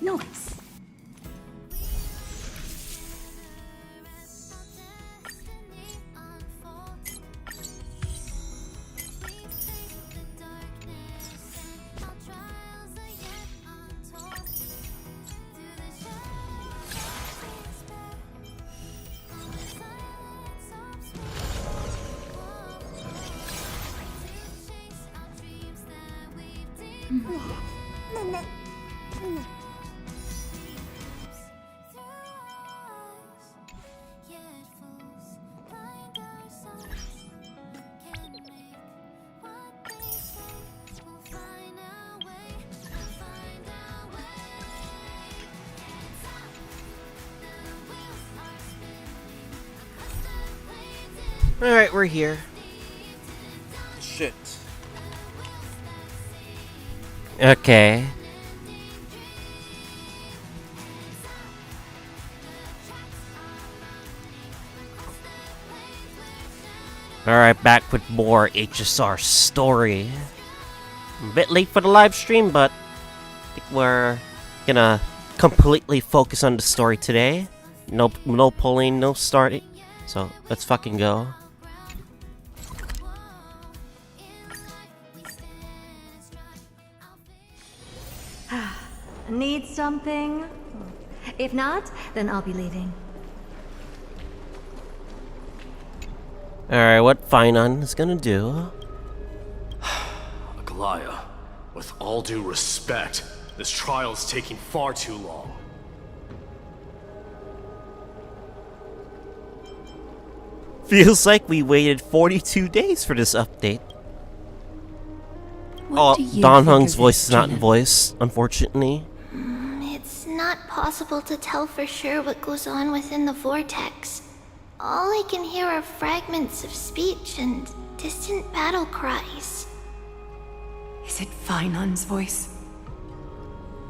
Nice. Alright, we're here. Shit. Okay. Alright, back with more HSR story. A bit late for the live stream, but I think we're gonna completely focus on the story today. No pulling, no starting. So, let's fucking go. Need something? If not, then I'll be leaving. Alright, what Finon is gonna do? Aglaya, with all due respect, this trial is taking far too long. Feels like we waited 42 days for this update. What do you Don think Hung's of voice this, is not in Juno? voice, unfortunately. It's not possible to tell for sure what goes on within the vortex. All I can hear are fragments of speech and distant battle cries. Is it Finon's voice?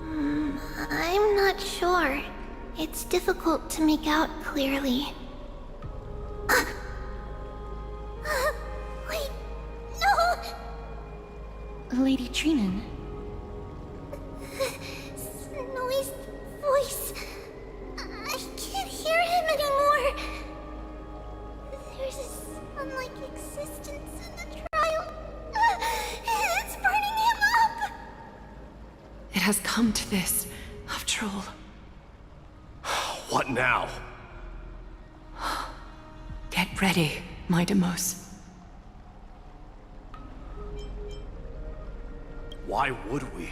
I'm not sure. It's difficult to make out clearly. Wait, no! Lady Trinan. Snowy's voice. I can't hear him anymore. There's a sun-like existence in the trial. It's burning him up. It has come to this, after all. What now? Get ready, my Demos. Why would we?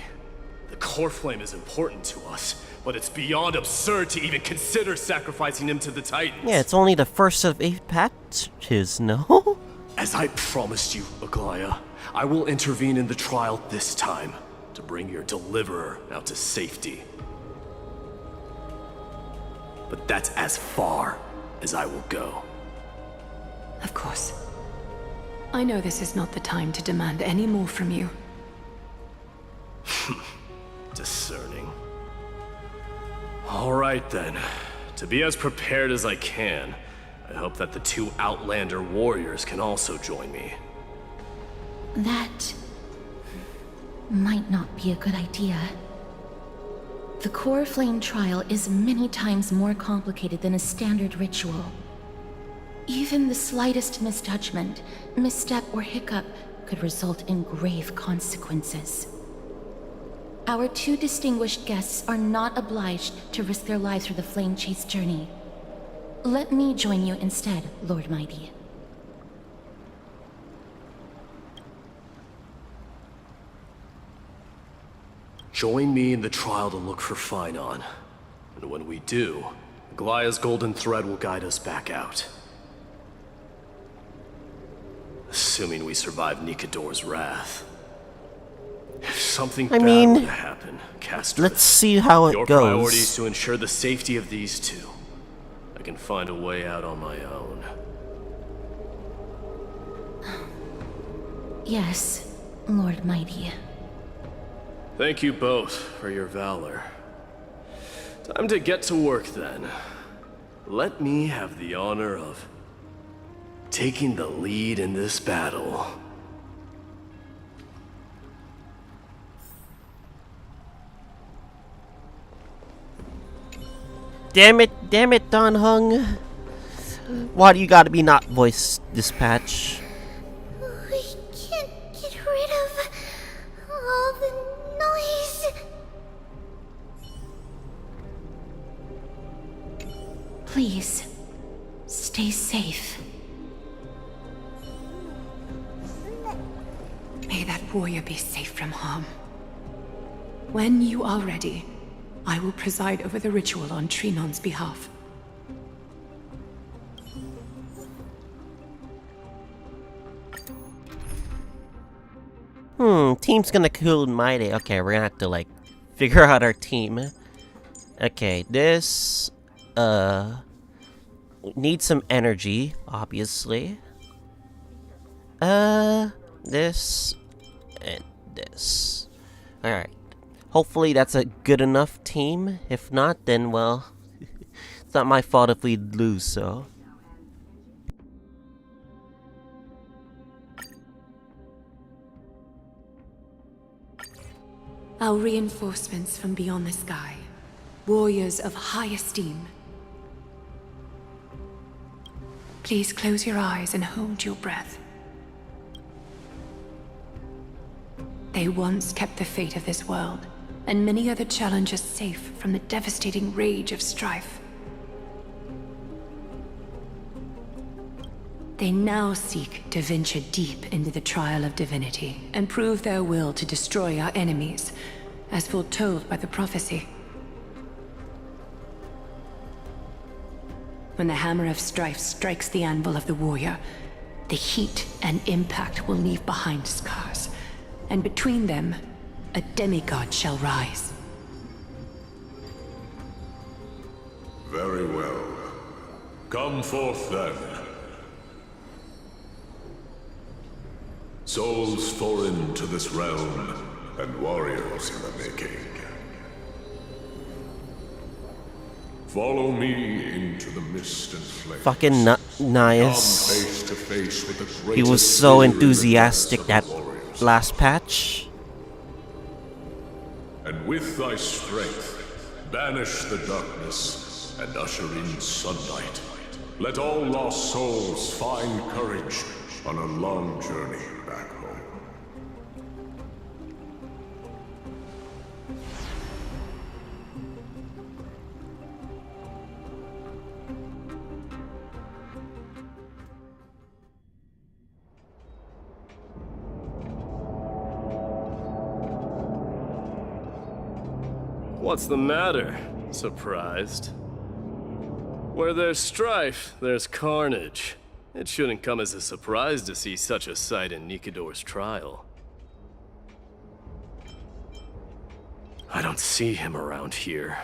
The core flame is important to us, but it's beyond absurd to even consider sacrificing him to the Titans. Yeah, it's only the first of 8 patches, no? As I promised you, Aglaya, I will intervene in the trial this time to bring your deliverer out to safety. But that's as far as I will go. Of course. I know this is not the time to demand any more from you. Discerning. All right then. To be as prepared as I can, I hope that the 2 Outlander warriors can also join me. That might not be a good idea. The core flame trial is many times more complicated than a standard ritual. Even the slightest misjudgment, misstep, or hiccup could result in grave consequences. Our 2 distinguished guests are not obliged to risk their lives for the flame chase journey. Let me join you instead, Lord Mighty. Join me in the trial to look for Finon. And when we do, Aglaya's golden thread will guide us back out. Assuming we survive Nikador's wrath. If something bad were to happen, Castor, Let's see how it your goes. priority is to ensure the safety of these 2. I can find a way out on my own. Yes, Lord Mighty. Thank you both for your valor. Time to get to work then. Let me have the honor of taking the lead in this battle. Damn it, Don Hung. Why do you gotta be not voice dispatch? We can't get rid of all the noise. Please, stay safe. May that warrior be safe from harm. When you are ready, I will preside over the ritual on Trinon's behalf. Team's gonna kill my day. Okay, we're gonna have to, like, figure out our team. Okay, this, needs some energy, obviously. This, and this. Alright. Hopefully that's a good enough team. If not, then, well, it's not my fault if we lose, so. Our reinforcements from beyond the sky. Warriors of high esteem. Please close your eyes and hold your breath. They once kept the fate of this world, and many other challenges safe from the devastating rage of strife. They now seek to venture deep into the trial of divinity and prove their will to destroy our enemies, as foretold by the prophecy. When the hammer of strife strikes the anvil of the warrior, the heat and impact will leave behind scars, and between them, a demigod shall rise. Very well. Come forth then. Souls foreign to this realm, and warriors in the making. Follow me into the mist and flames. Fucking nice. Come face to face with the He was greatest so warrior in the enthusiastic depths that of the warriors. last patch. And with thy strength, banish the darkness and usher in sunlight. Let all lost souls find courage on a long journey back home. What's the matter? Surprised? Where there's strife, there's carnage. It shouldn't come as a surprise to see such a sight in Nikidor's trial. I don't see him around here.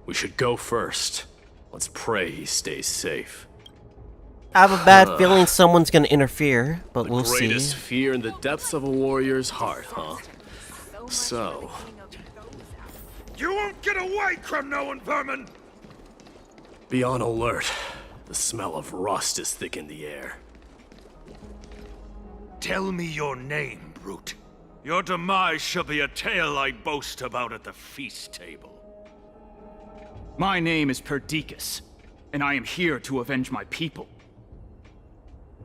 We should go first. Let's pray he stays safe. I have a bad feeling someone's gonna interfere, but we'll The see. greatest fear in the depths of a warrior's heart, huh? So... You won't get away, Kremnoan vermin! be on alert. The smell of rust is thick in the air. Tell me your name, brute. Your demise shall be a tale I boast about at the feast table. My name is Perdiccas, and I am here to avenge my people.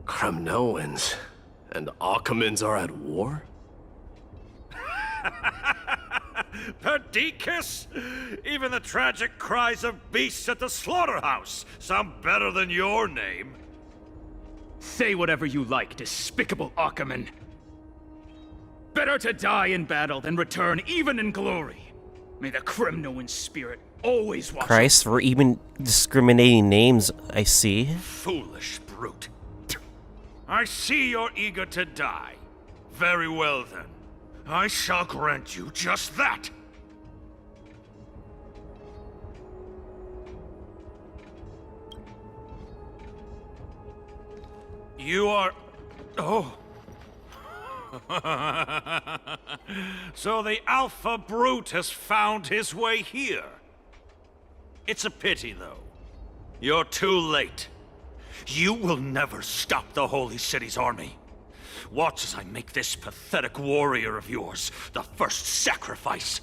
Kremnoans and Akamans are at war? Perdiccas? Even the tragic cries of beasts at the slaughterhouse sound better than your name. Say whatever you like, despicable Akaman. Better to die in battle than return even in glory. May the Kremnoan spirit always watch. Christ, we're even discriminating names, I see. Foolish brute. I see you're eager to die. Very well then. I shall grant you just that. You are... Oh. So the Alpha Brute has found his way here. It's a pity, though. You're too late. You will never stop the Holy City's army. Watch as I make this pathetic warrior of yours the first sacrifice.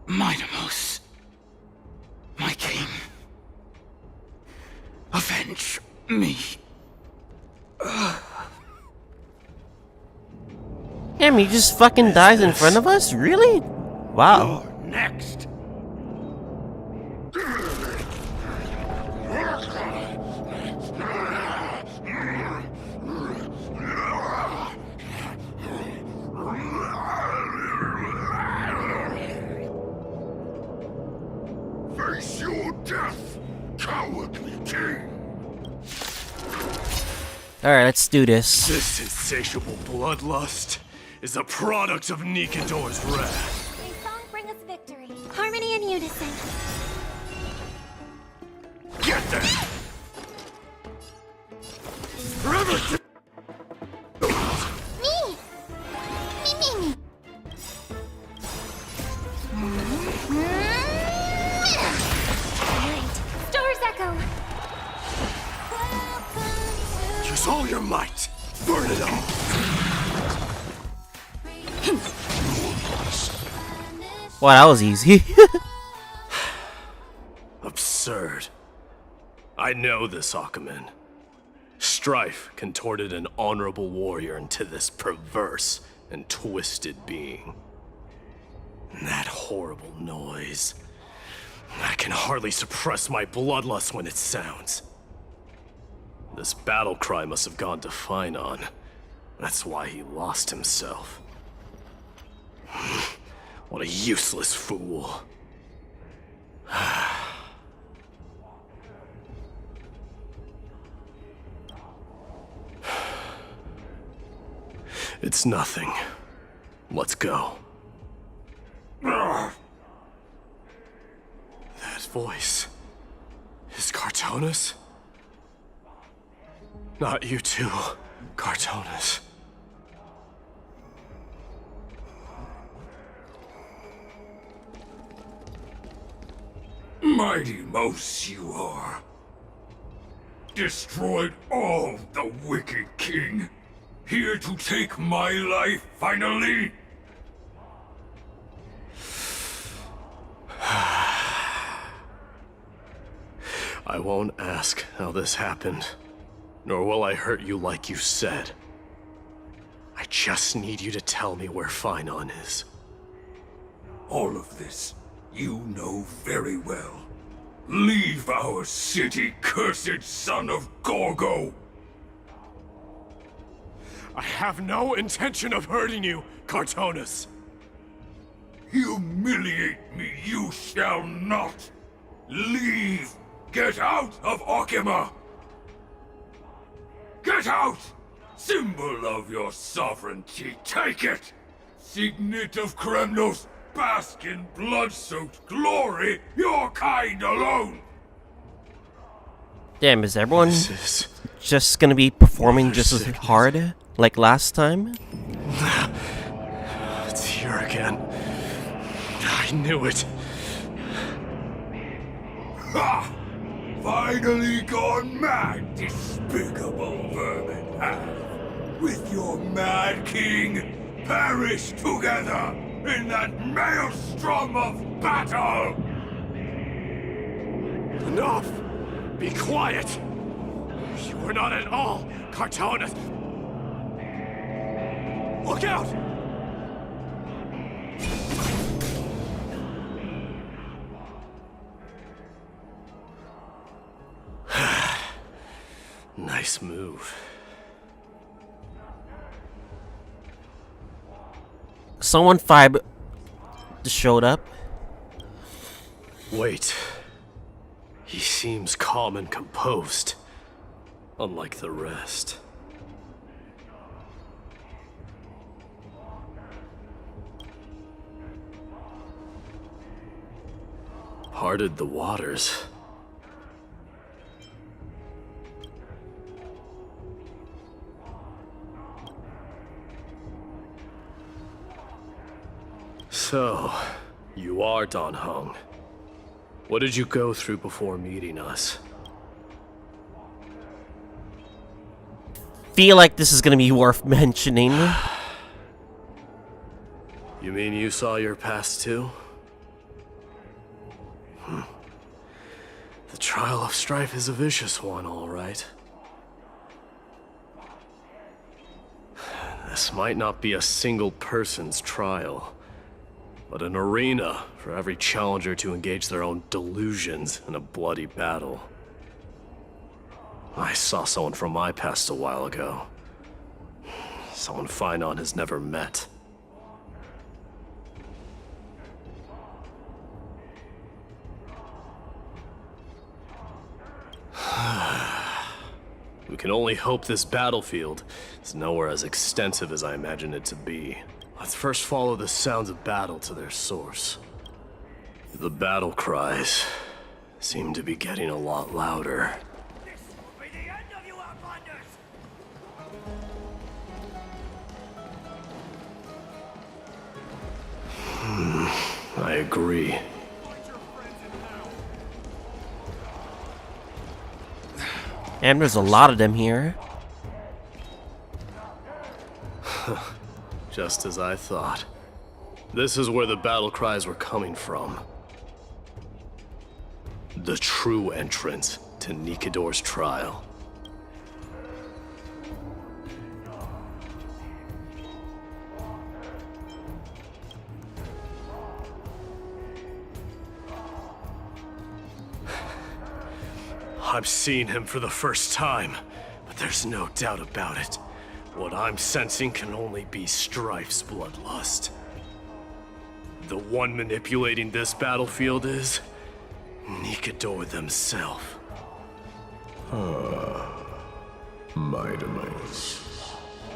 Minimos, my king, avenge me. Damn, he just fucking dies in front of us? Really? Wow. You're next. Face your death, cowardly king! Alright, let's do this. This insatiable bloodlust is a product of Nikador's wrath. May song bring us victory. Harmony and unison. Get there! Forever! Me! Me. Alright. Stars echo. Use all your might! Burn it all! Wow, that was easy. Absurd. I know this, Akaman. Strife contorted an honorable warrior into this perverse and twisted being. And that horrible noise. I can hardly suppress my bloodlust when it sounds. This battle cry must have gone to Finon. That's why he lost himself. What a useless fool. It's nothing. Let's go. That voice is Cartonus? Not you too, Cartonus. Mighty Mouse you are. Destroyed all the wicked king. Here to take my life finally. I won't ask how this happened, nor will I hurt you like you said. I just need you to tell me where Finon is. All of this you know very well. Leave our city, cursed son of Gorgo! I have no intention of hurting you, Cartonus. Humiliate me you shall not! Leave! Get out of Okima! Get out! Symbol of your sovereignty, take it! Signet of Kremnos, bask in blood-soaked glory, your kind alone! Damn, is everyone This is... just gonna be performing just as hard like last time? It's here again. I knew it. Ha! Finally gone mad, despicable vermin have. With your mad king, perish together in that maelstrom of battle! Enough! Be quiet! You were not at all, Cartonus! Look out! Nice move. Someone five showed up. Wait. He seems calm and composed, unlike the rest. Parted the waters. So, you are Dan Heng. What did you go through before meeting us? Feel like this is gonna be worth mentioning. You mean you saw your past too? The trial of strife is a vicious one, all right. This might not be a single person's trial, but an arena for every challenger to engage their own delusions in a bloody battle. I saw someone from my past a while ago. Someone Finon has never met. We can only hope this battlefield is nowhere as extensive as I imagined it to be. Let's first follow the sounds of battle to their source. The battle cries seem to be getting a lot louder. This will be the end of you outlanders! I agree. And there's a lot of them here. Just as I thought. This is where the battle cries were coming from. The true entrance to Nikador's trial. I'm seeing him for the first time, but there's no doubt about it. What I'm sensing can only be Strife's bloodlust. The one manipulating this battlefield is Nikador themselves. Mightimus,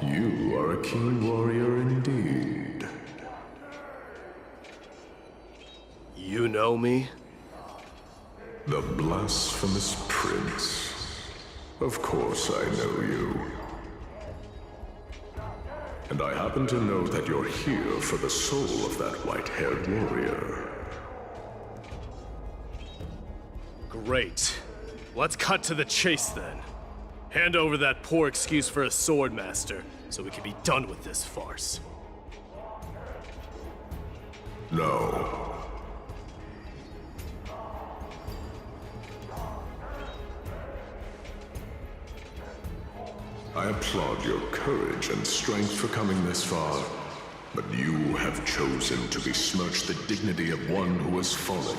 you are a keen warrior indeed. You know me? The blasphemous prince. Of course I know you. And I happen to know that you're here for the soul of that white-haired warrior. Great. Let's cut to the chase then. Hand over that poor excuse for a swordmaster, so we can be done with this farce. No. I applaud your courage and strength for coming this far, but you have chosen to besmirch the dignity of one who has fallen,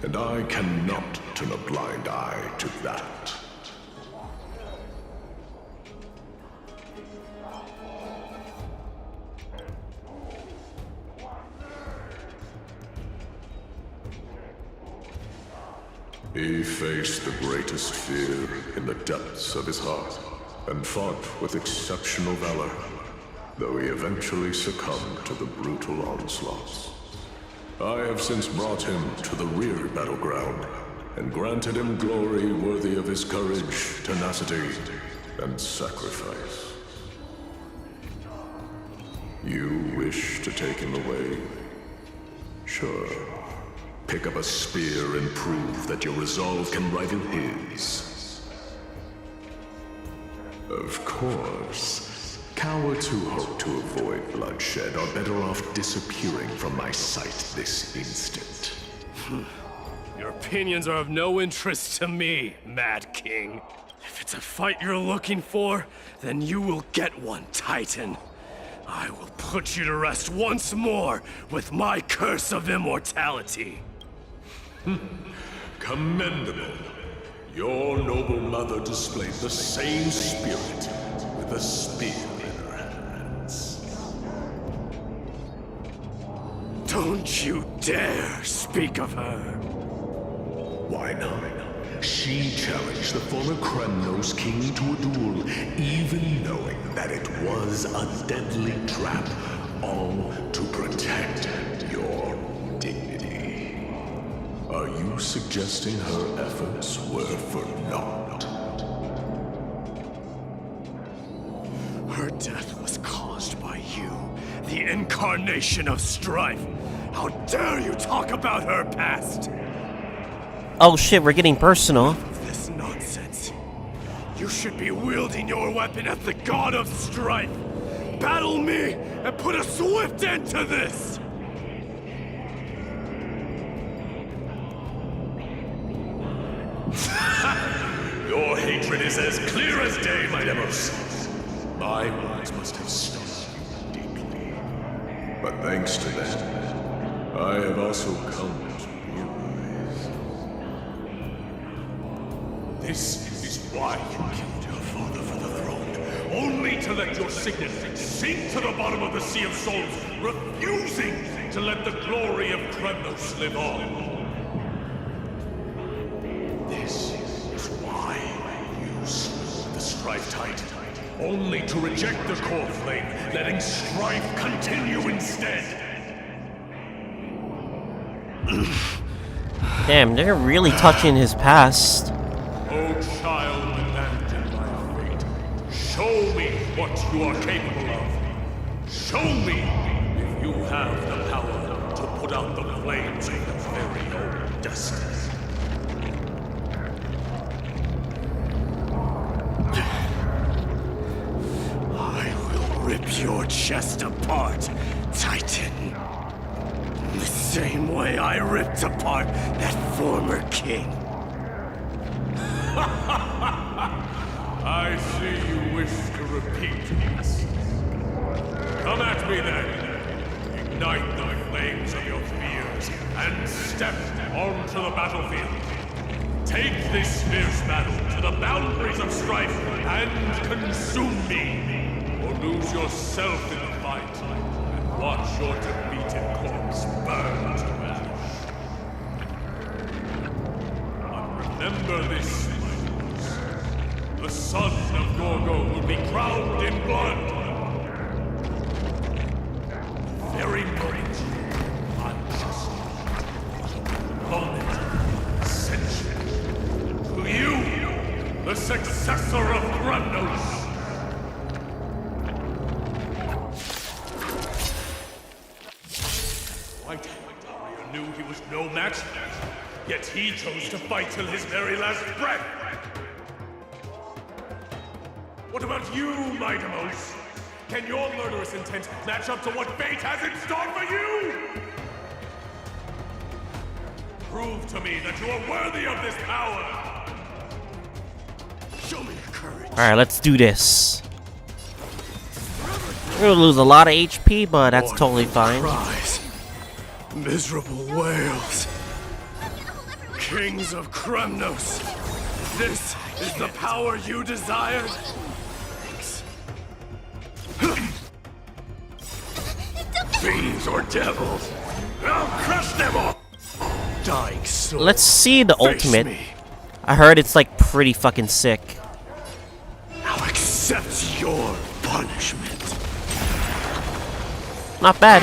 and I cannot turn a blind eye to that. He faced the greatest fear in the depths of his heart, and fought with exceptional valor, though he eventually succumbed to the brutal onslaughts. I have since brought him to the rear battleground, and granted him glory worthy of his courage, tenacity, and sacrifice. You wish to take him away? Sure. Pick up a spear and prove that your resolve can rival his. Of course. Cowards who hope to avoid bloodshed are better off disappearing from my sight this instant. Your opinions are of no interest to me, Mad King. If it's a fight you're looking for, then you will get one, Titan. I will put you to rest once more with my curse of immortality. Commendable. Your noble mother displayed the same spirit with a spear in her hands. Don't you dare speak of her. Why not? She challenged the former Kremnos king to a duel, even knowing that it was a deadly trap, all to protect your dignity. Are you suggesting her efforts were for naught? Her death was caused by you, the incarnation of strife. How dare you talk about her past? Oh shit, we're getting personal. This nonsense. You should be wielding your weapon as the god of strife. Battle me and put a swift end to this! Your hatred is as clear as day, my Demos. My words must have stung you deeply. But thanks to that, I have also come to realize. This is why you killed your father for the throne, only to let your signet sink to the bottom of the Sea of Souls, refusing to let the glory of Kremnos live on. This is why you slew the Strife Titan, only to reject the core flame, letting strife continue instead. Damn, they're really touching his past. O child abandoned by fate, show me what you are capable of. Show me if you have the power to put out the flames of your very own destiny. I will rip your chest apart, Titan. The same way I ripped apart that former king. I see you wish to repeat this. Come at me then. Ignite the flames of your fears and step onto the battlefield. Take this fierce battle to the boundaries of strife and consume me. Or lose yourself in the fight and watch your defeated corpse burn to ash. But remember this, my lords. The son of Gorgo will be crowned in blood. The very moment unjustly, moment, ascension. To you, the successor of Kremnos. White Warrior knew he was no match, yet he chose to fight till his very last breath. What about you, Mightimos? Can your murderous intent match up to what fate has in store for you? Prove to me that you are worthy of this power. Show me your courage. Alright, let's do this. We're gonna lose a lot of HP, but that's totally fine. Cries. Miserable wails. Kings of Kremnos. This is the power you desired? Fiends or devils, I'll crush them all! Dying soul. Let's see the Face ultimate. me. I heard it's like pretty fucking sick. Now accept your punishment. Not bad.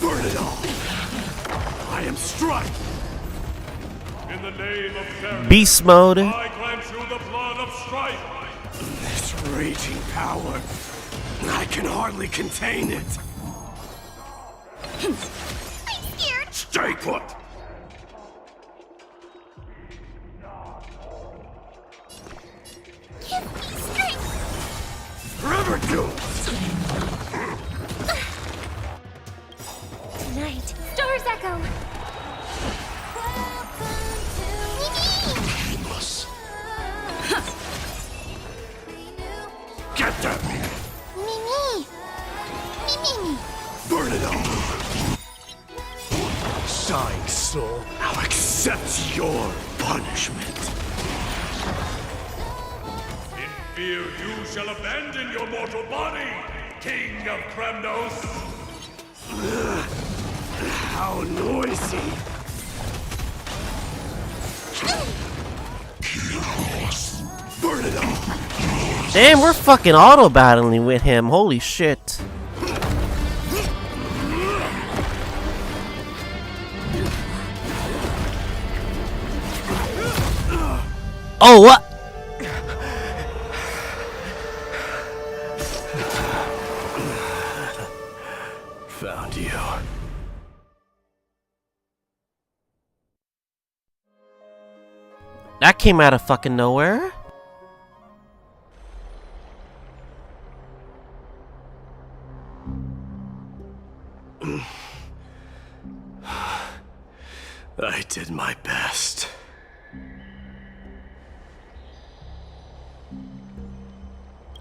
Burn it all! I am Strife! In the name of fairness, Beast mode. I grant you the blood of strife. This raging power, I can hardly contain it. I'm scared. Stay put! Give me strength. Forever do! Tonight, Stars Echo. Painless. Get them! Mimi. Mimi. Burn it all! Dying soul, now accept your punishment. In fear you shall abandon your mortal body, King of Kremnos. How noisy! Burn it all! Damn, we're fucking auto battling with him. Holy shit. Oh, what? Found you. That came out of fucking nowhere. I did my best.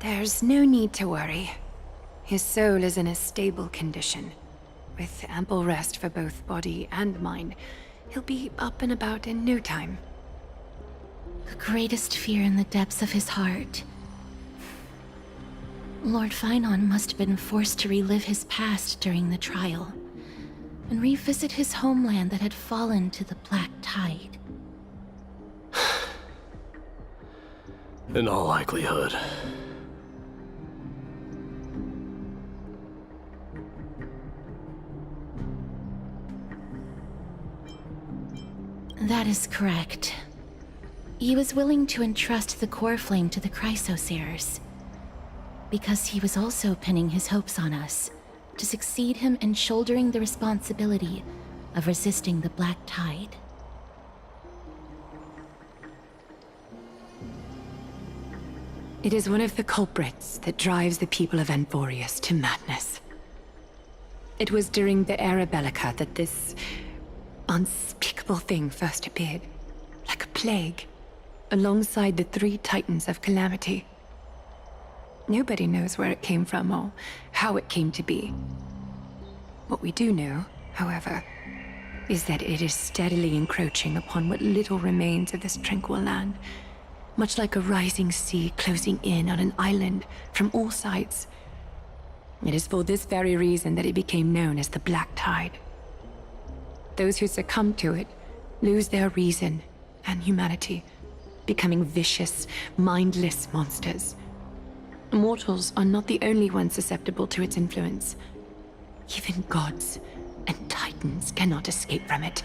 There's no need to worry. His soul is in a stable condition. With ample rest for both body and mind, he'll be up and about in no time. The greatest fear in the depths of his heart. Lord Finon must have been forced to relive his past during the trial, and revisit his homeland that had fallen to the Black Tide. In all likelihood. That is correct. He was willing to entrust the core flame to the Chrysoseers, because he was also pinning his hopes on us to succeed him in shouldering the responsibility of resisting the Black Tide. It is one of the culprits that drives the people of Amphoreus to madness. It was during the Era Bellica that this unspeakable thing first appeared, like a plague, alongside the 3 titans of calamity. Nobody knows where it came from or how it came to be. What we do know, however, is that it is steadily encroaching upon what little remains of this tranquil land, much like a rising sea closing in on an island from all sides. It is for this very reason that it became known as the Black Tide. Those who succumb to it lose their reason and humanity, becoming vicious, mindless monsters. Mortals are not the only ones susceptible to its influence. Even gods and titans cannot escape from it.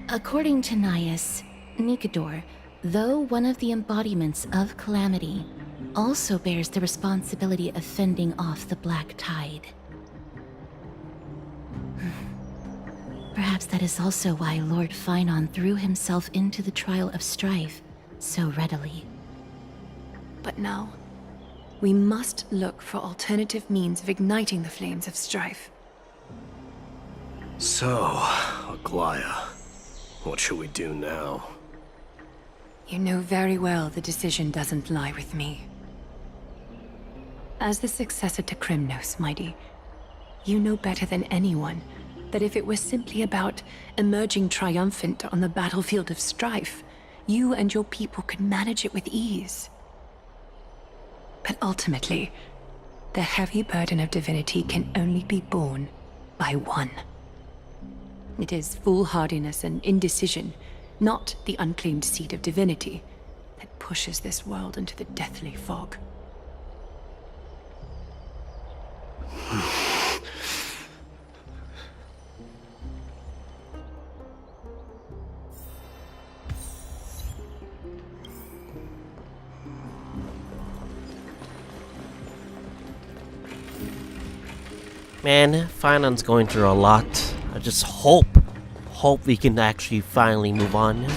According to Naias, Nikador, though one of the embodiments of calamity, also bears the responsibility of fending off the Black Tide. Perhaps that is also why Lord Finon threw himself into the trial of strife so readily. But now, we must look for alternative means of igniting the flames of strife. So, Aglaya, what should we do now? You know very well the decision doesn't lie with me. As the successor to Krymnos, Mighty, you know better than anyone that if it was simply about emerging triumphant on the battlefield of strife, you and your people could manage it with ease. But ultimately, the heavy burden of divinity can only be borne by one. It is foolhardiness and indecision, not the unclaimed seed of divinity, that pushes this world into the deathly fog. Man, Finon's going through a lot. I just hope we can actually finally move on.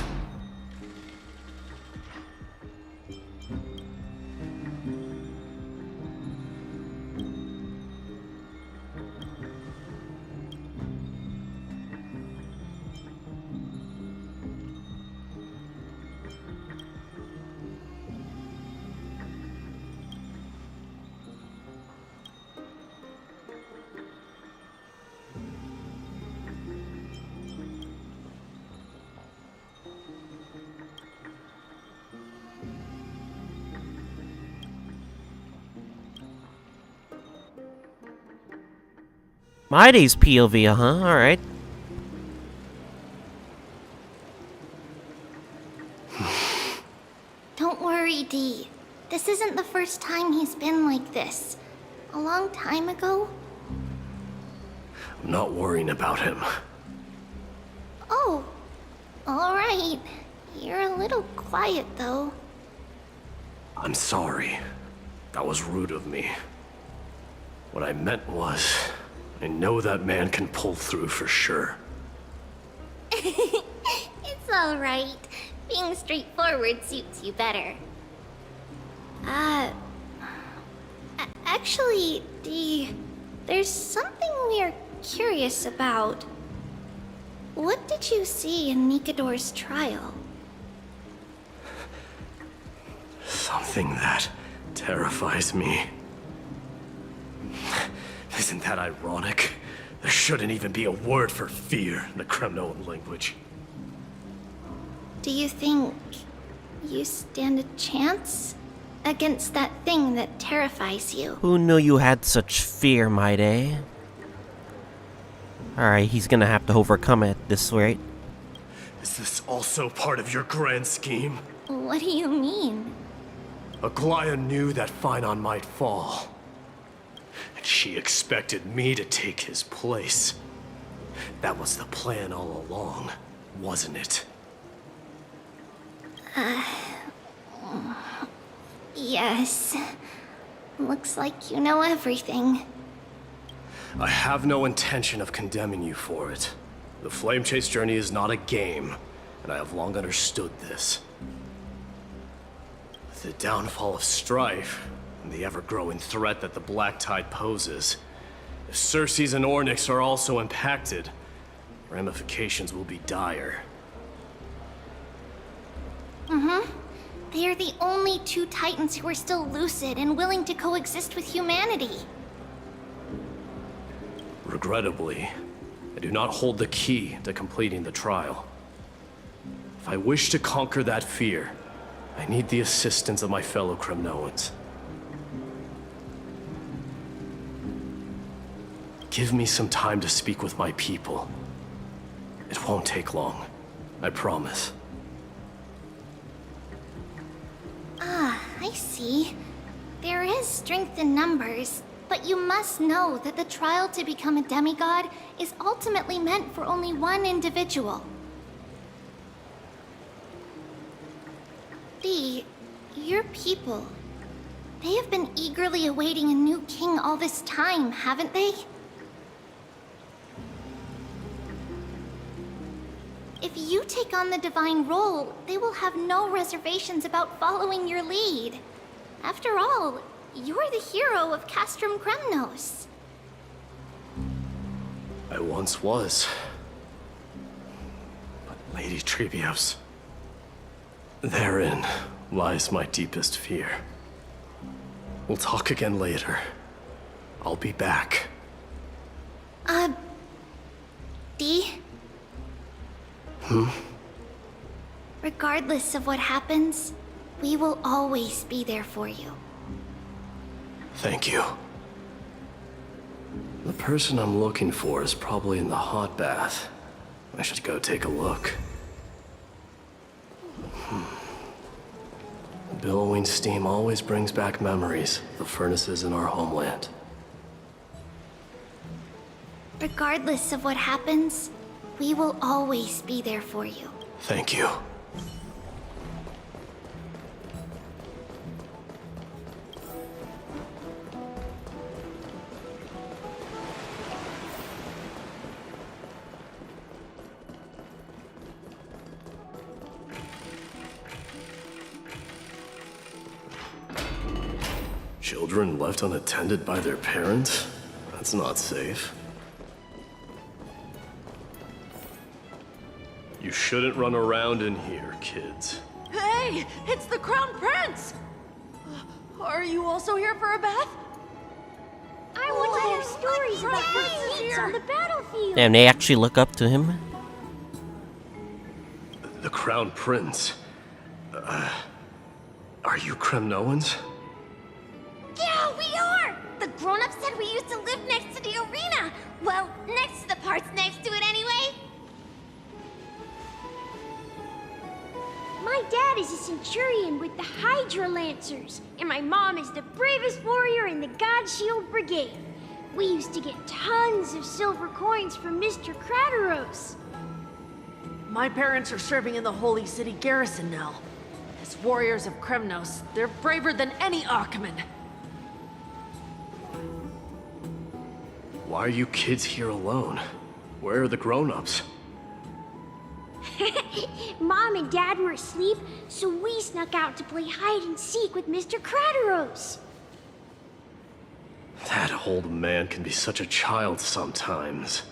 Mighty's POV, huh? Alright. Don't worry, Dee. This isn't the first time he's been like this. A long time ago. I'm not worrying about him. Oh, alright. You're a little quiet, though. I'm sorry. That was rude of me. What I meant was, I know that man can pull through for sure. It's alright. Being straightforward suits you better. Actually, Dee, there's something you're curious about. What did you see in Nikador's trial? Something that terrifies me. Isn't that ironic? There shouldn't even be a word for fear in the Kremnoan language. Do you think you stand a chance against that thing that terrifies you? Who knew you had such fear, my day? Alright, he's gonna have to overcome it this rate. Is this also part of your grand scheme? What do you mean? Aglaya knew that Phynon might fall. And she expected me to take his place. That was the plan all along, wasn't it? Yes. Looks like you know everything. I have no intention of condemning you for it. The Flame Chase journey is not a game, and I have long understood this. With the downfall of Strife, and the ever-growing threat that the Black Tide poses, if Circes and Ornyx are also impacted, ramifications will be dire. They are the only two Titans who are still lucid and willing to coexist with humanity. Regrettably, I do not hold the key to completing the trial. If I wish to conquer that fear, I need the assistance of my fellow Kremnoans. Give me some time to speak with my people. It won't take long, I promise. I see. There is strength in numbers, but you must know that the trial to become a demigod is ultimately meant for only one individual. Your people, they have been eagerly awaiting a new king all this time, haven't they? If you take on the divine role, they will have no reservations about following your lead. After all, you're the hero of Castrum Kremnos. I once was. But Lady Trebios, therein lies my deepest fear. We'll talk again later. I'll be back. D? Regardless of what happens, we will always be there for you. Thank you. The person I'm looking for is probably in the hot bath. I should go take a look. Billowing steam always brings back memories of the furnaces in our homeland. Regardless of what happens, we will always be there for you. Thank you. Children left unattended by their parents? That's not safe. You shouldn't run around in here, kids. Hey, it's the Crown Prince! Are you also here for a bath? I want to hear stories about your feats on the battlefield. Damn, they actually look up to him. The Crown Prince. Are you Kremnoans? Yeah, we are! The grown-ups said we used to live next to the arena. Well, next to the parts next to it anyway. My dad is a centurion with the Hydra Lancers, and my mom is the bravest warrior in the God Shield Brigade. We used to get tons of silver coins from Mr. Krateros. My parents are serving in the Holy City garrison now. As warriors of Kremnos, they're braver than any Archiman. Why are you kids here alone? Where are the grown-ups? Mom and Dad were asleep, so we snuck out to play hide and seek with Mr. Krateros. That old man can be such a child sometimes.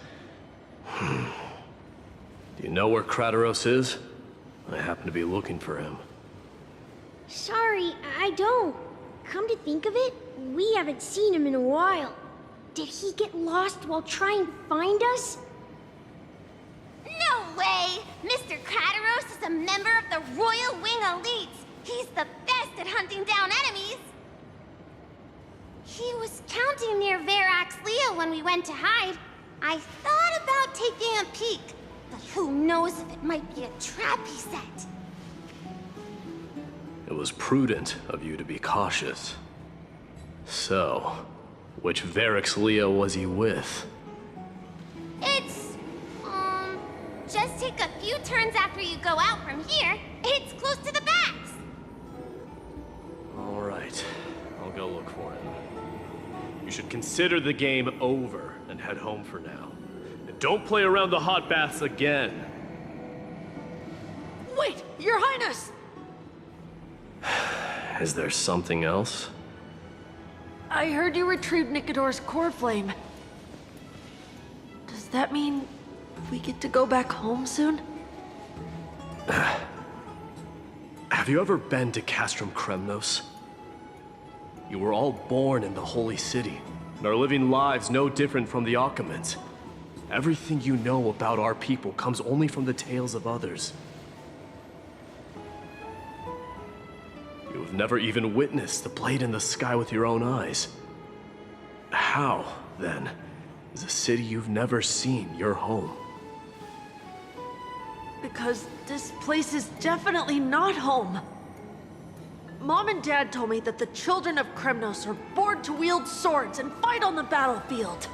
Do you know where Kratos is? I happen to be looking for him. Sorry, I don't. Come to think of it, we haven't seen him in a while. Did he get lost while trying to find us? No way! Mr. Kratos is a member of the Royal Wing Elites. He's the best at hunting down enemies. He was counting near Verax Leo when we went to hide. I thought about taking a peek, but who knows if it might be a trap he set. It was prudent of you to be cautious. So, which Verax Leo was he with? It's, just take a few turns after you go out from here. It's close to the backs. All right, I'll go look for him. You should consider the game over and head home for now. And don't play around the hot baths again. Wait, Your Highness! Is there something else? I heard you retrieved Nicodor's core flame. Does that mean we get to go back home soon? Have you ever been to Castrum Kremnos? You were all born in the Holy City, and are living lives no different from the Achaemenids. Everything you know about our people comes only from the tales of others. You have never even witnessed the blade in the sky with your own eyes. How, then, is a city you've never seen your home? Because this place is definitely not home. Mom and Dad told me that the children of Kremnos are born to wield swords and fight on the battlefield.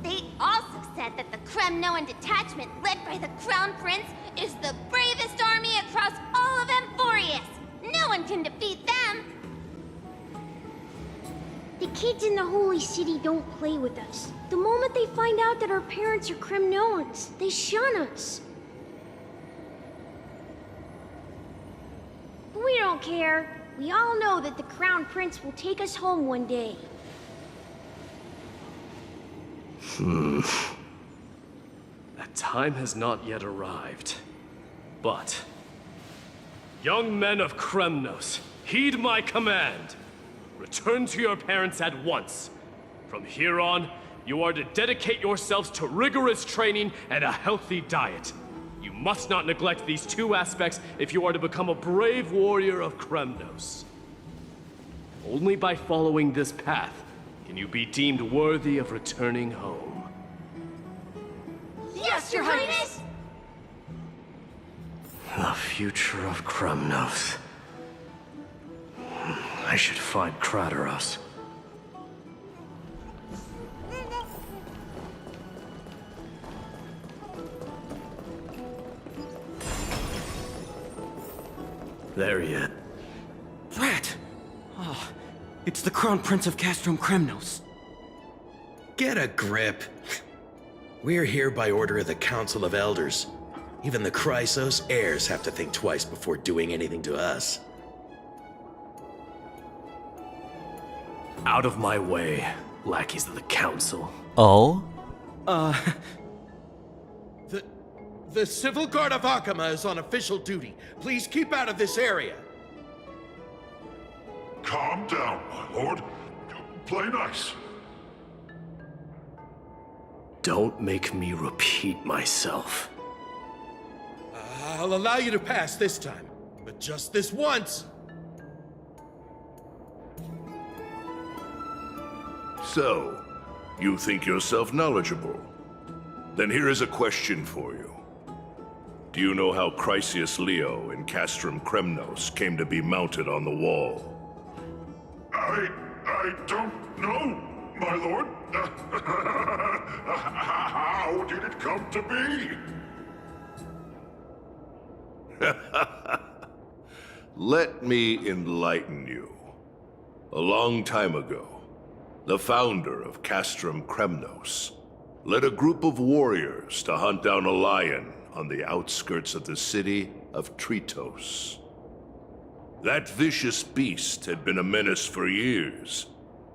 They also said that the Kremnoan detachment led by the Crown Prince is the bravest army across all of Amphoreus. No one can defeat them. The kids in the Holy City don't play with us. The moment they find out that our parents are Kremnoans, they shun us. We don't care. We all know that the Crown Prince will take us home one day. That time has not yet arrived. But, young men of Kremnos, heed my command. Return to your parents at once. From here on, you are to dedicate yourselves to rigorous training and a healthy diet. You must not neglect these two aspects if you are to become a brave warrior of Kremnos. Only by following this path can you be deemed worthy of returning home. Yes, Your Highness! The future of Kremnos. I should find Kratos. There he is. Rat! Oh, it's the Crown Prince of Castrum Kremnos. Get a grip. We're here by order of the Council of Elders. Even the Chrysos heirs have to think twice before doing anything to us. Out of my way, lackeys of the Council. Oh? The Civil Guard of Akhama is on official duty. Please keep out of this area. Calm down, my lord. Play nice. Don't make me repeat myself. I'll allow you to pass this time, but just this once. So, you think yourself knowledgeable? Then here is a question for you. Do you know how Chrysius Leo in Castrum Kremnos came to be mounted on the wall? I don't know, my lord. How did it come to be? Let me enlighten you. A long time ago, the founder of Castrum Kremnos led a group of warriors to hunt down a lion on the outskirts of the city of Tritos. That vicious beast had been a menace for years,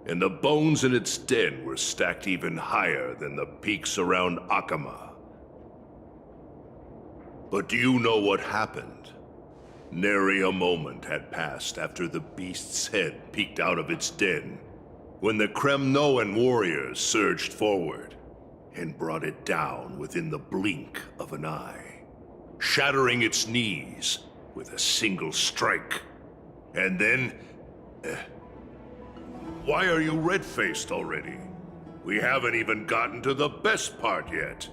and the bones in its den were stacked even higher than the peaks around Akama. But do you know what happened? Nary a moment had passed after the beast's head peeked out of its den, when the Kremnoan warriors surged forward and brought it down within the blink of an eye, shattering its knees with a single strike. And then... Why are you red-faced already? We haven't even gotten to the best part yet.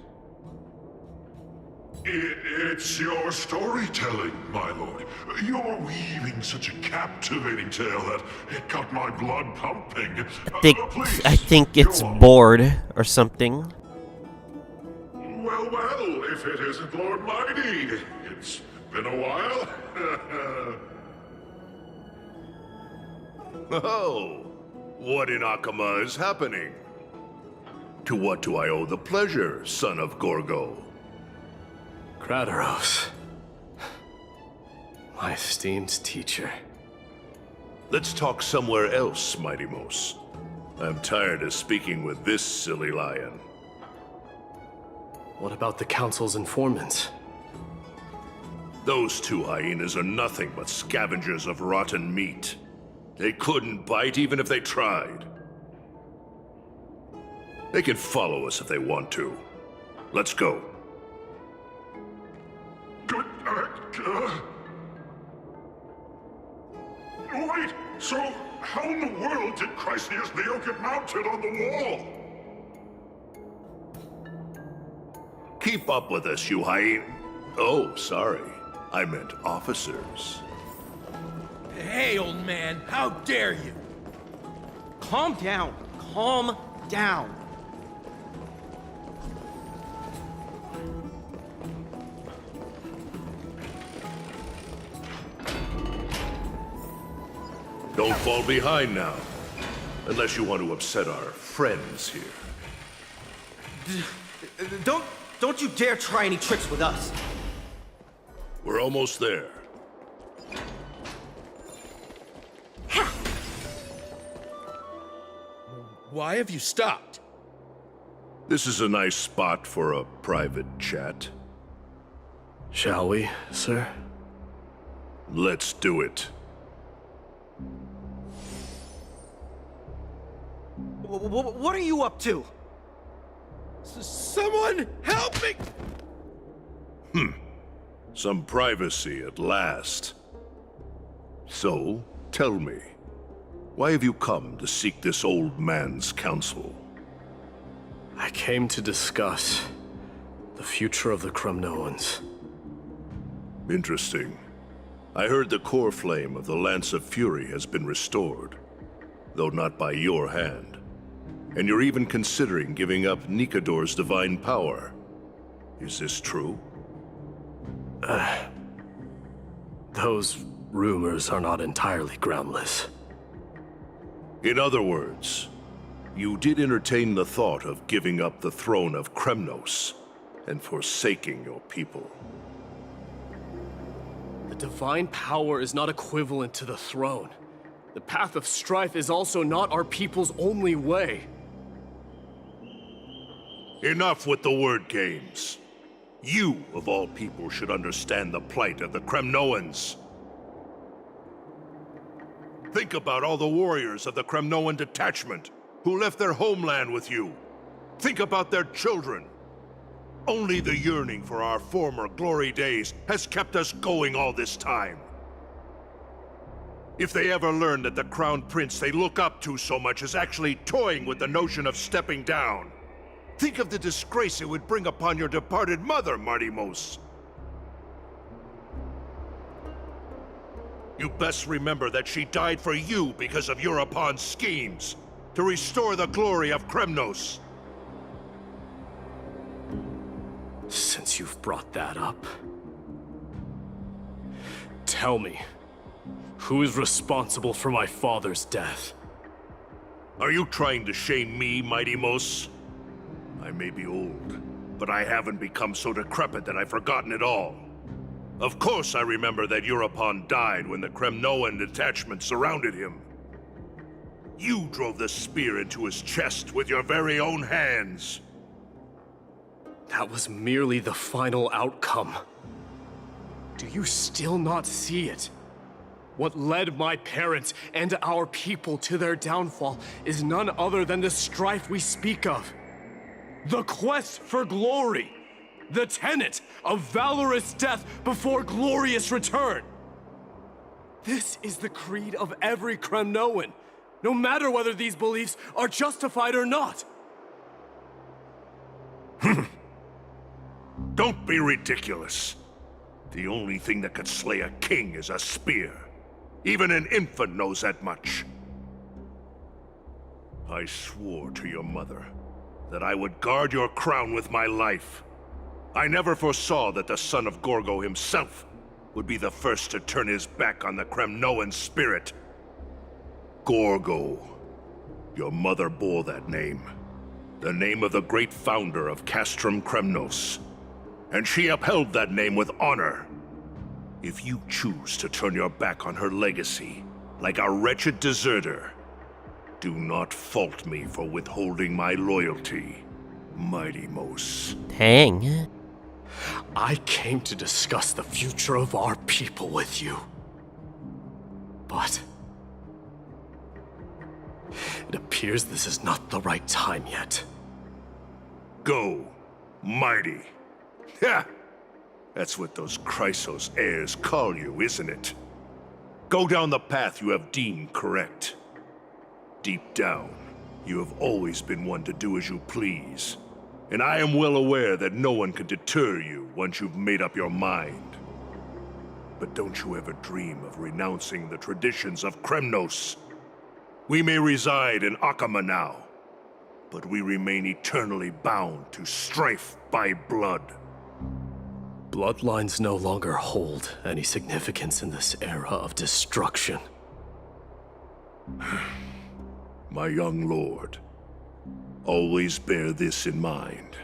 It's your storytelling, my lord. You're weaving such a captivating tale that it got my blood pumping. I think it's bored or something. Well, if it isn't Lord Mighty. It's been a while. Oh, what in Akama is happening? To what do I owe the pleasure, son of Gorgo? Kratos. My esteemed teacher. Let's talk somewhere else, Mighty Mos. I'm tired of speaking with this silly lion. What about the Council's informants? Those two hyenas are nothing but scavengers of rotten meat. They couldn't bite even if they tried. They can follow us if they want to. Let's go. Wait, so how in the world did Chrysius Leo get mounted on the wall? Keep up with us, you hyena. Oh, sorry. I meant officers. Hey, old man, how dare you? Calm down. Calm down. Don't fall behind now. Unless you want to upset our friends here. Don't you dare try any tricks with us. We're almost there. Why have you stopped? This is a nice spot for a private chat. Shall we, sir? Let's do it. What are you up to? Someone help me! Some privacy at last. So, tell me, why have you come to seek this old man's counsel? I came to discuss the future of the Kremnoans. Interesting. I heard the core flame of the Lance of Fury has been restored, though not by your hand. And you're even considering giving up Nikador's divine power. Is this true? Those rumors are not entirely groundless. In other words, you did entertain the thought of giving up the throne of Kremnos and forsaking your people. The divine power is not equivalent to the throne. The path of strife is also not our people's only way. Enough with the word games. You, of all people, should understand the plight of the Kremnoans. Think about all the warriors of the Kremnoan detachment who left their homeland with you. Think about their children. Only the yearning for our former glory days has kept us going all this time. If they ever learn that the Crown Prince they look up to so much is actually toying with the notion of stepping down, think of the disgrace it would bring upon your departed mother, Marty Mos. You best remember that she died for you because of Europon's schemes, to restore the glory of Kremnos. Since you've brought that up, tell me, who is responsible for my father's death? Are you trying to shame me, Mighty Mos? I may be old, but I haven't become so decrepit that I've forgotten it all. Of course I remember that Europon died when the Kremnoan detachment surrounded him. You drove the spear into his chest with your very own hands. That was merely the final outcome. Do you still not see it? What led my parents and our people to their downfall is none other than the strife we speak of. The quest for glory. The tenet of valorous death before glorious return. This is the creed of every Kremnoan, no matter whether these beliefs are justified or not. Don't be ridiculous. The only thing that could slay a king is a spear. Even an infant knows that much. I swore to your mother that I would guard your crown with my life. I never foresaw that the son of Gorgo himself would be the first to turn his back on the Kremnoan spirit. Gorgo. Your mother bore that name. The name of the great founder of Castrum Kremnos. And she upheld that name with honor. If you choose to turn your back on her legacy, like a wretched deserter, do not fault me for withholding my loyalty, Mighty Mos. Dang. I came to discuss the future of our people with you. But it appears this is not the right time yet. Go, Mighty. Ha! That's what those Chrysos heirs call you, isn't it? Go down the path you have deemed correct. Deep down, you have always been one to do as you please. And I am well aware that no one can deter you once you've made up your mind. But don't you ever dream of renouncing the traditions of Kremnos. We may reside in Akama now, but we remain eternally bound to strife by blood. Bloodlines no longer hold any significance in this era of destruction. My young lord, always bear this in mind.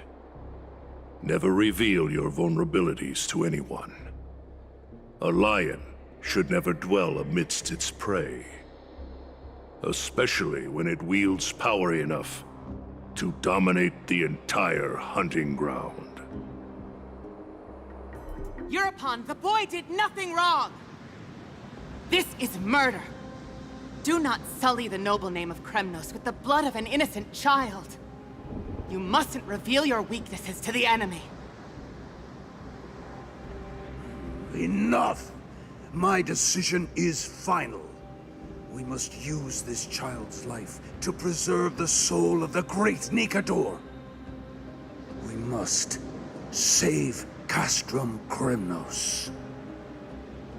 Never reveal your vulnerabilities to anyone. A lion should never dwell amidst its prey, especially when it wields power enough to dominate the entire hunting ground. Europon, the boy did nothing wrong! This is murder! Do not sully the noble name of Kremnos with the blood of an innocent child. You mustn't reveal your weaknesses to the enemy. Enough! My decision is final. We must use this child's life to preserve the soul of the great Nikador. We must save Castrum Kremnos.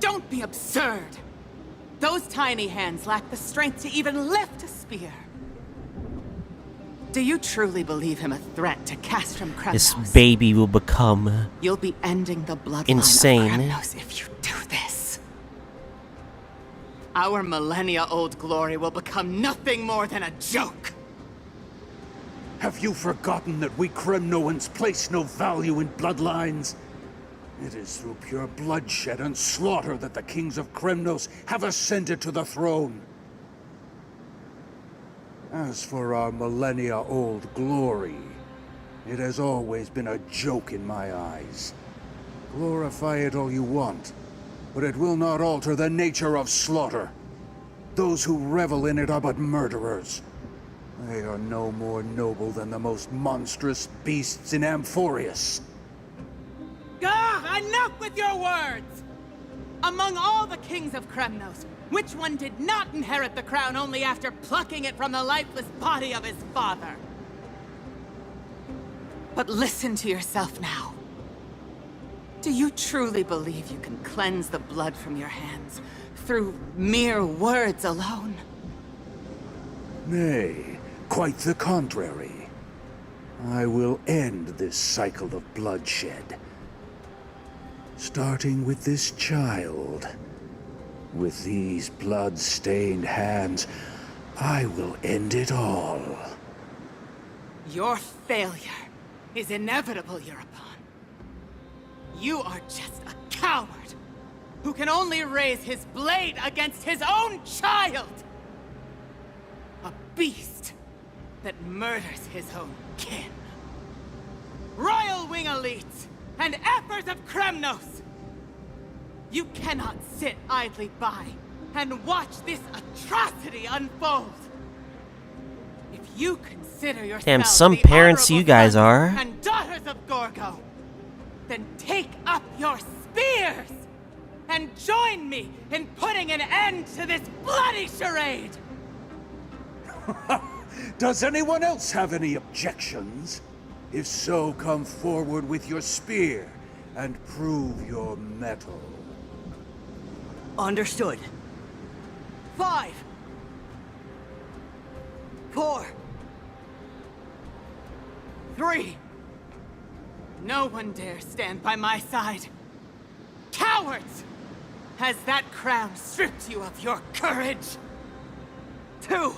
Don't be absurd! Those tiny hands lack the strength to even lift a spear. Do you truly believe him a threat to Castrum Kremnos? This baby will become You'll be ending the bloodline insane. of Kremnos if you do this. Our millennia-old glory will become nothing more than a joke. Have you forgotten that we Kremnoans place no value in bloodlines? It is through pure bloodshed and slaughter that the kings of Kremnos have ascended to the throne. As for our millennia-old glory, it has always been a joke in my eyes. Glorify it all you want, but it will not alter the nature of slaughter. Those who revel in it are but murderers. They are no more noble than the most monstrous beasts in Amphoreus. Enough with your words! Among all the kings of Kremnos, which one did not inherit the crown only after plucking it from the lifeless body of his father? But listen to yourself now. Do you truly believe you can cleanse the blood from your hands through mere words alone? Nay, quite the contrary. I will end this cycle of bloodshed. Starting with this child. With these blood-stained hands, I will end it all. Your failure is inevitable, Europon. You are just a coward who can only raise his blade against his own child! A beast that murders his own kin. Royal Wing elites and Emperors of Kremnos! You cannot sit idly by and watch this atrocity unfold. If you consider yourselves Damn, some the parents you honorable guys sons are. and daughters of Gorgo, then take up your spears and join me in putting an end to this bloody charade. Does anyone else have any objections? If so, come forward with your spear and prove your mettle. Understood. 5, 4, 3. No one dare stand by my side. Cowards! Has that crown stripped you of your courage? 2.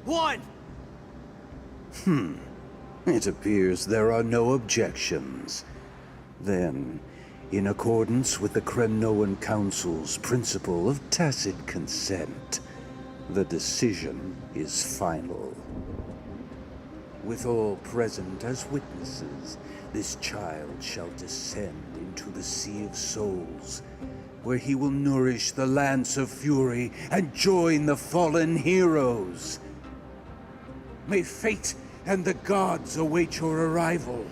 One. It appears there are no objections. Then, in accordance with the Kremnoan Council's principle of tacit consent, the decision is final. With all present as witnesses, this child shall descend into the Sea of Souls, where he will nourish the Lance of Fury and join the fallen heroes. May fate and the gods await your arrival.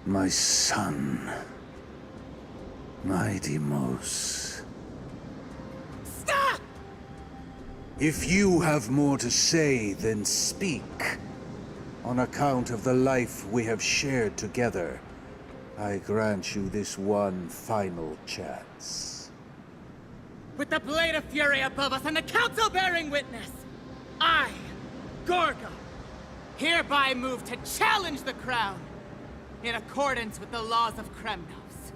My son, my Deimos. Stop! If you have more to say, then speak. On account of the life we have shared together, I grant you this one final chance. With the Blade of Fury above us and the Council bearing witness, I, Gorgo, hereby move to challenge the crown in accordance with the laws of Kremnos.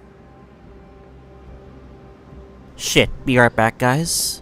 Shit, be right back, guys.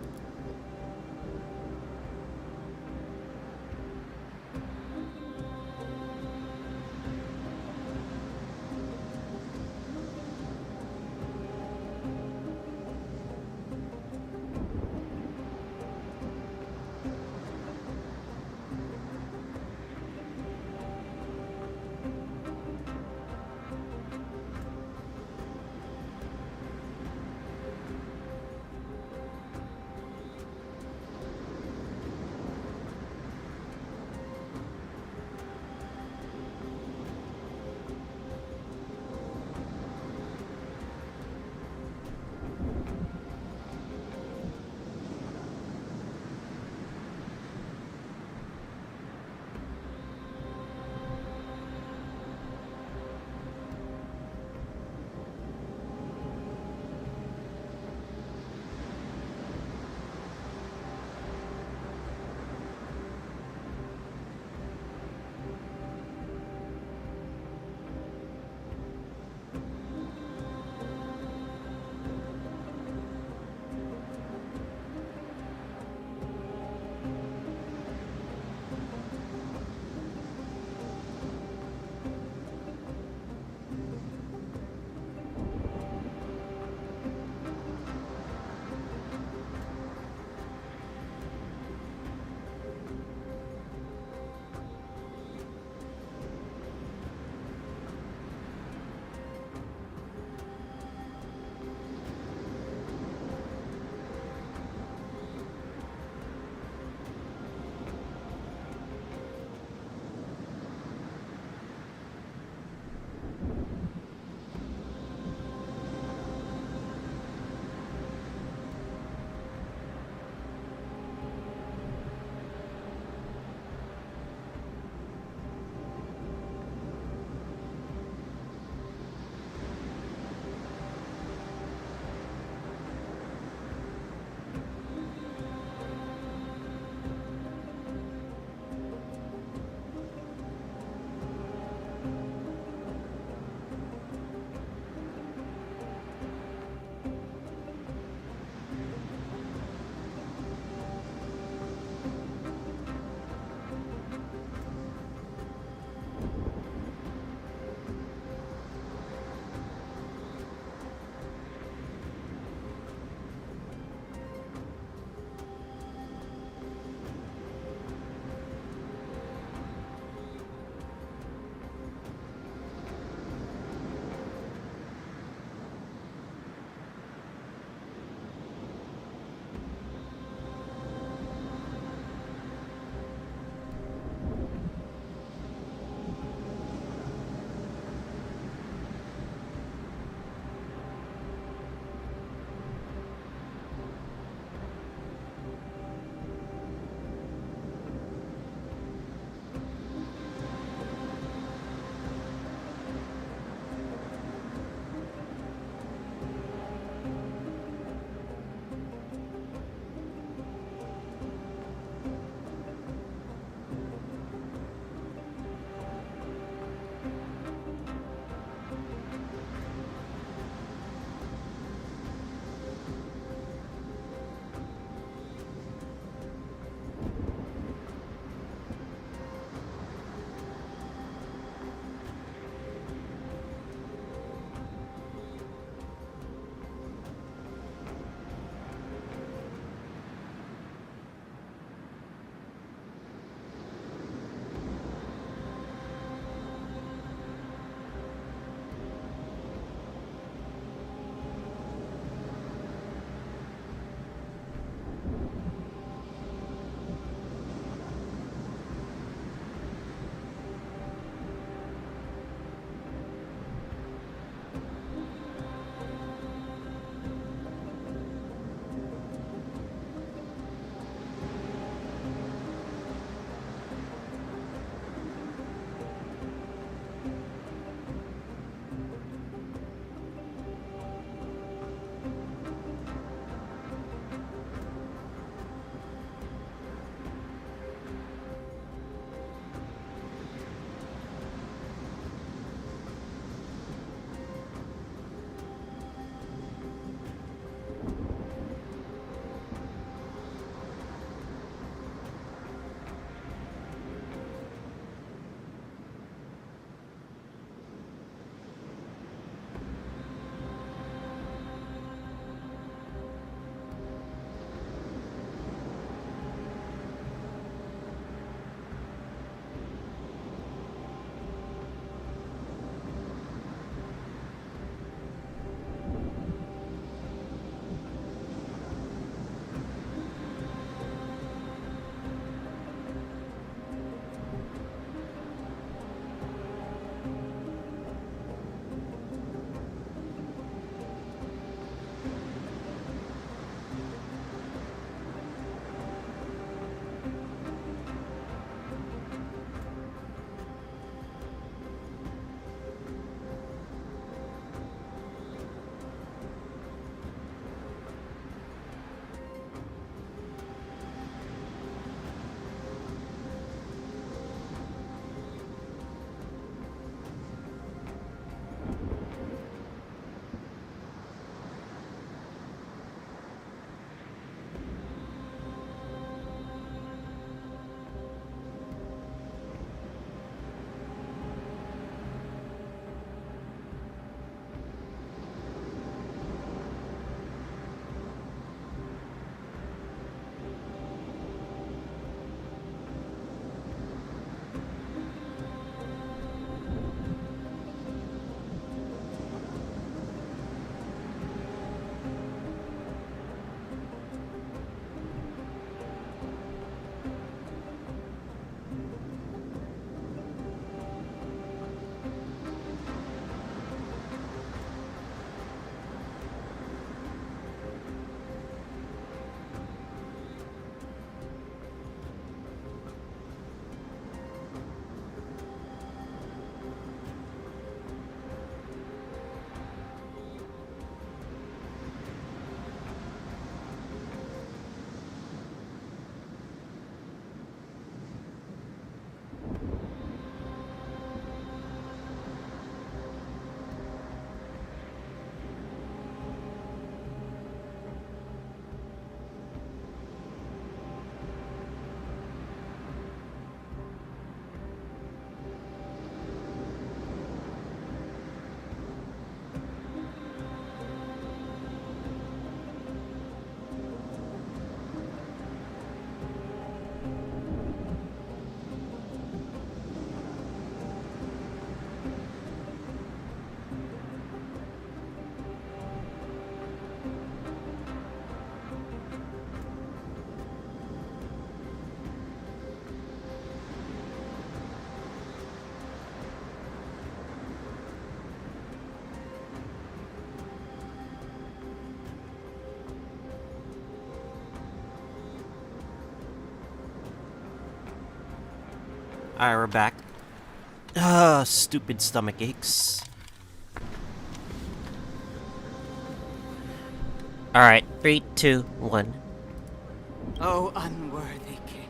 Alright, we're back. Stupid stomach aches. Alright, 3, 2, 1. O unworthy king,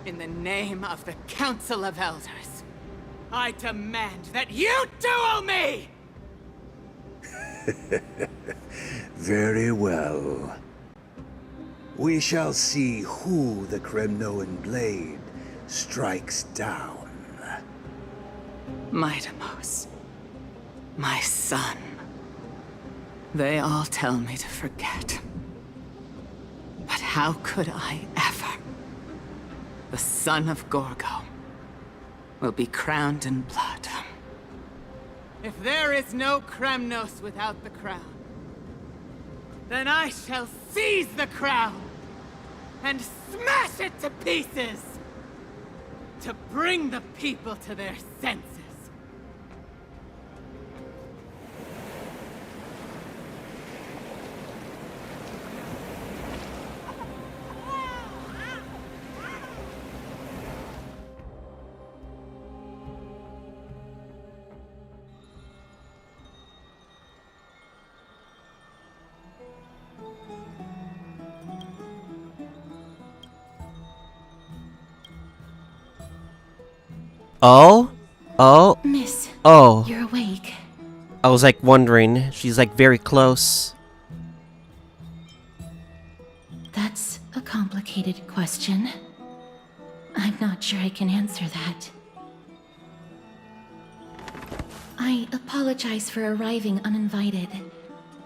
in the name of the Council of Elders, I demand that you duel me! Very well. We shall see who the Kremnoan blade strikes down. Midamos, my son. They all tell me to forget. But how could I ever? The son of Gorgo will be crowned in blood. If there is no Kremnos without the crown, then I shall seize the crown and smash it to pieces to bring the people to their senses. Oh? Oh? Miss, Oh. you're awake. I was like wondering. She's like very close. That's a complicated question. I'm not sure I can answer that. I apologize for arriving uninvited.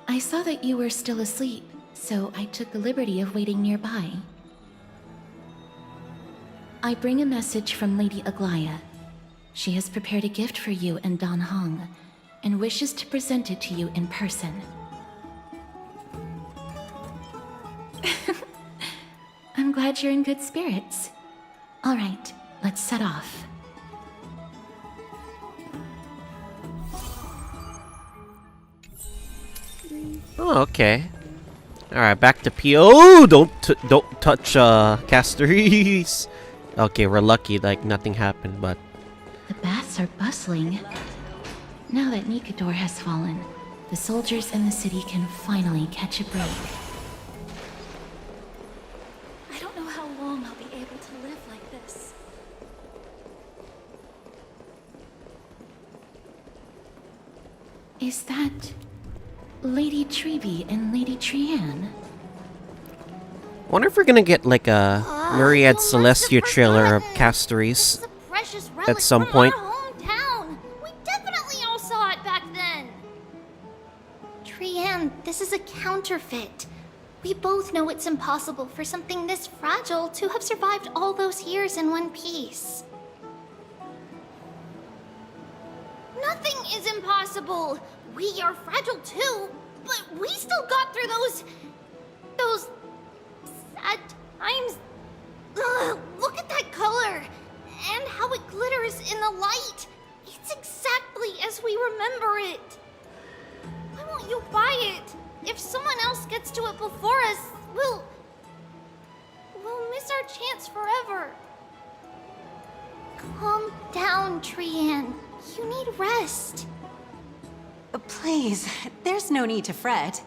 I saw that you were still asleep, so I took the liberty of waiting nearby. I bring a message from Lady Aglaya. She has prepared a gift for you and Dan Hong, and wishes to present it to you in person. I'm glad you're in good spirits. All right, let's set off. Oh, okay. Alright, back to PO. Don't touch Casteries. Okay, we're lucky, like nothing happened, but The baths are bustling. Now that Nikador has fallen, the soldiers in the city can finally catch a break. I don't know how long I'll be able to live like this. Is that Lady Treby and Lady Trianne? wonder if we're gonna get like a Myriad Celestia trailer of Casteries Precious relic at some from point. our hometown. We definitely all saw it back then. Trianne, this is a counterfeit. We both know it's impossible for something this fragile to have survived all those years in one piece. Nothing is impossible. We are fragile too, but we still got through those sad times. Ugh, look at that color and how it glitters in the light. It's exactly as we remember it. Why won't you buy it? If someone else gets to it before us, we'll miss our chance forever. Calm down, Trianne. You need rest. Please, there's no need to fret.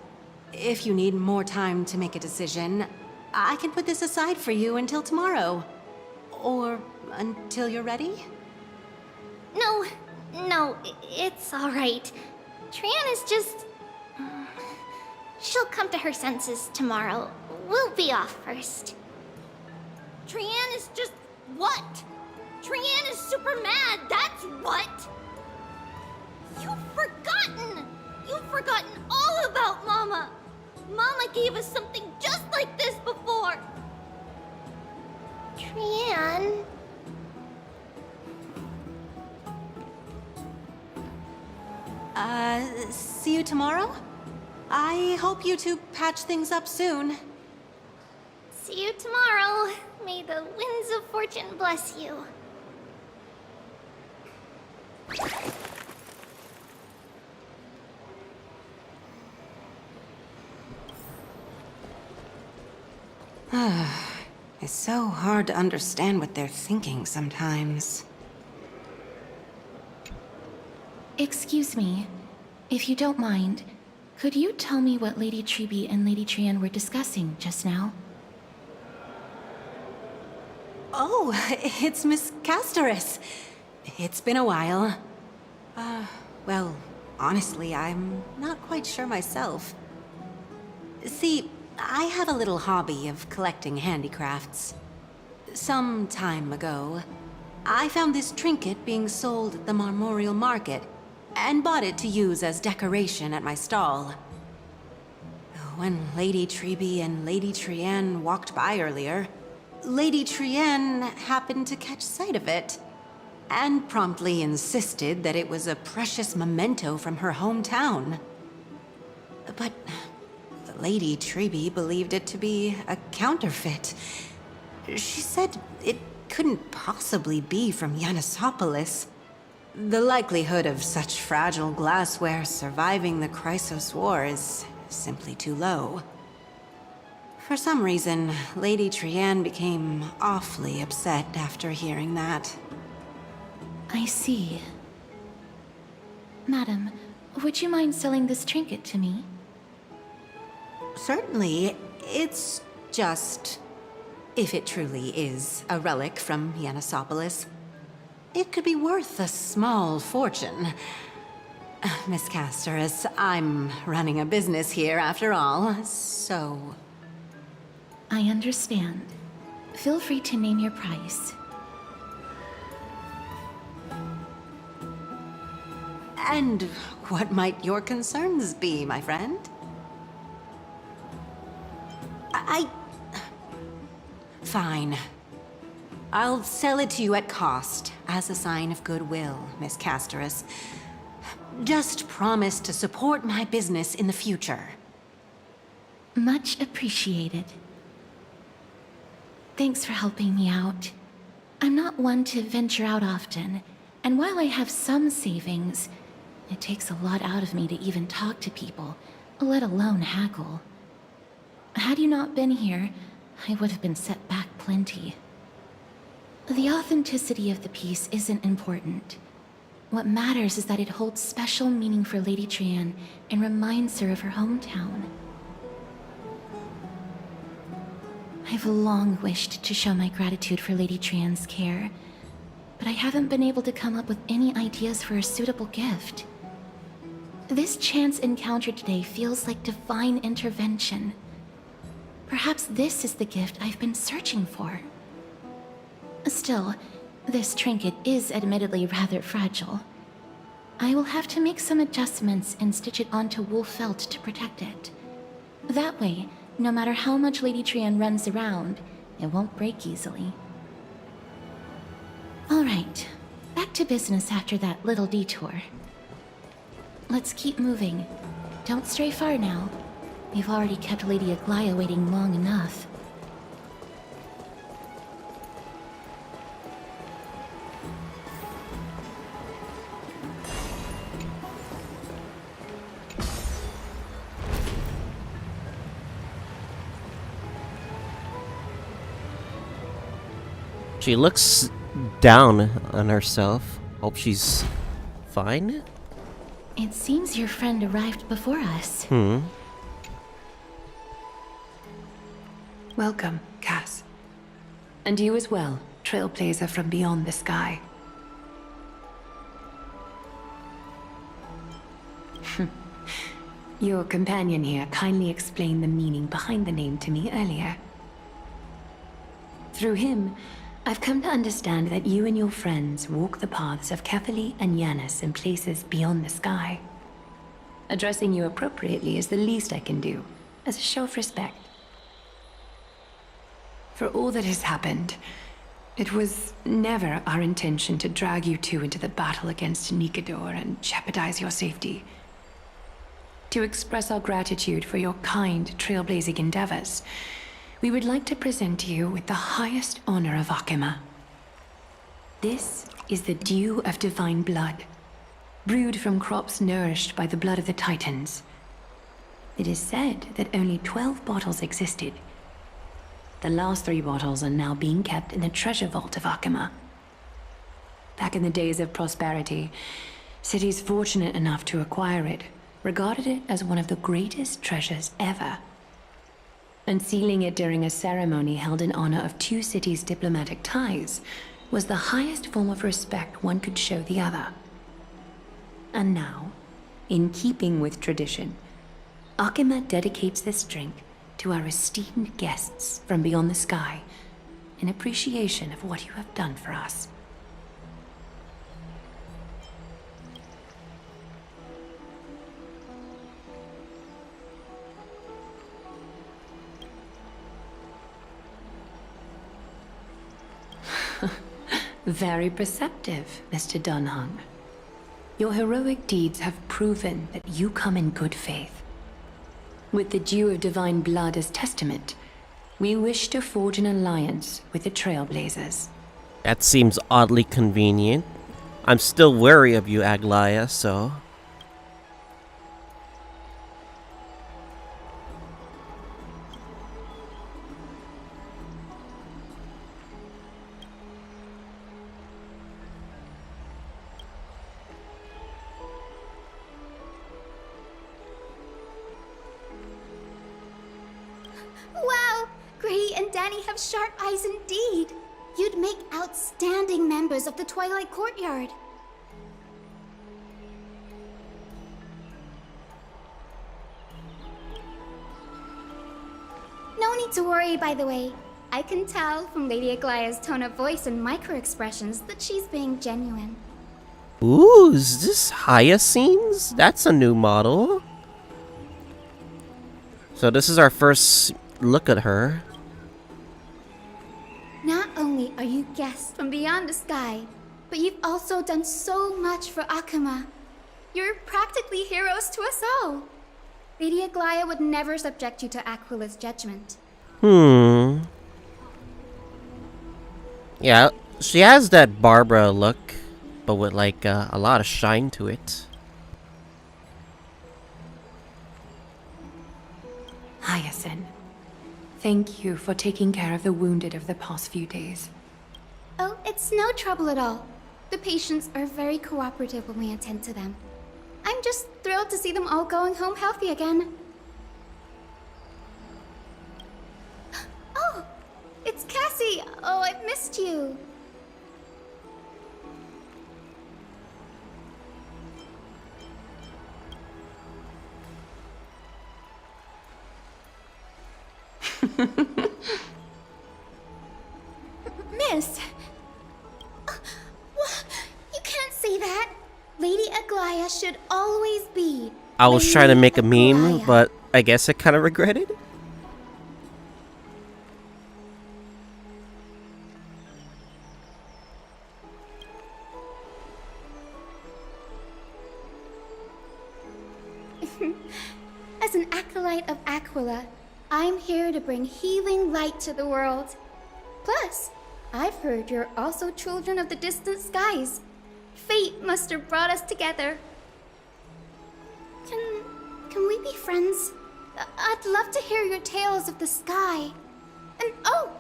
If you need more time to make a decision, I can put this aside for you until tomorrow. Or until you're ready? No, it's all right. Trianne is just... She'll come to her senses tomorrow. We'll be off first. Trianne is just... what? Trianne is super mad, that's what! You've forgotten! You've forgotten all about Mama! Mama gave us something just like this before! Trianne... See you tomorrow? I hope you two patch things up soon. See you tomorrow. May the winds of fortune bless you. It's so hard to understand what they're thinking sometimes. Excuse me, if you don't mind, could you tell me what Lady Treby and Lady Trian were discussing just now? Oh, it's Miss Casterus. It's been a while. Well, honestly, I'm not quite sure myself. See, I have a little hobby of collecting handicrafts. Some time ago, I found this trinket being sold at the Marmorial Market and bought it to use as decoration at my stall. When Lady Treby and Lady Trian walked by earlier, Lady Trian happened to catch sight of it and promptly insisted that it was a precious memento from her hometown. But Lady Treby believed it to be a counterfeit. She said it couldn't possibly be from Yanisopolis. The likelihood of such fragile glassware surviving the Chrysos War is simply too low. For some reason, Lady Trian became awfully upset after hearing that. I see. Madam, would you mind selling this trinket to me? Certainly. It's just... if it truly is a relic from Yanisopolis, it could be worth a small fortune. Miss Casterus, I'm running a business here after all, so... I understand. Feel free to name your price. And what might your concerns be, my friend? Fine. I'll sell it to you at cost, as a sign of goodwill, Miss Casterus. Just promise to support my business in the future. Much appreciated. Thanks for helping me out. I'm not one to venture out often, and while I have some savings, it takes a lot out of me to even talk to people, let alone haggle. Had you not been here, I would have been set back plenty. The authenticity of the piece isn't important. What matters is that it holds special meaning for Lady Trian and reminds her of her hometown. I've long wished to show my gratitude for Lady Trian's care, but I haven't been able to come up with any ideas for a suitable gift. This chance encounter today feels like divine intervention. Perhaps this is the gift I've been searching for. Still, this trinket is admittedly rather fragile. I will have to make some adjustments and stitch it onto wool felt to protect it. That way, no matter how much Lady Trian runs around, it won't break easily. Alright, back to business after that little detour. Let's keep moving. Don't stray far now. We've already kept Lady Aglaia waiting long enough. She looks down on herself. Hope she's fine? It seems your friend arrived before us. Welcome, Cass. And you as well, trailblazer from beyond the sky. Your companion here kindly explained the meaning behind the name to me earlier. Through him, I've come to understand that you and your friends walk the paths of Kefali and Yanis in places beyond the sky. Addressing you appropriately is the least I can do, as a show of respect. For all that has happened, it was never our intention to drag you two into the battle against Nikador and jeopardize your safety. To express our gratitude for your kind, trailblazing endeavors, we would like to present you with the highest honor of Akima. This is the dew of divine blood, brewed from crops nourished by the blood of the Titans. It is said that only 12 bottles existed, The last 3 bottles are now being kept in the treasure vault of Akima. Back in the days of prosperity, cities fortunate enough to acquire it regarded it as one of the greatest treasures ever. Unsealing it during a ceremony held in honor of 2 cities' diplomatic ties was the highest form of respect one could show the other. And now, in keeping with tradition, Akima dedicates this drink to our esteemed guests from beyond the sky in appreciation of what you have done for us. Very perceptive, Mr. Dunhung. Your heroic deeds have proven that you come in good faith. With the dew of divine blood as testament, we wish to forge an alliance with the Trailblazers. That seems oddly convenient. I'm still wary of you, Aglaya, so... Wow! Gray and Danny have sharp eyes indeed. You'd make outstanding members of the Twilight Courtyard. No need to worry, by the way. I can tell from Lady Aglaya's tone of voice and micro-expressions that she's being genuine. Ooh, is this Hyacinths? That's a new model. So this is our first look at her. Not only are you guests from beyond the sky, but you've also done so much for Akima. You're practically heroes to us all. Lady Aglaya would never subject you to Aquila's judgment. Yeah, she has that Barbara look, but with like a lot of shine to it. Hyacinth, thank you for taking care of the wounded of the past few days. Oh, it's no trouble at all. The patients are very cooperative when we attend to them. I'm just thrilled to see them all going home healthy again. Oh, it's Cassie. Oh, I've missed you. Miss! You can't say that! Lady Aglaya should always be. I was trying to make a meme, but I guess I kind of regret it. As an acolyte of Aquila, I'm here to bring healing light to the world. Plus, I've heard you're also children of the distant skies. Fate must have brought us together. Can we be friends? I'd love to hear your tales of the sky. And oh,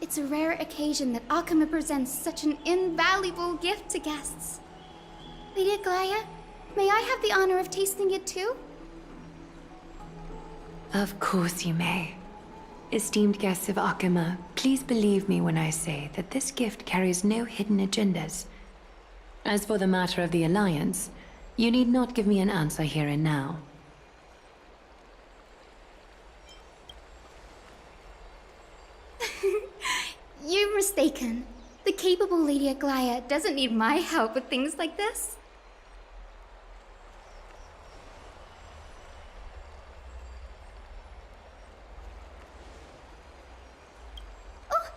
it's a rare occasion that Akima presents such an invaluable gift to guests. Lady Aglaya, may I have the honor of tasting it too? Of course you may. Esteemed guests of Akima, please believe me when I say that this gift carries no hidden agendas. As for the matter of the Alliance, you need not give me an answer here and now. You're mistaken. The capable Lady Aglaya doesn't need my help with things like this. Oh,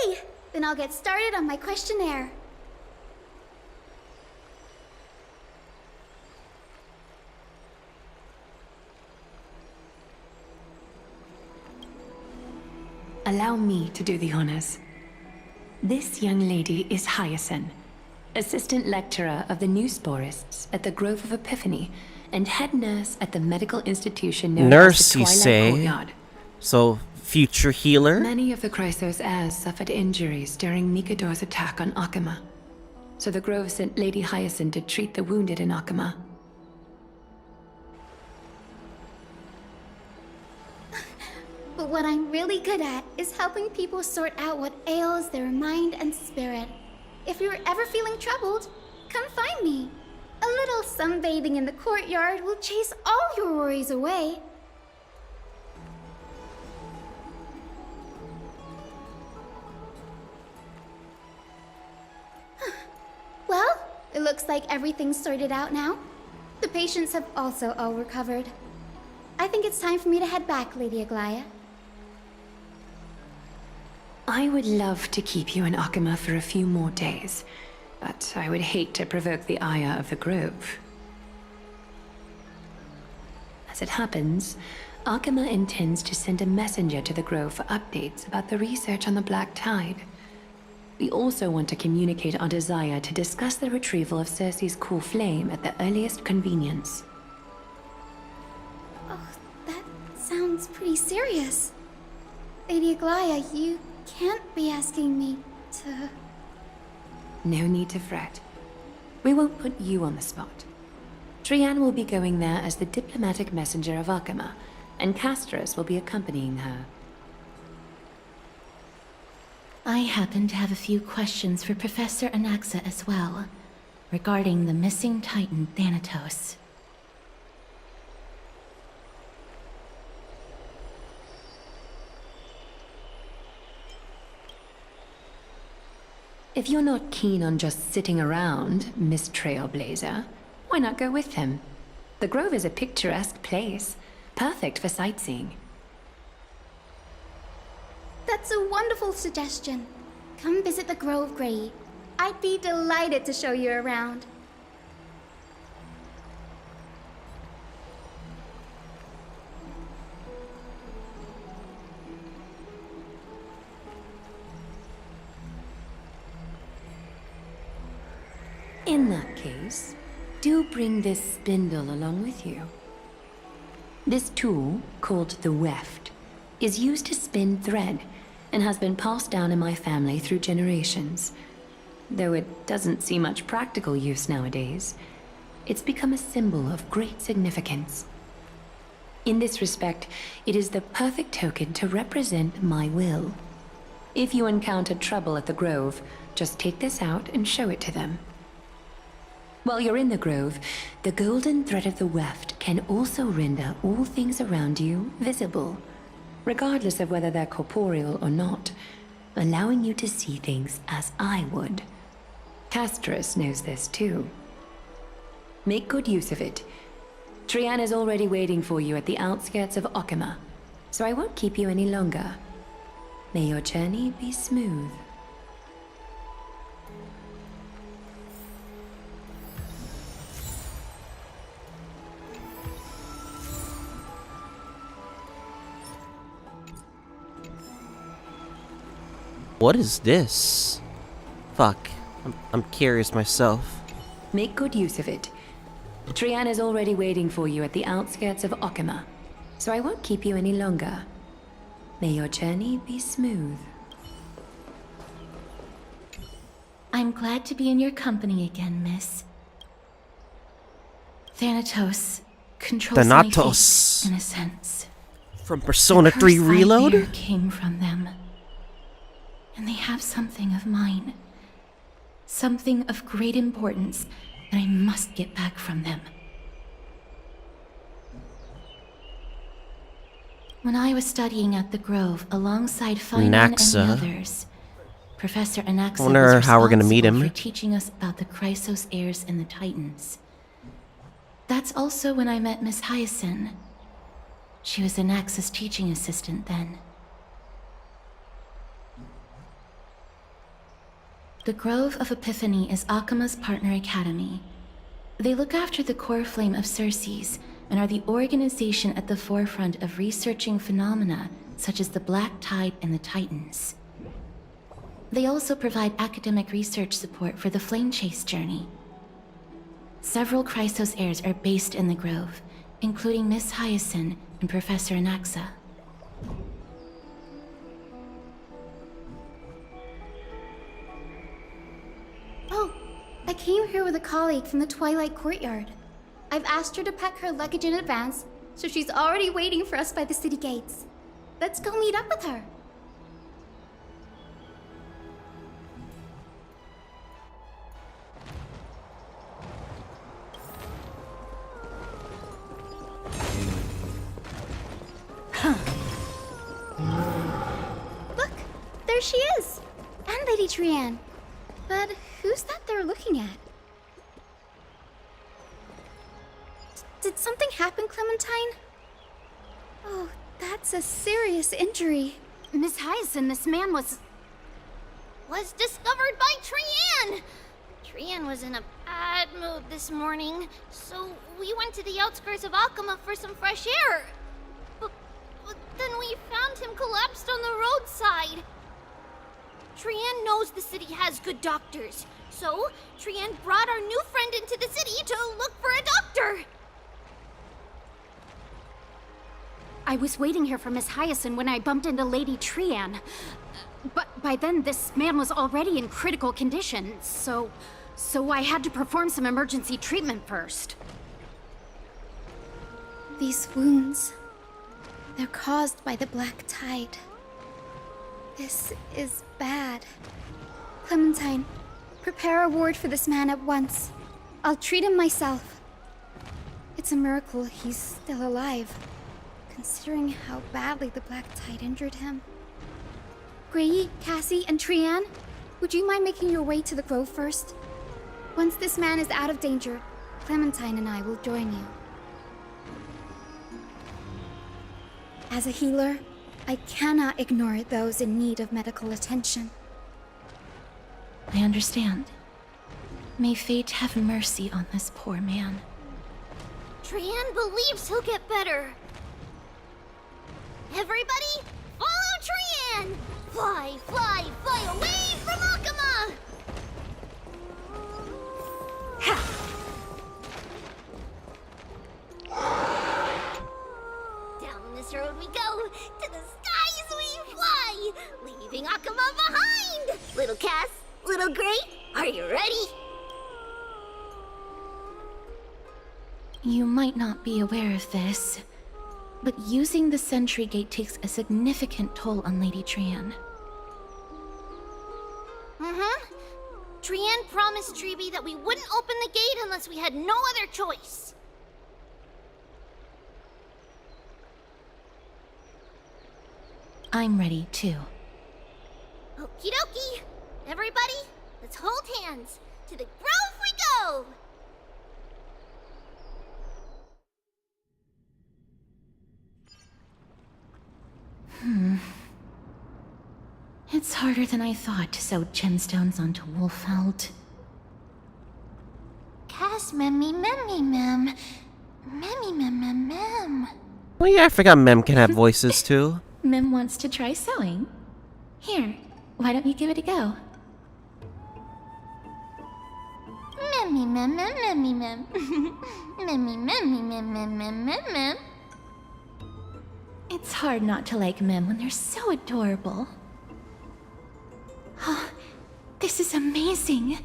yay! Then I'll get started on my questionnaire. Allow me to do the honors. This young lady is Hyacinth, assistant lecturer of the new sporists at the Grove of Epiphany and head nurse at the medical institution known as the You Twilight say? Courtyard. So, future healer. Many of the Chrysos heirs suffered injuries during Mikador's attack on Akama, so the Grove sent Lady Hyacinth to treat the wounded in Akama. But what I'm really good at is helping people sort out what ails their mind and spirit. If you're ever feeling troubled, come find me. A little sunbathing in the courtyard will chase all your worries away. Well, it looks like everything's sorted out now. The patients have also all recovered. I think it's time for me to head back, Lady Aglaya. I would love to keep you in Akama for a few more days, but I would hate to provoke the ire of the Grove. As it happens, Akama intends to send a messenger to the Grove for updates about the research on the Black Tide. We also want to communicate our desire to discuss the retrieval of Circe's core flame at the earliest convenience. Oh, that sounds pretty serious. Lady Aglaya, you can't be asking me to... No need to fret. We won't put you on the spot. Trianne will be going there as the diplomatic messenger of Akama, and Castris will be accompanying her. I happen to have a few questions for Professor Anaxa as well, regarding the missing Titan Thanatos. If you're not keen on just sitting around, Miss Trailblazer, why not go with him? The Grove is a picturesque place, perfect for sightseeing. That's a wonderful suggestion. Come visit the Grove, Gray. I'd be delighted to show you around. In that case, do bring this spindle along with you. This tool, called the weft, is used to spin thread and has been passed down in my family through generations. Though it doesn't see much practical use nowadays, it's become a symbol of great significance. In this respect, it is the perfect token to represent my will. If you encounter trouble at the Grove, just take this out and show it to them. While you're in the Grove, the golden thread of the weft can also render all things around you visible, regardless of whether they're corporeal or not, allowing you to see things as I would. Castris knows this too. Make good use of it. Trianne is already waiting for you at the outskirts of Akama, so I won't keep you any longer. May your journey be smooth. What is this? Fuck. I'm curious myself. Make good use of it. Trianne is already waiting for you at the outskirts of Akama, so I won't keep you any longer. May your journey be smooth. I'm glad to be in your company again, miss. Thanatos controls my fate, in a sense. From Persona 3 Reload? The curse I bear came from them. And they have something of mine. Something of great importance that I must get back from them. When I was studying at the Grove alongside Feynman and the others, Professor Anaxa wonder was how we're gonna meet him. responsible for teaching us about the Chrysos heirs and the Titans. That's also when I met Miss Hyacinth. She was Anaxa's teaching assistant then. The Grove of Epiphany is Akama's partner academy. They look after the core flame of Circe's and are the organization at the forefront of researching phenomena such as the Black Tide and the Titans. They also provide academic research support for the Flame Chase journey. Several Chrysos heirs are based in the Grove, including Miss Hyacinth and Professor Anaxa. I came here with a colleague from the Twilight Courtyard. I've asked her to pack her luggage in advance, so she's already waiting for us by the city gates. Let's go meet up with her. Look, there she is! And Lady Trianne. But who's that they're looking at? Did something happen, Clementine? Oh, that's a serious injury. Miss Hyacinth, this man was discovered by Trianne! Trianne was in a bad mood this morning, so we went to the outskirts of Akama for some fresh air. But then we found him collapsed on the roadside. Trianne knows the city has good doctors, so Trianne brought our new friend into the city to look for a doctor. I was waiting here for Miss Hyacinth when I bumped into Lady Trianne. But by then, this man was already in critical condition, so I had to perform some emergency treatment first. These wounds, they're caused by the black tide. This is bad. Clementine, prepare a ward for this man at once. I'll treat him myself. It's a miracle he's still alive, considering how badly the black tide injured him. Grayi, Cassie, and Trianne, would you mind making your way to the grove first? Once this man is out of danger, Clementine and I will join you. As a healer, I cannot ignore those in need of medical attention. I understand. May fate have mercy on this poor man. Trianne believes he'll get better. Everybody, follow Trianne! Fly, fly, fly away from Akama! Down this road we go, to the skies we fly, leaving Akama behind! Little Cass, little Gray, are you ready? You might not be aware of this, but using the sentry gate takes a significant toll on Lady Trianne. Trianne promised Treeby that we wouldn't open the gate unless we had no other choice. I'm ready, too. Okie dokie. Everybody, let's hold hands. To the grove we go! It's harder than I thought to sew gemstones onto Wolfeld. Cass, memmy, memmy, mem. Memmy, mem, mem, mem. Oh yeah, I forgot Mem can have voices too. Mem wants to try sewing. Here, why don't you give it a go? Memmy, mem, mem, memmy, mem. Memmy, memmy, mem, mem, mem, mem, mem. It's hard not to like Mem when they're so adorable. Oh, this is amazing.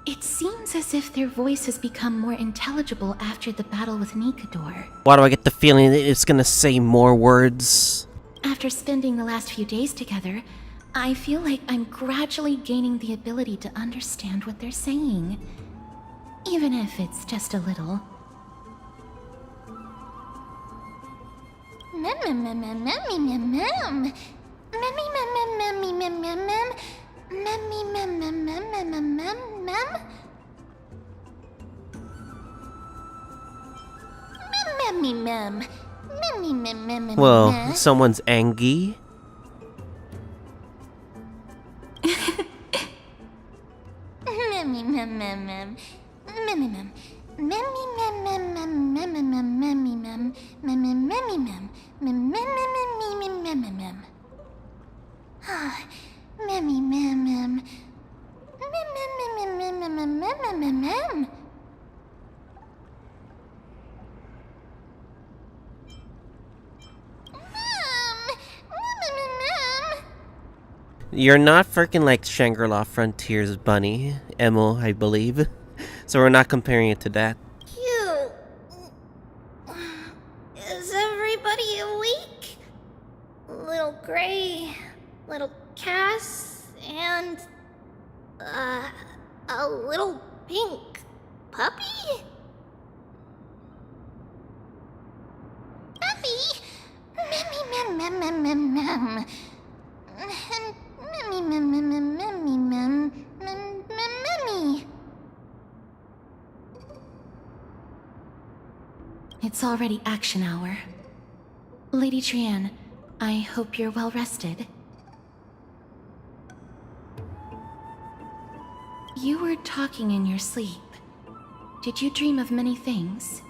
It seems as if their voice has become more intelligible after the battle with Nikador. Why do I get the feeling that it's gonna say more words? After spending the last few days together, I feel like I'm gradually gaining the ability to understand what they're saying. Even if it's just a little. Mem, mem, mem, mem, memmy, mem, mem. Memmy, mem, mem, memmy, mem, mem, mem. Memmy, mem, mem, mem, mem, mem, mem, mem. Memmy, mem. Memmy, mem, mem, mem, Well, mem. someone's Angie. Memmy, mem, mem, mem. Memmy, mem. Memmy, mem, mem, mem, mem, mem, mem, memmy, mem. Memmy, memmy, mem. Mem, mem, mem, mem, mem, mem, mem, mem. Ah, memmy, mem, mem. Mem, mem, mem, mem, mem, mem, mem, mem, mem, mem. You're not freaking like Shangri-La Frontiers Bunny, Emo, I believe. So we're not comparing it to that. Cute. Is everybody awake? Little Gray, little Cass, and a little pink puppy? Puppy? Mem, mem, mem, mem, mem. Memmy, mem, mem, mem, memmy, mem, mem, mem, memmy. It's already action hour. Lady Trian, I hope you're well rested. You were talking in your sleep. Did you dream of many things?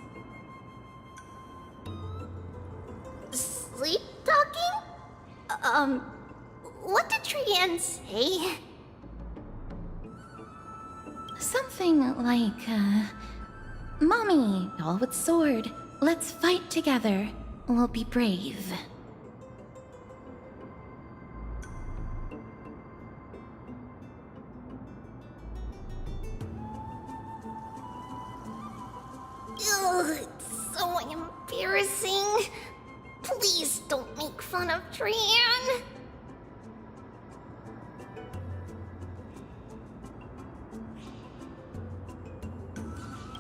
Sleep talking? What did Trian say? Something like, Mommy, all with sword. Let's fight together. We'll be brave. Ugh, it's so embarrassing. Please don't make fun of Trian.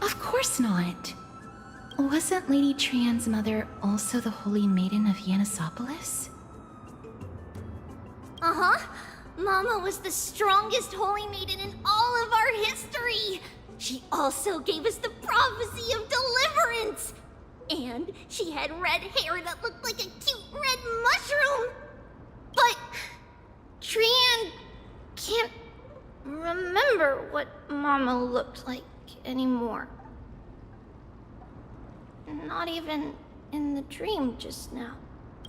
Of course not. Wasn't Lady Trian's mother also the Holy Maiden of Yanisopolis? Uh-huh. Mama was the strongest holy maiden in all of our history. She also gave us the prophecy of deliverance. And she had red hair that looked like a cute red mushroom. But Trian can't remember what Mama looked like anymore. Not even in the dream just now.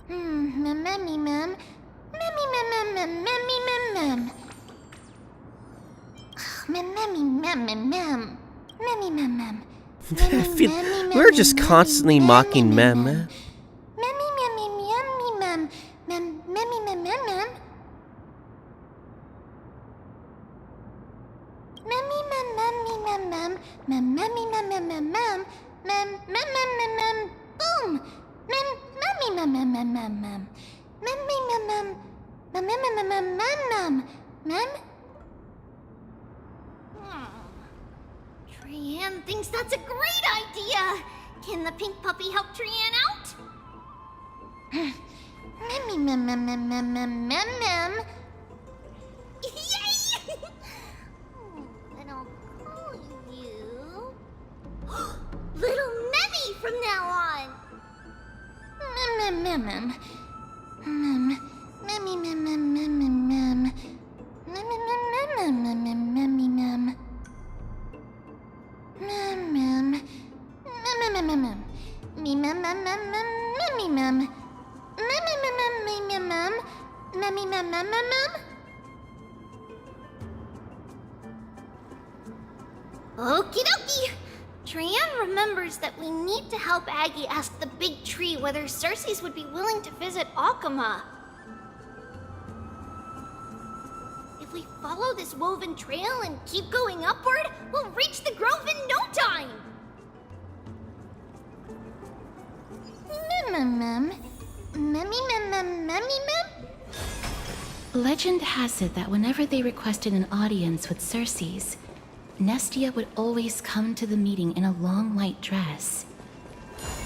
Mem, memmy, mem. Memmy, mem, mem, mem, memmy, mem, mem. Mem, memmy, mem, mem, mem. Memmy, mem, mem. I feel we're just constantly mocking Mem. Memmy, memmy, memmy, mem. Mem, memmy, mem, mem, mem. Memmy, mem, memmy, mem, mem. Mem, memmy, mem, mem, mem, mem. Mem, mem, mem, mem, mem. Boom! Mem, memmy, mem, mem, mem, mem, mem. Memmy, mem, mem. Mem, mem, mem, mem, mem, mem. Mem? Trian thinks that's a great idea. Can the pink puppy help Trian out? Memmy, mem, mem, mem, mem, mem, mem, mem. Yay! And I'll call you Little Memmy from now on. Mem, mem, mem, mem. Mem, memmy, mem, mem, mem, mem, mem. Mem, mem, mem, mem, mem, memmy, mem. Mem, mem. Mem, mem, mem, mem. Me, mem, mem, mem, mem, memmy, mem. Mem, mem, mem, mem, me, mem, mem. Memmy, mem, mem, mem, mem. Okie dokie. Trian remembers that we need to help Aggie ask the big tree whether Circes would be willing to visit Akama. If we follow this woven trail and keep going upward, we'll reach the grove in no time! Mem, mem, memmy, mem, mem, memmy, mem? Legend has it that whenever they requested an audience with Circes, Nestia would always come to the meeting in a long white dress.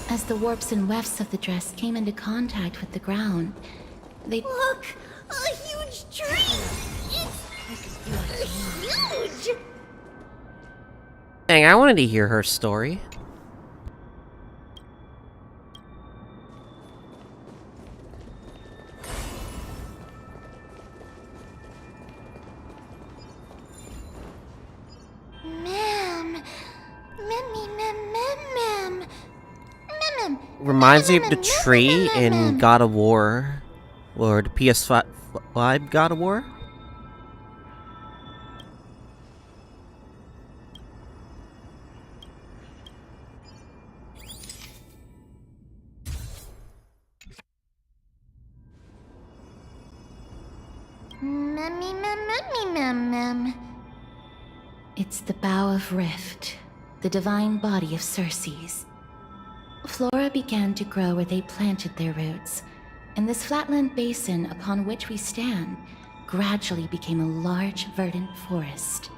As the warps and wefts of the dress came into contact with the ground, they... Look! A huge tree! It's huge! Dang, I wanted to hear her story. Reminds me of the tree in God of War, or the PS5 God of War. Mem. It's the Bough of Rift, the divine body of Circe's. Flora began to grow where they planted their roots, and this flatland basin upon which we stand gradually became a large, verdant forest.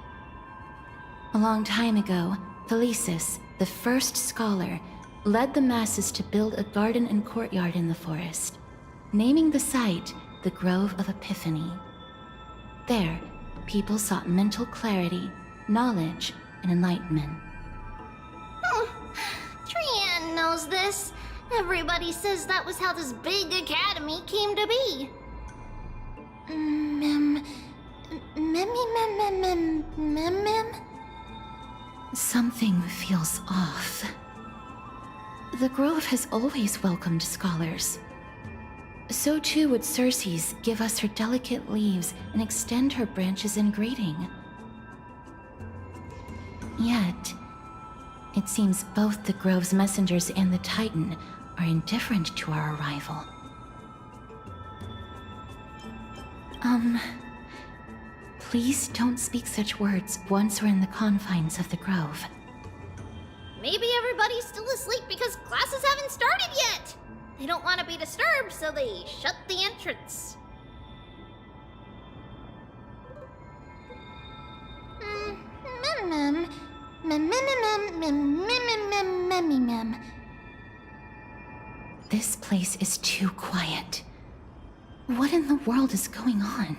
A long time ago, Thelesis, the first scholar, led the masses to build a garden and courtyard in the forest, naming the site the Grove of Epiphany. There, people sought mental clarity, knowledge, and enlightenment. Trian knows this. Everybody says that was how this big academy came to be. Mem. Something feels off. The Grove has always welcomed scholars. So too would Circe's give us her delicate leaves and extend her branches in greeting. Yet, it seems both the Grove's messengers and the Titan are indifferent to our arrival. Please don't speak such words once we're in the confines of the Grove. Maybe everybody's still asleep because classes haven't started yet. They don't want to be disturbed, so they shut the entrance. This place is too quiet. What in the world is going on?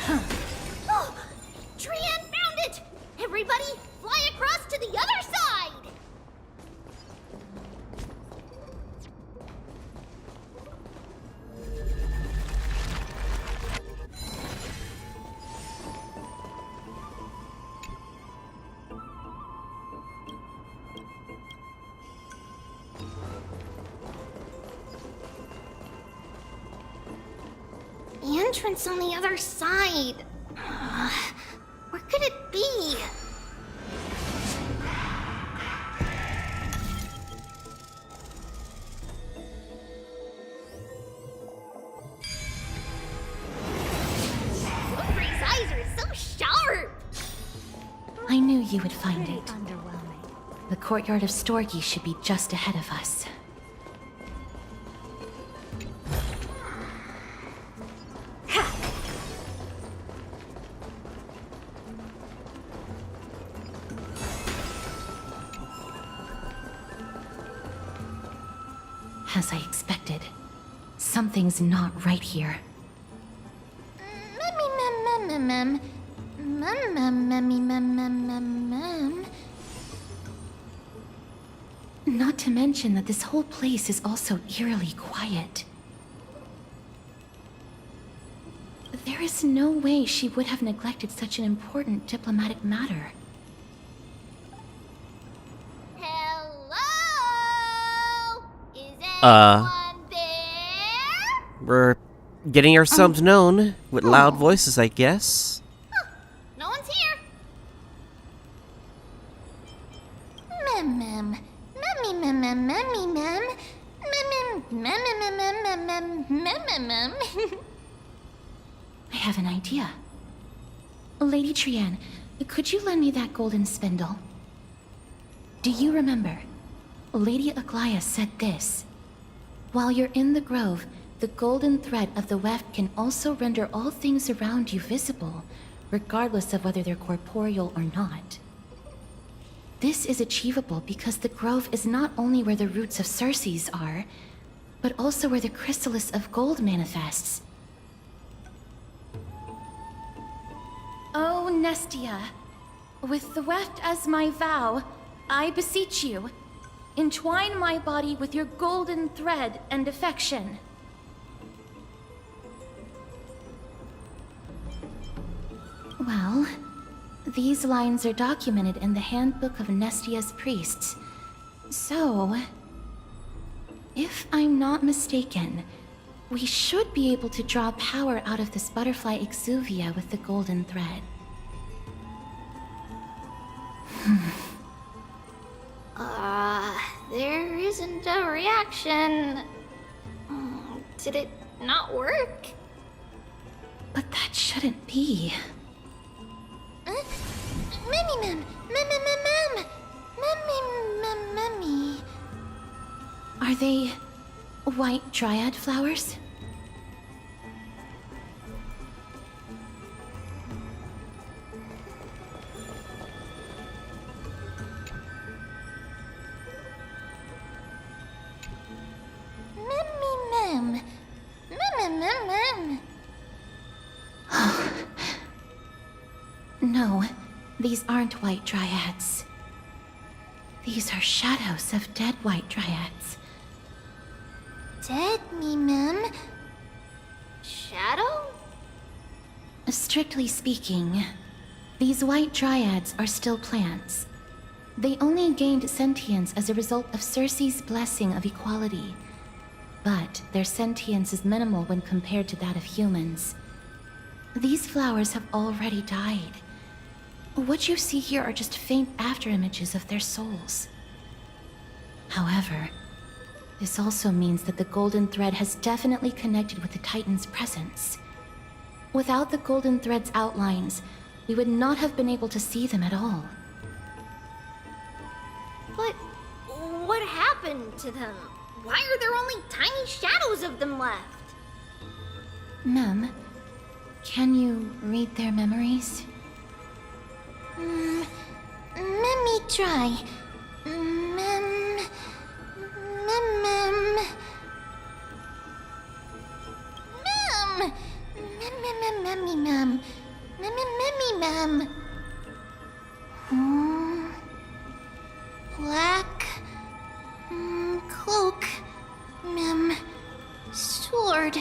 Oh, Trian found it! Everybody, fly across to the other side! The entrance on the other side. Where could it be? Aubrey's eyes are so sharp! I knew you would find it. The courtyard of Storgi should be just ahead of us. As I expected, something's not right here. Not to mention that this whole place is also eerily quiet. There is no way she would have neglected such an important diplomatic matter. We're getting ourselves known with loud voices, I guess. No one's here. I have an idea. Lady Trian, could you lend me that golden spindle? Do you remember? Lady Aglaia said this. While you're in the grove, the golden thread of the weft can also render all things around you visible, regardless of whether they're corporeal or not. This is achievable because the grove is not only where the roots of Circe's are, but also where the chrysalis of gold manifests. Oh, Nestia, with the weft as my vow, I beseech you, entwine my body with your golden thread and affection. Well, these lines are documented in the Handbook of Nestia's priests. So, if I'm not mistaken, we should be able to draw power out of this butterfly exuvia with the golden thread. There isn't a reaction. Did it not work? But that shouldn't be. Mummy. Are they white dryad flowers? No, these aren't white dryads. These are shadows of dead white dryads. Dead me, ma'am. Shadow? Strictly speaking, these white dryads are still plants. They only gained sentience as a result of Circe's blessing of equality. But their sentience is minimal when compared to that of humans. These flowers have already died. What you see here are just faint afterimages of their souls. However, this also means that the golden thread has definitely connected with the Titan's presence. Without the golden thread's outlines, we would not have been able to see them at all. But what happened to them? Why are there only tiny shadows of them left? Mem, can you read their memories? Let me try. Mem. Black cloak, mem. Sword.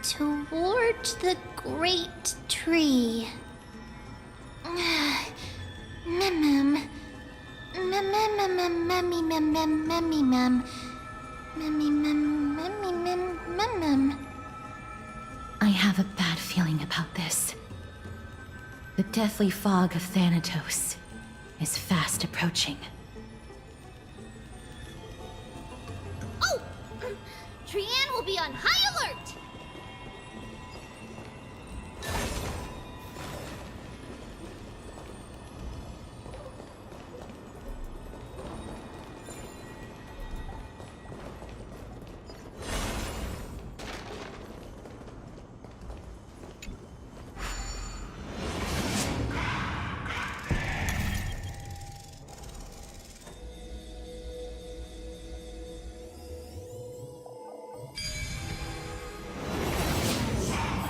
Toward the great tree. Mem. I have a bad feeling about this. The deathly fog of Thanatos is fast approaching. Oh! Trianne will be on high alert!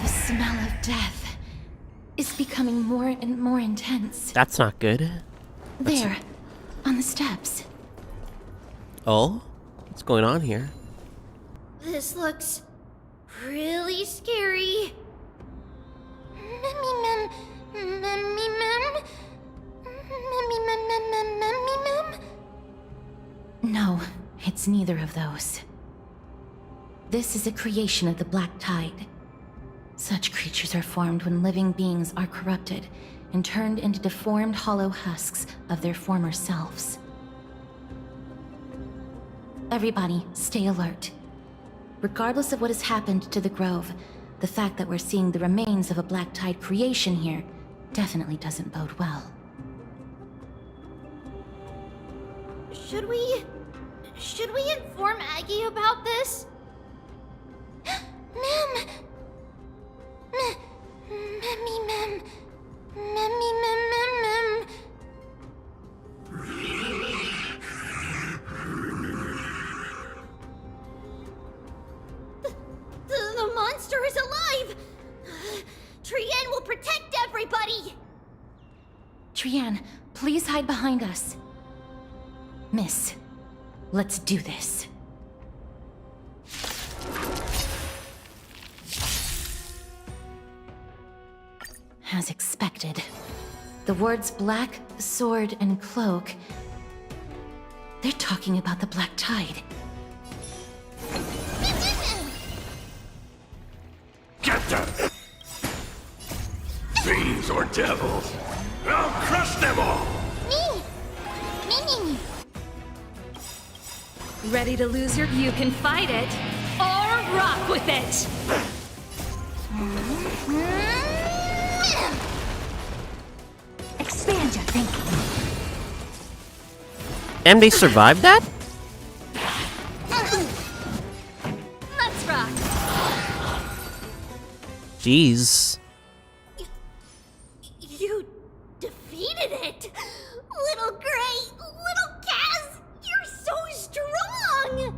The smell of death is becoming more and more intense. That's not good. There, on the steps. Oh? What's going on here? This looks really scary. No, it's neither of those. This is a creation of the Black Tide. Such creatures are formed when living beings are corrupted and turned into deformed hollow husks of their former selves. Everybody, stay alert. Regardless of what has happened to the Grove, the fact that we're seeing the remains of a Black Tide creation here definitely doesn't bode well. Should we inform Aggie about this? Ma'am! The monster is alive! Trianne will protect everybody! Trianne, please hide behind us. Miss, let's do this. As expected, the words black, sword, and cloak, they're talking about the Black Tide. Get them! Fiends or devils! I'll crush them all! Me! Ready to lose your... You can fight it, or rock with it! Expand your thinking. And they survived that? Let's rock. Jeez. You defeated it! Little Gray, little Kaz, you're so strong!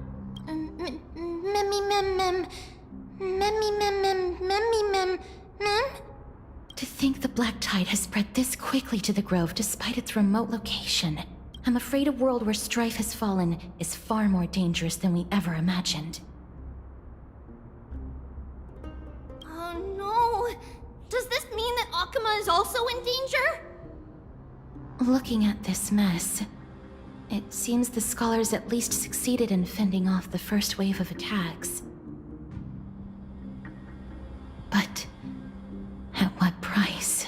To think the black tide has spread this quickly to the Grove despite its remote location. I'm afraid a world where strife has fallen is far more dangerous than we ever imagined. Oh no! Does this mean that Akuma is also in danger? Looking at this mess, it seems the scholars at least succeeded in fending off the first wave of attacks. But at what price?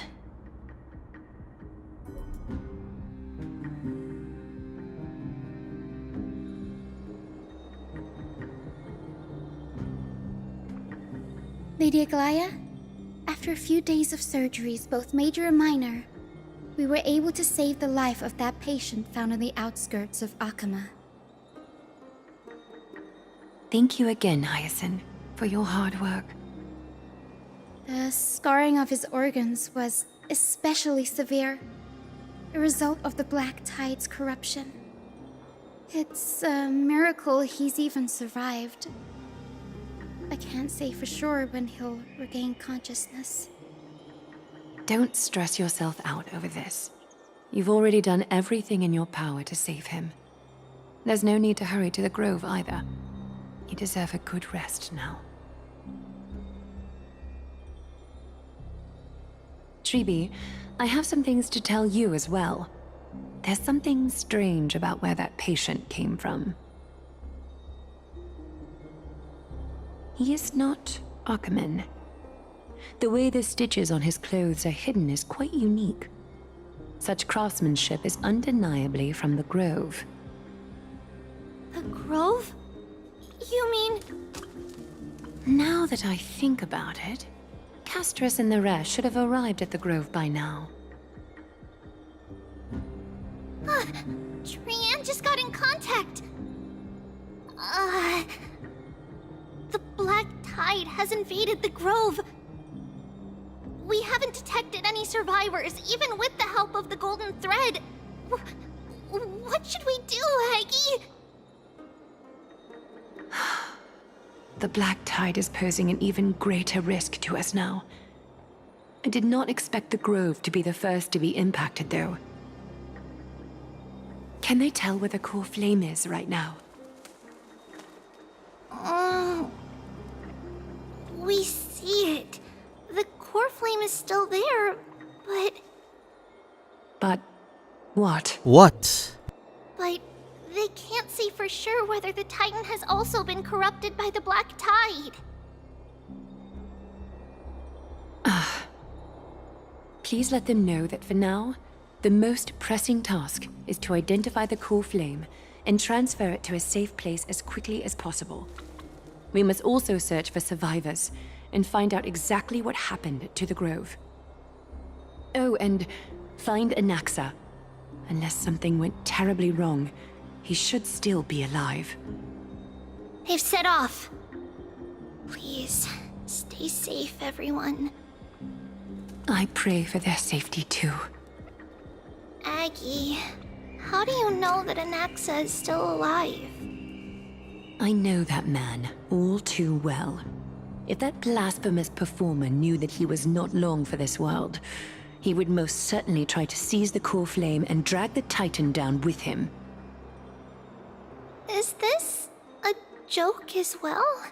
Lady Aglaya, after a few days of surgeries, both major and minor, we were able to save the life of that patient found on the outskirts of Akuma. Thank you again, Hyacinth, for your hard work. The scarring of his organs was especially severe, a result of the Black Tide's corruption. It's a miracle he's even survived. I can't say for sure when he'll regain consciousness. Don't stress yourself out over this. You've already done everything in your power to save him. There's no need to hurry to the Grove either. You deserve a good rest now. Tribi, I have some things to tell you as well. There's something strange about where that patient came from. He is not Akuman. The way the stitches on his clothes are hidden is quite unique. Such craftsmanship is undeniably from the Grove. The Grove? You mean... Now that I think about it, Castris and the rest should have arrived at the Grove by now. Trian just got in contact. The Black Tide has invaded the Grove. We haven't detected any survivors, even with the help of the Golden Thread. What should we do, Haggy? The Black Tide is posing an even greater risk to us now. I did not expect the Grove to be the first to be impacted, though. Can they tell where the core flame is right now? We see it. The core flame is still there, but... But what? What? But they can't say for sure whether the Titan has also been corrupted by the Black Tide. Please let them know that for now, the most pressing task is to identify the core flame and transfer it to a safe place as quickly as possible. We must also search for survivors and find out exactly what happened to the Grove. Oh, and find Anaxa. Unless something went terribly wrong, he should still be alive. They've set off. Please, stay safe, everyone. I pray for their safety too. Aggie, how do you know that Anaxa is still alive? I know that man all too well. If that blasphemous performer knew that he was not long for this world, he would most certainly try to seize the core flame and drag the Titan down with him. Is this a joke as well?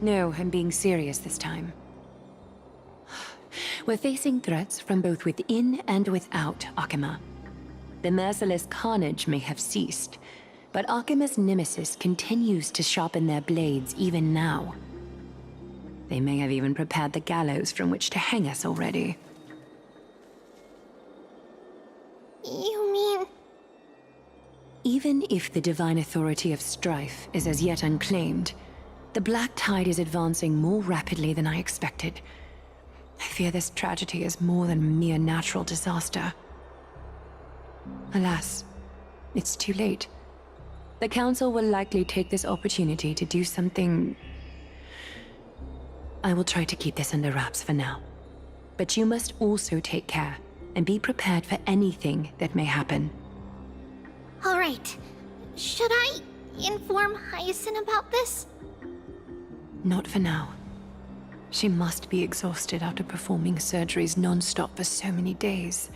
No, I'm being serious this time. We're facing threats from both within and without Akuma. The merciless carnage may have ceased, but Akuma's nemesis continues to sharpen their blades even now. They may have even prepared the gallows from which to hang us already. You mean... Even if the divine authority of strife is as yet unclaimed, The Black Tide is advancing more rapidly than I expected. I fear this tragedy is more than a mere natural disaster. Alas, it's too late. The Council will likely take this opportunity to do something... I will try to keep this under wraps for now. But you must also take care and be prepared for anything that may happen. All right. Should I inform Hyacinth about this? Not for now. She must be exhausted after performing surgeries non-stop for so many days.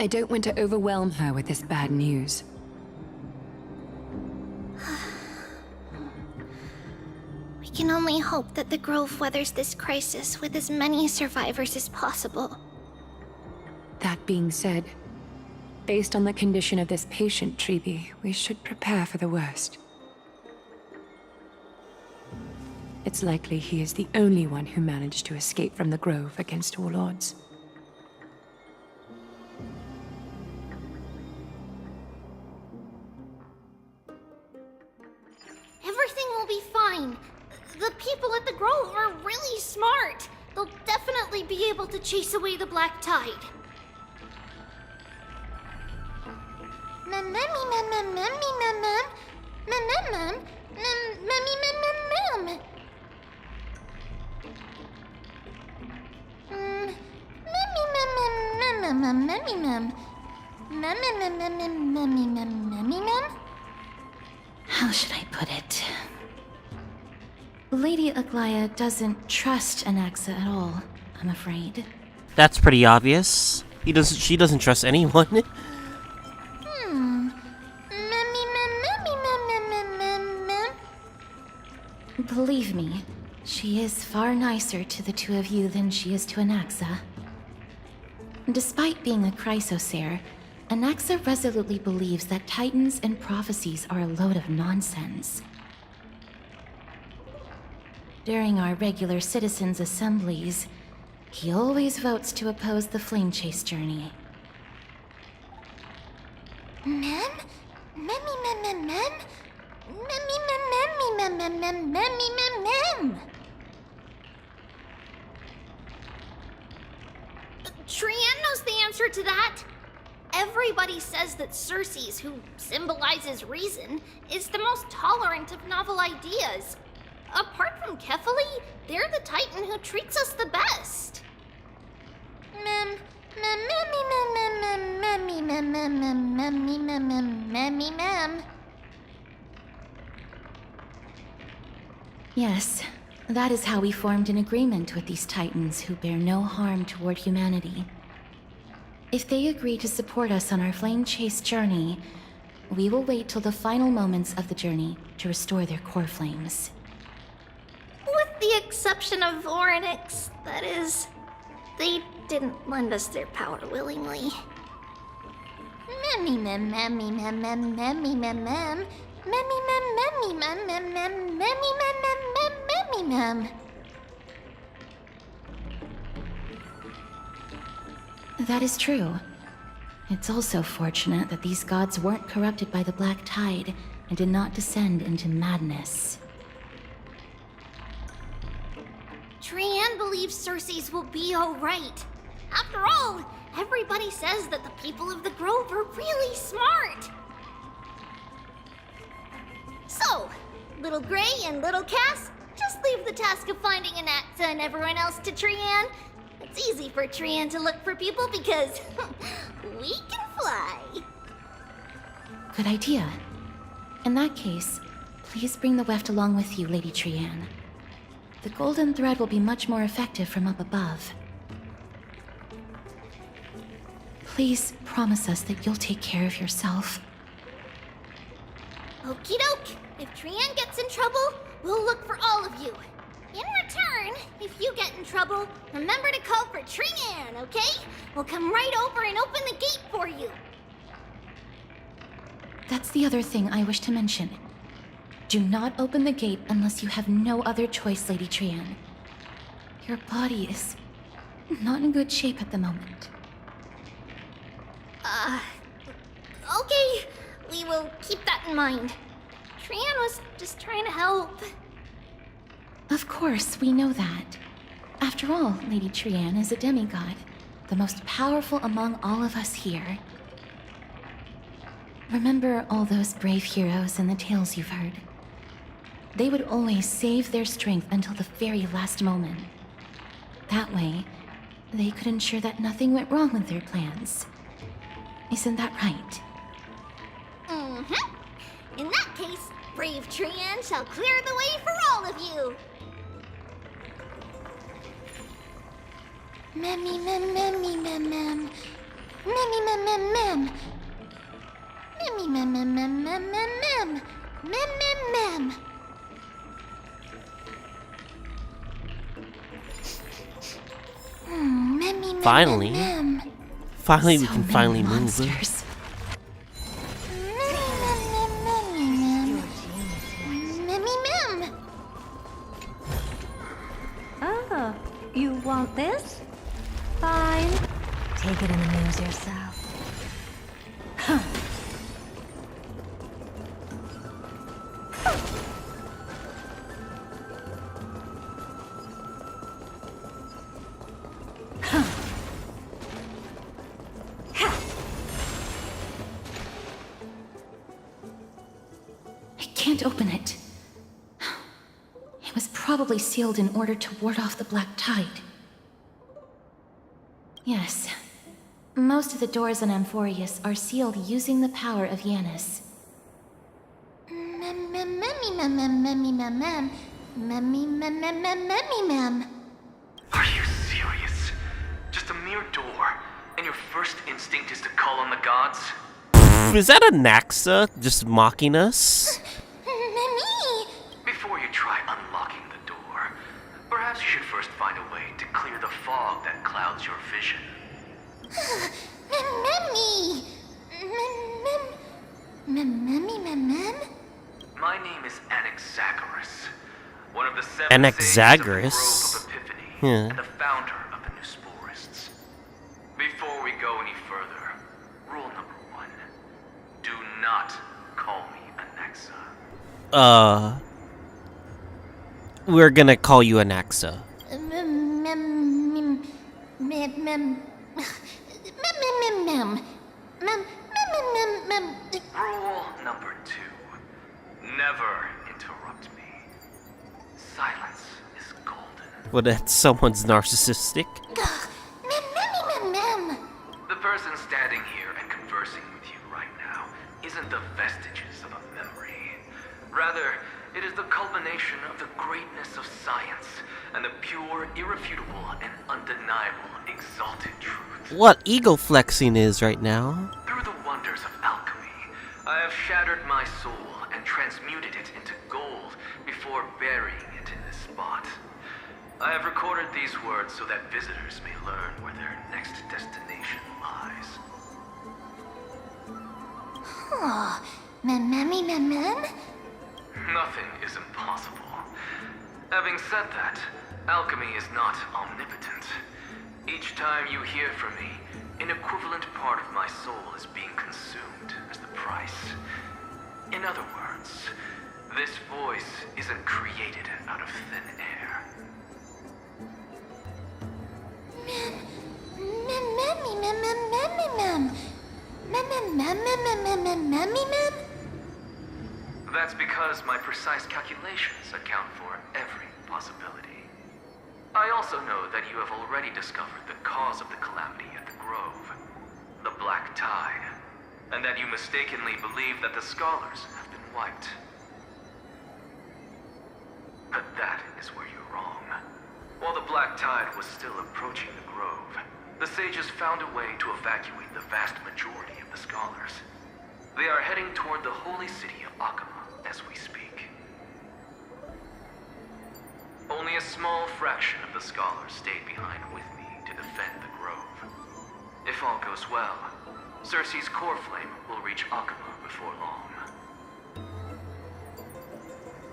I don't want to overwhelm her with this bad news. We can only hope that the Grove weathers this crisis with as many survivors as possible. That being said, based on the condition of this patient, Treeby, we should prepare for the worst. It's likely he is the only one who managed to escape from the Grove against all odds. Everything will be fine. The people at the Grove are really smart. They'll definitely be able to chase away the Black Tide. How should I put it? Lady Aglaya doesn't trust Anaxa at all, I'm afraid. That's pretty obvious. She doesn't trust anyone. Believe me, she is far nicer to the two of you than she is to Anaxa. Despite being a Chrysosaur, Anaxa resolutely believes that Titans and prophecies are a load of nonsense. During our regular citizens' assemblies, he always votes to oppose the Flame Chase journey. Trian knows the answer to that. Everybody says that Circes, who symbolizes reason, is the most tolerant of novel ideas. Apart from Kefali, they're the Titan who treats us the best. Yes, that is how we formed an agreement with these Titans who bear no harm toward humanity. If they agree to support us on our Flame Chase journey, we will wait till the final moments of the journey to restore their core flames. With the exception of Voronix, that is, they didn't lend us their power willingly. That is true. It's also fortunate that these gods weren't corrupted by the Black Tide and did not descend into madness. Trian believes Circes will be alright. After all, everybody says that the people of the Grove are really smart. So, Little Gray and Little Cass, just leave the task of finding Anaxa and everyone else to Trian. It's easy for Trian to look for people because we can fly. Good idea. In that case, please bring the weft along with you, Lady Trian. The golden thread will be much more effective from up above. Please promise us that you'll take care of yourself. Okie doke. If Trian gets in trouble, we'll look for all of you. In return, if you get in trouble, remember to call for Trian, okay? We'll come right over and open the gate for you. That's the other thing I wish to mention. Do not open the gate unless you have no other choice, Lady Trian. Your body is not in good shape at the moment. Okay. We will keep that in mind. Trian was just trying to help. Of course, we know that. After all, Lady Trian is a demigod, the most powerful among all of us here. Remember all those brave heroes and the tales you've heard? They would always save their strength until the very last moment. That way, they could ensure that nothing went wrong with their plans. Isn't that right? Mm-hmm. In that case, brave Trian shall clear the way for all of you. Memmy mem memmy mem mem. Memmy mem mem mem. Memmy mem mem mem mem mem mem. Mem mem mem. Memmy mem Finally. mem mem. Finally, we So can many finally monsters. Memmy mem. Oh, you want this? Fine. Take it and amuse yourself. Huh. I can't open it. It was probably sealed in order to ward off the black tide. Yes. Most of the doors on Amphoreus are sealed using the power of Yanis. Memmy mem memmy mem mem. Memmy mem mem memmy mem. Are you serious? Just a mere door, and your first instinct is to call on the gods? Is that a Naxa just mocking us? Memmy! Before you try unlocking the door, perhaps you should first find a way to clear the fog that clouds your vision. Memmy! Memmy mem. My name is Anaxagoras, one of the seven Anaxagoras? sages of the Grove of Epiphany, Yeah. and the founder of the New Sporists. Before we go any further, rule number 1, do not call me Anaxa. We're gonna call you Anaxa. Rule number 2, never interrupt me. Silence is golden. Well, that's someone's narcissistic. The person standing here and conversing with you right now isn't the vestiges of a memory. Rather, it is the culmination of the greatness of science and the pure, irrefutable, and undeniable exalted truth. What ego flexing is right now. Through the wonders of alchemy, I have shattered my soul and transmuted it into gold before burying it in this spot. I have recorded these words so that visitors may learn where their next destination lies. Oh, memmy mem. Nothing is impossible. Having said that, alchemy is not omnipotent. Each time you hear from me, an equivalent part of my soul is being consumed as the price. In other words, this voice isn't created out of thin air. That's because my precise calculations account for every possibility. I also know that you have already discovered the cause of the calamity at the Grove, the Black Tide, and that you mistakenly believe that the scholars have been wiped. But that is where you're wrong. While the Black Tide was still approaching the Grove, the sages found a way to evacuate the vast majority of the scholars. They are heading toward the holy city of Akama as we speak. Only a small fraction of the scholars stayed behind with me to defend the Grove. If all goes well, Circe's core flame will reach Akama before long.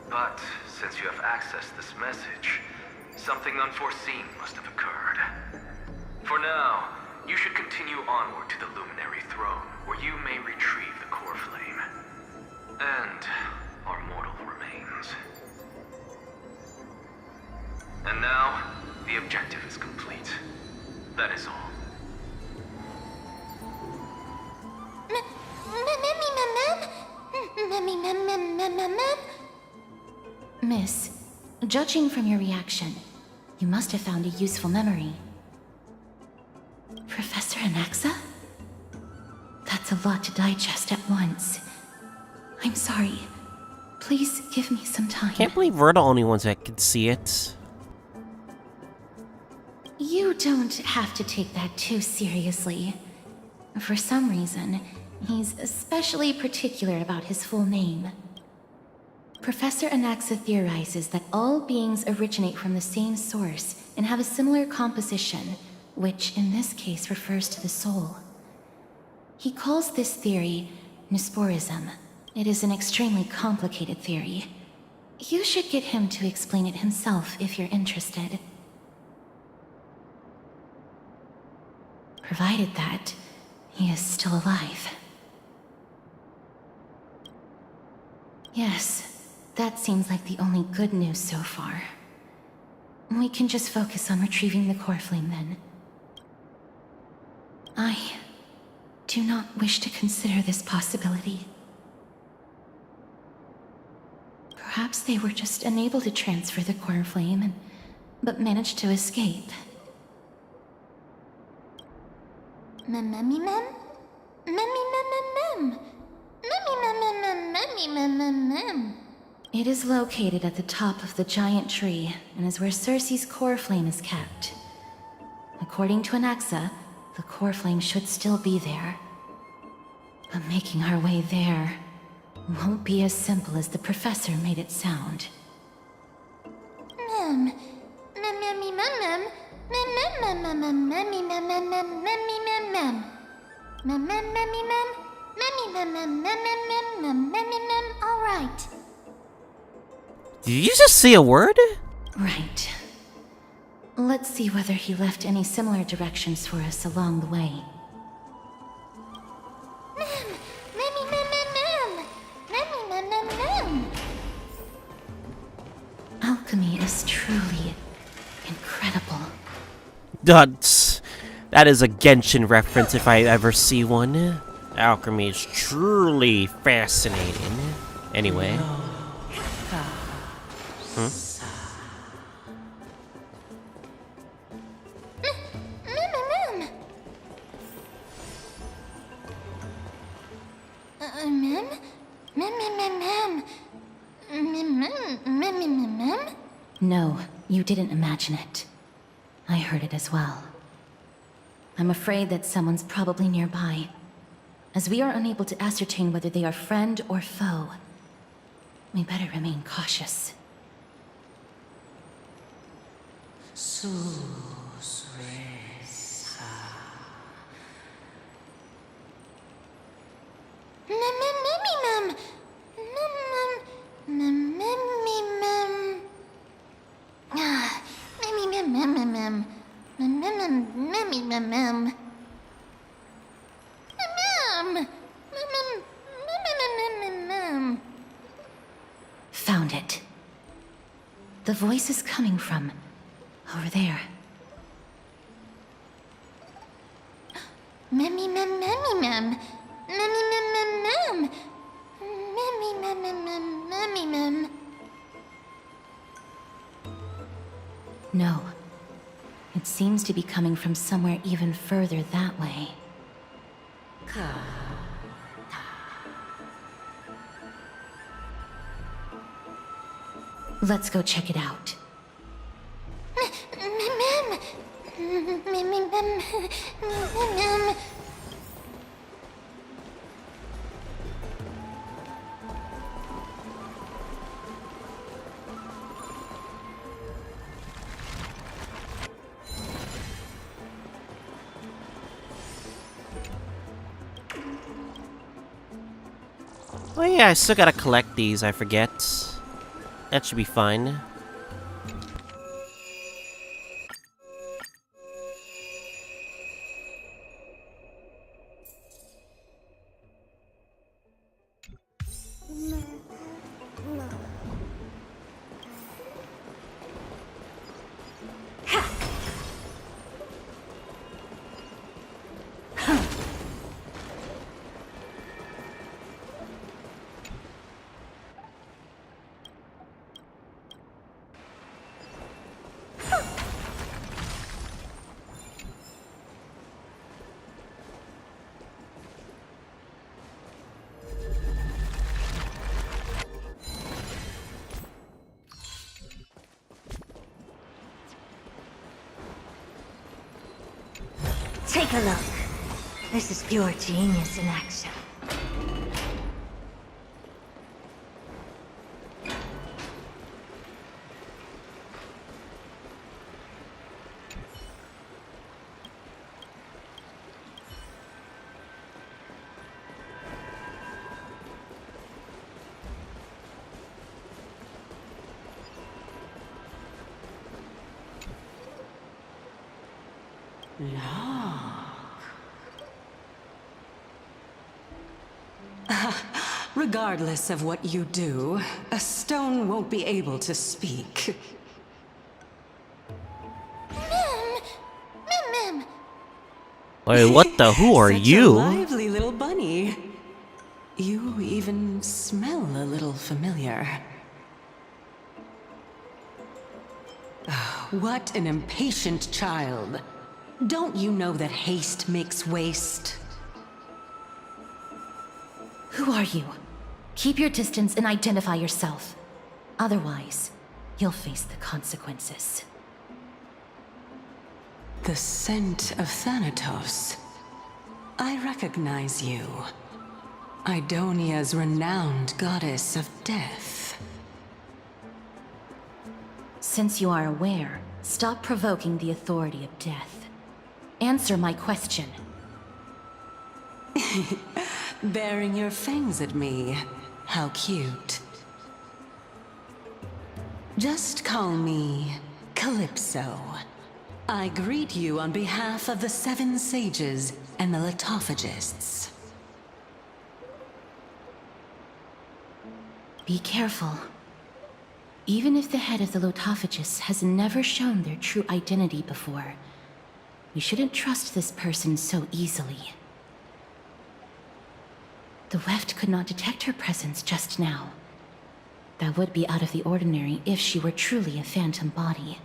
But since you have accessed this message, something unforeseen must have occurred. For now, you should continue onward to the Luminary Throne, where you may retrieve the core flame. And our mortal remains. And now, the objective is complete. That is all. Miss, judging from your reaction, you must have found a useful memory. Professor Anaxa? That's a lot to digest at once. I'm sorry. Please give me some time. Can't believe we're the only ones that can see it. You don't have to take that too seriously. For some reason, he's especially particular about his full name. Professor Anaxa theorizes that all beings originate from the same source and have a similar composition, which in this case refers to the soul. He calls this theory Nesporism. It is an extremely complicated theory. You should get him to explain it himself if you're interested. Provided that he is still alive. Yes, that seems like the only good news so far. We can just focus on retrieving the core flame then. I do not wish to consider this possibility. Perhaps they were just unable to transfer the core flame, but managed to escape. It is located at the top of the giant tree, and is where Circe's core flame is kept. According to Anaxa, the core flame should still be there. But making our way there won't be as simple as the professor made it sound. All right. Did you just say a word? Right. Let's see whether he left any similar directions for us along the way. Alchemy is truly incredible. That is a Genshin reference if I ever see one. Alchemy is truly fascinating. Anyway. No, you didn't imagine it. I heard it as well. I'm afraid that someone's probably nearby. As we are unable to ascertain whether they are friend or foe, we better remain cautious. Found it. The voice is coming from over there. No. It seems to be coming from somewhere even further that way. Let's go check it out. Oh yeah, I still gotta collect these, I forget. That should be fine. Take a look. This is pure genius in action. Regardless of what you do, a stone won't be able to speak. Mim! Wait, what the? Who are Such you? a lively little bunny. You even smell a little familiar. What an impatient child. Don't you know that haste makes waste? Who are you? Keep your distance and identify yourself. Otherwise, you'll face the consequences. The scent of Thanatos. I recognize you. Idonia's renowned goddess of death. Since you are aware, stop provoking the authority of death. Answer my question. Baring your fangs at me. How cute. Just call me Calypso. I greet you on behalf of the Seven Sages and the Litophagists. Be careful. Even if the head of the Litophagists has never shown their true identity before, we shouldn't trust this person so easily. The Weft could not detect her presence just now. That would be out of the ordinary if she were truly a phantom body.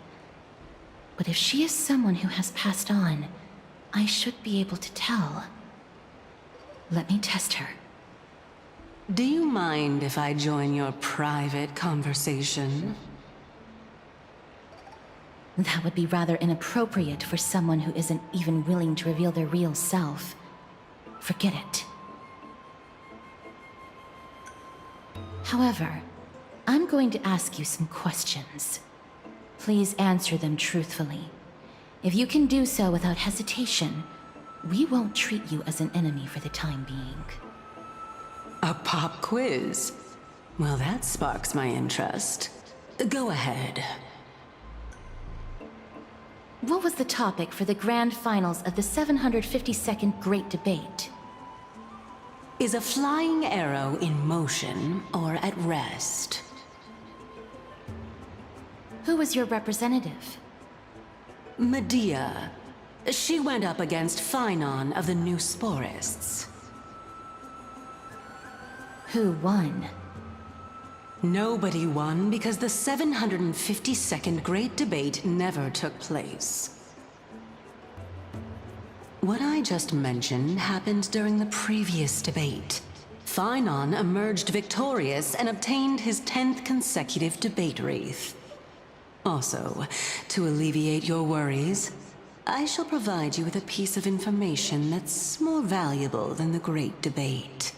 But if she is someone who has passed on, I should be able to tell. Let me test her. Do you mind if I join your private conversation? That would be rather inappropriate for someone who isn't even willing to reveal their real self. Forget it. However, I'm going to ask you some questions. Please answer them truthfully. If you can do so without hesitation, we won't treat you as an enemy for the time being. A pop quiz? Well, that sparks my interest. Go ahead. What was the topic for the grand finals of the 752nd Great Debate? Is a flying arrow in motion or at rest? Who was your representative? Medea. She went up against Phynon of the New Sporists. Who won? Nobody won because the 752nd Great Debate never took place. What I just mentioned happened during the previous debate. Phynon emerged victorious and obtained his 10th consecutive debate wreath. Also, to alleviate your worries, I shall provide you with a piece of information that's more valuable than the Great Debate.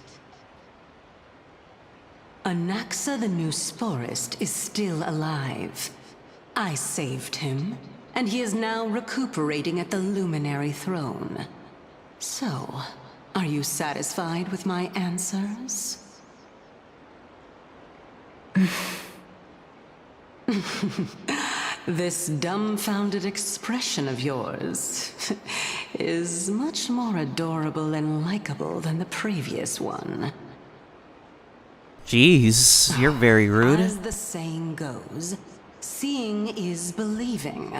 Anaxa the New Sporist is still alive. I saved him, and he is now recuperating at the Luminary Throne. So, are you satisfied with my answers? This dumbfounded expression of yours is much more adorable and likable than the previous one. Jeez, you're very rude. As the saying goes, seeing is believing.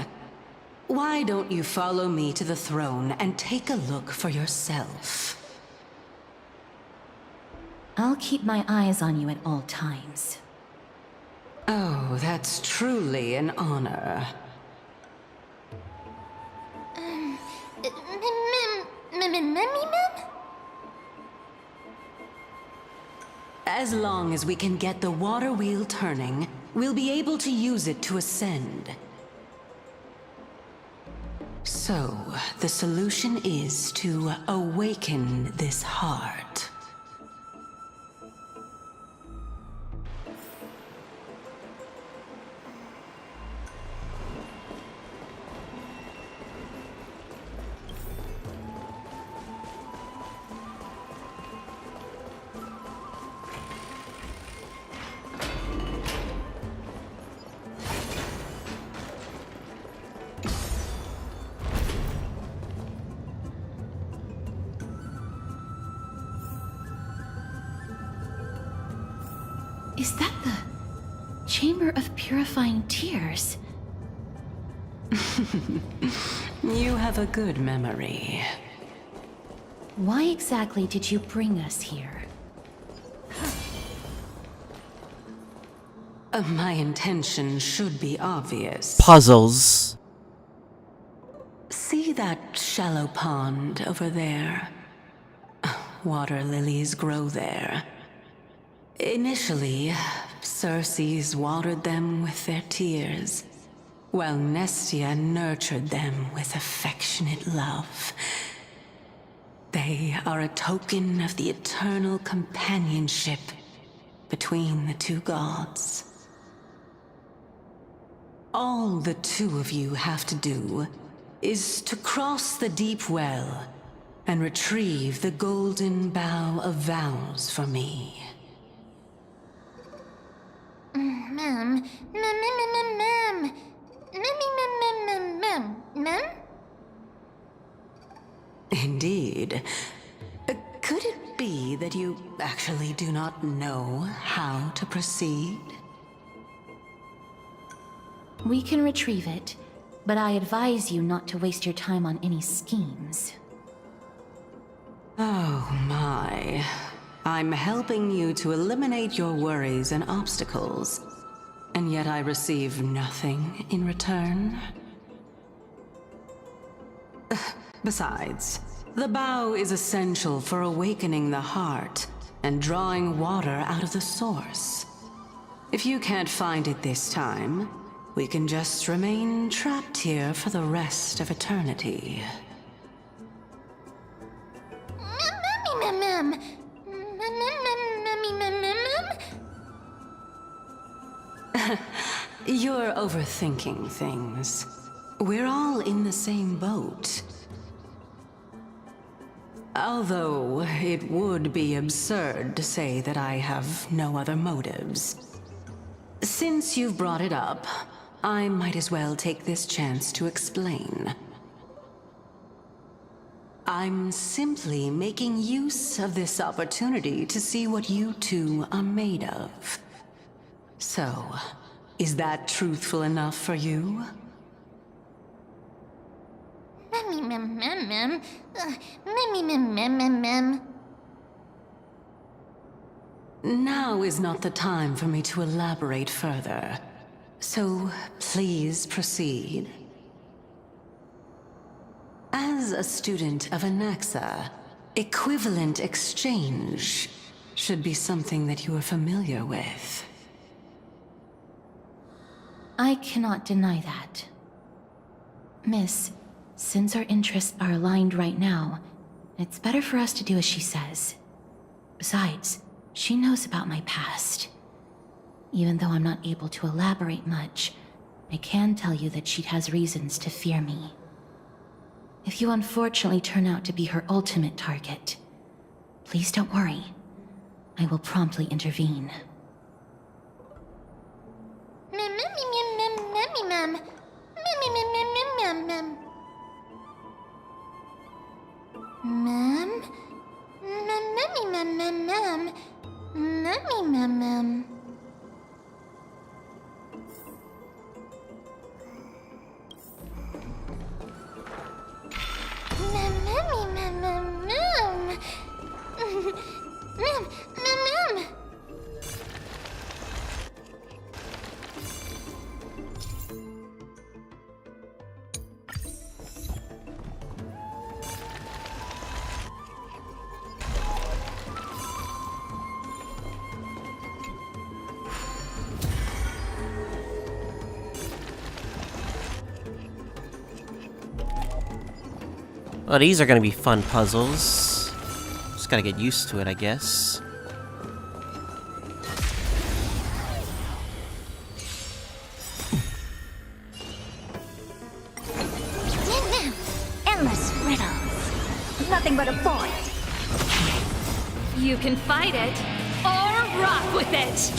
Why don't you follow me to the throne and take a look for yourself? I'll keep my eyes on you at all times. Oh, that's truly an honor. As long as we can get the water wheel turning, we'll be able to use it to ascend. So, the solution is to awaken this heart. Is that the Chamber of Purifying Tears? You have a good memory. Why exactly did you bring us here? My intention should be obvious. Puzzles. See that shallow pond over there? Water lilies grow there. Initially, Circes watered them with their tears, while Nestia nurtured them with affectionate love. They are a token of the eternal companionship between the two gods. All the two of you have to do is to cross the deep well and retrieve the golden bough of vows for me. Mem. Indeed. Could it be that you actually do not know how to proceed? We can retrieve it, but I advise you not to waste your time on any schemes. Oh my. I'm helping you to eliminate your worries and obstacles, and yet I receive nothing in return? Besides, the bow is essential for awakening the heart and drawing water out of the source. If you can't find it this time, we can just remain trapped here for the rest of eternity. You're overthinking things. We're all in the same boat. Although it would be absurd to say that I have no other motives. Since you've brought it up, I might as well take this chance to explain. I'm simply making use of this opportunity to see what you two are made of. So, is that truthful enough for you? Now is not the time for me to elaborate further. So, please proceed. As a student of Anaxa, equivalent exchange should be something that you are familiar with. I cannot deny that. Miss, since our interests are aligned right now, it's better for us to do as she says. Besides, she knows about my past. Even though I'm not able to elaborate much, I can tell you that she has reasons to fear me. If you unfortunately turn out to be her ultimate target, please don't worry. I will promptly intervene. Oh, these are gonna be fun puzzles. Just gotta get used to it, I guess. Endless riddles. Nothing but a void. You can fight it, or rock with it!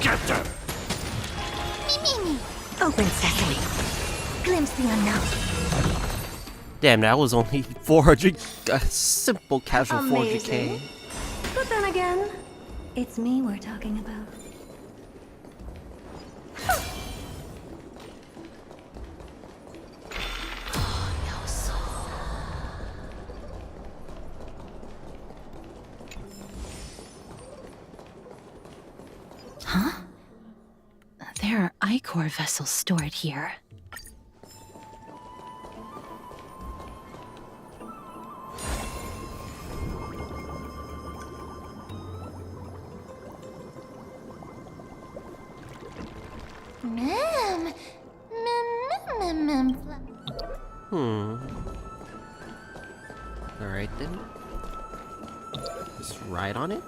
Get them! Open sesame. Glimpse the unknown. Damn, that was only 400. A simple casual 400k. Amazing. But then again, it's me we're talking about. Huh? There are Ichor vessels stored here. Alright then. Just ride on it.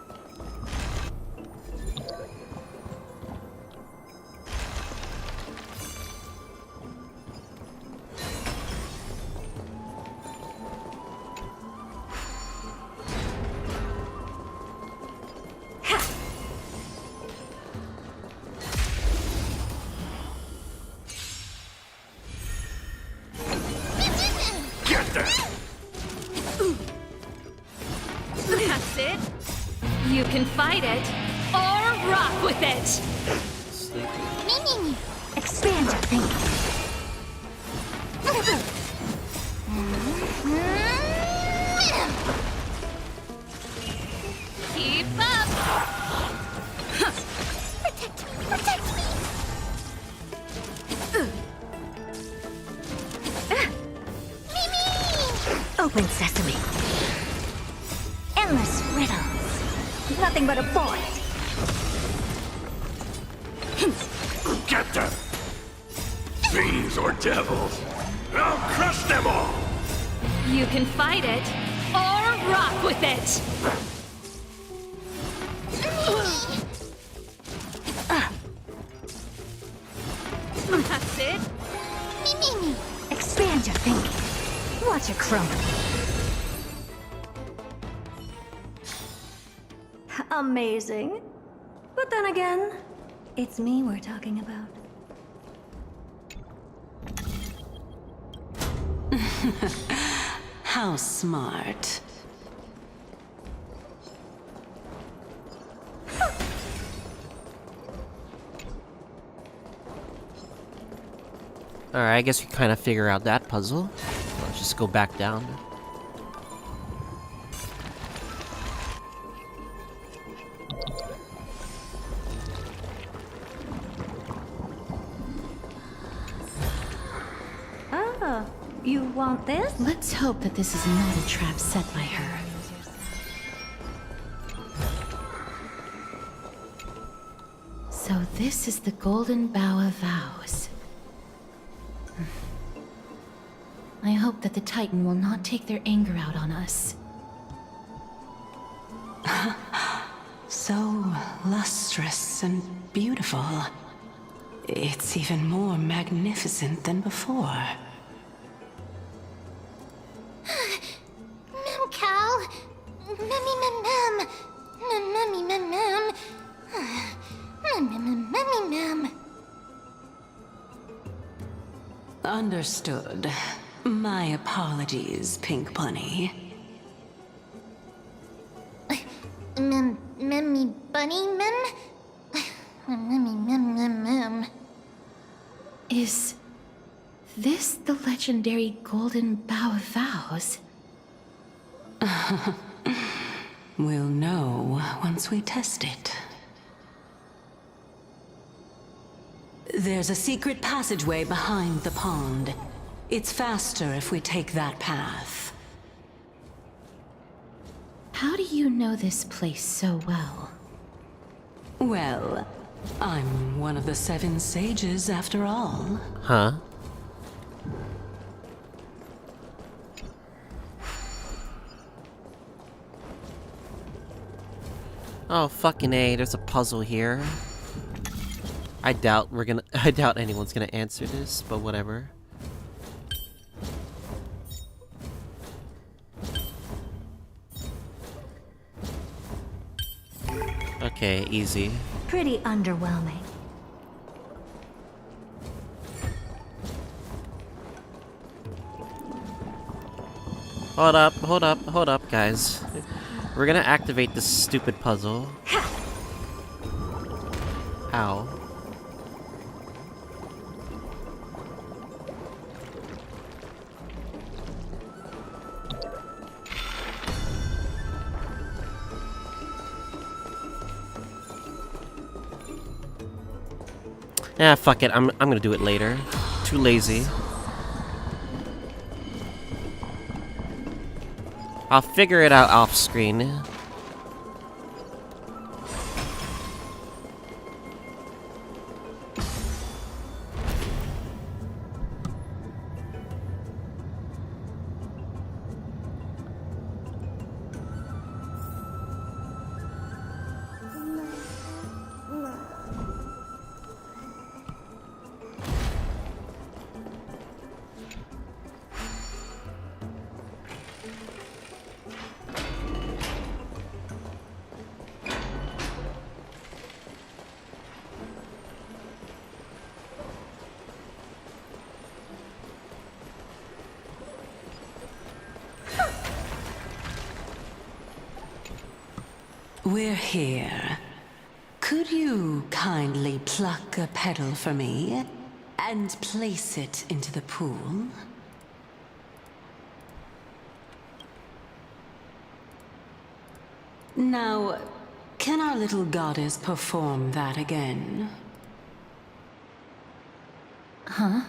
That's it. You can fight it, or rock with it! Expand your thinking. Keep up! Protect me! Open sesame. Endless riddles. Nothing but a void. Get them! Fiends or devils! I'll crush them all! You can fight it, or rock with it! That's it. Expand your thinking. Watch it crumble. Amazing. But then again, it's me we're talking about. How smart. Alright, I guess we kind of figure out that puzzle. Let's just go back down. Ah, you want this? Let's hope that this is not a trap set by her. So this is the Golden Bough of Vows. I hope that the Titan will not take their anger out on us. So lustrous and beautiful. It's even more magnificent than before. Mem Cal. Memmy mem mem. Memmy mem mem. Memmy mem. Understood. My apologies, Pink Bunny. Memmy bunny mem. Memmy mem mem mem. Is this the legendary Golden Bough of Vows? We'll know once we test it. There's a secret passageway behind the pond. It's faster if we take that path. How do you know this place so well? Well, I'm one of the 7 sages after all. Huh? Oh, fucking A, there's a puzzle here. I doubt anyone's gonna answer this, but whatever. Okay, easy. Pretty underwhelming. Hold up, guys. We're gonna activate this stupid puzzle. How? Yeah, fuck it. I'm gonna do it later. Too lazy. I'll figure it out off screen. We're here. Could you kindly pluck a petal for me and place it into the pool? Now, can our little goddess perform that again? Huh?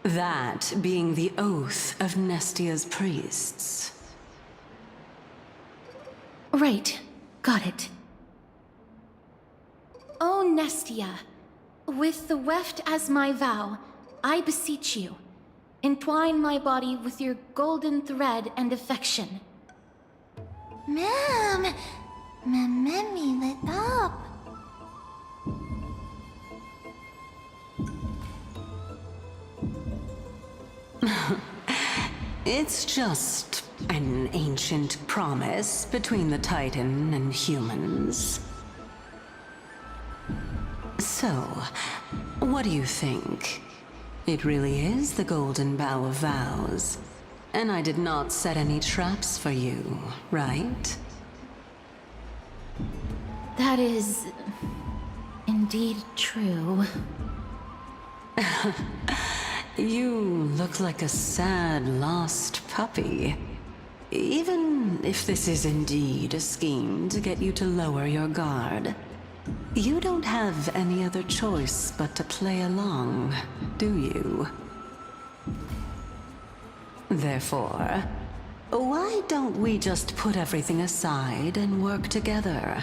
That being the oath of Nestia's priests. Right. Got it. O Nestia, with the weft as my vow, I beseech you, entwine my body with your golden thread and affection. Ma'am, Mammy lit up. It's just an ancient promise between the Titan and humans. So, what do you think? It really is the Golden Bough of Vows. And I did not set any traps for you, right? That is indeed true. You look like a sad, lost puppy. Even if this is indeed a scheme to get you to lower your guard, you don't have any other choice but to play along, do you? Therefore, why don't we just put everything aside and work together?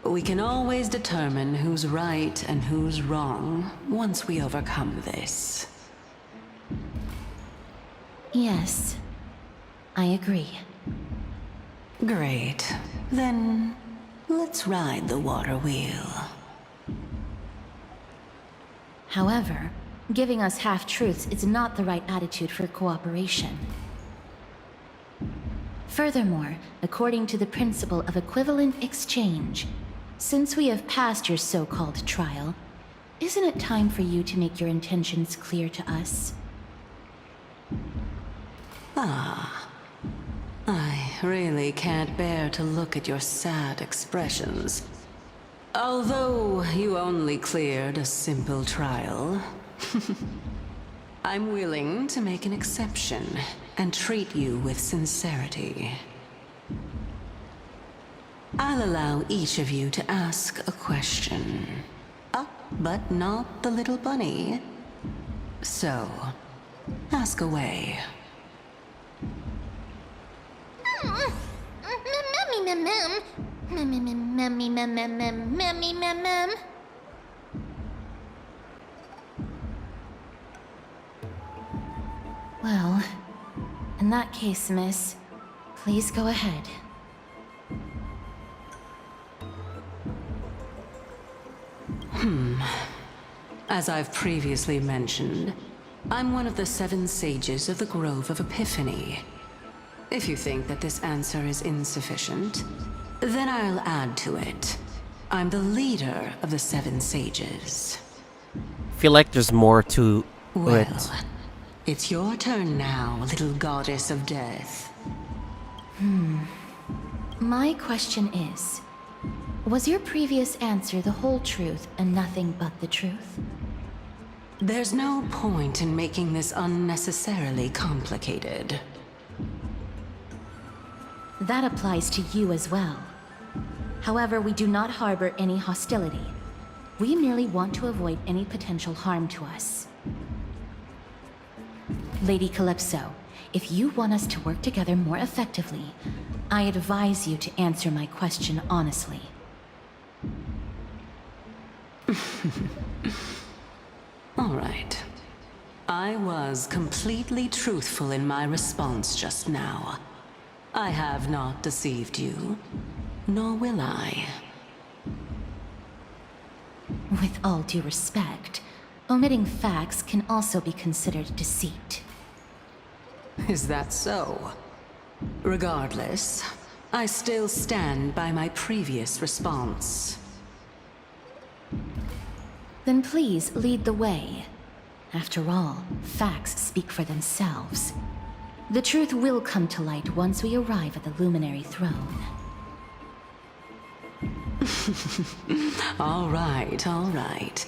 We can always determine who's right and who's wrong once we overcome this. Yes, I agree. Great. Then, let's ride the water wheel. However, giving us half-truths is not the right attitude for cooperation. Furthermore, according to the principle of equivalent exchange, since we have passed your so-called trial, isn't it time for you to make your intentions clear to us? Ah. I really can't bear to look at your sad expressions. Although you only cleared a simple trial, I'm willing to make an exception and treat you with sincerity. I'll allow each of you to ask a question. But not the little bunny. So, ask away. Well, in that case, miss, please go ahead. As I've previously mentioned, I'm one of the 7 sages of the Grove of Epiphany. If you think that this answer is insufficient, then I'll add to it. I'm the leader of the 7 sages. Feel like there's more to Well, it. it's your turn now, little goddess of death. My question is, was your previous answer the whole truth and nothing but the truth? There's no point in making this unnecessarily complicated. That applies to you as well. However, we do not harbor any hostility. We merely want to avoid any potential harm to us. Lady Calypso, if you want us to work together more effectively, I advise you to answer my question honestly. All right. I was completely truthful in my response just now. I have not deceived you, nor will I. With all due respect, omitting facts can also be considered deceit. Is that so? Regardless, I still stand by my previous response. Then please lead the way. After all, facts speak for themselves. The truth will come to light once we arrive at the Luminary Throne. All right, all right.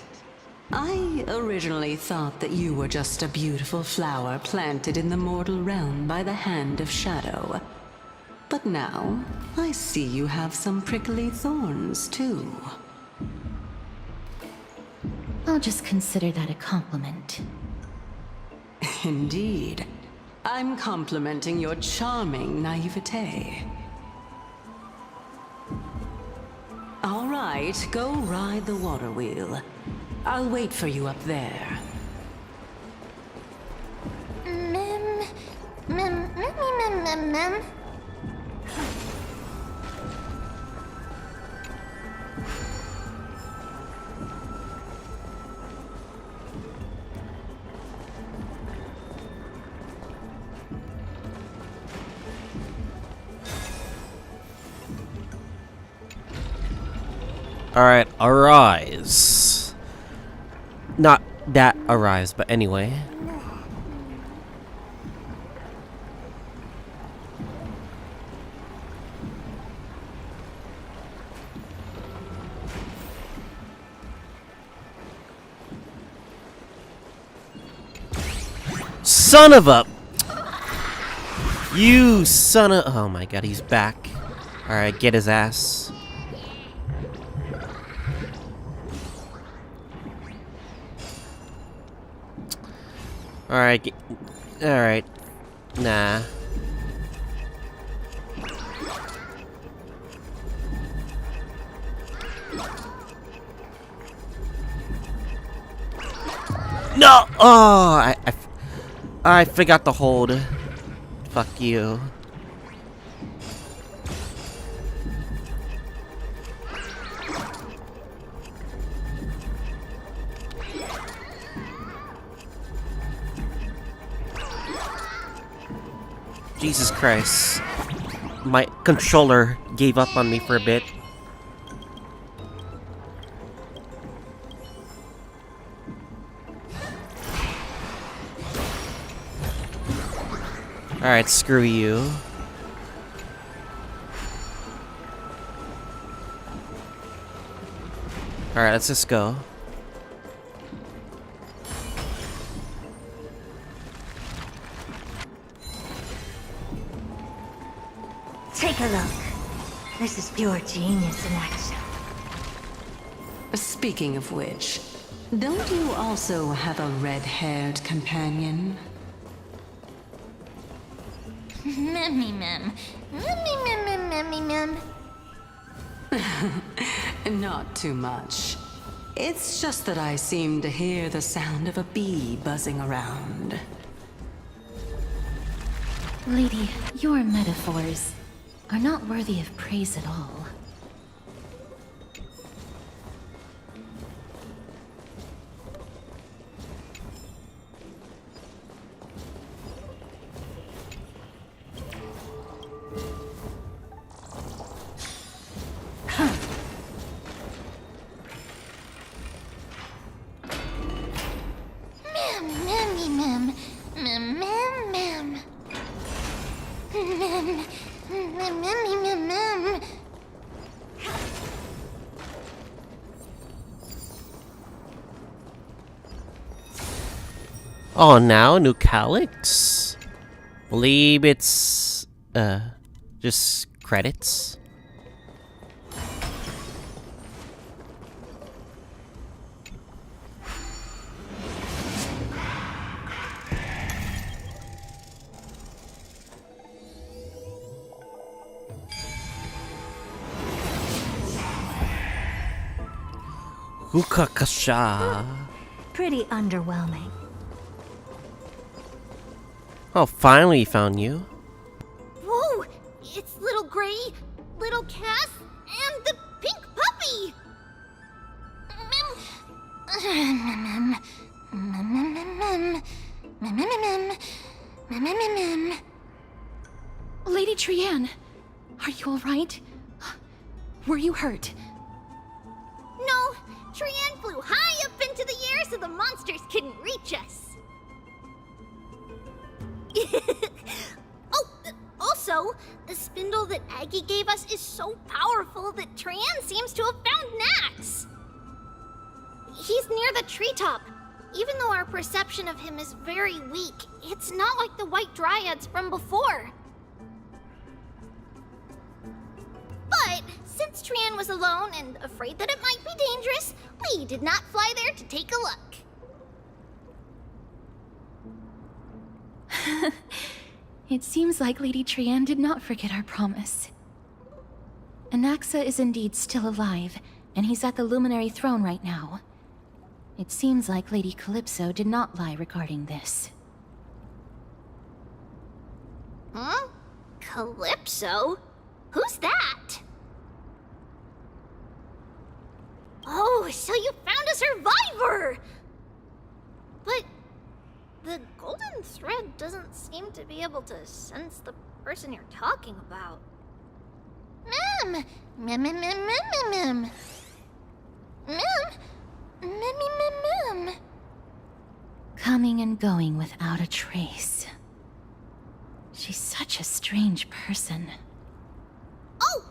I originally thought that you were just a beautiful flower planted in the mortal realm by the hand of Shadow. But now, I see you have some prickly thorns, too. I'll just consider that a compliment. Indeed. I'm complimenting your charming naivete. All right, go ride the water wheel. I'll wait for you up there. Mem. Alright, arise. Not that arise, but anyway. Son of a... You son of... Oh my god, he's back. Alright, get his ass. Alright, alright. Nah. No! Oh, I forgot to hold. Fuck you. Jesus Christ. My controller gave up on me for a bit. Alright, screw you. Alright, let's just go. Take a look. This is pure genius in action. Speaking of which, don't you also have a red-haired companion? Mem. Not too much. It's just that I seem to hear the sound of a bee buzzing around. Lady, your metaphors are not worthy of praise at all. Mem. Mem. Mem. Mem. Mem. Mem. Mem. Mem. Oh, now new calyx? Believe it's just credits. Hukakasha. Pretty underwhelming. Oh, finally found you. Whoa! It's little Gray, little Cass, and the pink puppy! Lady Trianne, are you alright? Were you hurt? No, Trianne flew high up into the air so the monsters couldn't reach us. Also, the spindle that Aggie gave us is so powerful that Trianne seems to have found Nax. He's near the treetop. Even though our perception of him is very weak, it's not like the White Dryads from before. But since Trianne was alone and afraid that it might be dangerous, we did not fly there to take a look. It seems like Lady Trianne did not forget our promise. Anaxa is indeed still alive, and he's at the Luminary Throne right now. It seems like Lady Calypso did not lie regarding this. Huh? Calypso? Who's that? Oh, so you found a survivor! But the golden thread doesn't seem to be able to sense the person you're talking about. Mem! Mem, mem, mem, mem, mem, mem. Mem! Mem, mem, mem. Coming and going without a trace. She's such a strange person. Oh!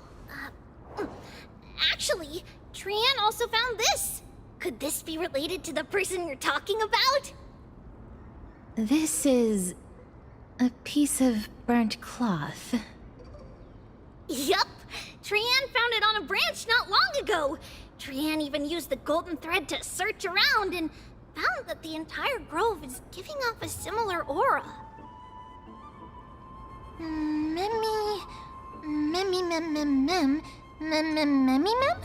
Actually, Trianne also found this. Could this be related to the person you're talking about? This is a piece of burnt cloth. Yup! Trianne found it on a branch not long ago. Trianne even used the golden thread to search around and found that the entire grove is giving off a similar aura. Memmy... Memmy mem mem mem... Mem mem memmy mem?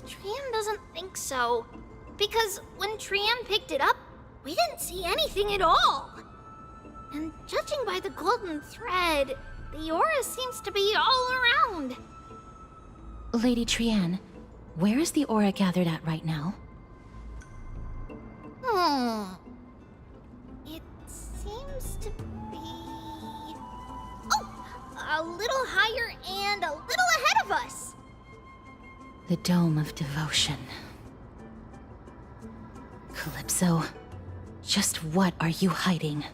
Trianne doesn't think so. Because when Trianne picked it up, we didn't see anything at all. And judging by the golden thread, the aura seems to be all around. Lady Trianne, where is the aura gathered at right now? It seems to be... Oh! A little higher and a little ahead of us! The Dome of Devotion. Calypso, just what are you hiding?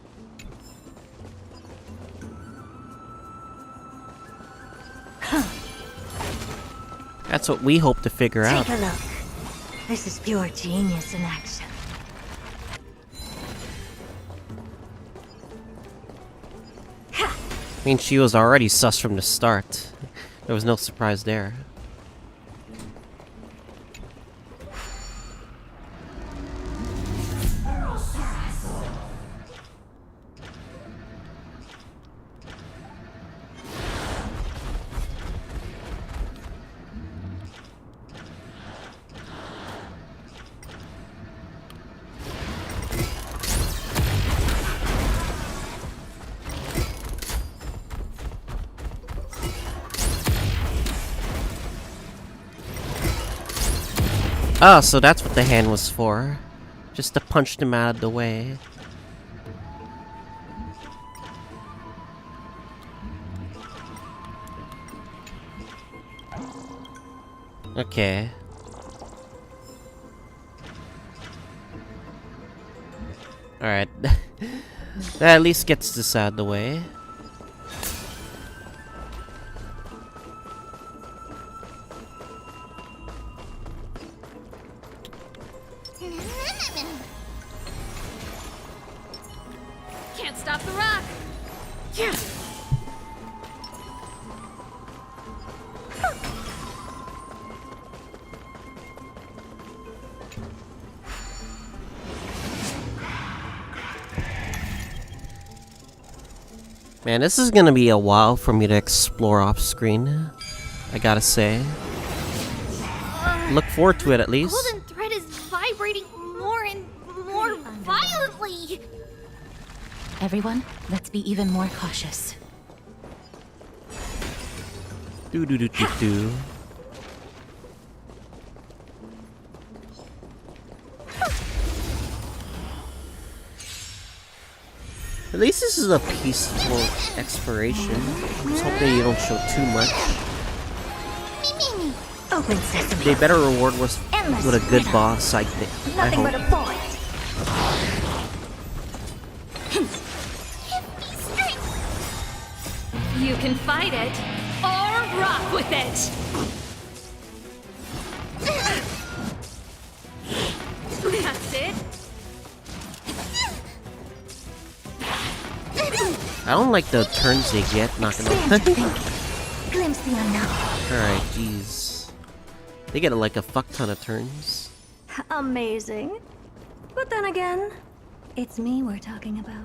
That's what we hope to figure out. Take a look. This is pure genius in action. I mean, she was already sus from the start. There was no surprise there. Ah, so that's what the hand was for. Just to punch them out of the way. Okay. Alright. That at least gets this out of the way. Can't stop the rock. Yeah. Man, this is gonna be a while for me to explore off screen, I gotta say. Look forward to it at least. Golden thread is vibrating more and more violently. Everyone, let's be even more cautious. Do do do do do. At least this is a peaceful exploration. I'm just hoping you don't show too much. Open sesame. They better reward us with a good boss, I think. I Nothing but a hope. point. You can fight it or rock with it. That's it. I don't like the turns they get, not gonna lie. Glimpse the unknown. Alright, jeez. They get like a fuck ton of turns. Amazing. But then again, it's me we're talking about.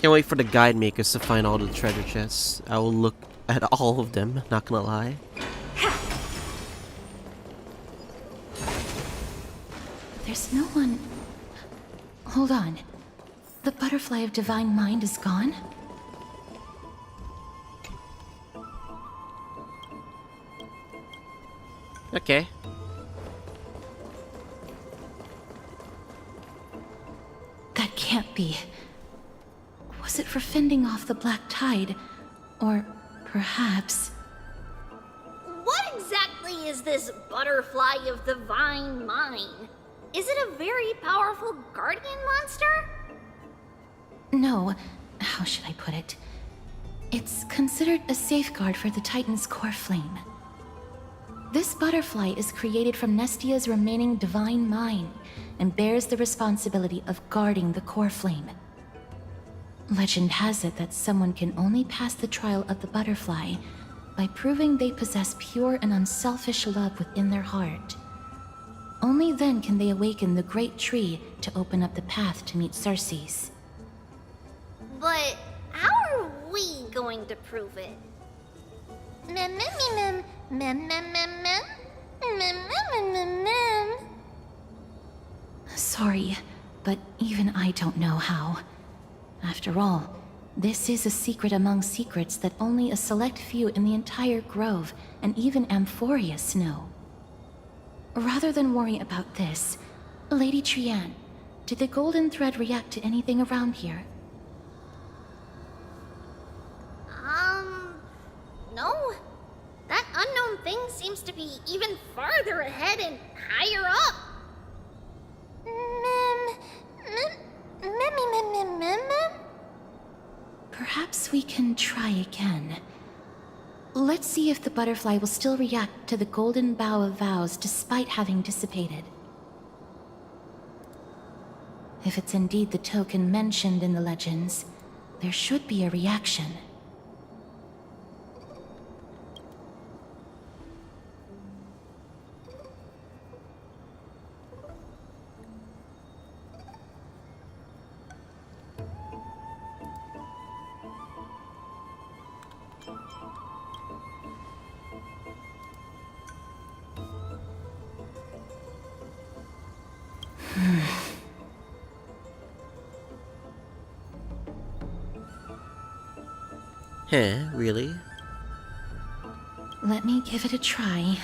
Can't wait for the guide makers to find all the treasure chests. I will look at all of them, not gonna lie. There's no one... Hold on. The butterfly of divine mind is gone? Okay. That can't be. Was it for fending off the black tide? Or perhaps... What exactly is this butterfly of divine mind? Is it a very powerful guardian monster? No. How should I put it? It's considered a safeguard for the Titan's core flame. This butterfly is created from Nestia's remaining divine mind and bears the responsibility of guarding the core flame. Legend has it that someone can only pass the trial of the butterfly by proving they possess pure and unselfish love within their heart. Only then can they awaken the great tree to open up the path to meet Circes. But how are we going to prove it? Mem mem mem mem mem mem mem mem mem mem mem. Sorry, but even I don't know how. After all, this is a secret among secrets that only a select few in the entire grove and even Amphoreus know. Rather than worry about this, Lady Trianne, did the golden thread react to anything around here? No. That unknown thing seems to be even farther ahead and higher up. Mem. Perhaps we can try again. Let's see if the butterfly will still react to the golden bough of vows despite having dissipated. If it's indeed the token mentioned in the legends, there should be a reaction. Huh, really? Let me give it a try.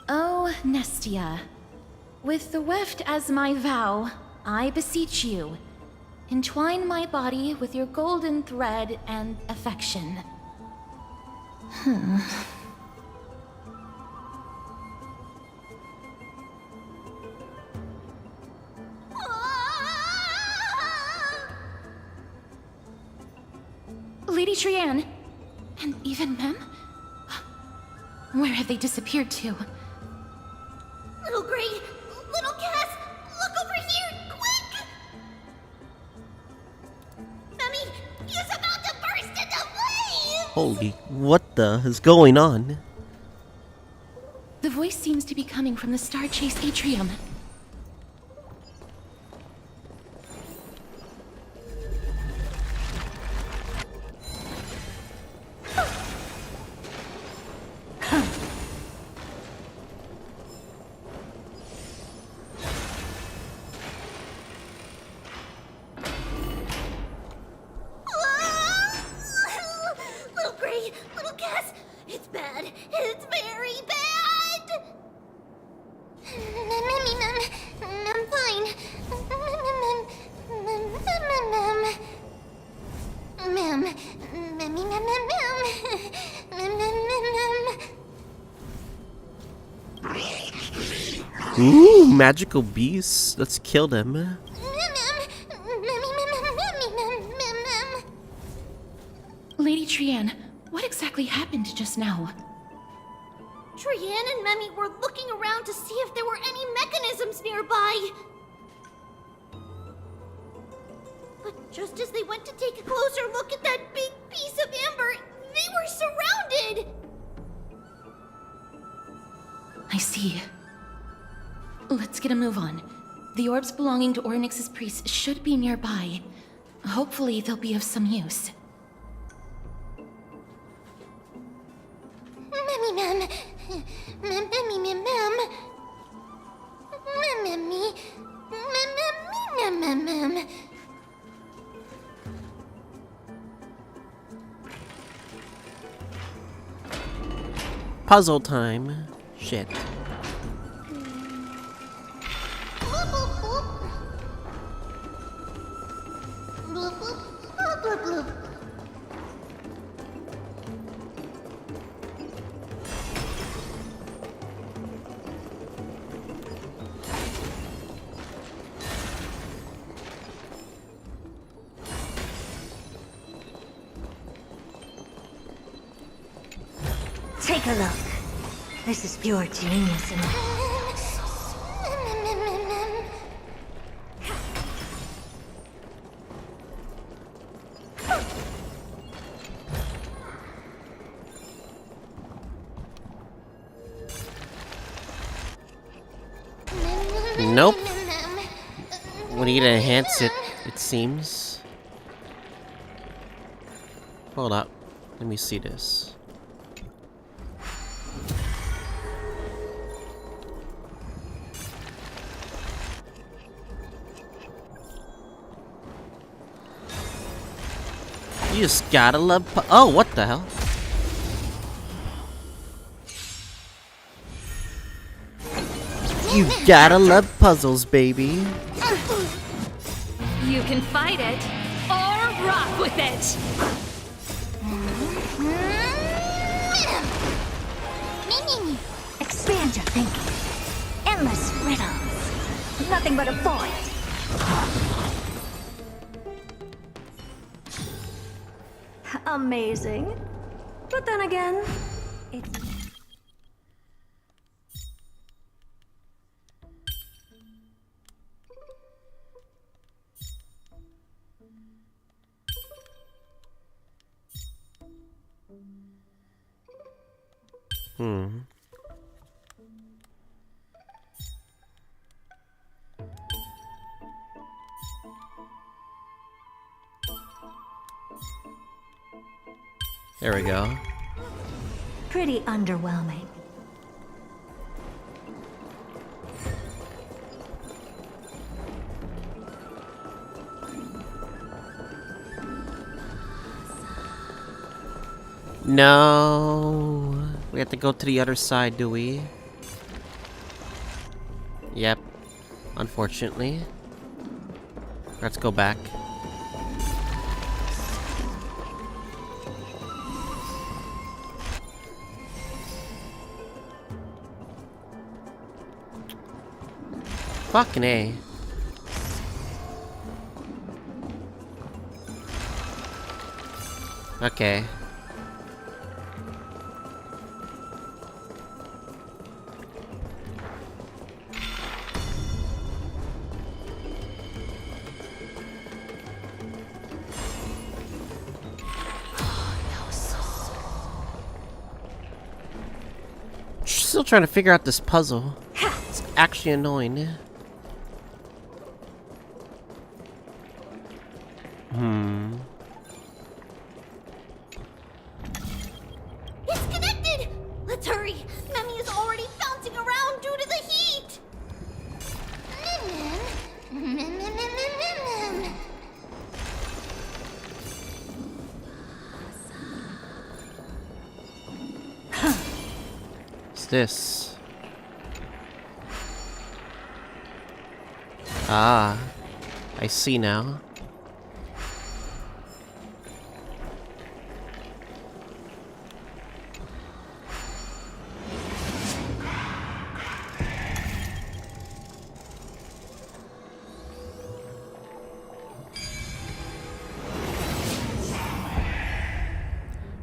Oh, Nestia. With the weft as my vow, I beseech you, entwine my body with your golden thread and affection. Lady Trianne, and even Mem? Where have they disappeared to? Little Gray, little Cass, look over here, quick! Memmy, he's about to burst into flames! Holy, what the is going on? The voice seems to be coming from the Star Chase atrium. Little Gray, little Cass, it's bad. It's very bad. I'm fine. Ooh, magical beasts. Let's kill them. Lady Trianne, what exactly happened just now? Trianne and Memmy were looking around to see if there were any mechanisms nearby. But just as they went to take a closer look at that big piece of amber, they were surrounded! I see. Let's get a move on. The orbs belonging to Ornyx's priests should be nearby. Hopefully they'll be of some use. Memmy, Mem. Memmy, Mem, Mem. Memmy. Mem. Puzzle time. Shit. Take a look. This is pure genius in it. Nope. We need to enhance it, it seems. Hold up. Let me see this. You just gotta love oh, what the hell? You gotta love puzzles, baby. You can fight it, or rock with it! Expand your thinking. Endless riddles. Nothing but a void. Amazing. But then again, it's... There we go. pretty underwhelming. No. We have to go to the other side, do we? Yep. Unfortunately. Let's go back. Fucking A. Okay. Still trying to figure out this puzzle. It's actually annoying. It's connected! Let's hurry! Memmy is already bouncing around due to the heat! What's this? Ah, I see now.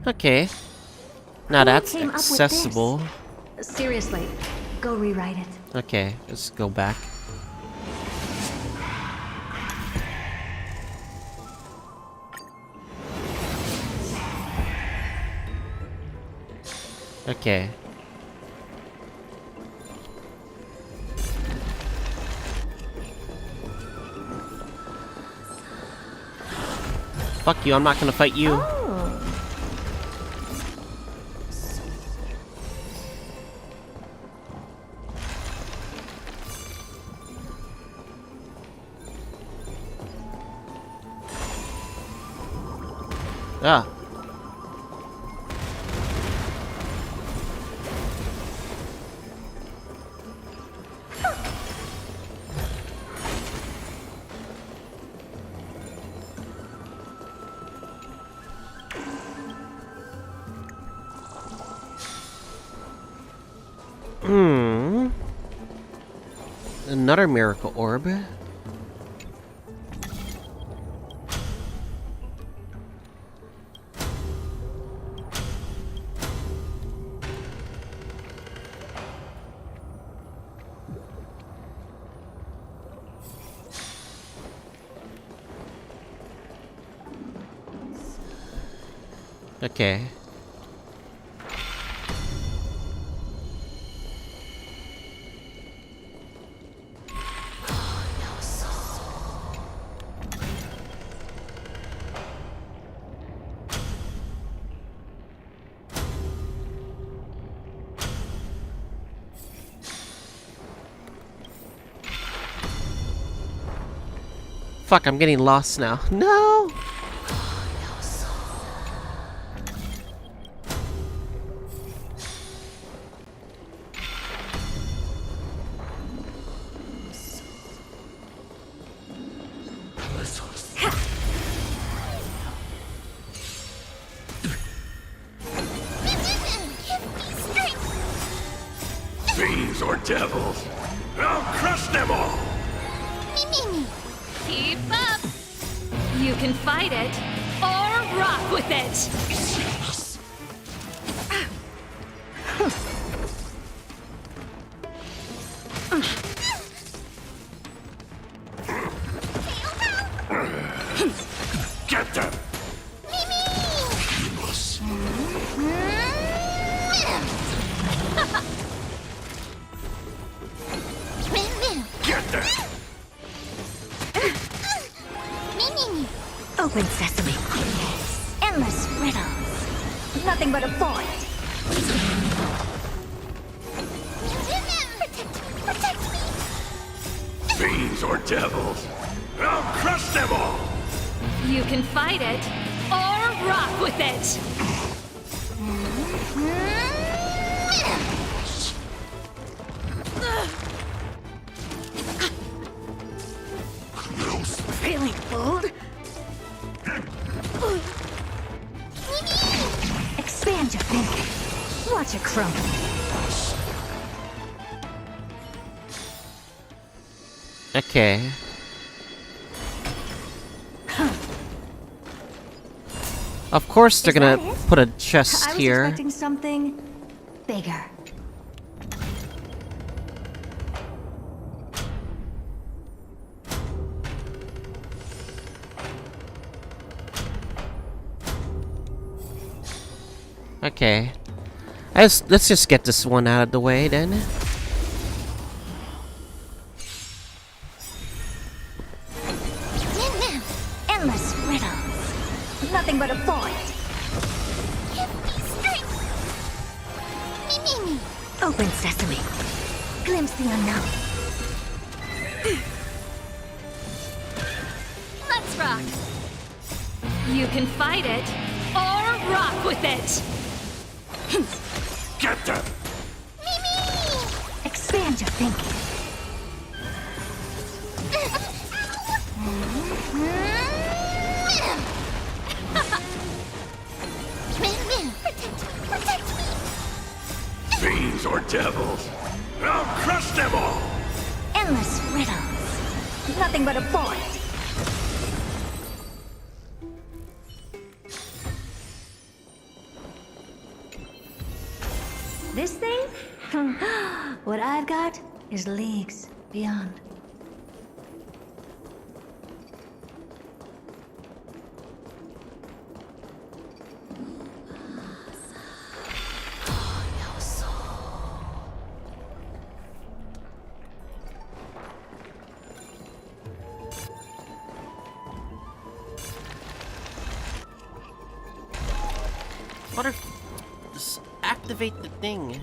Okay. Now that's came up with this? accessible. Seriously, go rewrite it. Okay, let's go back. Okay. Fuck you, I'm not gonna fight you. Ah. Another miracle orb. Okay. Fuck, I'm getting lost now. No! Fiends or devils, I'll crush them all! Keep up! You can fight it, or rock with it! Get them! Get them! Open sesame. Endless riddles. Nothing but a void. Fiends or devils, I'll crush them all! You can fight it, or rock with it! Feeling bold? Expand your thinking. Watch it crumble. Okay. Of course they're gonna put a chest I was here. expecting something bigger. Okay. Let's just get this one out of the way then. Endless riddles. Nothing but a void. Give me strength! Me. Open sesame. Glimpse the unknown. Let's rock. You can fight it, or rock with it. Get them! Expand your thinking. Protect me! Fiends or devils, I'll crush them all! Endless riddles. Nothing but a void. This thing? What I've got is leagues beyond. What if... Just activate the thing.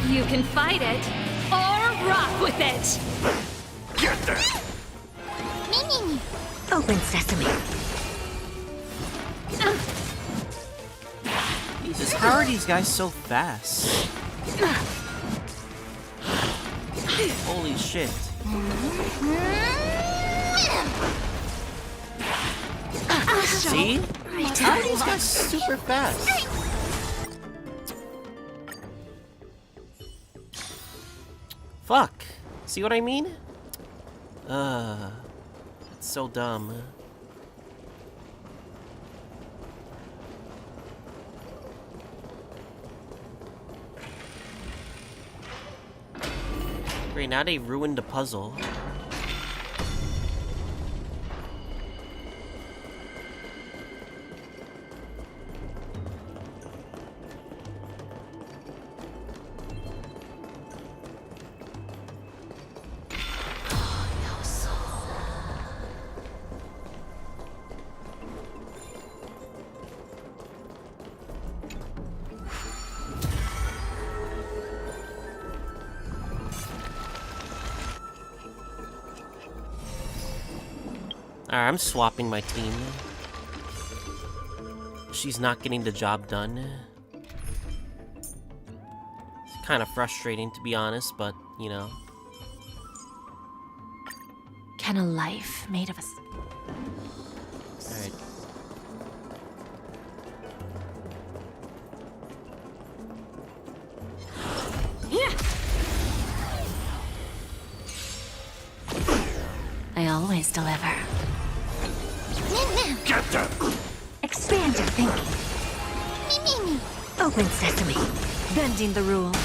You can fight it, or rock with it. Get them! Me. Open sesame. Jesus, how are these guys so fast? Holy shit. See? How are these guys super fast? Fuck. See what I mean? It's so dumb. Great, now they ruined the puzzle. Alright, I'm swapping my team. She's not getting the job done. It's kind of frustrating, to be honest, but, you know. Can a life made of us? Alright. I always deliver. Get them! Expand your thinking. Me. Open sesame. Bending the rules.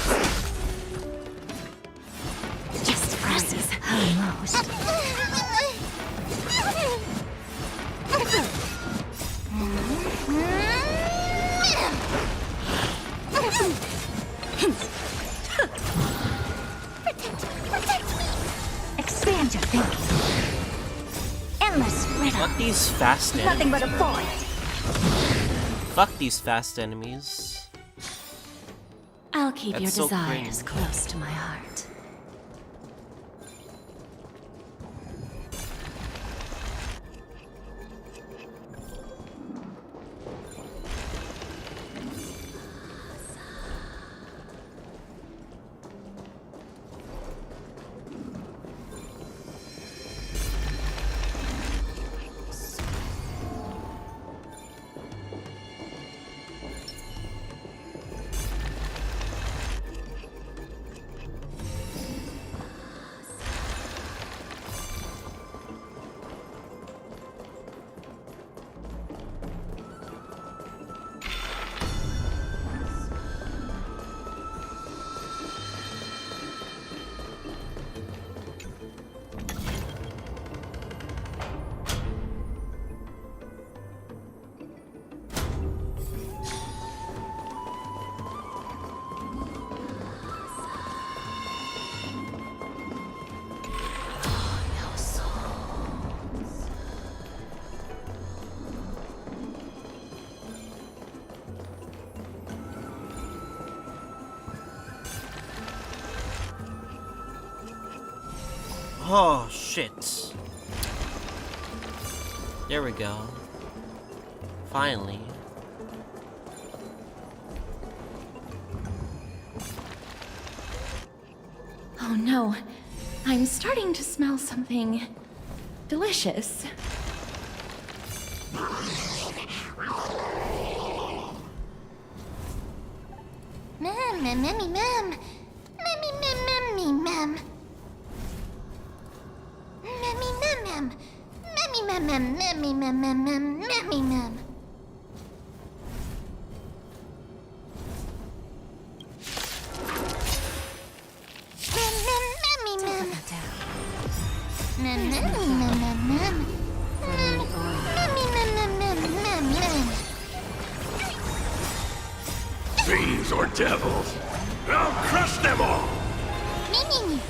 Just presses. Almost. Protect me! Expand your thinking. Endless riddle. Fuck these fast enemies. Nothing but a void. Fuck these fast enemies. I'll keep That's your so desires cringe. close to my heart. Oh, shit. There we go. Finally. Oh no, I'm starting to smell something delicious. Mem, mem, memmy, mem. Memmy, mem, memmy, mem. Memmy, mem, mem. Memmy, mem, mem, memmy, mem, mem, mem, memmy, mem. Mem, mem, memmy, mem. Mem, memmy, mem, mem, mem. Memmy, mem, mem, mem, mem, mem. Fiends or devils, I'll crush them all! Mimi.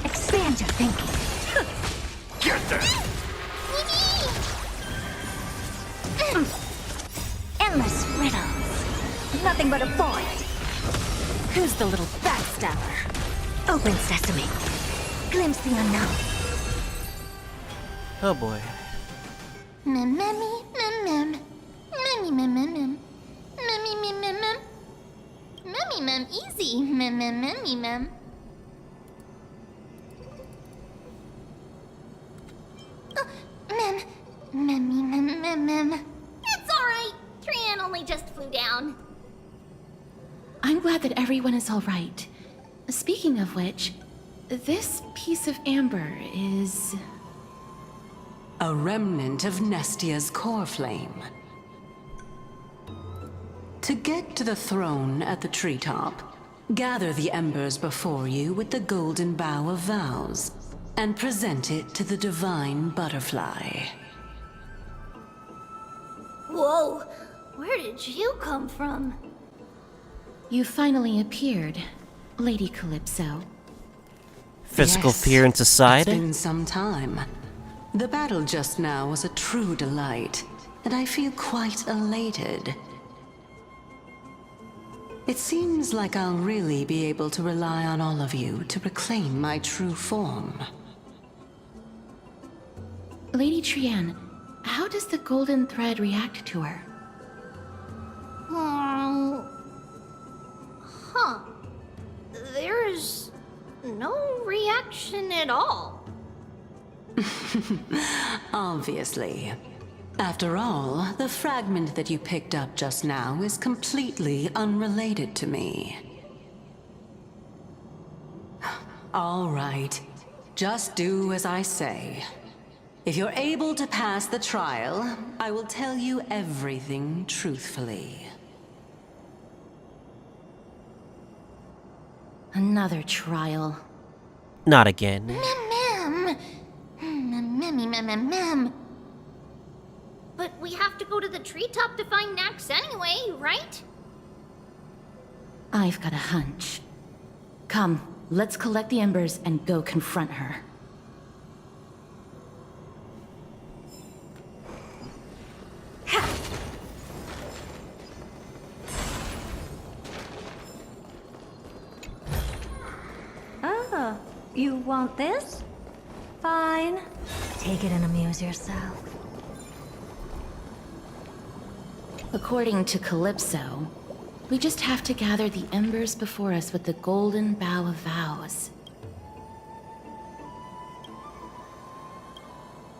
Expand your thinking. Get them! Endless riddles. Nothing but a void. Who's the little backstabber? Open sesame. Glimpse the unknown. Oh boy. Mem, memmy, mem, mem. Memmy, mem, mem, mem. Memmy, mem, mem, mem. Memmy, mem, easy. Mem, mem, memmy, mem. Mem, memmy, mem, mem, mem. It's alright. Trian only just flew down. I'm glad that everyone is all right. Speaking of which, this piece of amber is... A remnant of Nestia's core flame. To get to the throne at the treetop, gather the embers before you with the golden bough of vows, and present it to the divine butterfly. Whoa, where did you come from? You finally appeared, Lady Calypso. Physical Yes, appearance aside. It's been some time. The battle just now was a true delight, and I feel quite elated. It seems like I'll really be able to rely on all of you to reclaim my true form. Lady Trian, how does the golden thread react to her? Huh. There's no reaction at all. Obviously. After all, the fragment that you picked up just now is completely unrelated to me. All right. Just do as I say. If you're able to pass the trial, I will tell you everything truthfully. Another trial. Not again. Mem. Memmy, mem, mem, mem. But we have to go to the treetop to find Nax anyway, right? I've got a hunch. Come, let's collect the embers and go confront her. Oh, you want this? Fine. Take it and amuse yourself. According to Calypso, we just have to gather the embers before us with the golden bough of vows.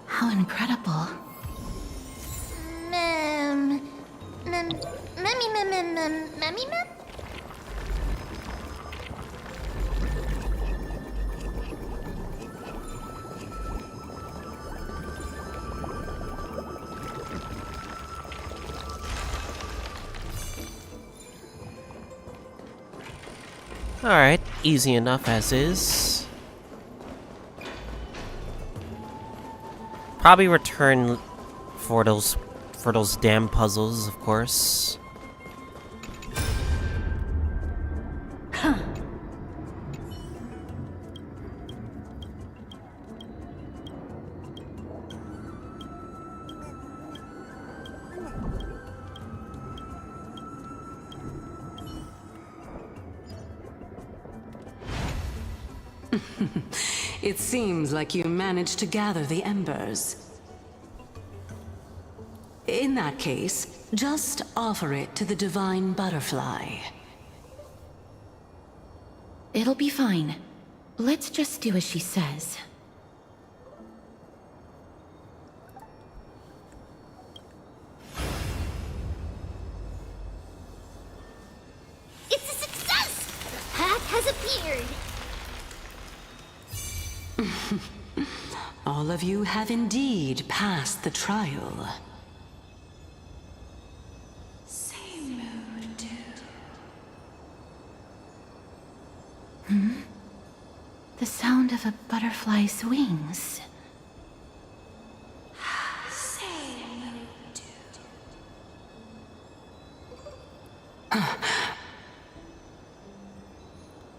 How incredible. Memmy, mem, memmy, mem? Alright, easy enough as is. Probably return for those damn puzzles, of course. Huh. It seems like you managed to gather the embers. In that case, just offer it to the divine butterfly. It'll be fine. Let's just do as she says. It's a success! The path has appeared! All of you have indeed passed the trial. The sound of a butterfly's wings.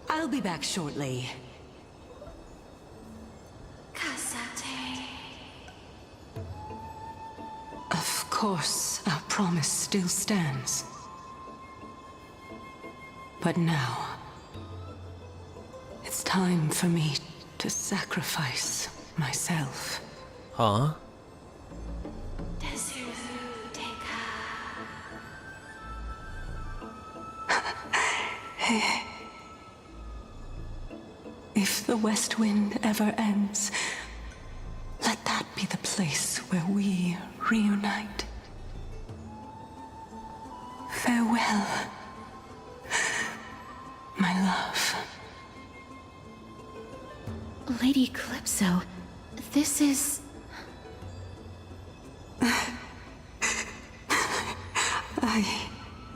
I'll be back shortly. Of course, our promise still stands. But now, it's time for me to sacrifice myself. Huh? If the West Wind ever ends, let that be the place where we reunite. Farewell, my love. Lady Calypso, this is...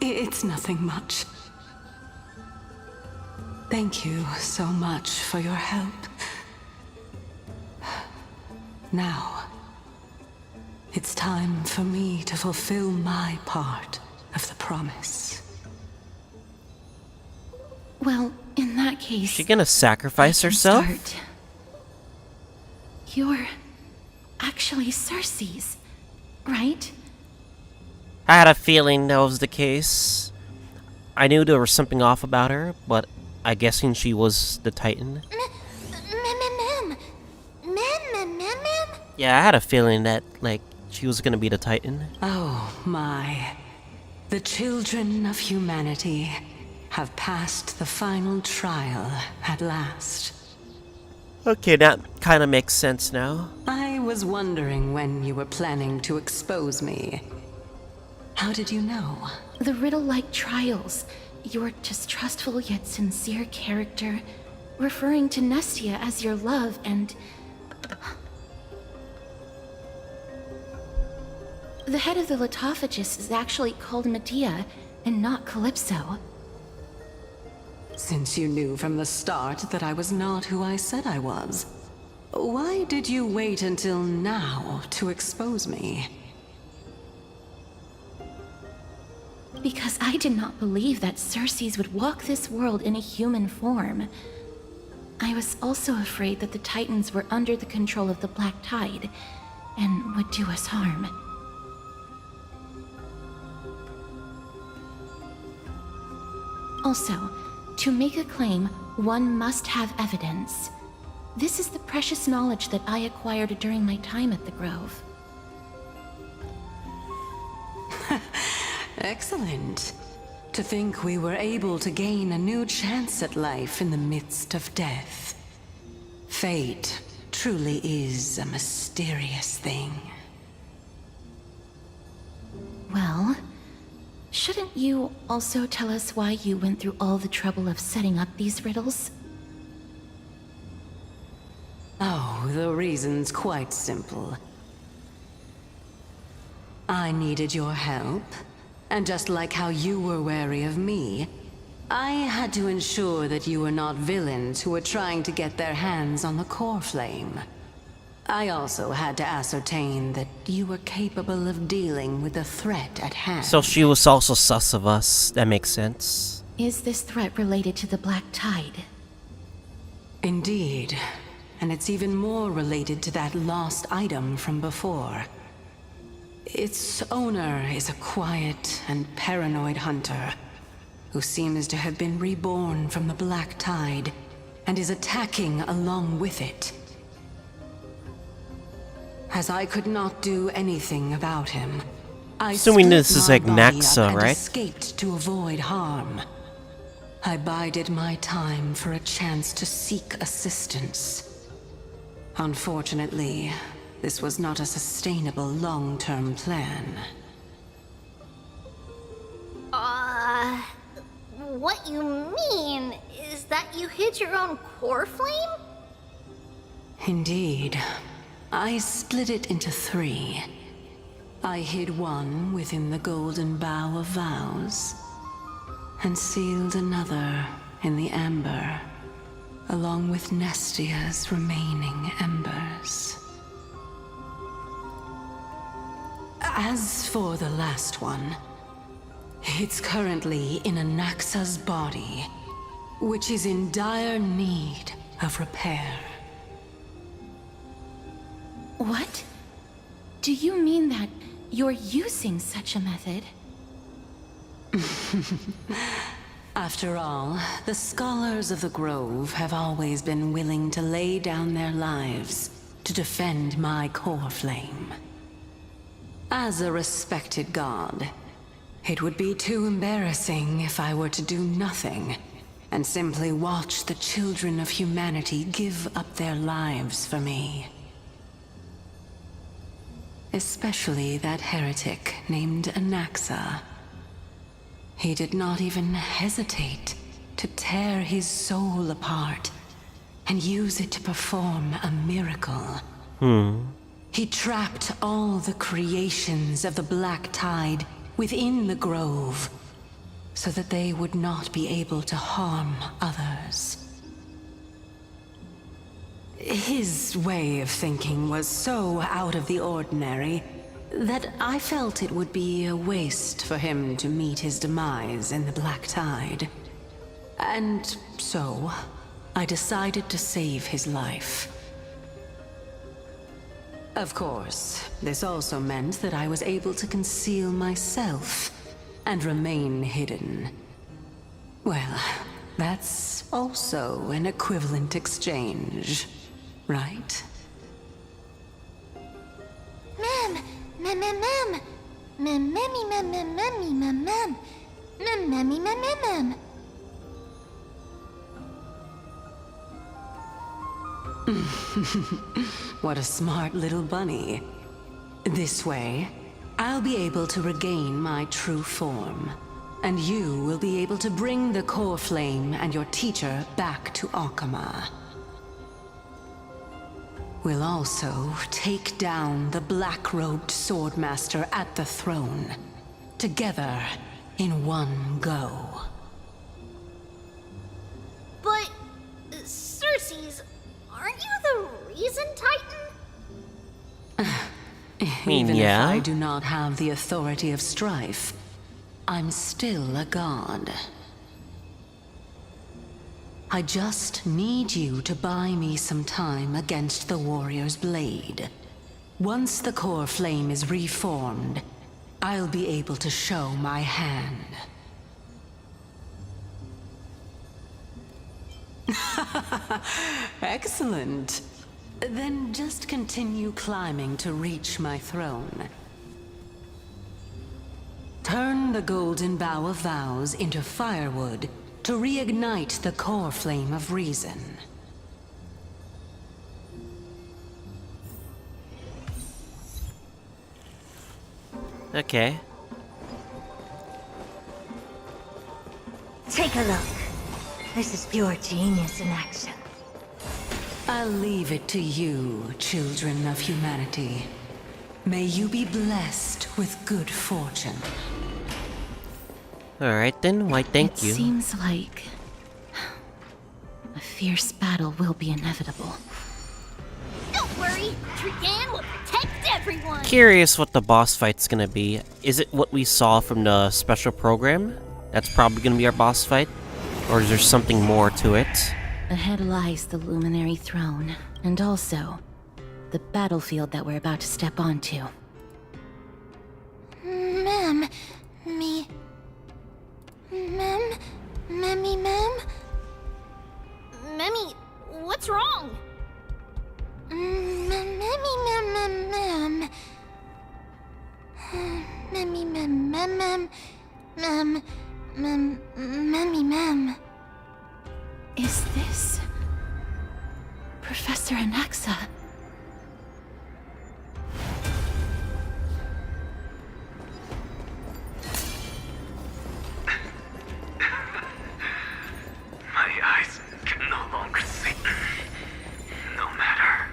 It's nothing much. Thank you so much for your help. Now, it's time for me to fulfill my part of the promise. Well, in that case... She gonna sacrifice herself? Start. You're actually Circe's, right? I had a feeling that was the case. I knew there was something off about her, but I'm guessing she was the Titan. Yeah, I had a feeling that, like, she was gonna be the Titan. Oh my. The children of humanity have passed the final trial at last. Okay, that kind of makes sense now. I was wondering when you were planning to expose me. How did you know? The riddle-like trials. Your distrustful yet sincere character, referring to Nestia as your love, and... The head of the Litophagus is actually called Medea, and not Calypso. Since you knew from the start that I was not who I said I was, why did you wait until now to expose me? Because I did not believe that Circes would walk this world in a human form. I was also afraid that the Titans were under the control of the Black Tide, and would do us harm. Also, to make a claim, one must have evidence. This is the precious knowledge that I acquired during my time at the Grove. Excellent. To think we were able to gain a new chance at life in the midst of death. Fate truly is a mysterious thing. Well, shouldn't you also tell us why you went through all the trouble of setting up these riddles? Oh, the reason's quite simple. I needed your help, and just like how you were wary of me, I had to ensure that you were not villains who were trying to get their hands on the core flame. I also had to ascertain that you were capable of dealing with the threat at hand. So she was also sus of us. That makes sense. Is this threat related to the Black Tide? Indeed. And it's even more related to that lost item from before. Its owner is a quiet and paranoid hunter who seems to have been reborn from the Black Tide and is attacking along with it. As I could not do anything about him, I Assuming this split is my like body up Naxa, and right? escaped to avoid harm. I bided my time for a chance to seek assistance. Unfortunately, this was not a sustainable long-term plan. What you mean is that you hid your own core flame? Indeed. I split it into 3. I hid one within the Golden Bough of Vows, and sealed another in the Amber, along with Nestia's remaining embers. As for the last one, it's currently in Anaxa's body, which is in dire need of repair. What? Do you mean that you're using such a method? After all, the scholars of the Grove have always been willing to lay down their lives to defend my core flame. As a respected god, it would be too embarrassing if I were to do nothing and simply watch the children of humanity give up their lives for me. Especially that heretic named Anaxa. He did not even hesitate to tear his soul apart and use it to perform a miracle. He trapped all the creations of the Black Tide within the Grove, so that they would not be able to harm others. His way of thinking was so out of the ordinary that I felt it would be a waste for him to meet his demise in the Black Tide. And so, I decided to save his life. Of course, this also meant that I was able to conceal myself and remain hidden. Well, that's also an equivalent exchange, right? Mem! Mem, mem, mem! Mem, memmy, mem, mem, memmy, mem, mem! Mem, memmy, mem, mem, mem! What a smart little bunny. This way, I'll be able to regain my true form, and you will be able to bring the core flame and your teacher back to Akama. We'll also take down the black-robed swordmaster at the throne, together in one go. But, Circes, aren't you the reason, Titan? Even yeah. if I do not have the authority of strife, I'm still a god. I just need you to buy me some time against the warrior's blade. Once the core flame is reformed, I'll be able to show my hand. Excellent. Then just continue climbing to reach my throne. Turn the Golden Bough of Vows into firewood to reignite the core flame of reason. Okay. Take a look. This is pure genius in action. I'll leave it to you, children of humanity. May you be blessed with good fortune. Alright then, why thank you. It seems like a fierce battle will be inevitable. Don't worry, Trigan will protect everyone! Curious what the boss fight's gonna be. Is it what we saw from the special program? That's probably gonna be our boss fight? Or is there something more to it? Ahead lies the Luminary Throne, and also the battlefield that we're about to step onto. Mem, Memmy, Mem? Memmy, what's wrong? Memmy, Is this Professor Anaxa? My eyes can no longer see. No matter.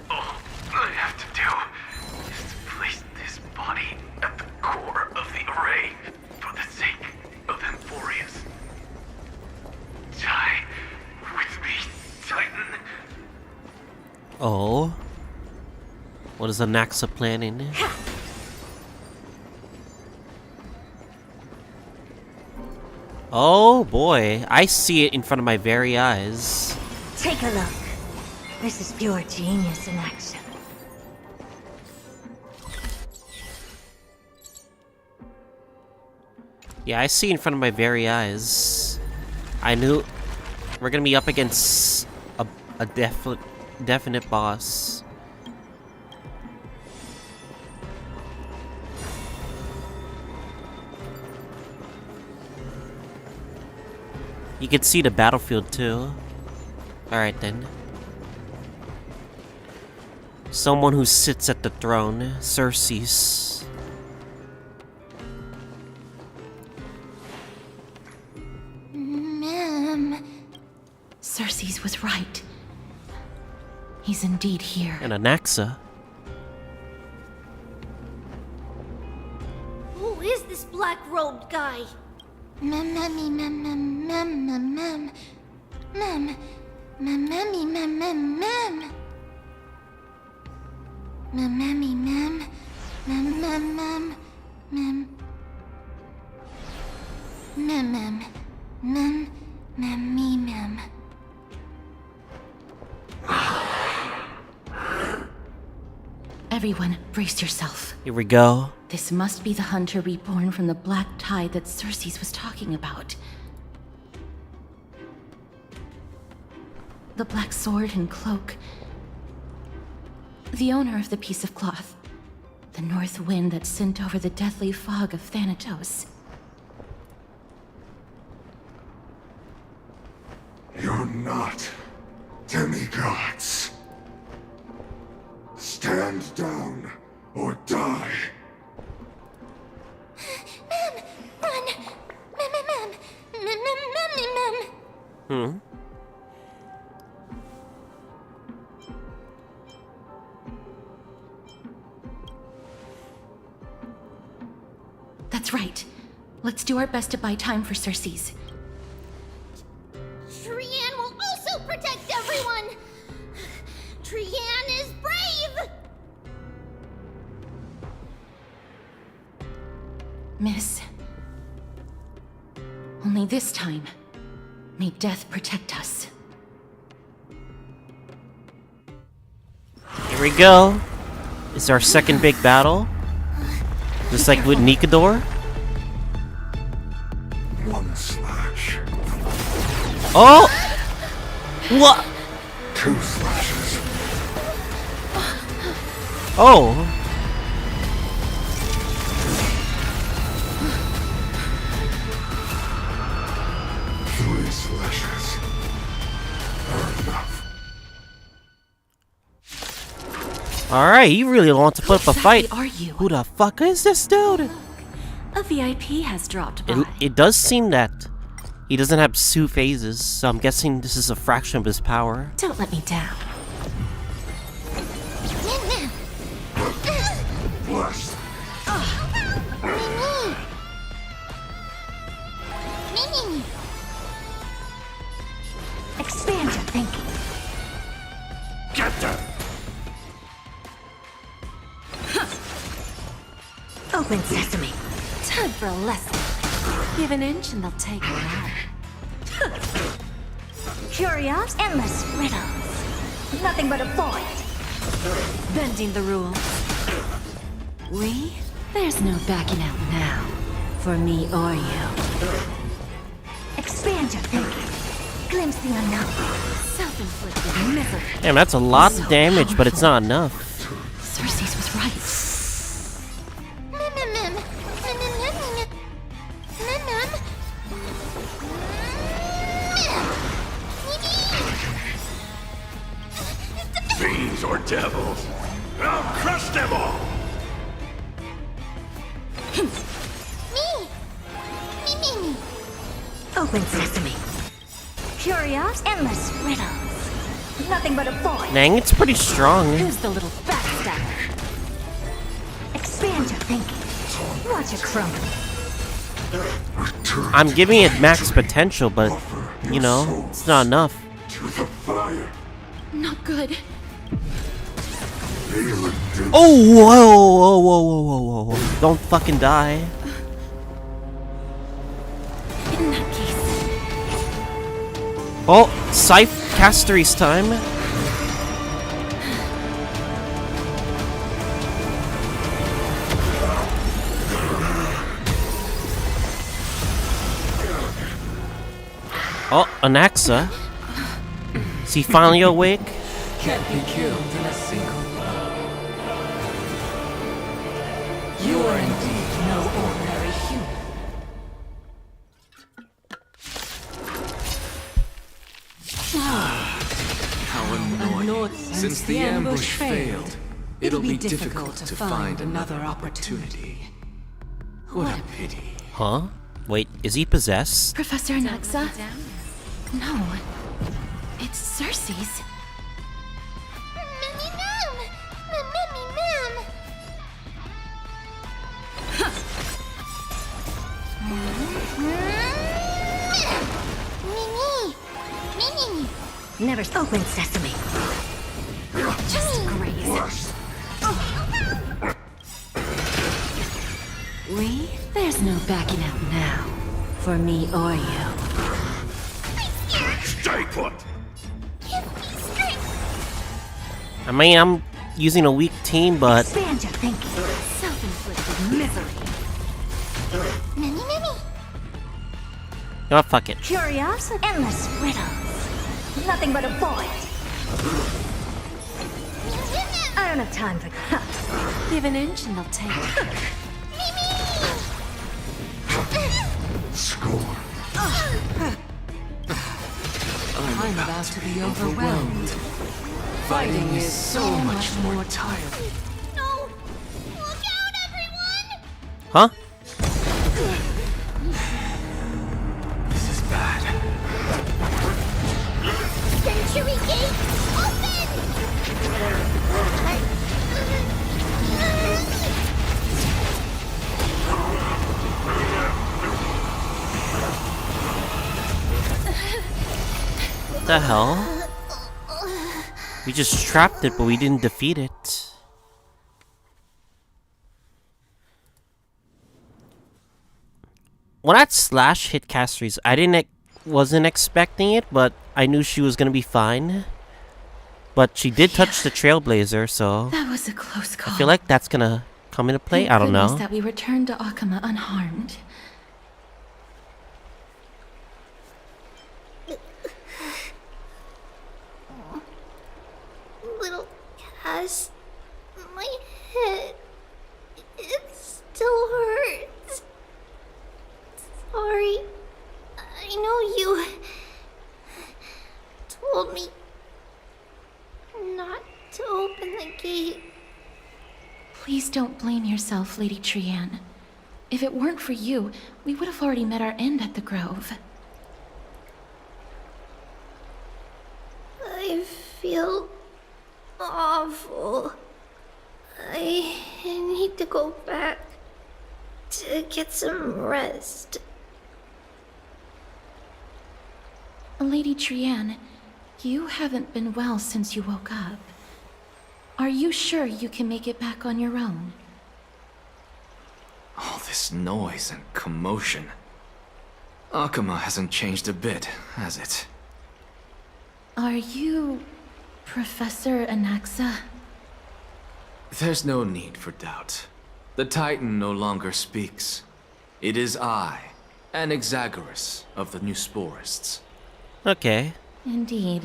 All I have to do is to place this body at the core of the array for the sake of Amphoreus. Die with me, Titan. Oh. What is Anaxa planning? Oh boy, I see it in front of my very eyes. Take a look. This is pure genius in action. Yeah, I see it in front of my very eyes. I knew we're gonna be up against a definite boss. You can see the battlefield too. Alright then. Someone who sits at the throne, Cersei's. Cersei's was right. He's indeed here. And Anaxa. Who is this black-robed guy? Everyone, brace yourself. Here we go. This must be the hunter reborn from the black tide that Cersei's was talking about. The black sword and cloak. The owner of the piece of cloth. The north wind that sent over the deathly fog of Thanatos. You're not demigods. Stand down or die. Hmm. That's right. Let's do our best to buy time for Cersei's. Trian will also protect everyone! Trian is brave! Miss. Only this time, may death protect us. Here we go. It's our second big battle. Just like with Nikador. One slash. Oh! What? 2 slashes. Oh! 3 slashes are enough. Alright, you really want to put up a fight. Are you? Who the fuck is this dude? A VIP has dropped by. It does seem that he doesn't have 2 phases, so I'm guessing this is a fraction of his power. Don't let me down. Blessed. Expand your thinking. Get them. Open sesame. Time for a lesson. Give an inch and they'll take it out. Curios, endless riddles. Nothing but a void. Bending the rules. We? There's no backing out now. For me or you. Expand your thinking. Glimpse the unknown. Self-inflicted misery. Damn, that's a lot of damage, but it's not enough. Cersei's was right. Fiends or devils, I'll crush them all! Me. Open sesame. Curious, endless riddles. Nothing but a void. Dang, it's pretty strong. Who's the little backstabber? Expand your thinking. Watch it crumble. I'm giving it max potential, but, you know, it's not enough. Not good. Oh, whoa. Don't fucking die. In that case. Oh, Scythe Castery's time. Oh, Anaxa. Is he finally awake? Can't be killed in a single blow. You are indeed no ordinary human. How annoying. Since the ambush failed, it'll be difficult to find another opportunity. What a pity. Huh? Wait, is he possessed? Professor Anaxa? No. It's Cersei's. Never open sesame. Just graze. There's no backing out now. For me or you. Stay put! I mean, I'm using a weak team, but... Expand your thinking. Self-inflicted misery. Oh, fuck it. Curiosity. Endless riddles. Nothing but a void. I don't have time for that. Give an inch and they'll take it. Score. I'm about to be overwhelmed. Fighting is so much more tiring. Huh? This is bad. Century Gate, open! What the hell? We just trapped it, but we didn't defeat it. When that slash hit Castery's, wasn't expecting it, but I knew she was gonna be fine. But she did touch the Trailblazer, so That was a close call. I feel like that's gonna come into play. I don't know. That we returned to Akama unharmed. Little Cass, my head, it still hurts. Sorry, I know you told me not to open the gate. Please don't blame yourself, Lady Trianne. If it weren't for you, we would have already met our end at the Grove. I feel awful. I need to go back to get some rest. Lady Trianne, you haven't been well since you woke up. Are you sure you can make it back on your own? All this noise and commotion. Akama hasn't changed a bit, has it? Are you Professor Anaxa? There's no need for doubt. The Titan no longer speaks. It is I, Anaxagoras of the New Sporists. Okay. Indeed.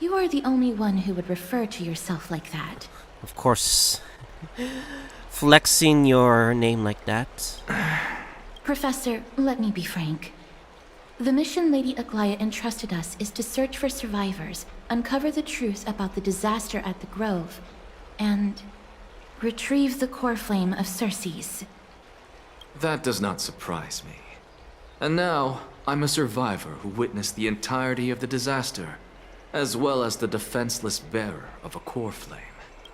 You are the only one who would refer to yourself like that. Of course. Flexing your name like that. Professor, let me be frank. The mission Lady Aglaya entrusted us is to search for survivors, uncover the truth about the disaster at the Grove, and retrieve the core flame of Circes. That does not surprise me. And now, I'm a survivor who witnessed the entirety of the disaster, as well as the defenseless bearer of a core flame.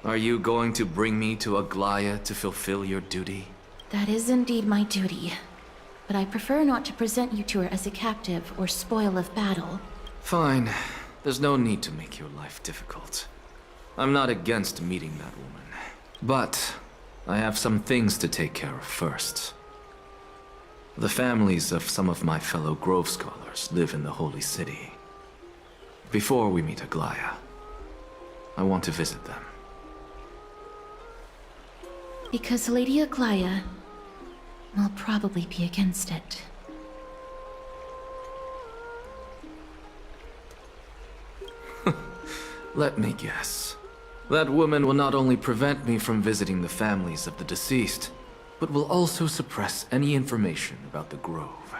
Are you going to bring me to Aglaya to fulfill your duty? That is indeed my duty. But I prefer not to present you to her as a captive or spoil of battle. Fine. There's no need to make your life difficult. I'm not against meeting that woman. But I have some things to take care of first. The families of some of my fellow Grove Scholars live in the Holy City. Before we meet Aglaya, I want to visit them. Because Lady Aglaya will probably be against it. Let me guess. That woman will not only prevent me from visiting the families of the deceased, but will also suppress any information about the Grove.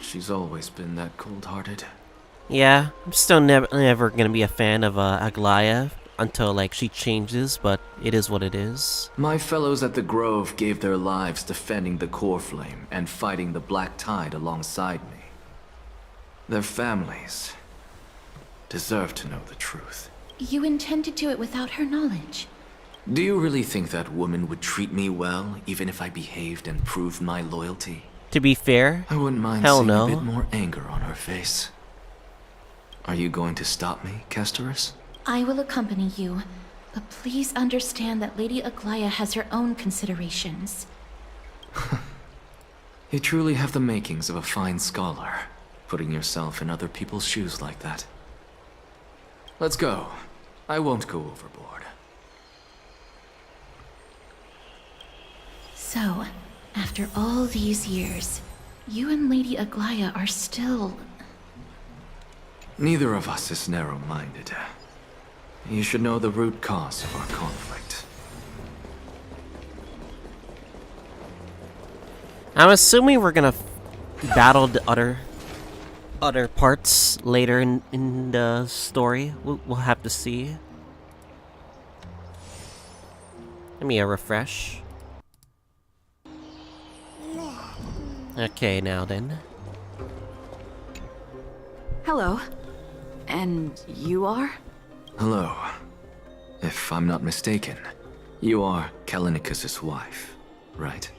She's always been that cold-hearted. Yeah, I'm still never gonna be a fan of Aglaya until like she changes, but it is what it is. My fellows at the Grove gave their lives defending the core flame and fighting the Black Tide alongside me. Their families deserve to know the truth. You intend to do it without her knowledge. Do you really think that woman would treat me well, even if I behaved and proved my loyalty? To be fair, I wouldn't mind seeing a bit more anger on her face. Are you going to stop me, Castorus? I will accompany you, but please understand that Lady Aglaya has her own considerations. You truly have the makings of a fine scholar, putting yourself in other people's shoes like that. Let's go. I won't go overboard. So, after all these years, you and Lady Aglaya are still... Neither of us is narrow-minded. You should know the root cause of our conflict. I'm assuming we're gonna battle the other parts later in the story. We'll have to see. Let me refresh. Okay, now then. Hello. And you are? Hello. If I'm not mistaken, you are Callinicus's wife, right?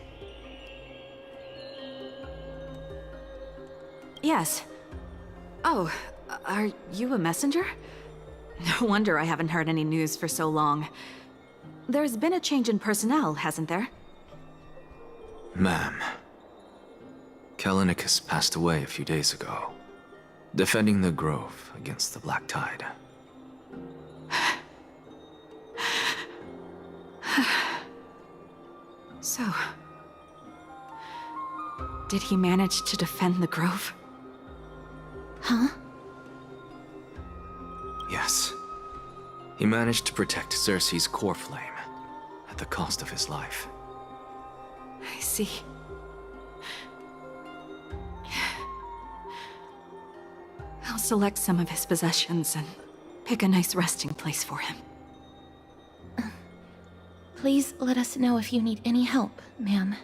Yes. Oh, are you a messenger? No wonder I haven't heard any news for so long. There's been a change in personnel, hasn't there? Ma'am. Callinicus passed away a few days ago, defending the Grove against the Black Tide. So... did he manage to defend the Grove? Huh? Yes. He managed to protect Circe's core flame, at the cost of his life. I see. I'll select some of his possessions and pick a nice resting place for him. Please let us know if you need any help, ma'am.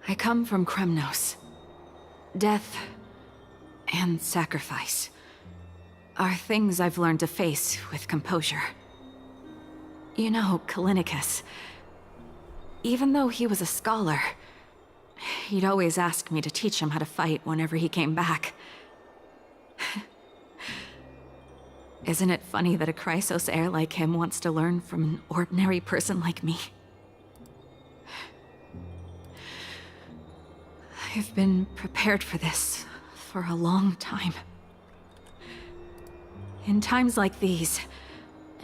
I come from Kremnos. Death and sacrifice are things I've learned to face with composure. You know, Callinicus, even though he was a scholar, he'd always ask me to teach him how to fight whenever he came back. Isn't it funny that a Chrysos heir like him wants to learn from an ordinary person like me? I've been prepared for this for a long time. In times like these,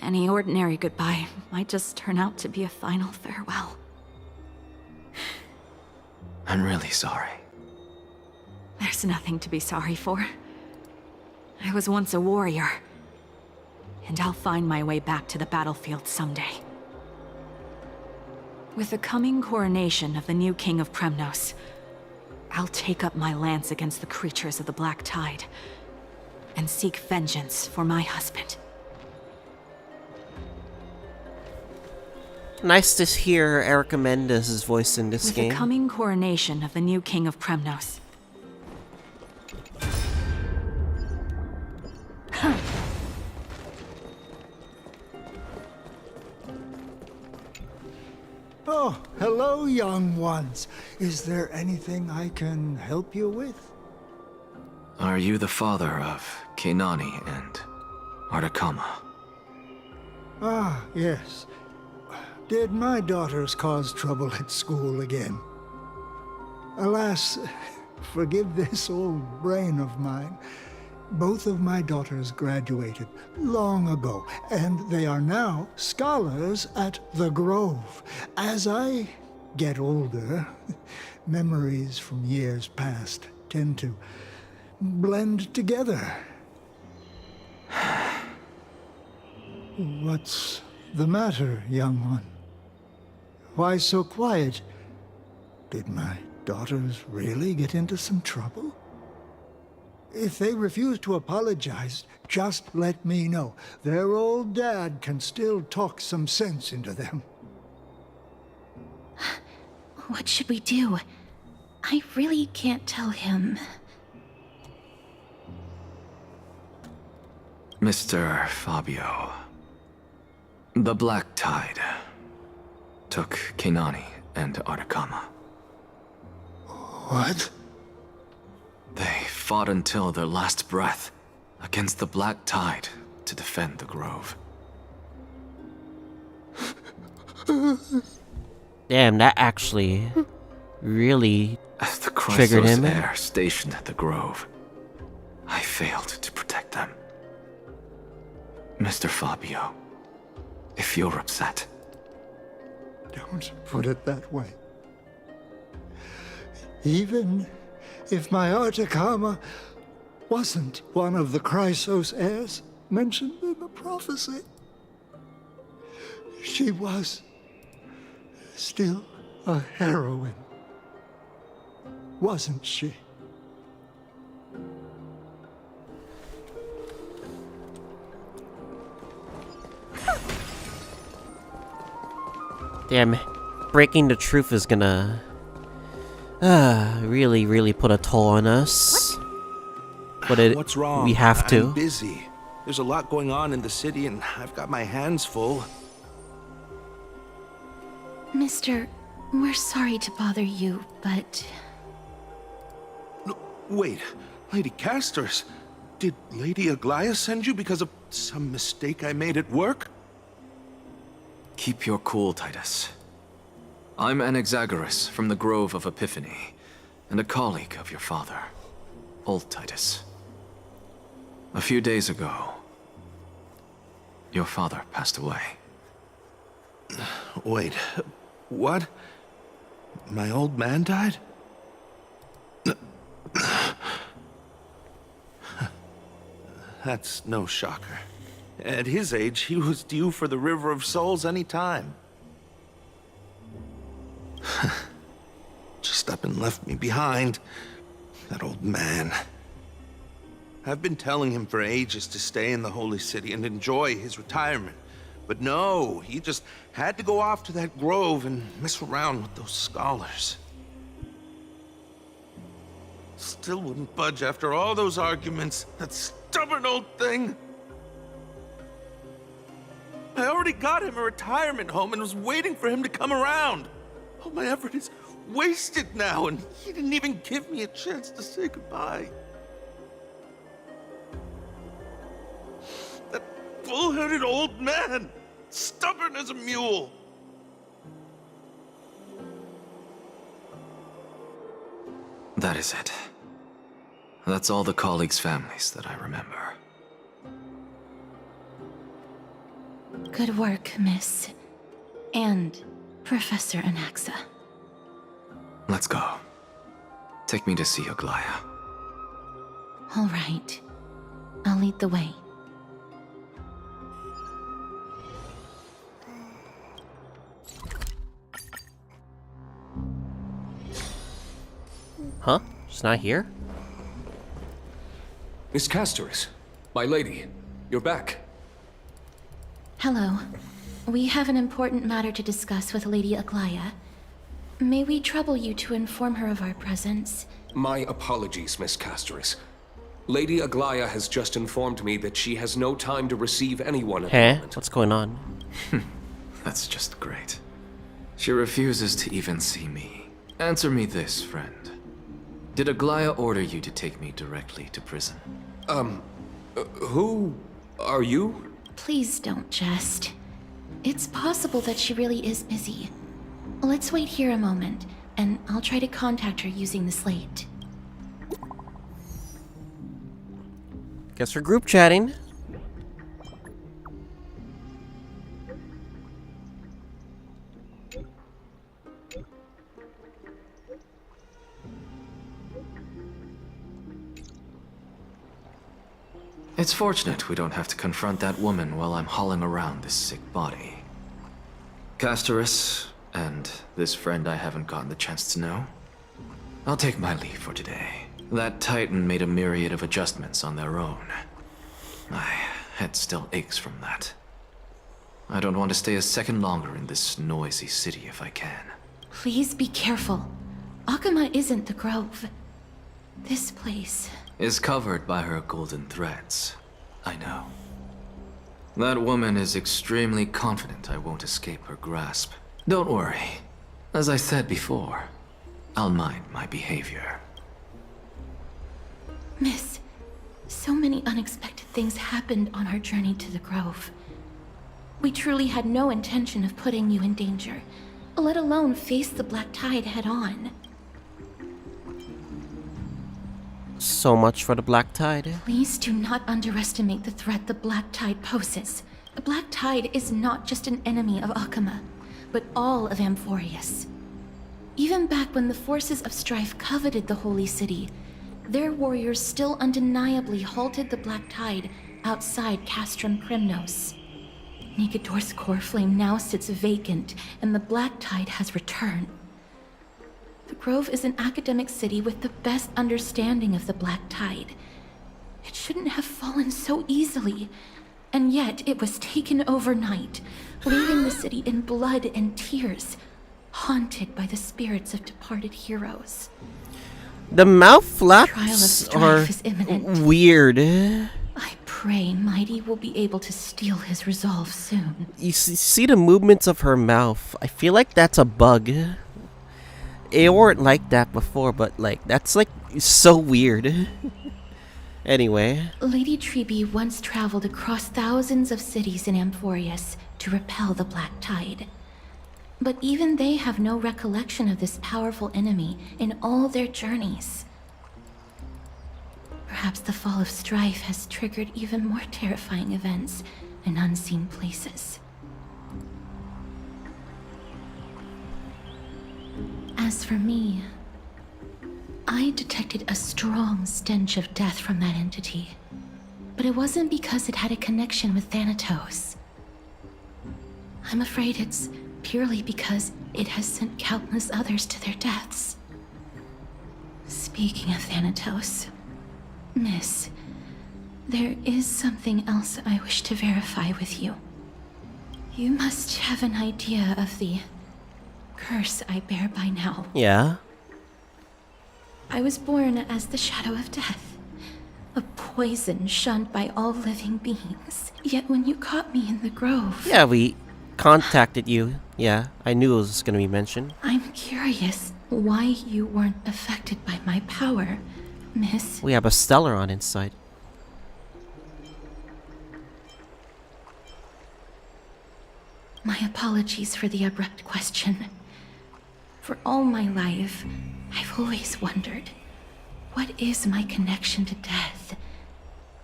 any ordinary goodbye might just turn out to be a final farewell. I'm really sorry. There's nothing to be sorry for. I was once a warrior, and I'll find my way back to the battlefield someday. With the coming coronation of the new king of Kremnos, I'll take up my lance against the creatures of the Black Tide and seek vengeance for my husband. Nice to hear Erica Mendez's voice in this game. With the coming coronation of the new king of Kremnos. Oh, hello, young ones. Is there anything I can help you with? Are you the father of Keinani and Artakama? Ah, yes. Did my daughters cause trouble at school again? Alas, forgive this old brain of mine. Both of my daughters graduated long ago, and they are now scholars at the Grove. As I get older, memories from years past tend to blend together. What's the matter, young one? Why so quiet? Did my daughters really get into some trouble? If they refuse to apologize, just let me know. Their old dad can still talk some sense into them. What should we do? I really can't tell him. Mr. Fabio, the Black Tide took Keinani and Artakama. What? They fought until their last breath against the Black Tide to defend the Grove. Damn, that actually really As the triggered him. heir stationed at the Grove, I failed to protect them. Mr. Fabio, if you're upset... Don't put it that way. Even if my Artakama wasn't one of the Chrysos heirs mentioned in the prophecy, she was still a heroine, wasn't she? Damn, breaking the truth is gonna really put a toll on us. But What's wrong? we have to. I'm busy. There's a lot going on in the city, and I've got my hands full. Mister, we're sorry to bother you, but... No, wait, Lady Castors, did Lady Aglaia send you because of some mistake I made at work? Keep your cool, Titus. I'm Anaxagoras from the Grove of Epiphany, and a colleague of your father, Old Titus. A few days ago, your father passed away. Wait, what? My old man died? That's no shocker. At his age, he was due for the River of Souls any time. Just up and left me behind. That old man. I've been telling him for ages to stay in the Holy City and enjoy his retirement. But no, he just had to go off to that grove and mess around with those scholars. Still wouldn't budge after all those arguments. That stubborn old thing. I already got him a retirement home and was waiting for him to come around. All my effort is wasted now, and he didn't even give me a chance to say goodbye. That bull-headed old man, stubborn as a mule. That is it. That's all the colleagues' families that I remember. Good work, Miss. And Professor Anaxa. Let's go. Take me to see Aglaia. All right. I'll lead the way. Huh? She's not here? Miss Castoris, my lady, you're back. Hello. We have an important matter to discuss with Lady Aglaya. May we trouble you to inform her of our presence? My apologies, Miss Castoris. Lady Aglaya has just informed me that she has no time to receive anyone at the Huh? moment. What's going on? That's just great. She refuses to even see me. Answer me this, friend. Did Aglaya order you to take me directly to prison? Who are you? Please don't jest. It's possible that she really is busy. Let's wait here a moment, and I'll try to contact her using the slate. Guess we're group chatting. It's fortunate we don't have to confront that woman while I'm hauling around this sick body. Castoris, and this friend I haven't gotten the chance to know, I'll take my leave for today. That Titan made a myriad of adjustments on their own. My head still aches from that. I don't want to stay a second longer in this noisy city if I can. Please be careful. Akama isn't the Grove. This place is covered by her golden threads. I know. That woman is extremely confident I won't escape her grasp. Don't worry. As I said before, I'll mind my behavior. Miss, so many unexpected things happened on our journey to the Grove. We truly had no intention of putting you in danger, let alone face the Black Tide head-on. So much for the Black Tide. Please do not underestimate the threat the Black Tide poses. The Black Tide is not just an enemy of Akama, but all of Amphoreus. Even back when the forces of strife coveted the Holy City, their warriors still undeniably halted the Black Tide outside Castrum Kremnos. Nigador's core flame now sits vacant, and the Black Tide has returned. The Grove is an academic city with the best understanding of the Black Tide. It shouldn't have fallen so easily, and yet it was taken overnight, leaving the city in blood and tears, haunted by the spirits of departed heroes. The mouth Trial of flaps strife are is imminent. weird. I pray Mighty will be able to steal his resolve soon. You see the movements of her mouth. I feel like that's a bug. It weren't like that before, but like that's like so weird. Anyway. Lady Treeby once traveled across thousands of cities in Amphoreus to repel the Black Tide. But even they have no recollection of this powerful enemy in all their journeys. Perhaps the fall of strife has triggered even more terrifying events in unseen places. As for me, I detected a strong stench of death from that entity, but it wasn't because it had a connection with Thanatos. I'm afraid it's purely because it has sent countless others to their deaths. Speaking of Thanatos, Miss, there is something else I wish to verify with you. You must have an idea of the curse I bear by now. Yeah. I was born as the shadow of death, a poison shunned by all living beings. Yet when you caught me in the grove... Yeah, we contacted you. Yeah, I knew it was gonna be mentioned. I'm curious why you weren't affected by my power, Miss. We have a stellar on inside. My apologies for the abrupt question. For all my life, I've always wondered, what is my connection to death?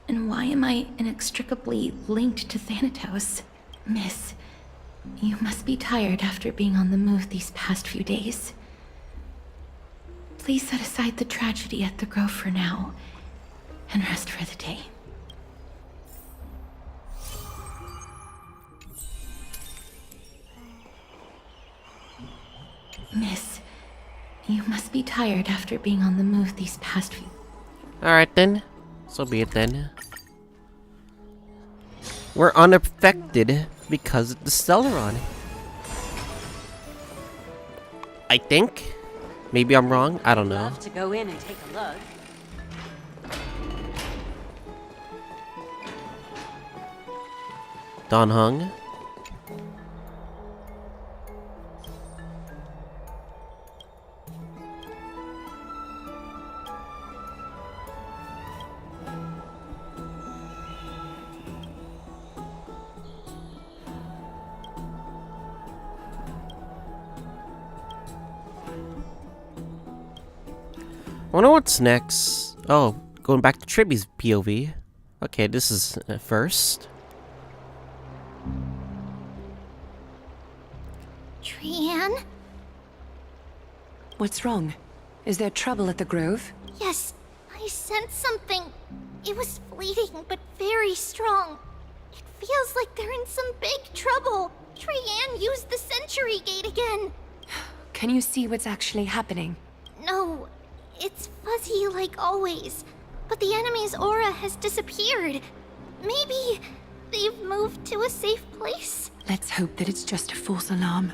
And why am I inextricably linked to Thanatos? Miss, you must be tired after being on the move these past few days. Please set aside the tragedy at the Grove for now, and rest for the day. Miss, you must be tired after being on the move these past few. Alright then. So be it then. We're unaffected because of the Stellaron. I think. Maybe I'm wrong. I don't know. Love to go in and take a look. Don Hung. I wonder what's next. Oh, going back to Triby's POV. Okay, this is first. Trianne? What's wrong? Is there trouble at the Grove? Yes, I sensed something. It was fleeting, but very strong. It feels like they're in some big trouble. Trianne used the Century Gate again. Can you see what's actually happening? No, it's fuzzy like always. But the enemy's aura has disappeared. Maybe they've moved to a safe place? Let's hope that it's just a false alarm.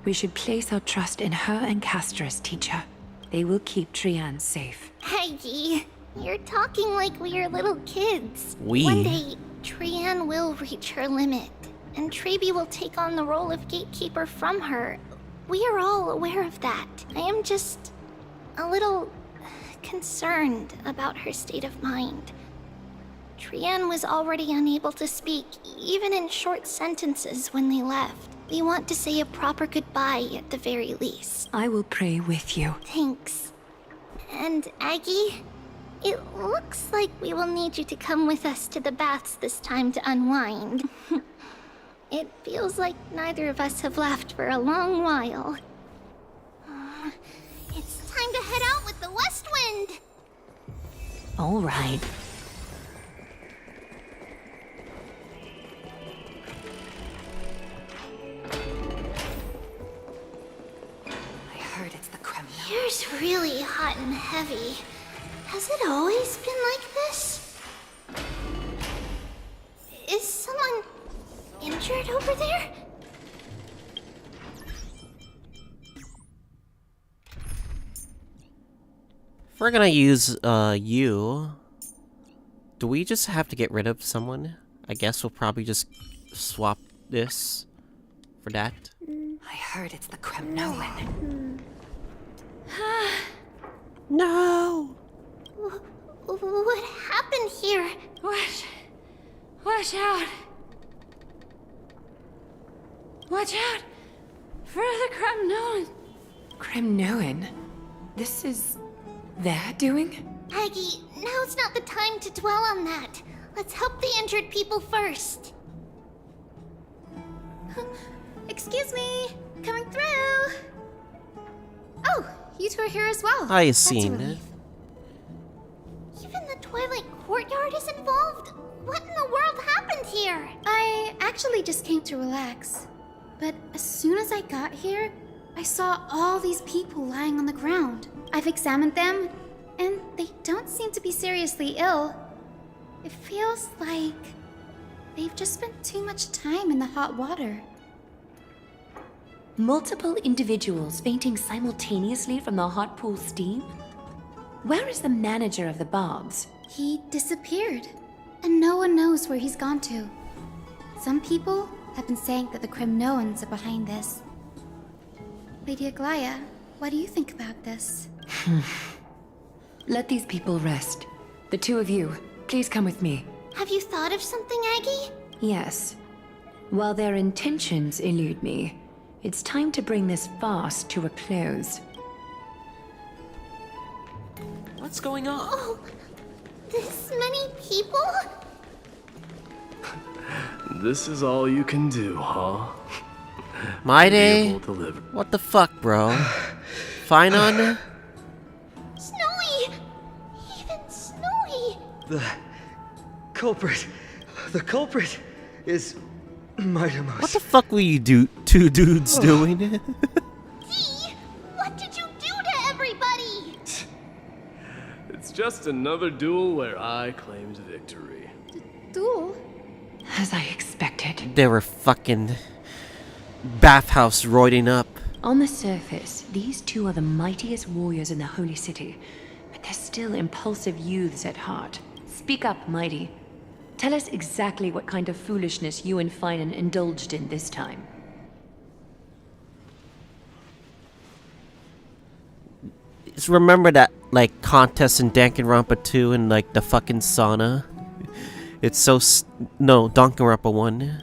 We should place our trust in her and Castorus, teacher. They will keep Trianne safe. Aggie, you're talking like we are little kids. We? One day, Trianne will reach her limit, and Treby will take on the role of gatekeeper from her. We are all aware of that. I am just a little concerned about her state of mind. Trianne was already unable to speak, even in short sentences when they left. We want to say a proper goodbye at the very least. I will pray with you. Thanks. And Aggie, it looks like we will need you to come with us to the baths this time to unwind. It feels like neither of us have laughed for a long while. It's time to head out with the west wind! All right. I heard it's the criminal. Here's really hot and heavy. Has it always been like this? Is someone injured over there? If we're gonna use you, do we just have to get rid of someone? I guess we'll probably just swap this for that. I heard it's the Kremnoan. No! What happened here? Watch out! Watch out for the Kremnoan! Kremnoan? This is their doing? Aggie, now's not the time to dwell on that. Let's help the injured people first. Excuse me, coming through. Oh, you two are here as well. I That's a seen relief. it. Even the Twilight Courtyard is involved? What in the world happened here? I actually just came to relax. But as soon as I got here, I saw all these people lying on the ground. I've examined them, and they don't seem to be seriously ill. It feels like they've just spent too much time in the hot water. Multiple individuals fainting simultaneously from the hot pool steam? Where is the manager of the Bobs? He disappeared, and no one knows where he's gone to. Some people have been saying that the Kremnoans are behind this. Lady Aglaya, what do you think about this? Let these people rest. The two of you, please come with me. Have you thought of something, Aggie? Yes. While their intentions elude me, it's time to bring this farce to a close. What's going on? Oh, this many people? This is all you can do, huh? My day? Able to live. What the fuck, bro? Fine on? Snowy! Even Snowy The culprit is Mightimos. What the fuck were you two dudes doing? Dee, what did you do to everybody? It's just another duel where I claimed victory. Duel? As I expected. They were fucking bathhouse roiding up. On the surface, these two are the mightiest warriors in the Holy City, but they're still impulsive youths at heart. Speak up, Mighty. Tell us exactly what kind of foolishness you and Finan indulged in this time. Just remember that, like, contest in Danganronpa 2 and, like, the fucking sauna? It's so... No, Danganronpa 1.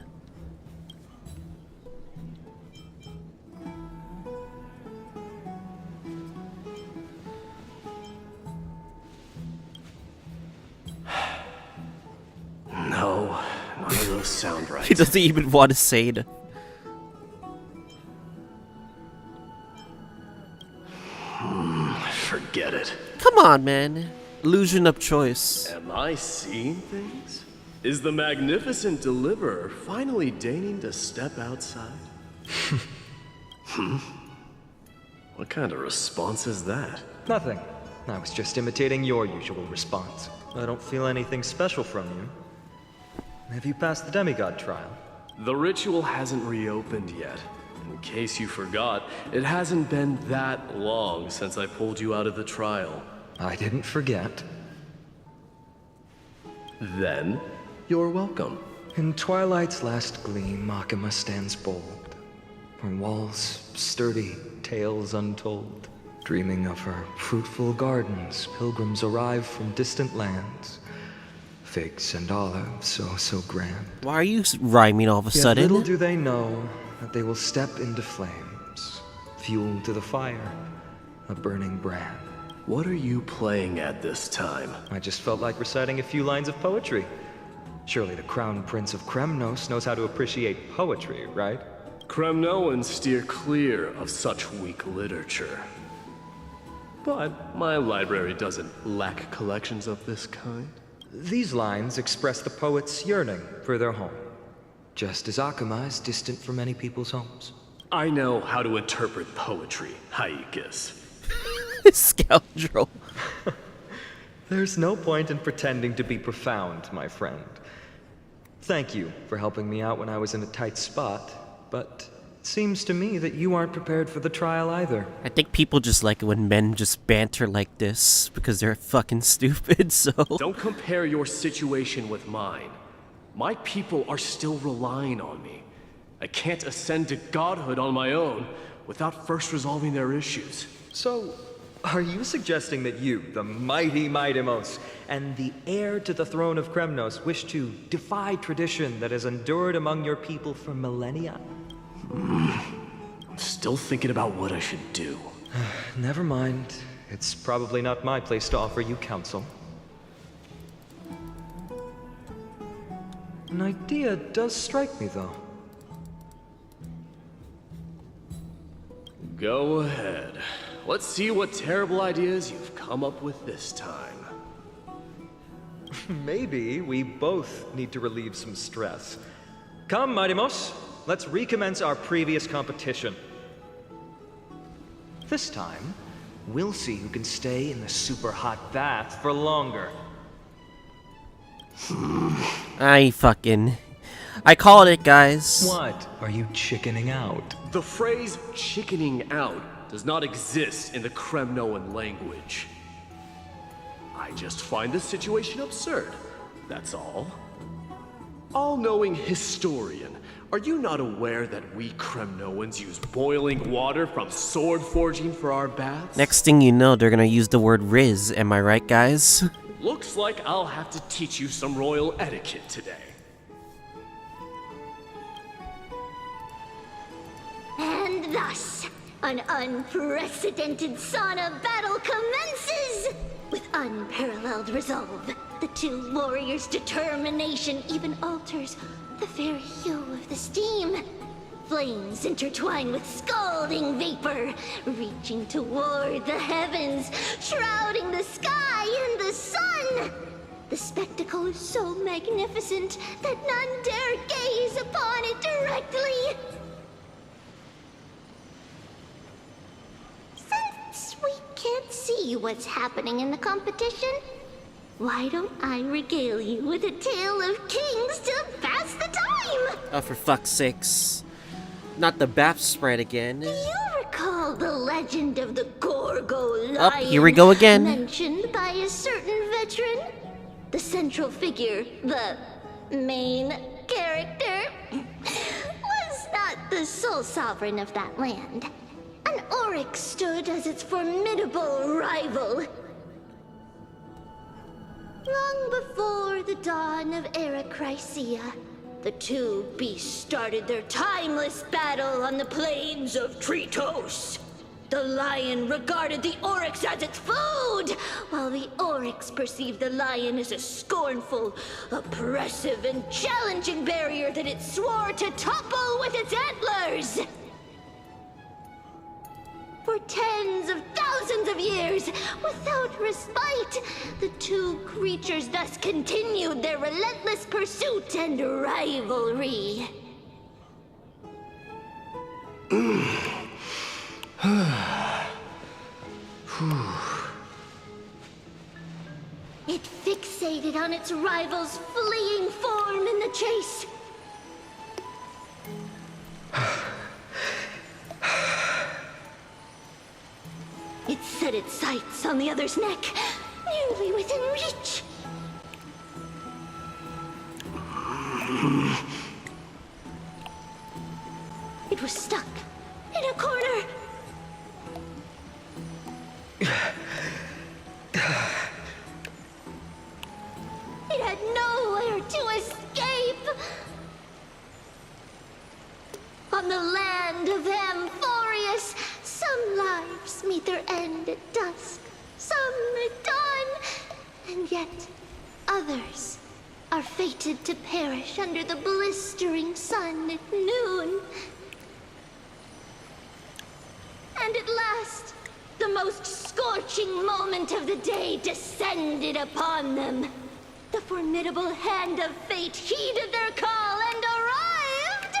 No, none of those sound right. He doesn't even want to say it. Forget it. Come on, man. Illusion of choice. Am I seeing things? Is the magnificent deliverer finally deigning to step outside? What kind of response is that? Nothing. I was just imitating your usual response. I don't feel anything special from you. Have you passed the demigod trial? The ritual hasn't reopened yet. In case you forgot, it hasn't been that long since I pulled you out of the trial. I didn't forget. Then, you're welcome. In twilight's last gleam, Makima stands bold. Her walls sturdy, tales untold. Dreaming of her fruitful gardens, pilgrims arrive from distant lands. Figs and olives, so grand. Why are you rhyming all of a sudden? Little do they know that they will step into flames, fuel to the fire, a burning brand. What are you playing at this time? I just felt like reciting a few lines of poetry. Surely the Crown Prince of Kremnos knows how to appreciate poetry, right? Kremnoans steer clear of such weak literature. But my library doesn't lack collections of this kind. These lines express the poet's yearning for their home, just as Akuma is distant from many people's homes. I know how to interpret poetry, Haikis. Scoundrel. There's no point in pretending to be profound, my friend. Thank you for helping me out when I was in a tight spot, but it seems to me that you aren't prepared for the trial either. I think people just like it when men just banter like this because they're fucking stupid, so... Don't compare your situation with mine. My people are still relying on me. I can't ascend to godhood on my own without first resolving their issues. So, are you suggesting that you, the mighty Mightimos, and the heir to the throne of Kremnos, wish to defy tradition that has endured among your people for millennia? I'm still thinking about what I should do. Never mind. It's probably not my place to offer you counsel. An idea does strike me, though. Go ahead. Let's see what terrible ideas you've come up with this time. Maybe we both need to relieve some stress. Come, Mightimos. Let's recommence our previous competition. This time, we'll see who can stay in the super hot bath for longer. I called it, guys. What? Are you chickening out? The phrase chickening out does not exist in the Kremnoan language. I just find this situation absurd, that's all. All-knowing historian, are you not aware that we Kremnoans use boiling water from sword forging for our baths? Next thing you know, they're gonna use the word Riz, am I right, guys? Looks like I'll have to teach you some royal etiquette today. And thus, an unprecedented sauna battle commences! With unparalleled resolve, the two warriors' determination even alters the very hue of the steam. Flames intertwine with scalding vapor, reaching toward the heavens, shrouding the sky in the sun. The spectacle is so magnificent that none dare gaze upon it directly. Since we can't see what's happening in the competition, why don't I regale you with a tale of kings to pass the time? Oh, for fuck's sakes. Not the BAP spread again. Do you recall the legend of the Gorgo lion? Oh, here we go again. Mentioned by a certain veteran? The central figure, the main character, was not the sole sovereign of that land. An Oryx stood as its formidable rival. Long before the dawn of Era Chrysia, the two beasts started their timeless battle on the plains of Tritos. The lion regarded the Oryx as its food, while the Oryx perceived the lion as a scornful, oppressive, and challenging barrier that it swore to topple with its antlers. For tens of thousands of years, without respite, the two creatures thus continued their relentless pursuit and rivalry. It fixated on its rival's fleeing form in the chase. It set its sights on the other's neck, nearly within reach. It was stuck in a corner. It had nowhere to escape. On the land of Amphoreus, some lives meet their end at dusk, some at dawn, and yet others are fated to perish under the blistering sun at noon. And at last, the most scorching moment of the day descended upon them. The formidable hand of fate heeded their call and arrived!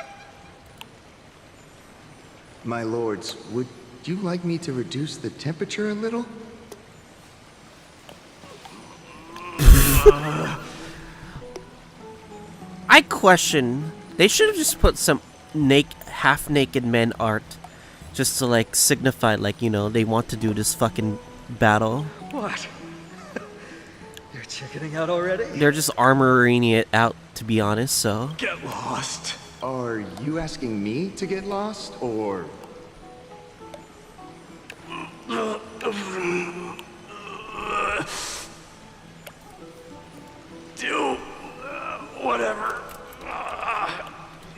My lords, would you like me to reduce the temperature a little? I question, they should have just put some half-naked men art just to like signify like, you know, they want to do this fucking battle. What? You're chickening out already? They're just armoring it out, to be honest, so. Get lost. Are you asking me to get lost, or... Do whatever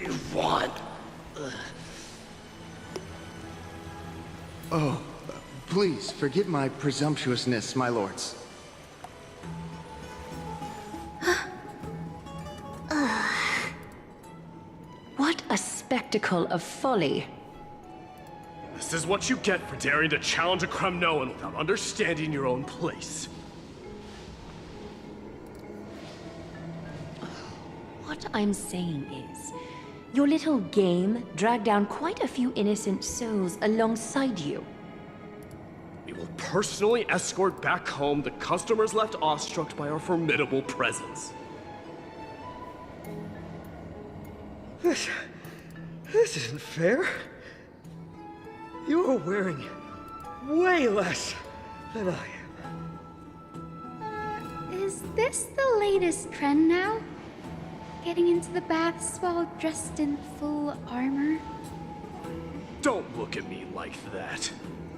you want. Oh, please forgive my presumptuousness, my lords. What a spectacle of folly. This is what you get for daring to challenge a Kremnoan without understanding your own place. What I'm saying is, your little game dragged down quite a few innocent souls alongside you. We will personally escort back home the customers left awestruck by our formidable presence. This isn't fair. You are wearing way less than I am. Is this the latest trend now? Getting into the baths while dressed in full armor? Don't look at me like that.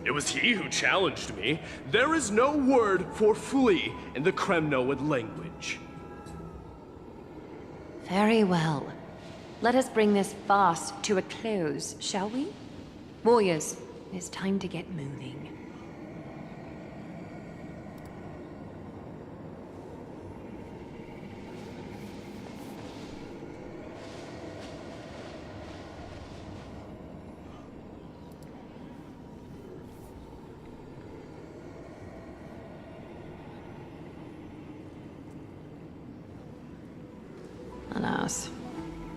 It was he who challenged me. There is no word for flee in the Kremnoan language. Very well. Let us bring this farce to a close, shall we? Warriors, it's time to get moving.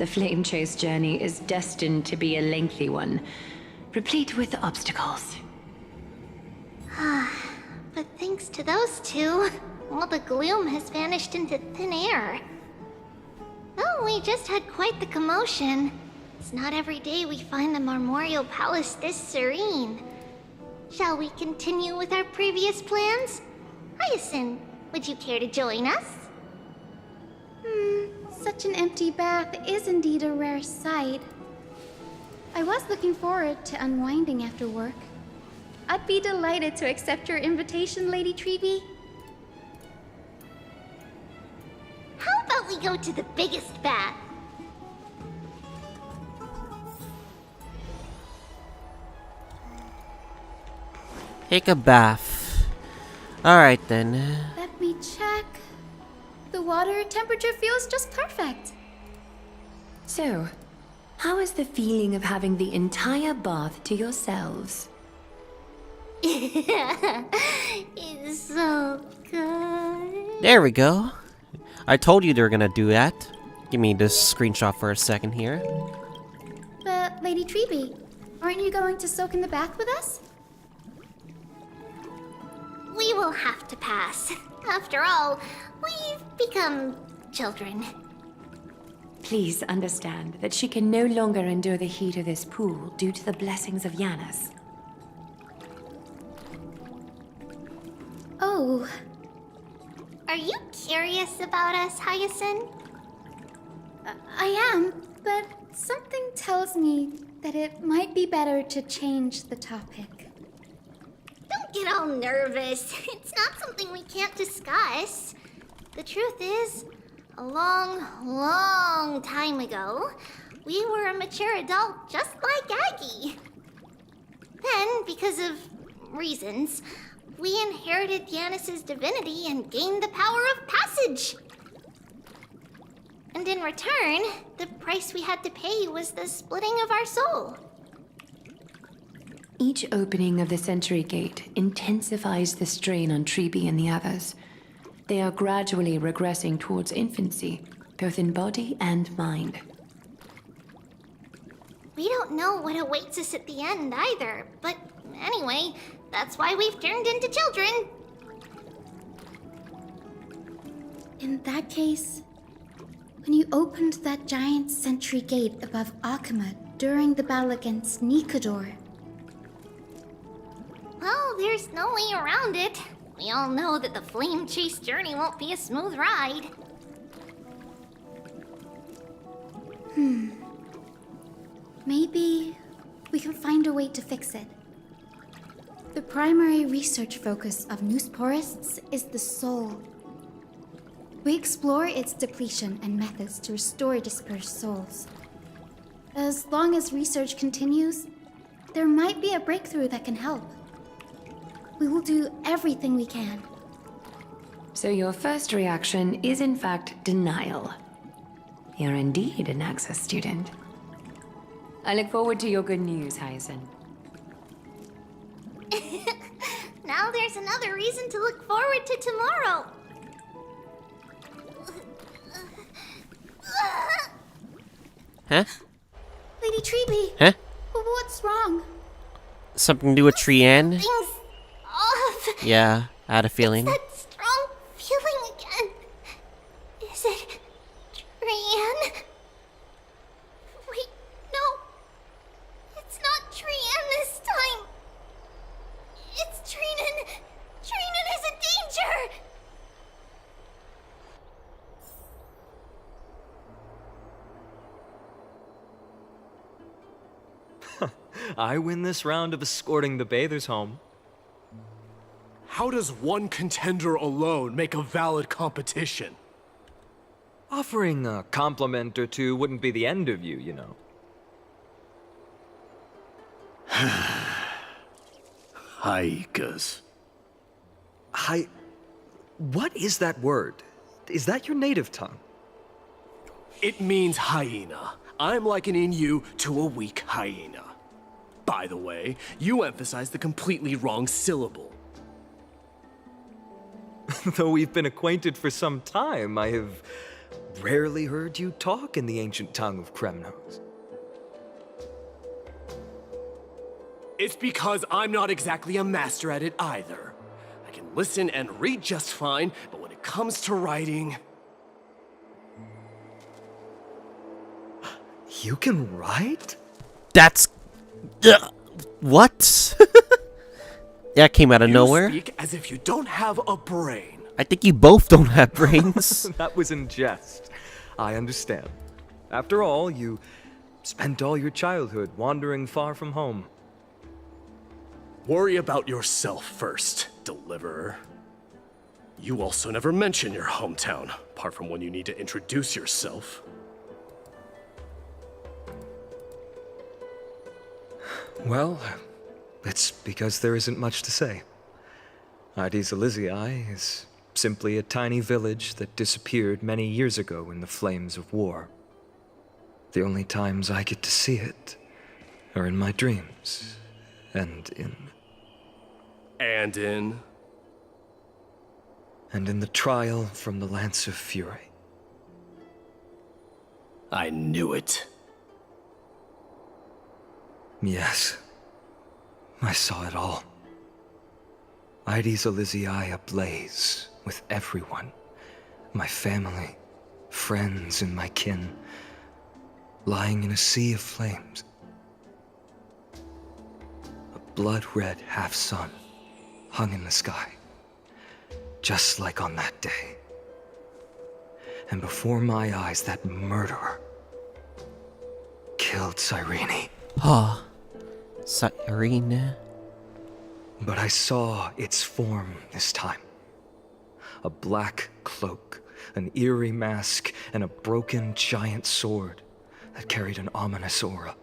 the flame chase journey is destined to be a lengthy one, replete with obstacles. But thanks to those two, all the gloom has vanished into thin air. Oh, we just had quite the commotion. It's not every day we find the Marmorial Palace this serene. Shall we continue with our previous plans? Hyacinth, would you care to join us? Such an empty bath is indeed a rare sight. I was looking forward to unwinding after work. I'd be delighted to accept your invitation, Lady Treeby. How about we go to the biggest bath? Take a bath. Alright then. Let me check. The water temperature feels just perfect. So, how is the feeling of having the entire bath to yourselves? It's so good. There we go. I told you they were gonna do that. Give me this screenshot for a second here. But, Lady Treeby, aren't you going to soak in the bath with us? We will have to pass. After all, we've become children. Please understand that she can no longer endure the heat of this pool due to the blessings of Yanis. Oh. Are you curious about us, Hyacinth? I am, but something tells me that it might be better to change the topic. Don't get all nervous. It's not something we can't discuss. The truth is, a long, long time ago, we were a mature adult just like Aggie. Then, because of reasons, we inherited Yanis's divinity and gained the power of passage. And in return, the price we had to pay was the splitting of our soul. Each opening of the Century Gate intensifies the strain on Treeby and the others. They are gradually regressing towards infancy, both in body and mind. We don't know what awaits us at the end either, but anyway, that's why we've turned into children. In that case, when you opened that giant sentry gate above Akama during the battle against Nikador. Well, there's no way around it. We all know that the flame chase journey won't be a smooth ride. Maybe we can find a way to fix it. The primary research focus of Noosporists is the soul. We explore its depletion and methods to restore dispersed souls. As long as research continues, there might be a breakthrough that can help. We will do everything we can. So your first reaction is in fact denial. You're indeed an Access student. I look forward to your good news, Hyacinth. Now there's another reason to look forward to tomorrow. Huh? Lady Treeby! Huh? What's wrong? Something to do with Trian? Things off. Yeah, I had a feeling. That strong feeling again. Is it Trian? Wait, no. It's not Trian this time. It's Trinan. Trinan is in danger. I win this round of escorting the bathers home. How does one contender alone make a valid competition? Offering a compliment or two wouldn't be the end of you, you know. Haikas. What is that word? Is that your native tongue? It means hyena. I'm likening you to a weak hyena. By the way, you emphasized the completely wrong syllable. Though we've been acquainted for some time, I have rarely heard you talk in the ancient tongue of Kremnos. It's because I'm not exactly a master at it either. I can listen and read just fine, but when it comes to writing... You can write? That's... what? That came out of nowhere. You speak as if you don't have a brain. I think you both don't have brains. That was in jest. I understand. After all, you spent all your childhood wandering far from home. Worry about yourself first, Deliverer. You also never mention your hometown, apart from when you need to introduce yourself. Well, it's because there isn't much to say. Ides Elysiae is simply a tiny village that disappeared many years ago in the flames of war. The only times I get to see it are in my dreams, and in the trial from the Lance of Fury. I knew it. Yes, I saw it all. Ides Elysiae ablaze with everyone. My family, friends, and my kin, lying in a sea of flames. A blood-red half-sun hung in the sky, just like on that day. And before my eyes, that murderer killed Cyrene. Ah, Cyrene. But I saw its form this time. A black cloak, an eerie mask, and a broken giant sword that carried an ominous aura.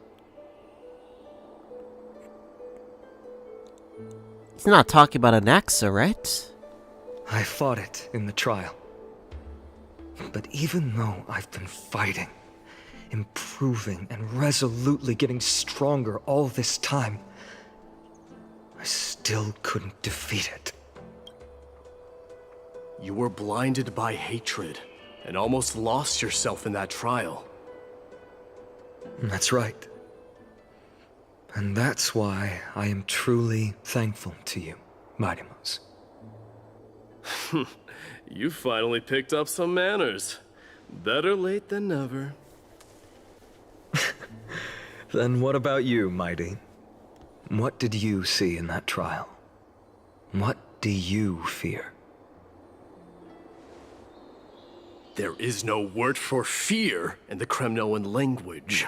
He's not talking about an Axa, right? I fought it in the trial. But even though I've been fighting, improving, and resolutely getting stronger all this time, I still couldn't defeat it. You were blinded by hatred and almost lost yourself in that trial. That's right. And that's why I am truly thankful to you, Mightimos. You finally picked up some manners. Better late than never. Then what about you, Mighty? What did you see in that trial? What do you fear? There is no word for fear in the Kremnoan language.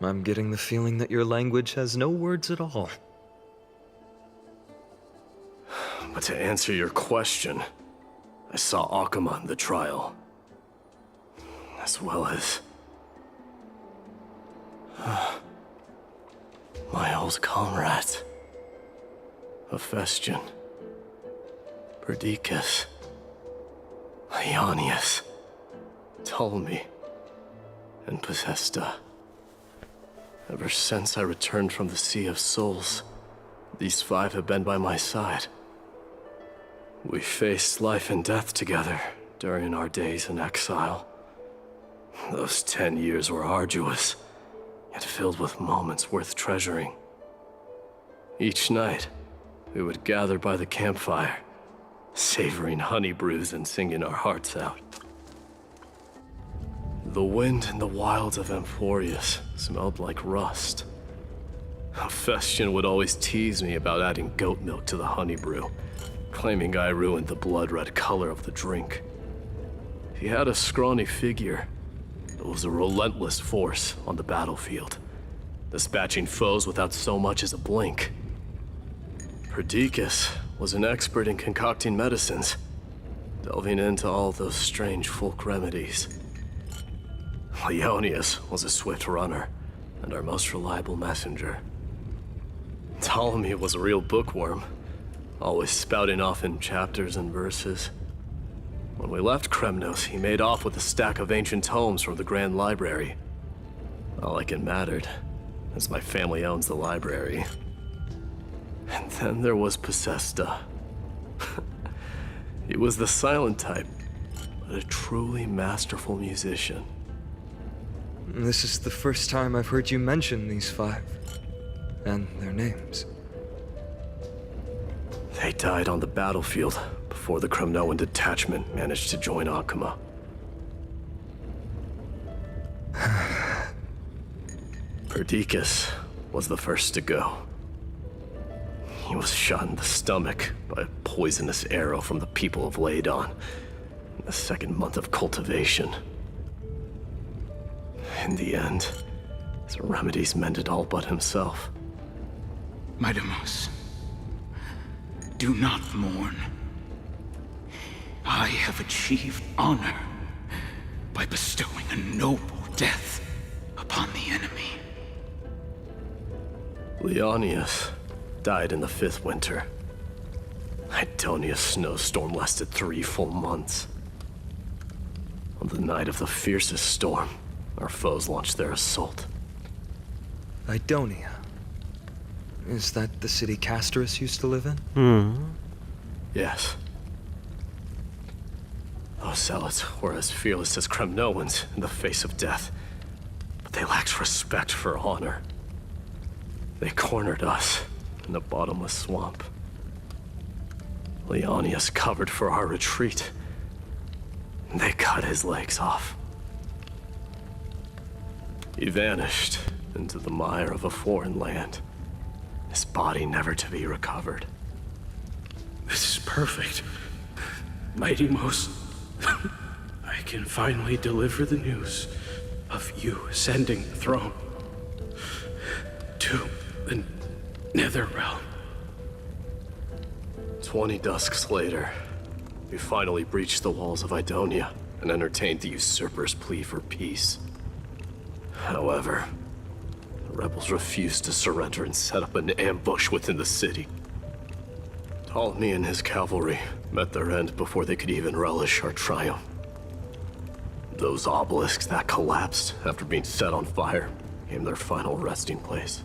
I'm getting the feeling that your language has no words at all. But to answer your question, I saw Akuma in the trial. As well as... my old comrades. Hephaestion. Perdiccas. Ionius. Ptolemy. And Possesta. Ever since I returned from the Sea of Souls, these five have been by my side. We faced life and death together during our days in exile. Those 10 years were arduous, yet filled with moments worth treasuring. Each night, we would gather by the campfire, savoring honey brews and singing our hearts out. The wind in the wilds of Amphoreus smelled like rust. Hephaestion would always tease me about adding goat milk to the honey brew, claiming I ruined the blood-red color of the drink. He had a scrawny figure, but was a relentless force on the battlefield, dispatching foes without so much as a blink. Perdiccas was an expert in concocting medicines, delving into all those strange folk remedies. Ionius was a swift runner, and our most reliable messenger. Ptolemy was a real bookworm, always spouting off in chapters and verses. When we left Kremnos, he made off with a stack of ancient tomes from the Grand Library. Not like it mattered, as my family owns the library. And then there was Possesta. He was the silent type, but a truly masterful musician. This is the first time I've heard you mention these 5. And their names. They died on the battlefield before the Kremnoan detachment managed to join Akuma. Perdiccas was the first to go. He was shot in the stomach by a poisonous arrow from the people of Ladon in the 2nd month of cultivation. In the end, his remedies mended all but himself. My Deimos, do not mourn. I have achieved honor by bestowing a noble death upon the enemy. Leonius died in the 5th winter. Idonia's snowstorm lasted 3 full months. On the night of the fiercest storm, our foes launched their assault. Idonia. Is that the city Castorus used to live in? Yes. Those zealots were as fearless as Kremnoans in the face of death, but they lacked respect for honor. They cornered us in a bottomless swamp. Leonius covered for our retreat. They cut his legs off. He vanished into the mire of a foreign land, his body never to be recovered. This is perfect. My Deimos, I can finally deliver the news of you ascending the throne to the Nether Realm. 20 dusks later, we finally breached the walls of Idonia and entertained the usurper's plea for peace. However, the rebels refused to surrender and set up an ambush within the city. Ptolemy and his cavalry met their end before they could even relish our triumph. Those obelisks that collapsed after being set on fire became their final resting place.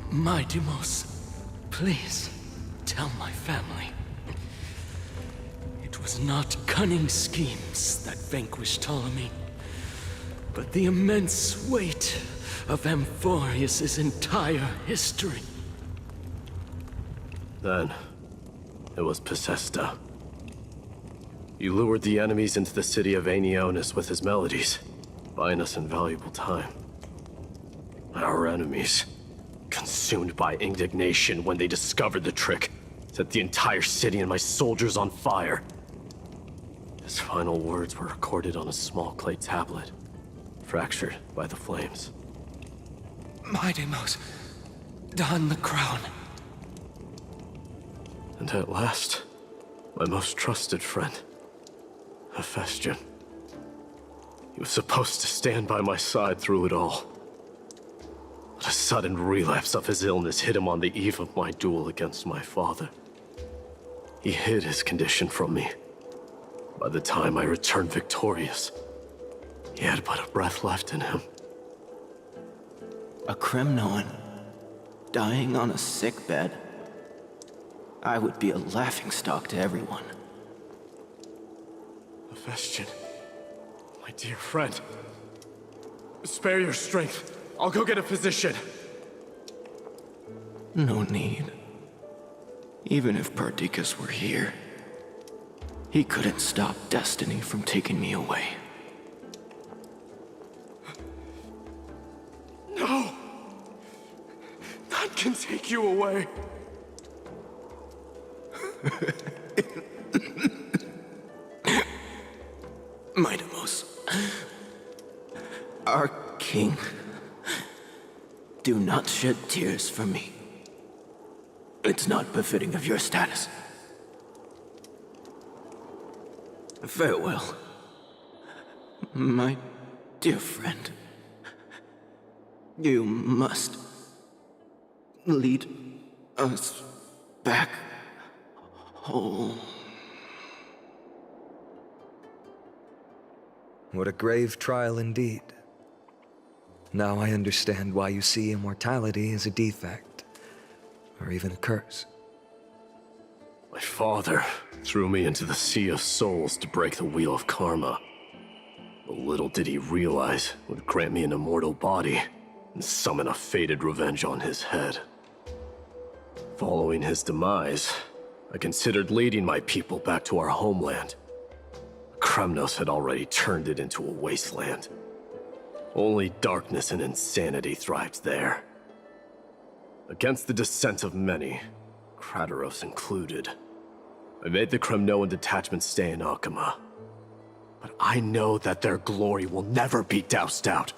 My Deimos, please tell my family. It was not cunning schemes that vanquished Ptolemy, but the immense weight of Amphoreus' entire history. Then, it was Pacesta. He lured the enemies into the city of Aenionis with his melodies, buying us invaluable time. Our enemies, consumed by indignation when they discovered the trick, set the entire city and my soldiers on fire. His final words were recorded on a small clay tablet, fractured by the flames. My Deimos, don the crown. And at last, my most trusted friend, Hephaestion. He was supposed to stand by my side through it all. But a sudden relapse of his illness hit him on the eve of my duel against my father. He hid his condition from me. By the time I returned victorious, he had but a breath left in him. A Kremnoan, dying on a sick bed. I would be a laughingstock to everyone. Hephaestion, my dear friend. Spare your strength. I'll go get a physician. No need. Even if Perdiccas were here, he couldn't stop destiny from taking me away. No! None can take you away. My Deimos, our king, do not shed tears for me. It's not befitting of your status. Farewell, my dear friend. You must lead us back home. What a grave trial indeed. Now I understand why you see immortality as a defect, or even a curse. My father threw me into the Sea of Souls to break the wheel of karma. But little did he realize it would grant me an immortal body and summon a fated revenge on his head. Following his demise, I considered leading my people back to our homeland. Kremnos had already turned it into a wasteland. Only darkness and insanity thrived there. Against the dissent of many, Krateros included, I made the Kremnoan detachment stay in Akama. But I know that their glory will never be doused out.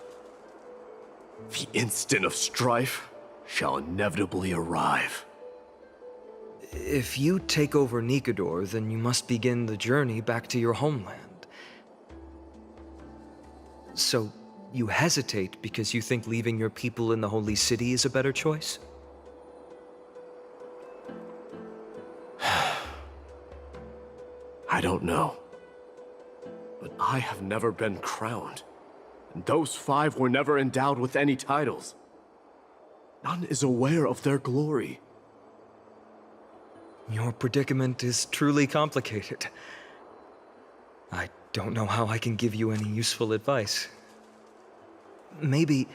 The instant of strife shall inevitably arrive. If you take over Nikador, then you must begin the journey back to your homeland. So, you hesitate because you think leaving your people in the Holy City is a better choice? I don't know. But I have never been crowned. And those 5 were never endowed with any titles. None is aware of their glory. Your predicament is truly complicated. I don't know how I can give you any useful advice. Maybe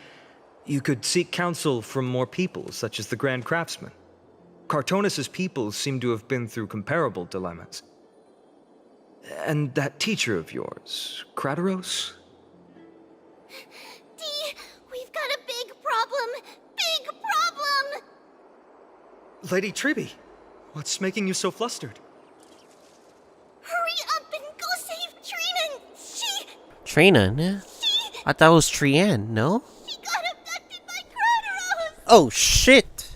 you could seek counsel from more people, such as the Grand Craftsman. Cartonis' people seem to have been through comparable dilemmas. And that teacher of yours, Krateros? Dee, we've got a big problem! Big problem! Lady Triby, what's making you so flustered? Hurry up and go save Trina! Trina? I thought it was Trian, no? She got abducted by Krateros! Oh shit!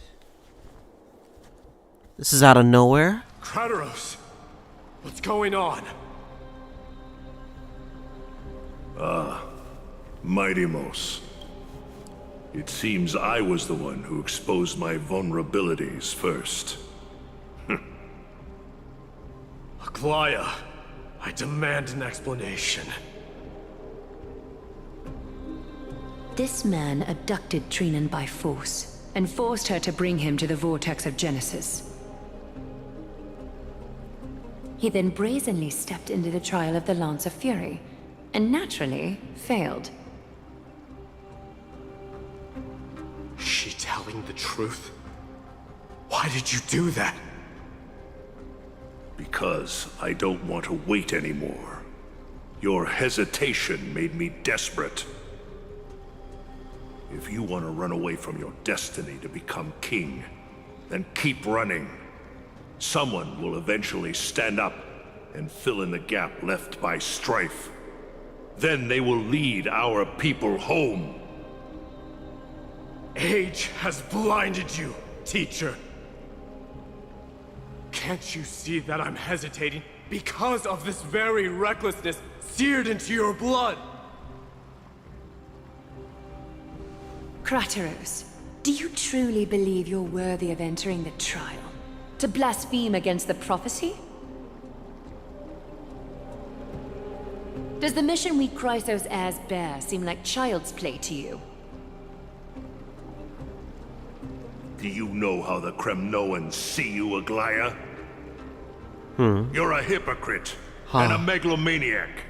This is out of nowhere? Krateros! What's going on? Mighty-Mos. It seems I was the one who exposed my vulnerabilities first. Aglaya, I demand an explanation. This man abducted Trinan by force, and forced her to bring him to the Vortex of Genesis. He then brazenly stepped into the trial of the Lance of Fury, and naturally failed. Is she telling the truth? Why did you do that? Because I don't want to wait anymore. Your hesitation made me desperate. If you want to run away from your destiny to become king, then keep running. Someone will eventually stand up and fill in the gap left by strife. Then they will lead our people home. Age has blinded you, teacher. Can't you see that I'm hesitating because of this very recklessness seared into your blood? Krateros, do you truly believe you're worthy of entering the trial? To blaspheme against the prophecy? Does the mission we Chrysos heirs bear seem like child's play to you? Do you know how the Kremnoans see you, Aglaya? You're a hypocrite and a megalomaniac.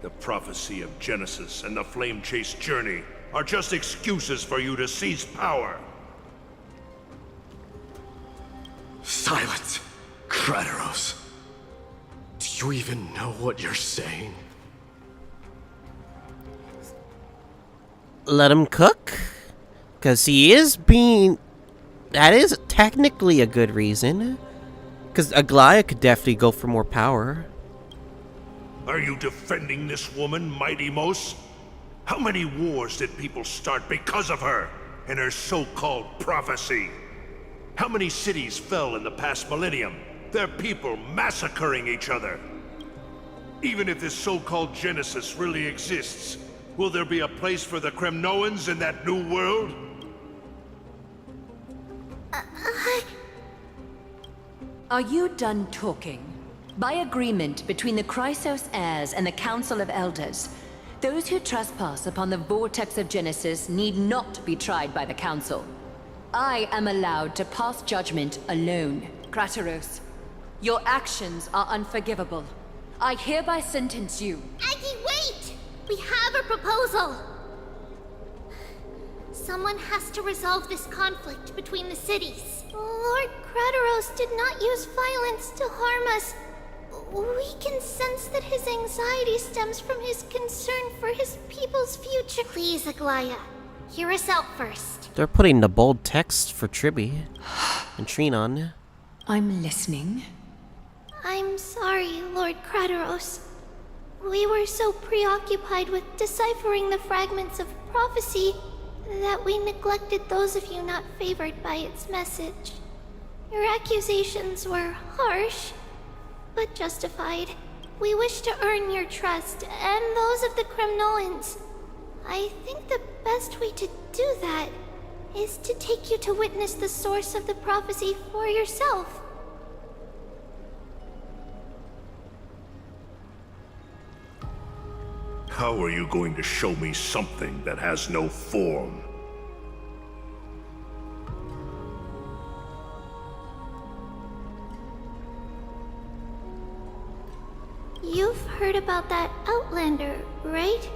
The prophecy of Genesis and the Flame Chase journey are just excuses for you to seize power. Silence, Krateros. Do you even know what you're saying? Let him cook? Because he is being... That is technically a good reason. Because Aglaya could definitely go for more power. Are you defending this woman, Mighty-Mos? How many wars did people start because of her and her so-called prophecy? How many cities fell in the past millennium? Their people massacring each other. Even if this so-called Genesis really exists, will there be a place for the Kremnoans in that new world? Are you done talking? By agreement between the Chrysos heirs and the Council of Elders, those who trespass upon the Vortex of Genesis need not be tried by the Council. I am allowed to pass judgment alone. Krateros, Your actions are unforgivable. I hereby sentence you. Aggie, wait! We have a proposal! Someone has to resolve this conflict between the cities. Lord Crateros did not use violence to harm us. We can sense that his anxiety stems from his concern for his people's future. Please, Aglaya, hear us out first. They're putting the bold text for Tribby and Trinon. I'm listening. I'm sorry, Lord Crateros. We were so preoccupied with deciphering the fragments of prophecy that we neglected those of you not favored by its message. Your accusations were harsh, but justified. We wish to earn your trust, and those of the Kremnoans. I think the best way to do that is to take you to witness the source of the prophecy for yourself. How are you going to show me something that has no form? You've heard about that Outlander, right?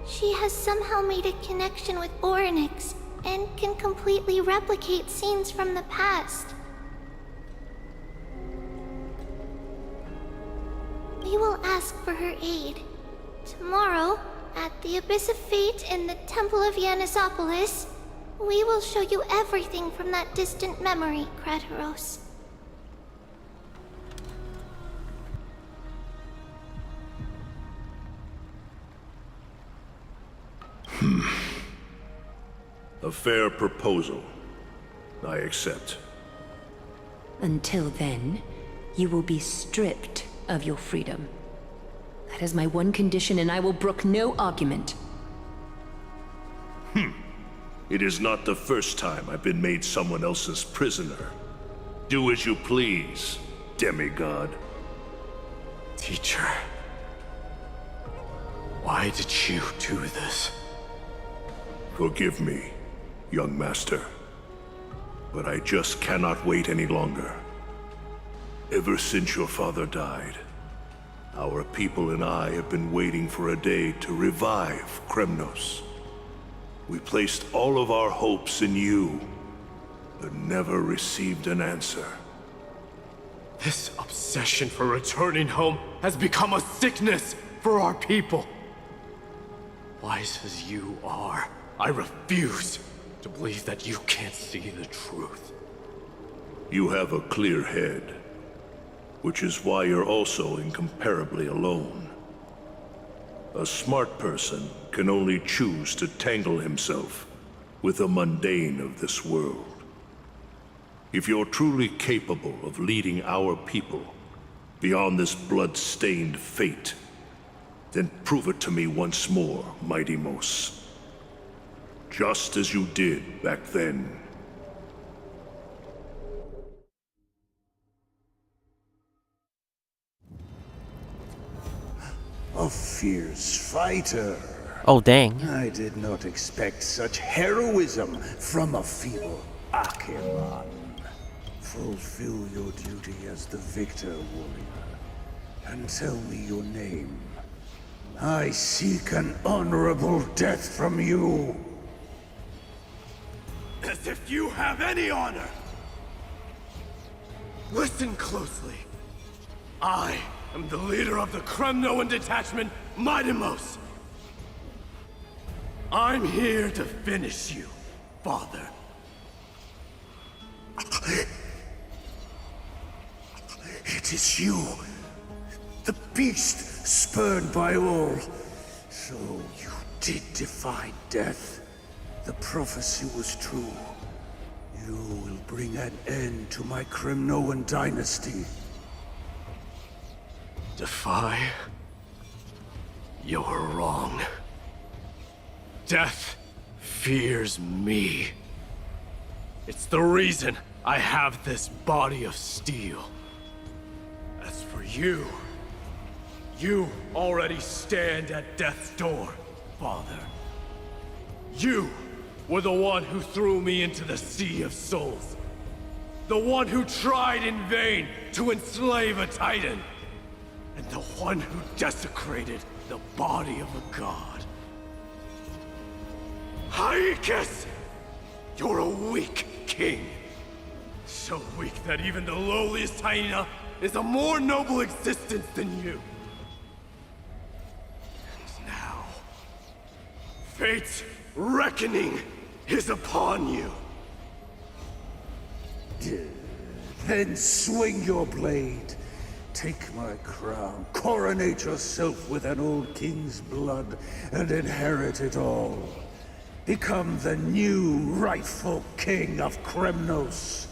She has somehow made a connection with Orynyx and can completely replicate scenes from the past. We will ask for her aid. Tomorrow, at the Abyss of Fate in the Temple of Yanisopolis, we will show you everything from that distant memory, Crateros. A fair proposal. I accept. Until then, you will be stripped of your freedom. That is my one condition, and I will brook no argument. It is not the first time I've been made someone else's prisoner. Do as you please, demigod. Teacher, why did you do this? Forgive me, young master. But I just cannot wait any longer. Ever since your father died, our people and I have been waiting for a day to revive Kremnos. We placed all of our hopes in you, but never received an answer. This obsession for returning home has become a sickness for our people. Wise as you are, I refuse to believe that you can't see the truth. You have a clear head, which is why you're also incomparably alone. A smart person can only choose to tangle himself with the mundane of this world. If you're truly capable of leading our people beyond this blood-stained fate, then prove it to me once more, Mighty Mos. Just as you did back then. A fierce fighter. Oh, dang. I did not expect such heroism from a feeble Acheron. Fulfill your duty as the victor, warrior, and tell me your name. I seek an honorable death from you. As if you have any honor! Listen closely. I am the leader of the Kremnoan detachment, Mighty Mos. I'm here to finish you, Father. It is you, the beast spurned by all. So you did defy death. The prophecy was true. You will bring an end to my Kremnoan dynasty. Defy? You're wrong. Death fears me. It's the reason I have this body of steel. As for you, you already stand at death's door, Father. You were the one who threw me into the Sea of Souls. The one who tried in vain to enslave a titan. And the one who desecrated the body of a god. Hyacus! You're a weak king. So weak that even the lowliest hyena is a more noble existence than you. And now, fate's reckoning is upon you. Then swing your blade. Take my crown. Coronate yourself with an old king's blood and inherit it all. Become the new rightful king of Kremnos.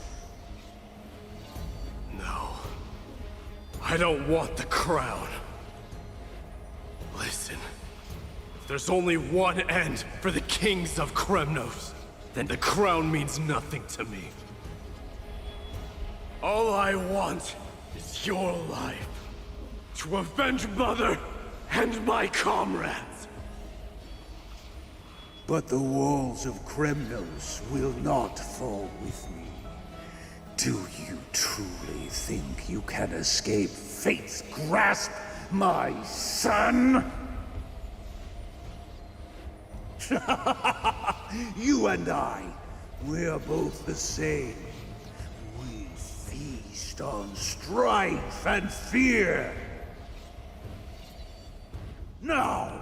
No. I don't want the crown. Listen. If there's only one end for the kings of Kremnos, then the crown means nothing to me. All I want is your life. To avenge Mother and my comrades. But the walls of Kremnos will not fall with me. Do you truly think you can escape fate's grasp, my son? You and I, we're both the same. We feast on strife and fear. Now,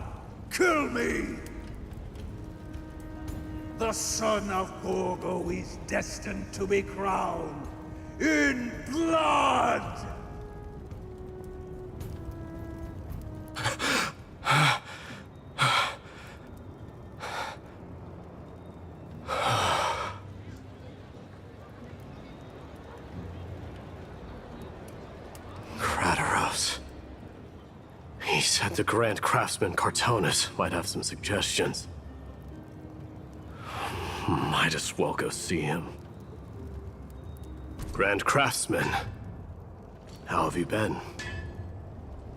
kill me! The son of Gorgo is destined to be crowned in blood! Kratos. He said the Grand Craftsman Cartonus might have some suggestions. Might as well go see him. Grand Craftsman, how have you been?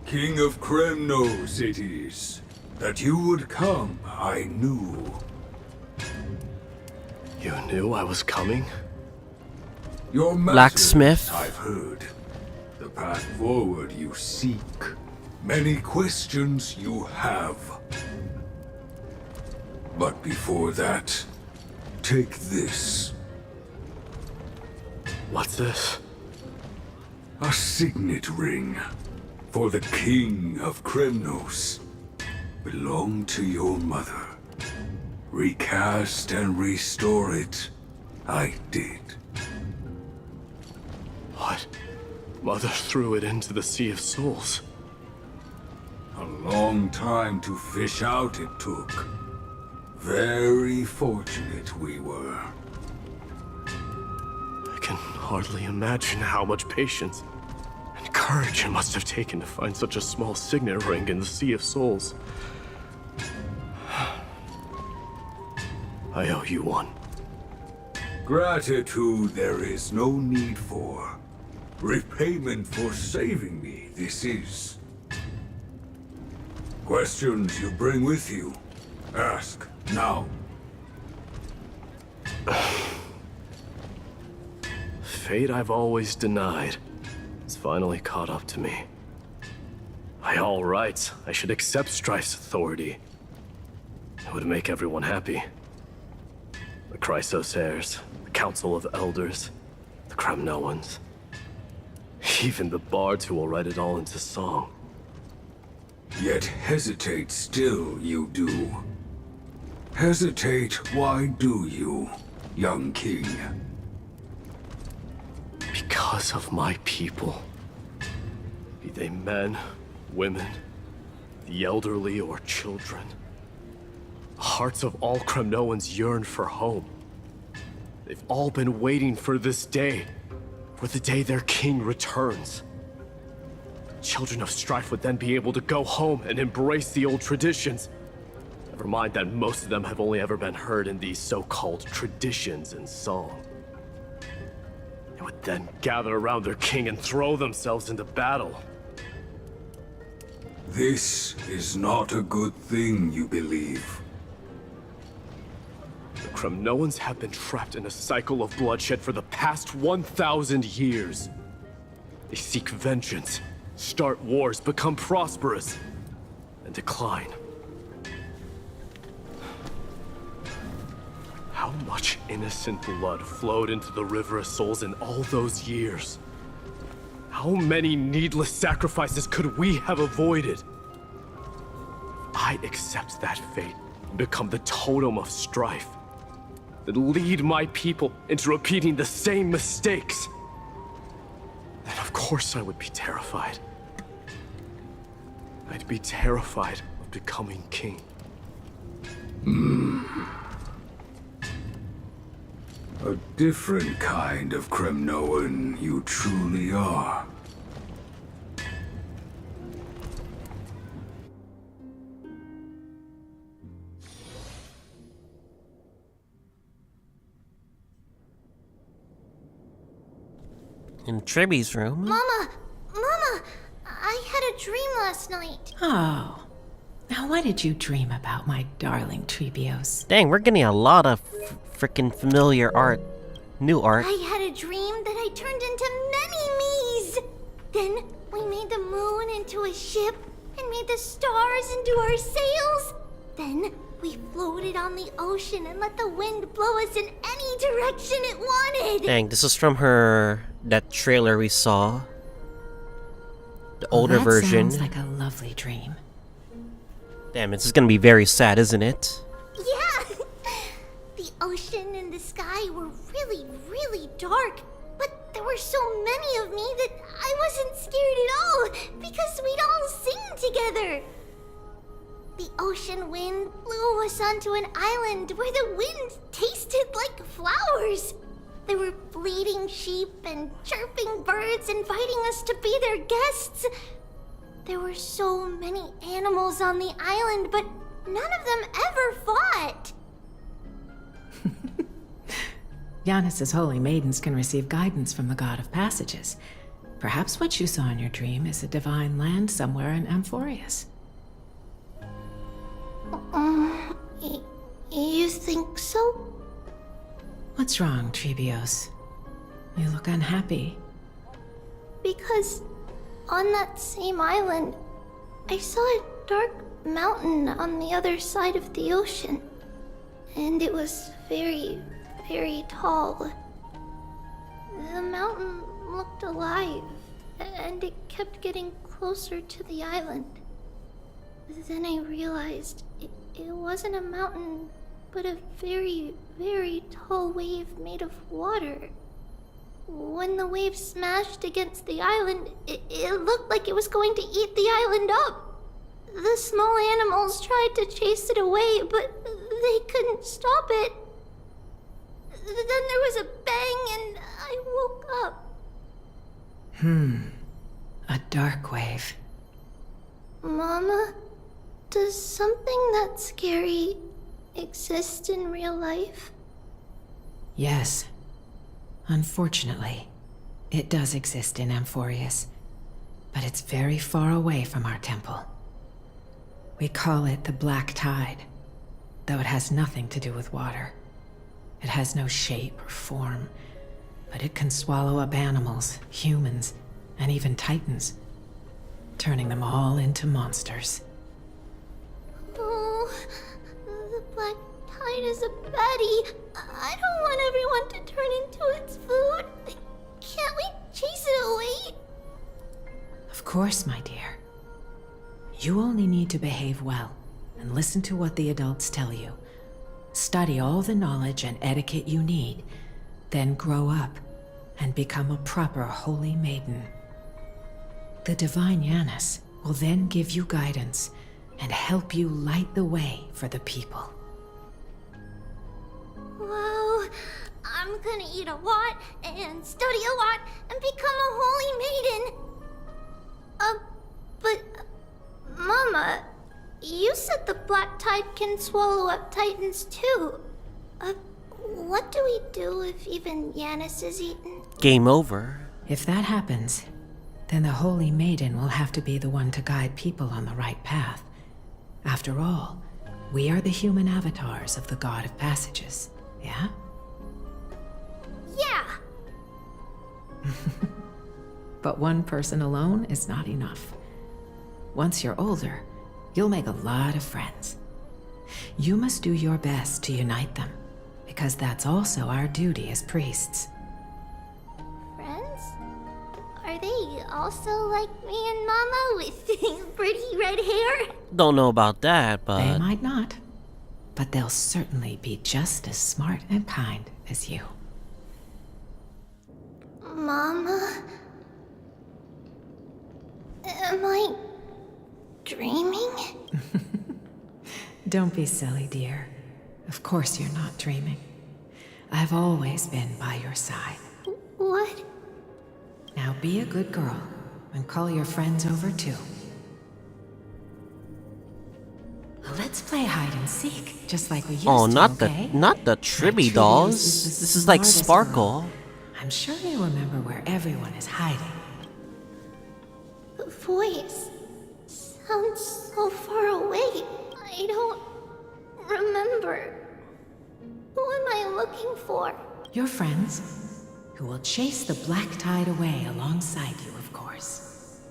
King of Kremnos it is. That you would come, I knew. You knew I was coming? Your Blacksmith. I've heard. The path forward you seek. Many questions you have. But before that, take this. What's this? A signet ring for the King of Kremnos. Belonged to your mother. Recast and restore it. I did. What? Mother threw it into the Sea of Souls. A long time to fish out it took. Very fortunate we were. I can hardly imagine how much patience and courage it must have taken to find such a small signet ring in the Sea of Souls. I owe you one. Gratitude there is no need for. Repayment for saving me, this is. Questions you bring with you? Ask now. Fate I've always denied has finally caught up to me. By all rights, I should accept Strife's authority. It would make everyone happy. The Chrysos heirs, the Council of Elders, the Kremnoans. Even the bards who will write it all into song. Yet hesitate still you do. Hesitate, why do you, young king? Because of my people. Be they men, women, the elderly or children. The hearts of all Kremnoans yearn for home. They've all been waiting for this day. For the day their king returns. Children of Strife would then be able to go home and embrace the old traditions. Never mind that most of them have only ever been heard in these so-called traditions and song. They would then gather around their king and throw themselves into battle. This is not a good thing, you believe. The Kremnoans have been trapped in a cycle of bloodshed for the past 1,000 years. They seek vengeance, start wars, become prosperous, and decline. How much innocent blood flowed into the River of Souls in all those years? How many needless sacrifices could we have avoided? If I accept that fate and become the totem of strife, then lead my people into repeating the same mistakes, then of course I would be terrified. I'd be terrified of becoming king. A different kind of Kremnoan you truly are. In Triby's room. Mama! I had a dream last night. Oh. Now what did you dream about, my darling Trebios? Dang, we're getting a lot of freaking familiar art. New art. I had a dream that I turned into many me's. Then we made the moon into a ship and made the stars into our sails. Then we floated on the ocean and let the wind blow us in any direction it wanted. Dang, this is from that trailer we saw. The older version. Sounds like a lovely dream. Damn, this is gonna be very sad, isn't it? Yeah! The ocean and the sky were really, really dark. But there were so many of me that I wasn't scared at all, because we'd all sing together. The ocean wind blew us onto an island where the wind tasted like flowers. There were bleating sheep and chirping birds inviting us to be their guests. There were so many animals on the island, but none of them ever fought. Yanis's holy maidens can receive guidance from the god of passages. Perhaps what you saw in your dream is a divine land somewhere in Amphoreus. You think so? What's wrong, Trebios? You look unhappy. Because on that same island, I saw a dark mountain on the other side of the ocean. And it was very, very tall. The mountain looked alive, and it kept getting closer to the island. Then I realized it wasn't a mountain, but a very, very tall wave made of water. When the wave smashed against the island, it looked like it was going to eat the island up. The small animals tried to chase it away, but they couldn't stop it. Then there was a bang and I woke up. A dark wave. Mama, does something that scary exist in real life? Yes. Unfortunately, it does exist in Amphoreus, but it's very far away from our temple. We call it the Black Tide, though it has nothing to do with water. It has no shape or form, but it can swallow up animals, humans, and even titans, turning them all into monsters. Oh, the Black Tide is a baddie. I don't want everyone to turn into its food. Can't we chase it away? Of course, my dear. You only need to behave well and listen to what the adults tell you. Study all the knowledge and etiquette you need, then grow up and become a proper holy maiden. The divine Yanis will then give you guidance and help you light the way for the people. Wow, I'm gonna eat a lot and study a lot and become a holy maiden. But Mama, you said the Black Tide can swallow up titans too. What do we do if even Yanis is eaten? Game over. If that happens, then the Holy Maiden will have to be the one to guide people on the right path. After all, we are the human avatars of the God of Passages. Yeah? Yeah. But one person alone is not enough. Once you're older, you'll make a lot of friends. You must do your best to unite them, because that's also our duty as priests. Friends? Are they also like me and Mama with pretty red hair? Don't know about that, but... They might not, but they'll certainly be just as smart and kind as you. Mama? Am I dreaming? Don't be silly, dear. Of course you're not dreaming. I've always been by your side. What? Now be a good girl and call your friends over too. Let's play hide and seek, just like we used to, not okay? not the Tribby dolls. This is like Sparkle. Girl. I'm sure you remember where everyone is hiding. The voice sounds so far away. I don't remember. Who am I looking for? Your friends, who will chase the black tide away alongside you, of course.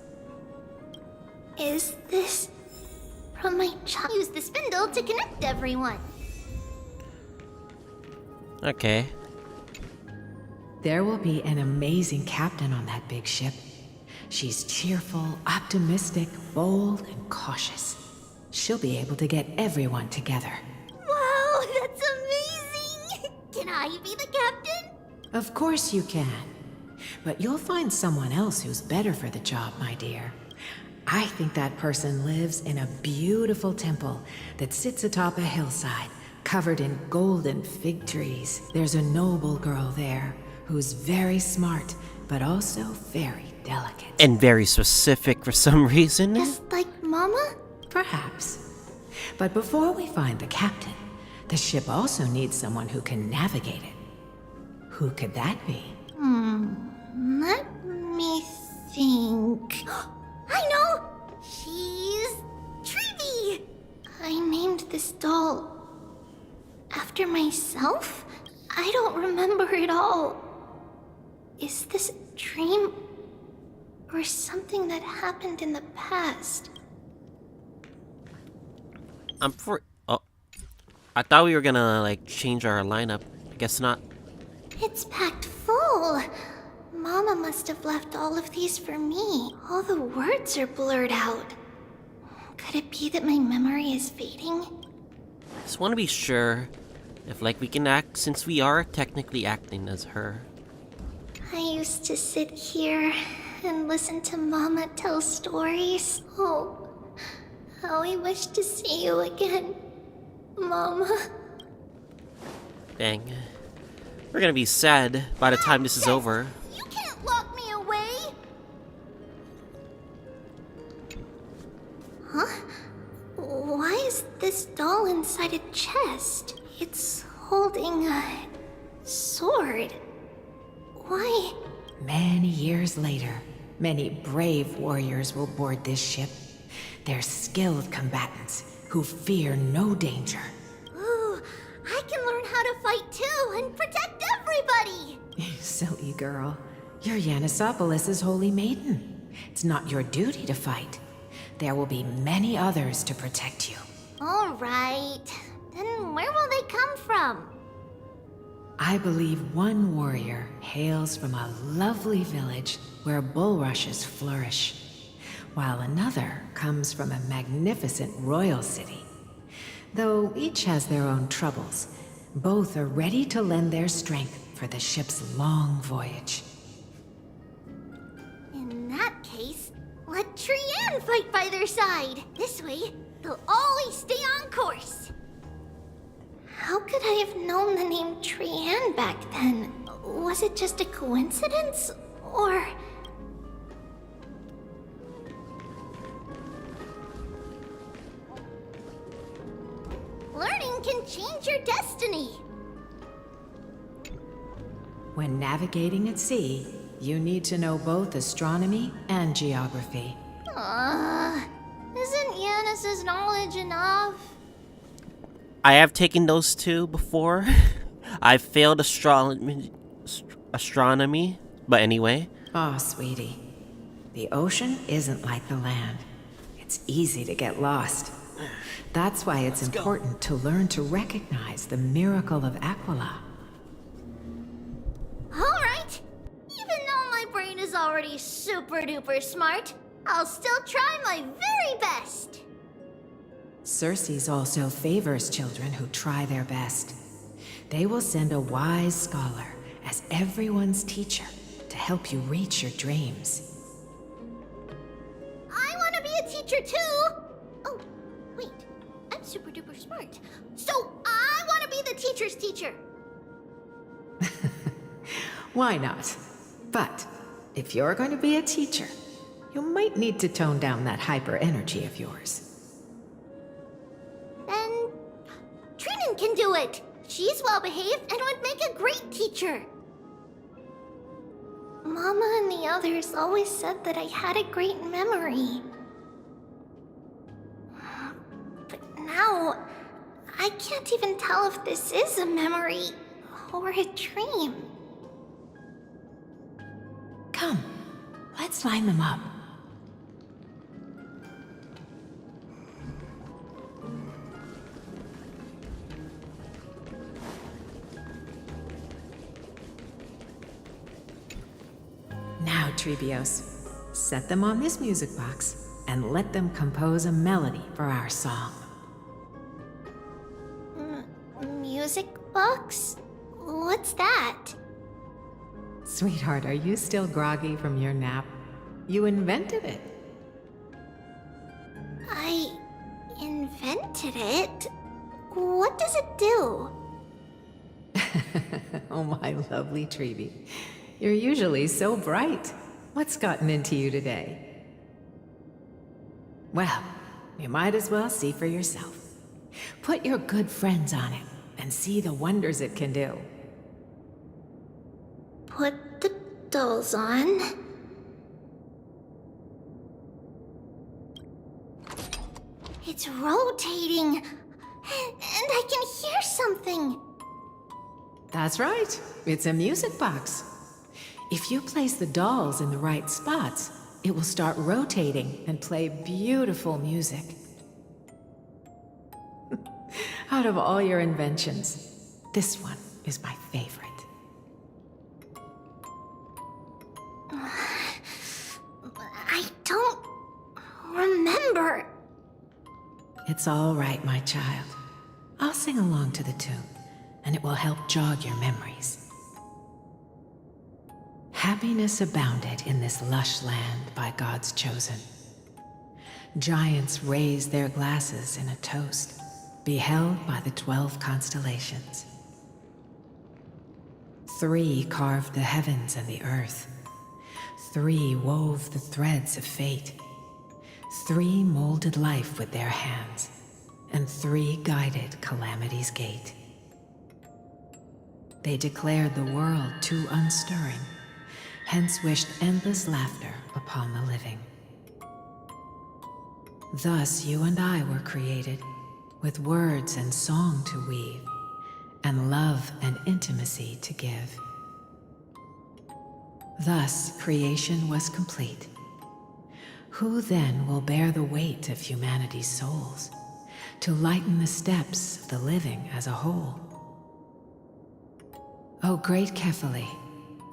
Is this from my child? Use the spindle to connect everyone. Okay. There will be an amazing captain on that big ship. She's cheerful, optimistic, bold, and cautious. She'll be able to get everyone together. Wow, that's amazing! Can I be the captain? Of course you can. But you'll find someone else who's better for the job, my dear. I think that person lives in a beautiful temple that sits atop a hillside, covered in golden fig trees. There's a noble girl there who's very smart, but also very delicate. And very specific for some reason. Just like Mama? Perhaps. But before we find the captain, the ship also needs someone who can navigate it. Who could that be? Let me think. I know! She's Trivy! I named this doll after myself? I don't remember it all. Is this a dream or something that happened in the past? Oh, I thought we were gonna like change our lineup. I guess not. It's packed full. Mama must have left all of these for me. All the words are blurred out. Could it be that my memory is fading? I just want to be sure if like we can act, since we are technically acting as her. I used to sit here and listen to Mama tell stories. Oh, how I wish to see you again, Mama. Dang. We're gonna be sad by the time this is over. You can't lock me away! Huh? Why is this doll inside a chest? It's holding a sword. Why? Many years later, many brave warriors will board this ship. They're skilled combatants who fear no danger. Ooh, I can learn how to fight too and protect everybody! Silly girl. You're Yanisopoulos' holy maiden. It's not your duty to fight. There will be many others to protect you. Alright. Then where will they come from? I believe one warrior hails from a lovely village where bulrushes flourish, while another comes from a magnificent royal city. Though each has their own troubles, both are ready to lend their strength for the ship's long voyage. In that case, let Trianne fight by their side. This way, they'll always stay on course. How could I have known the name Trianne back then? Was it just a coincidence? Or... learning can change your destiny. When navigating at sea, you need to know both astronomy and geography. Isn't Yanis' knowledge enough? I have taken those two before. I failed astronomy, but anyway. Oh, sweetie. The ocean isn't like the land. It's easy to get lost. That's why it's important to learn to recognize the miracle of Aquila. Alright! Even though my brain is already super duper smart, I'll still try my very best! Circe also favors children who try their best. They will send a wise scholar as everyone's teacher to help you reach your dreams. I want to be a teacher too! Oh, wait. I'm super duper smart. So I want to be the teacher's teacher! Why not? But if you're going to be a teacher, you might need to tone down that hyper energy of yours. Then Trinan can do it! She's well behaved and would make a great teacher! Mama and the others always said that I had a great memory. But now, I can't even tell if this is a memory or a dream. Come, let's line them up. Now, Trebios, set them on this music box and let them compose a melody for our song. Music box? What's that? Sweetheart, are you still groggy from your nap? You invented it. I invented it? What does it do? Oh, my lovely Trebi. You're usually so bright. What's gotten into you today? Well, you might as well see for yourself. Put your good friends on it and see the wonders it can do. Put the dolls on. It's rotating, and I can hear something. That's right. It's a music box. If you place the dolls in the right spots, it will start rotating and play beautiful music. Out of all your inventions, this one is my favorite. I don't remember. It's all right, my child. I'll sing along to the tune, and it will help jog your memories. Happiness abounded in this lush land by God's chosen. Giants raised their glasses in a toast, beheld by the 12 constellations. 3 carved the heavens and the earth. 3 wove the threads of fate. 3 molded life with their hands, and 3 guided calamity's gate. They declared the world too unstirring, hence wished endless laughter upon the living. Thus you and I were created, with words and song to weave, and love and intimacy to give. Thus creation was complete. Who then will bear the weight of humanity's souls, to lighten the steps of the living as a whole? O great Kephale,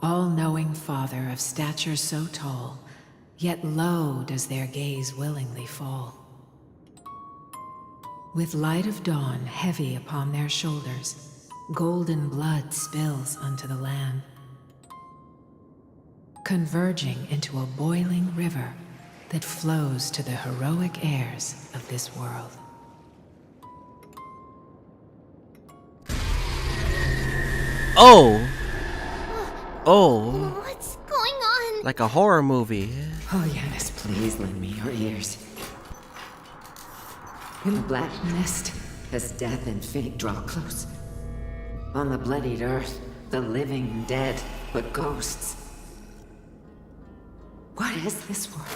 all-knowing Father of stature so tall, yet low does their gaze willingly fall. With light of dawn heavy upon their shoulders, golden blood spills unto the land, converging into a boiling river that flows to the heroic heirs of this world. Oh! Oh! What's going on? Like a horror movie. Oh, Yanis, please lend me your ears. In the black mist, as death and fate draw close, on the bloodied earth, the living dead, but ghosts. What is this world?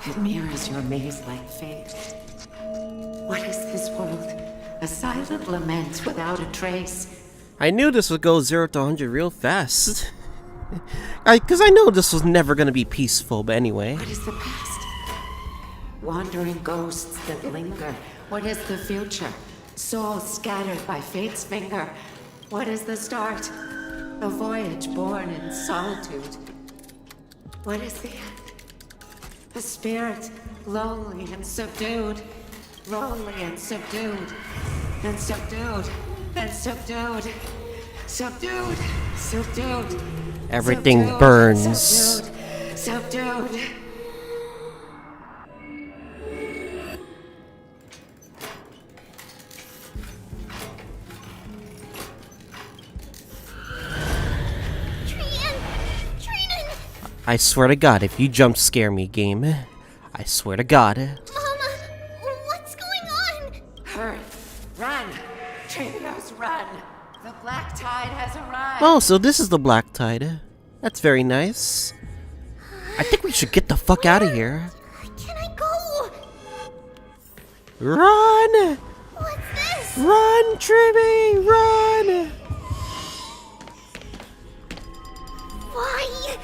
It mirrors your maze-like fate. What is this world? A silent lament without a trace. I knew this would go 0 to 100 real fast. Because I know this was never going to be peaceful, but anyway. What is the past? Wandering ghosts that linger. What is the future? Souls scattered by fate's finger. What is the start? A voyage born in solitude. What is the end? A spirit, lonely and subdued. Lonely and subdued. And subdued. And subdued. Subdued. Subdued. Everything subdued, burns. Subdued. Subdued. I swear to God, if you jump scare me, game. I swear to God. Mama, what's going on? Hurry. Run. Trivios, run. The black tide has arrived. Oh, so this is the black tide. That's very nice. I think we should get the fuck out of here. Can I go? Run! What's this? Run, Tribby! Run! Why?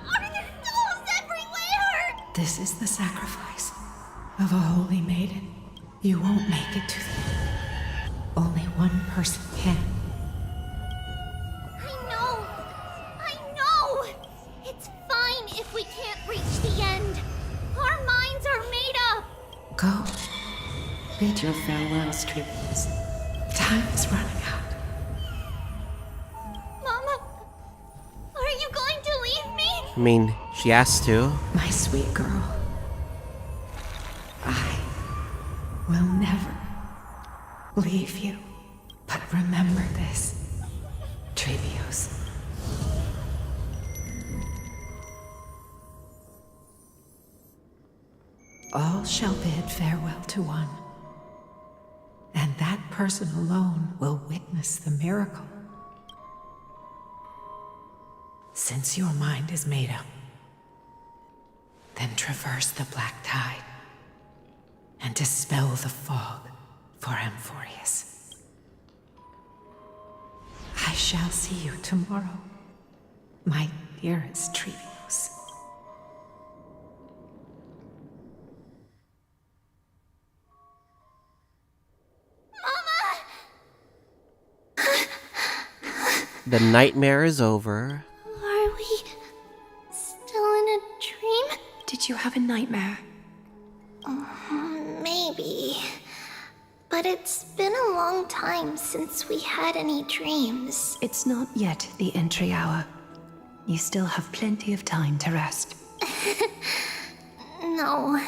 Why are there dolls everywhere? This is the sacrifice of a holy maiden. You won't make it to the end. Only one person can. I know. It's fine if we can't reach the end. Our minds are made up. Go. Bid your farewells, Trivius. Time is running out. Mama, are you going to leave me? I mean, she has to. My sweet girl. I will never leave you. But remember this, Trevios. All shall bid farewell to one, and that person alone will witness the miracle. Since your mind is made up, then traverse the black tide and dispel the fog for Amphoreus. I shall see you tomorrow, my dearest Trevios. The nightmare is over. Are we still in a dream? Did you have a nightmare? Maybe. But it's been a long time since we had any dreams. It's not yet the entry hour. You still have plenty of time to rest. No.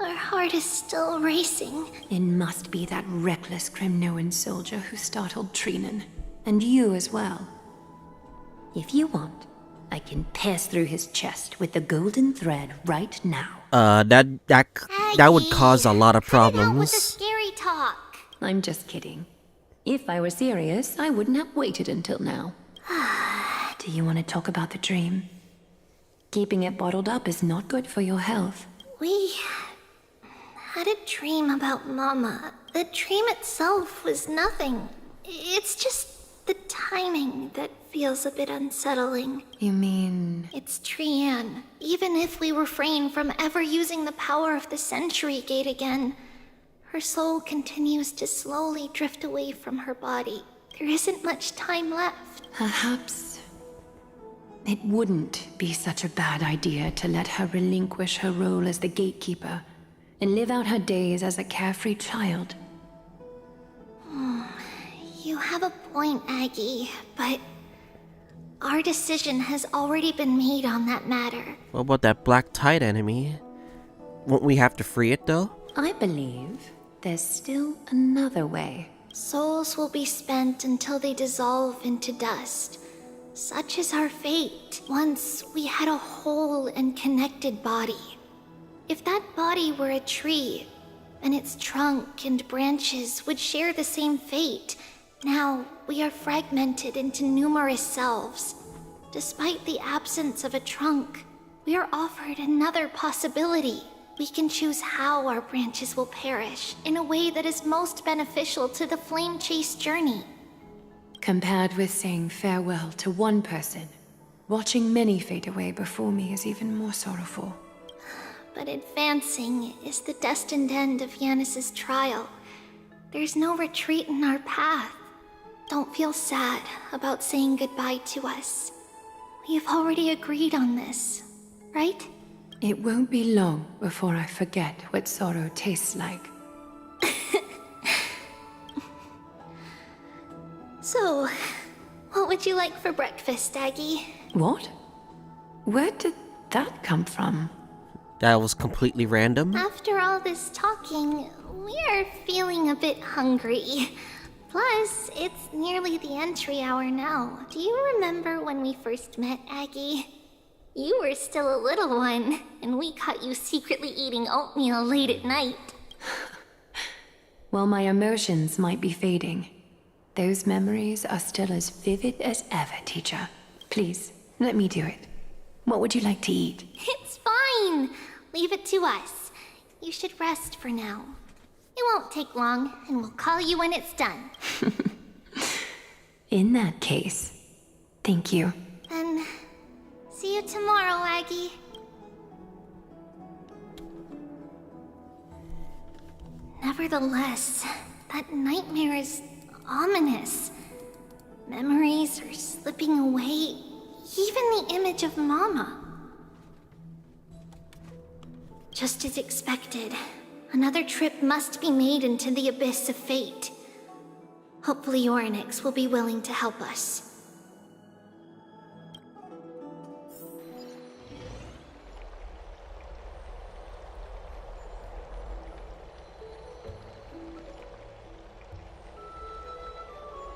Our heart is still racing. It must be that reckless Kremnoan soldier who startled Trinan. And you as well. If you want, I can pass through his chest with the golden thread right now. That would cause a lot of problems. With the scary talk. I'm just kidding. If I were serious, I wouldn't have waited until now. Do you want to talk about the dream? Keeping it bottled up is not good for your health. We had a dream about Mama. The dream itself was nothing. It's just the timing that feels a bit unsettling. You mean... It's Trian. Even if we refrain from ever using the power of the Century Gate again, her soul continues to slowly drift away from her body. There isn't much time left. Perhaps it wouldn't be such a bad idea to let her relinquish her role as the gatekeeper and live out her days as a carefree child. You have a point, Aggie, but our decision has already been made on that matter. What about that black tide enemy? Won't we have to free it though? I believe there's still another way. Souls will be spent until they dissolve into dust. Such is our fate. Once we had a whole and connected body. If that body were a tree, then its trunk and branches would share the same fate. Now, we are fragmented into numerous selves. Despite the absence of a trunk, we are offered another possibility. We can choose how our branches will perish in a way that is most beneficial to the flame chase journey. Compared with saying farewell to one person, watching many fade away before me is even more sorrowful. But advancing is the destined end of Yanis's trial. There's no retreat in our path. Don't feel sad about saying goodbye to us. We've already agreed on this, right? It won't be long before I forget what sorrow tastes like. So, what would you like for breakfast, Aggie? What? Where did that come from? That was completely random. After all this talking, we're feeling a bit hungry. Plus, it's nearly the entry hour now. Do you remember when we first met, Aggie? You were still a little one, and we caught you secretly eating oatmeal late at night. While my emotions might be fading, those memories are still as vivid as ever, teacher. Please, let me do it. What would you like to eat? It's fine. Leave it to us. You should rest for now. It won't take long, and we'll call you when it's done. In that case, thank you. Then, see you tomorrow, Aggie. Nevertheless, that nightmare is ominous. Memories are slipping away, even the image of Mama. Just as expected, another trip must be made into the abyss of fate. Hopefully Orynyx will be willing to help us.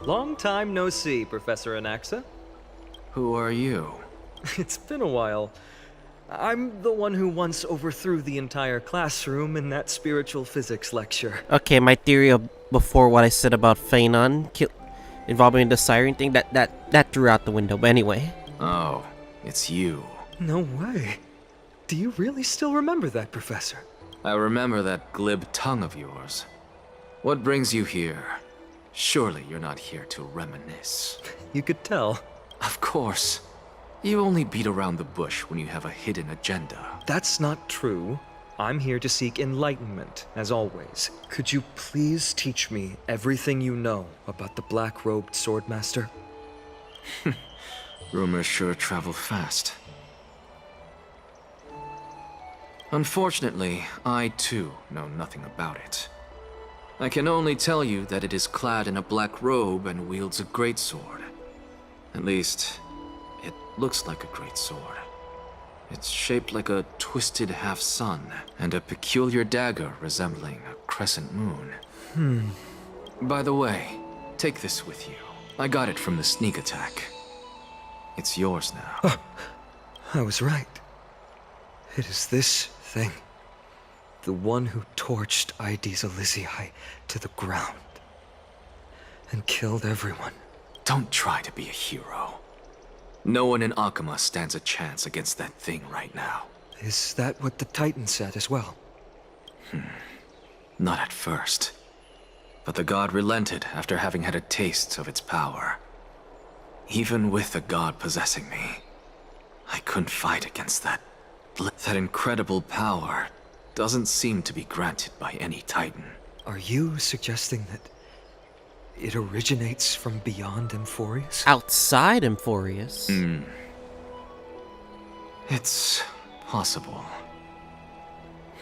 Long time no see, Professor Anaxa. Who are you? It's been a while. I'm the one who once overthrew the entire classroom in that spiritual physics lecture. Okay, my theory of before what I said about Phanon involving the siren thing, that threw out the window. But anyway. Oh, it's you. No way. Do you really still remember that, Professor? I remember that glib tongue of yours. What brings you here? Surely you're not here to reminisce. You could tell. Of course. You only beat around the bush when you have a hidden agenda. That's not true. I'm here to seek enlightenment, as always. Could you please teach me everything you know about the black-robed swordmaster? Rumors sure travel fast. Unfortunately, I too know nothing about it. I can only tell you that it is clad in a black robe and wields a greatsword. At least, it looks like a greatsword. It's shaped like a twisted half-sun, and a peculiar dagger resembling a crescent moon. By the way, take this with you. I got it from the sneak attack. It's yours now. Oh, I was right. It is this thing. The one who torched Aedes Elysiae to the ground. And killed everyone. Don't try to be a hero. No one in Akama stands a chance against that thing right now. Is that what the Titan said as well? Not at first. But the god relented after having had a taste of its power. Even with the god possessing me, I couldn't fight against that. That incredible power doesn't seem to be granted by any Titan. Are you suggesting that it originates from beyond Amphoreus? Outside Amphoreus? It's possible.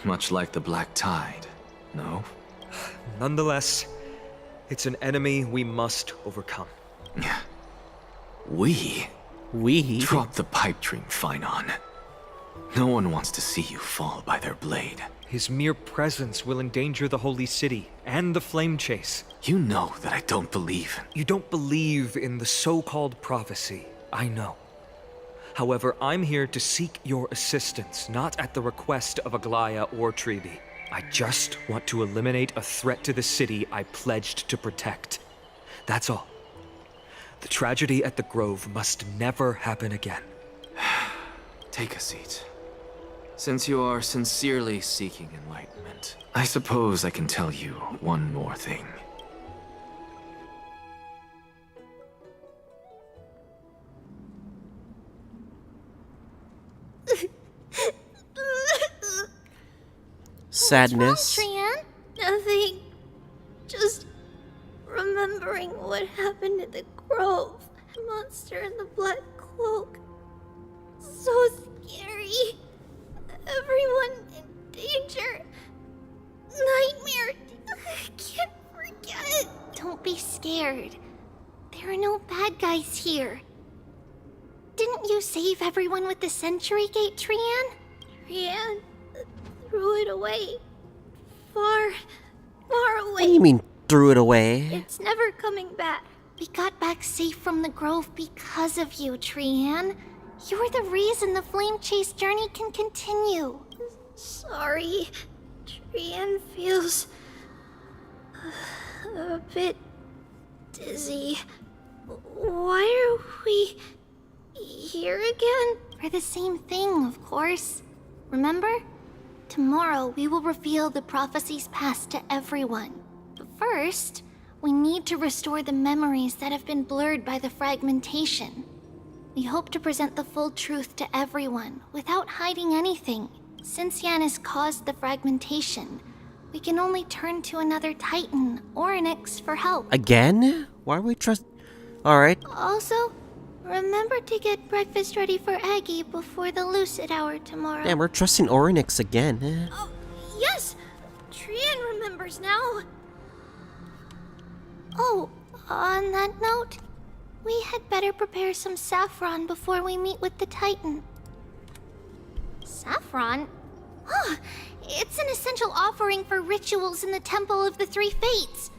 Much like the Black Tide, no? Nonetheless, it's an enemy we must overcome. We? We? Drop the pipe dream, Phanon. No one wants to see you fall by their blade. His mere presence will endanger the Holy City and the Flame Chase. You know that I don't believe. You don't believe in the so-called prophecy, I know. However, I'm here to seek your assistance, not at the request of Aglaya or Treeby. I just want to eliminate a threat to the city I pledged to protect. That's all. The tragedy at the Grove must never happen again. Take a seat. Since you are sincerely seeking enlightenment, I suppose I can tell you one more thing. Sadness. What's wrong, Trian? Nothing. Just remembering what happened in the grove. The monster in the black cloak. So scary. Everyone in danger. Nightmare. I can't forget. Don't be scared. There are no bad guys here. Didn't you save everyone with the Century Gate, Trian? Trian threw it away. Far away. What do you mean, threw it away? It's never coming back. We got back safe from the grove because of you, Trian. You were the reason the flame chase journey can continue. Sorry. Trian feels a bit dizzy. Why are we here again? For the same thing, of course. Remember? Tomorrow we will reveal the prophecies passed to everyone. But first, we need to restore the memories that have been blurred by the fragmentation. We hope to present the full truth to everyone without hiding anything. Since Yanis caused the fragmentation, we can only turn to another Titan or an Onyx for help. Again? Why are we Alright. Also, remember to get breakfast ready for Aggie before the Lucid Hour tomorrow. Damn, we're trusting Orynyx again. Oh, yes! Trian remembers now. Oh, on that note, we had better prepare some saffron before we meet with the Titan. Saffron? Huh, it's an essential offering for rituals in the Temple of the Three Fates.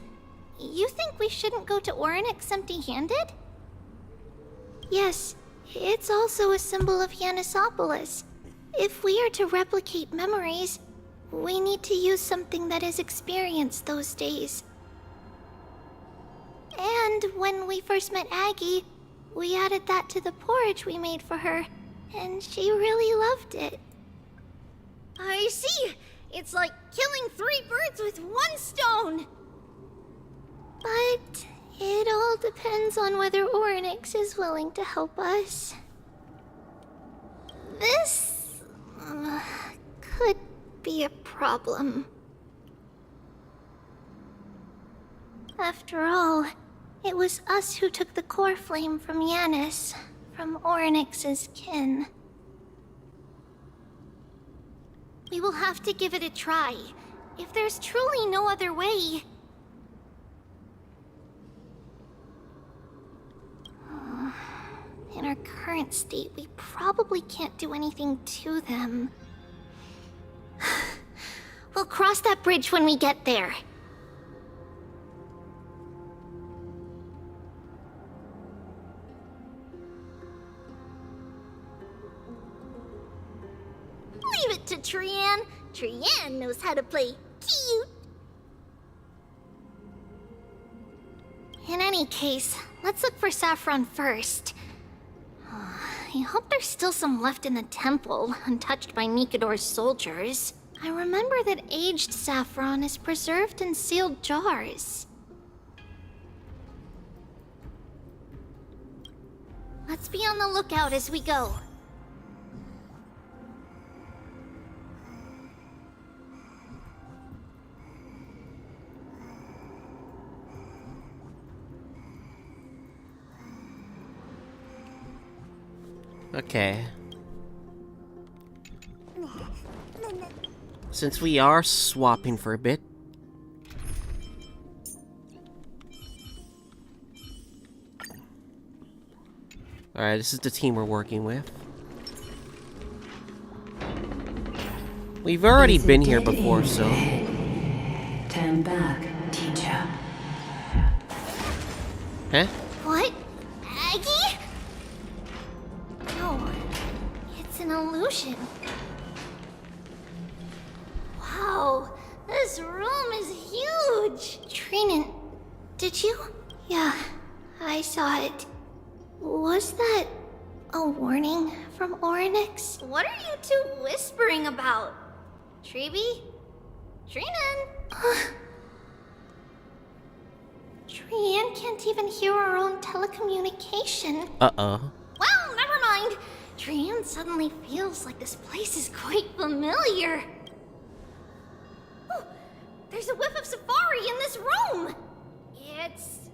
You think we shouldn't go to Orynyx empty-handed? Yes, it's also a symbol of Yanisopolis. If we are to replicate memories, we need to use something that has experienced those days. And when we first met Aggie, we added that to the porridge we made for her, and she really loved it. I see! It's like killing 3 birds with 1 stone! But it all depends on whether Orynyx is willing to help us. This could be a problem. After all, it was us who took the core flame from Yanis, from Orynyx's kin. We will have to give it a try. If there's truly no other way... In our current state, we probably can't do anything to them. We'll cross that bridge when we get there. Leave it to Trian. Trian knows how to play cute. In any case, let's look for saffron first. I hope there's still some left in the temple, untouched by Nikador's soldiers. I remember that aged saffron is preserved in sealed jars. Let's be on the lookout as we go. Okay. Since we are swapping for a bit. Alright, this is the team we're working with. We've already been here before, so... Turn back, teacher. Huh? What? Aggie? No, it's an illusion. Wow, this room is huge! Trinan, did you? Yeah, I saw it. Was that a warning from Orynyx? What are you two whispering about? Treeby? Treenan? Trian can't even hear our own telecommunication. Uh-oh. Well, never mind. Trian suddenly feels like this place is quite familiar. Oh, there's a whiff of safari in this room. It's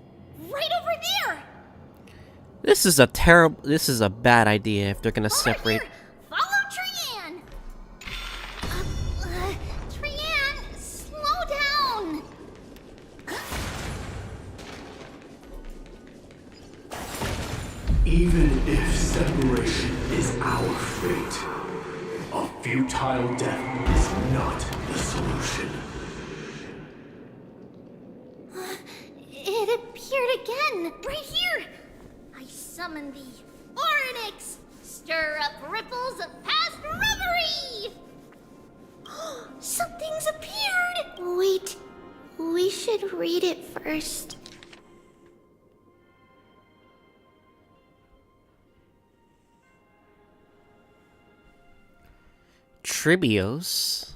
right over there. This is a bad idea if they're gonna separate. Follow Trian. Trian, slow down. Even if separation is our fate, a futile death is not the solution. It appeared again, right here. I summon thee, Orynyx. Stir up ripples of past reverie. Something's appeared. Wait, we should read it first. Tribios.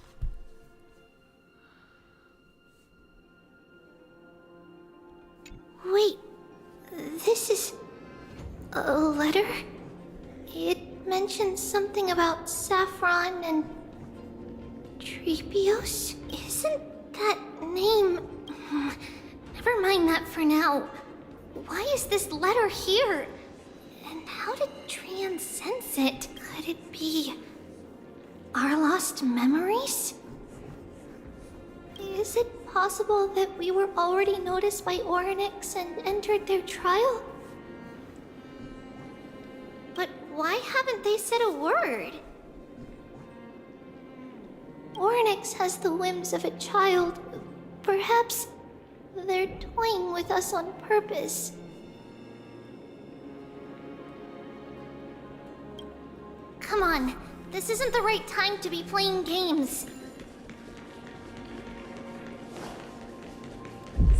Wait, this is a letter? It mentions something about Saffron and Tribios? Isn't that name... Never mind that for now. Why is this letter here? And how did Trian sense it? Could it be... our lost memories? Is it possible that we were already noticed by Orynyx and entered their trial? But why haven't they said a word? Orynyx has the whims of a child. Perhaps they're toying with us on purpose. Come on, this isn't the right time to be playing games.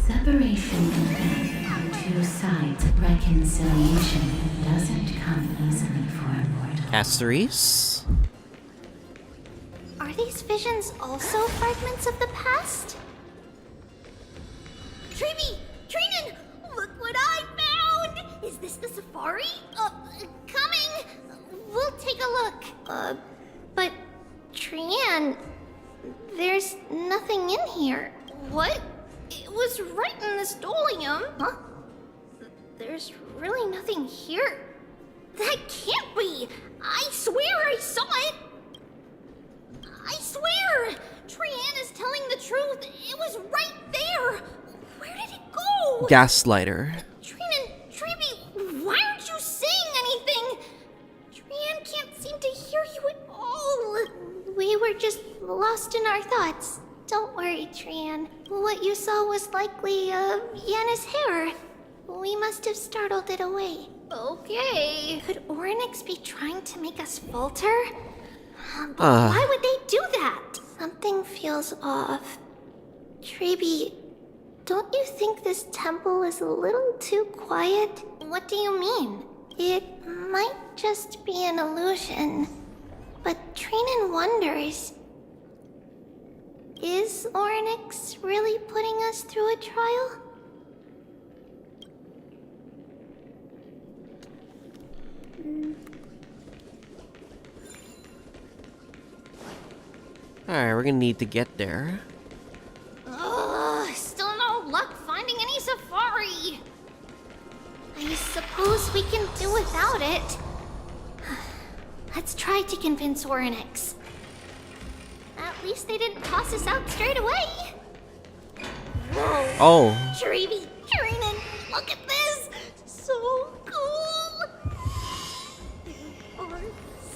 Separation in death on two sides of reconciliation doesn't come easily for a mortal. Caceres? Are these visions also fragments of the past? Treeby! Treenan! Look what I found! Is this the safari? Coming! We'll take a look. But Trian, there's nothing in here. What? It was right in this dolium. Huh? There's really nothing here. That can't be! I swear I saw it! I swear! Trian is telling the truth. It was right there. Where did it go? Gaslighter. Treenan, Treeby, why aren't you saying anything? Trian can't seem to hear you at all. We were just lost in our thoughts. Don't worry, Trian. What you saw was likely, Yanna's hair. We must have startled it away. Okay. Could Orynyx be trying to make us falter? Why would they do that? Something feels off. Treeby, don't you think this temple is a little too quiet? What do you mean? It might just be an illusion. But Treenan wonders... is Orynyx really putting us through a trial? Alright, we're gonna need to get there. Still no luck finding any safari. I suppose we can do without it. Let's try to convince Orynyx. At least they didn't toss us out straight away. Whoa. Oh. Treeby, Treenan, look at this. So cool. There are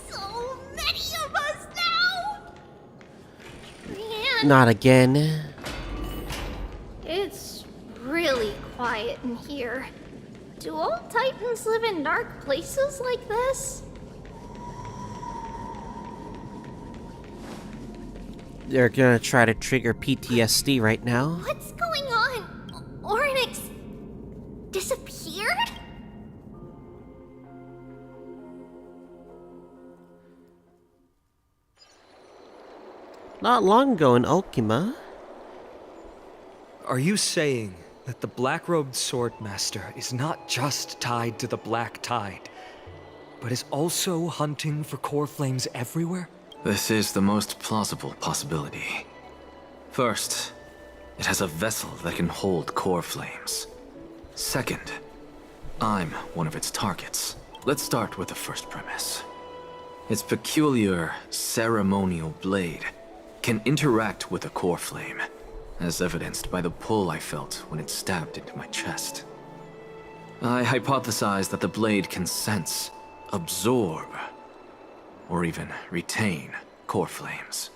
so many of us now. Treenan. Not again. It's really quiet in here. Do all Titans live in dark places like this? They're gonna try to trigger PTSD right now. What's going on? Orynyx disappeared? not long ago in Okima. Are you saying that the black-robed swordmaster is not just tied to the Black Tide, but is also hunting for core flames everywhere? This is the most plausible possibility. First, it has a vessel that can hold core flames. Second, I'm one of its targets. Let's start with the first premise. Its peculiar ceremonial blade can interact with a core flame, as evidenced by the pull I felt when it stabbed into my chest. I hypothesize that the blade can sense, absorb, or even retain core flames.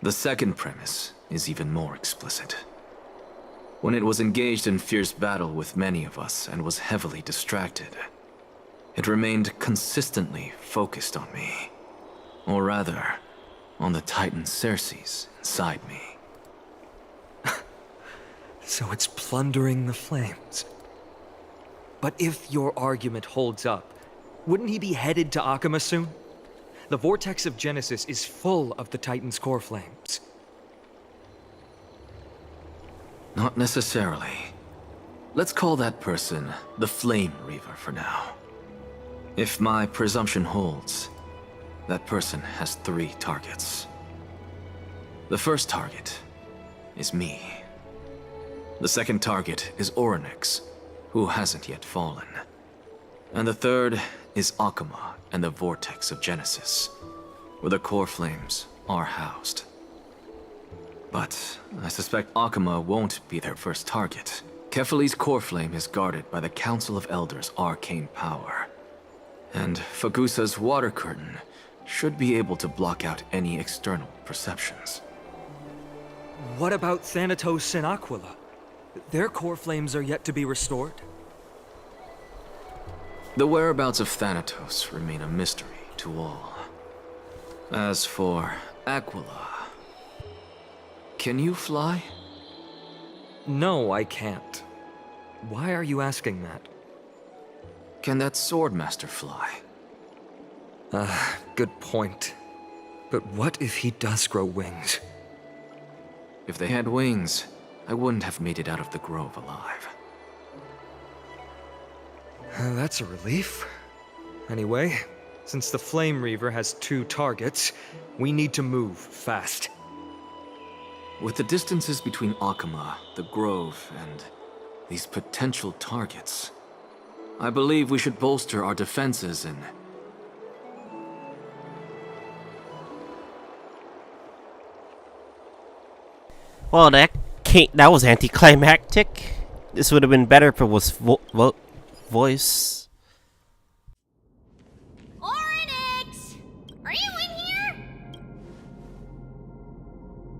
The second premise is even more explicit. When it was engaged in fierce battle with many of us and was heavily distracted, it remained consistently focused on me. Or rather, on the Titan Circes inside me. So it's plundering the flames. But if your argument holds up, wouldn't he be headed to Akuma soon? The vortex of Genesis is full of the Titan's core flames. Not necessarily. Let's call that person the Flame Reaver for now. If my presumption holds, that person has 3 targets. The first target is me. The second target is Orynyx, who hasn't yet fallen. And the third is Akuma and the Vortex of Genesis, where the core flames are housed. But I suspect Akuma won't be their first target. Kefali's core flame is guarded by the Council of Elders' arcane power. And Fagusa's water curtain should be able to block out any external perceptions. What about Thanatos and Aquila? Their core flames are yet to be restored. The whereabouts of Thanatos remain a mystery to all. As for Aquila, can you fly? No, I can't. Why are you asking that? Can that Swordmaster fly? Good point. But what if he does grow wings? If they had wings, I wouldn't have made it out of the grove alive. That's a relief. Anyway, since the Flame Reaver has 2 targets, we need to move fast. With the distances between Akuma, the grove, and these potential targets, I believe we should bolster our defenses and... Well, that was anticlimactic. This would have been better if it was voice. Orynyx! Are you in here?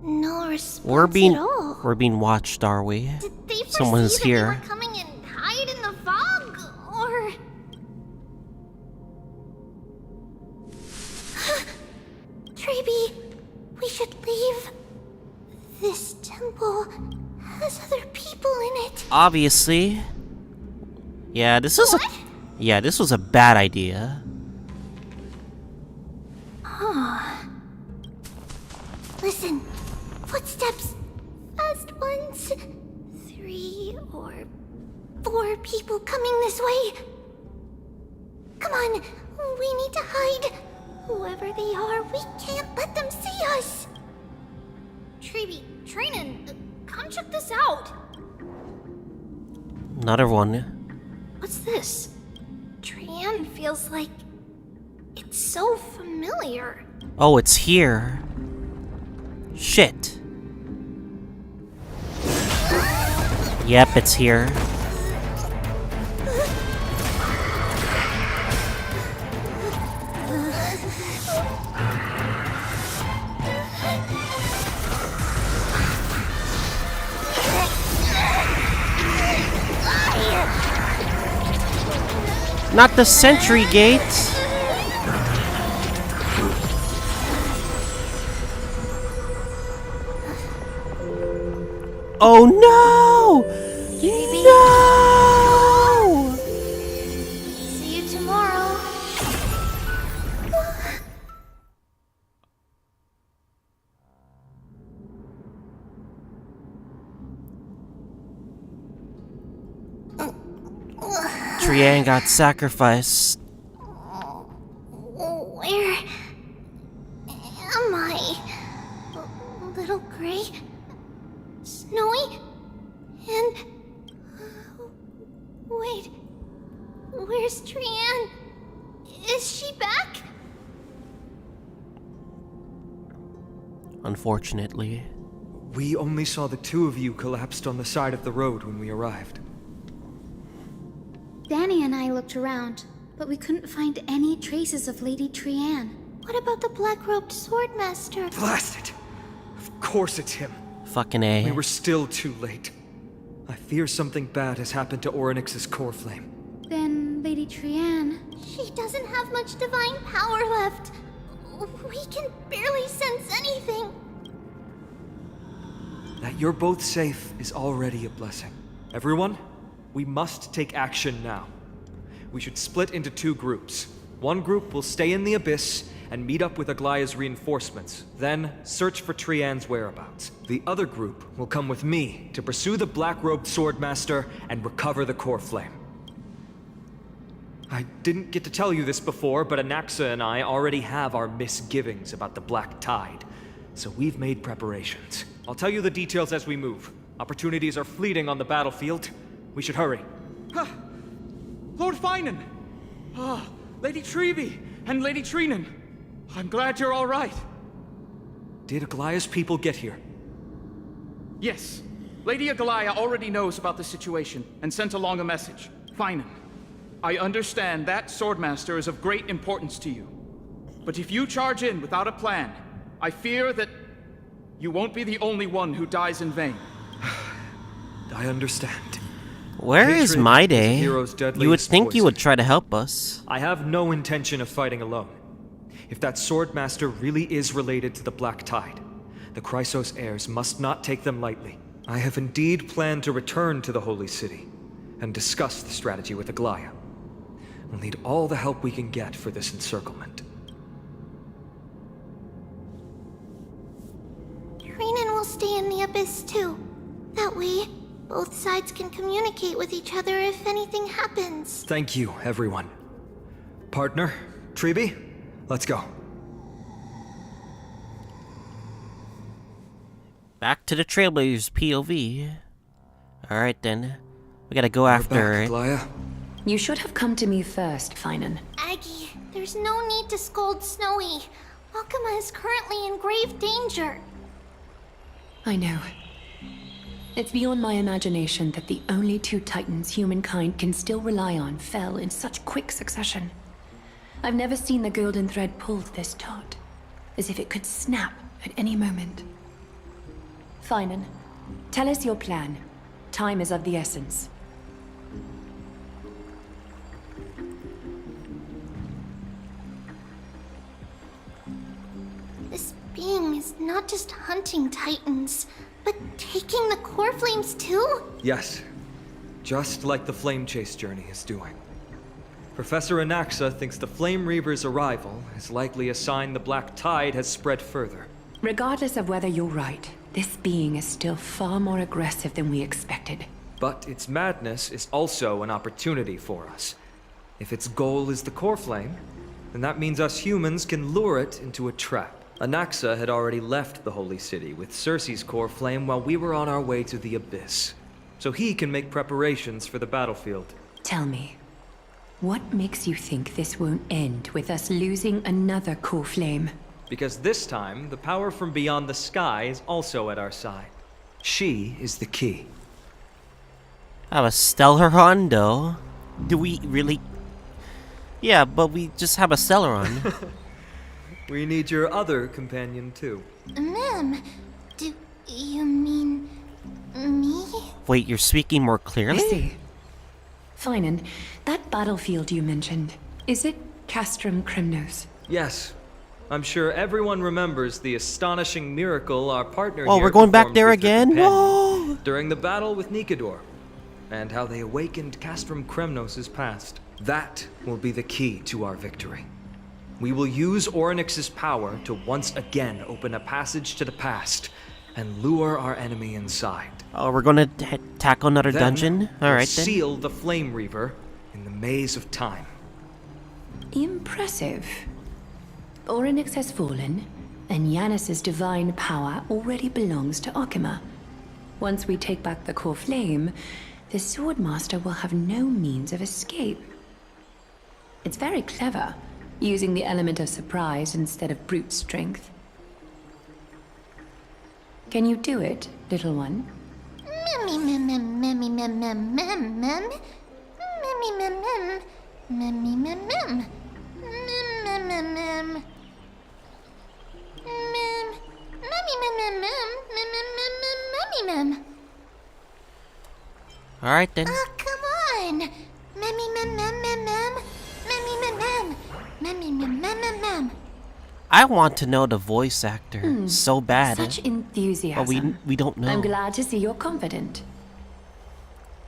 No response at all. We're being watched, are we? Did they Someone's foresee here. that we were coming and hide in the fog? Or... Treeby, we should leave. This temple has other people in it. Obviously. Yeah, this was a bad idea. Listen, footsteps. Fast ones. 3 or 4 people coming this way. Come on, we need to hide. Whoever they are, we can't let them see us. Treeby, Trainin, come check this out. Another one. What's this? Trian feels like it's so familiar. Oh, it's here. Shit. Yep, it's here. Not the sentry gate. Oh no! Treeby. No! See you tomorrow. Trian got sacrificed. Where am I? Little Gray? Snowy? And... Wait... Where's Trian? Is she back? Unfortunately. We only saw the two of you collapsed on the side of the road when we arrived. Danny and I looked around, but we couldn't find any traces of Lady Trian. What about the black-robed swordmaster? Blast it! Of course it's him. Fucking A. We were still too late. I fear something bad has happened to Orynyx's core flame. Then Lady Trian... She doesn't have much divine power left. We can barely sense anything. That you're both safe is already a blessing. Everyone, we must take action now. We should split into two groups. One group will stay in the Abyss and meet up with Aglaya's reinforcements, then search for Trian's whereabouts. The other group will come with me to pursue the black-robed swordmaster and recover the core flame. I didn't get to tell you this before, but Anaxa and I already have our misgivings about the Black Tide, so we've made preparations. I'll tell you the details as we move. Opportunities are fleeting on the battlefield. We should hurry. Lord Finan! Lady Trevi and Lady Trinan. I'm glad you're all right. Did Aglaya's people get here? Yes. Lady Aglaya already knows about the situation and sent along a message. Finan, I understand that Swordmaster is of great importance to you. But if you charge in without a plan, I fear that you won't be the only one who dies in vain. I understand. Where is My Day? You would think you would try to help us. I have no intention of fighting alone. If that Swordmaster really is related to the Black Tide, the Chrysos heirs must not take them lightly. I have indeed planned to return to the Holy City and discuss the strategy with Aglaya. We'll need all the help we can get for this encirclement. Trinan will stay in the Abyss too. That way, both sides can communicate with each other if anything happens. Thank you, everyone. Partner, Trevi, let's go. Back to the Trailblazers POV. Alright then. We gotta go after it. You should have come to me first, Finan. Aggie, there's no need to scold Snowy. Makima is currently in grave danger. I know. It's beyond my imagination that the only two titans humankind can still rely on fell in such quick succession. I've never seen the golden thread pulled this taut, as if it could snap at any moment. Finan, tell us your plan. Time is of the essence. This being is not just hunting titans, but taking the core flames too? Yes, just like the Flame Chase journey is doing. Professor Anaxa thinks the Flame Reaver's arrival is likely a sign the Black Tide has spread further. Regardless of whether you're right, this being is still far more aggressive than we expected. But its madness is also an opportunity for us. If its goal is the core flame, then that means us humans can lure it into a trap. Anaxa had already left the Holy City with Cersei's core flame while we were on our way to the Abyss, so he can make preparations for the battlefield. Tell me, what makes you think this won't end with us losing another core flame? Because this time, the power from beyond the sky is also at our side. She is the key. I have a Stellaron, though. Do we really? Yeah, but we just have a Stellaron. We need your other companion, too. Ma'am, do you mean me? Wait, you're speaking more clearly? I see. Finan, that battlefield you mentioned, is it Castrum Kremnos? Yes. I'm sure everyone remembers the astonishing miracle our partner Oh, here we're going back performed there with their again? companion No! During the battle with Nikador, and how they awakened Castrum Kremnos' past. That will be the key to our victory. We will use Orynyx's power to once again open a passage to the past and lure our enemy inside. Oh, we're gonna tackle another Then dungeon? we'll Alright then. seal the Flame Reaver in the maze of time. Impressive. Orynyx has fallen, and Yanis's divine power already belongs to Akima. Once we take back the core flame, the Swordmaster will have no means of escape. It's very clever, using the element of surprise instead of brute strength. Can you do it, little one? Alright then. Oh, come on! I want to know the voice actor so bad. Such enthusiasm. But we don't know. I'm glad to see you're confident.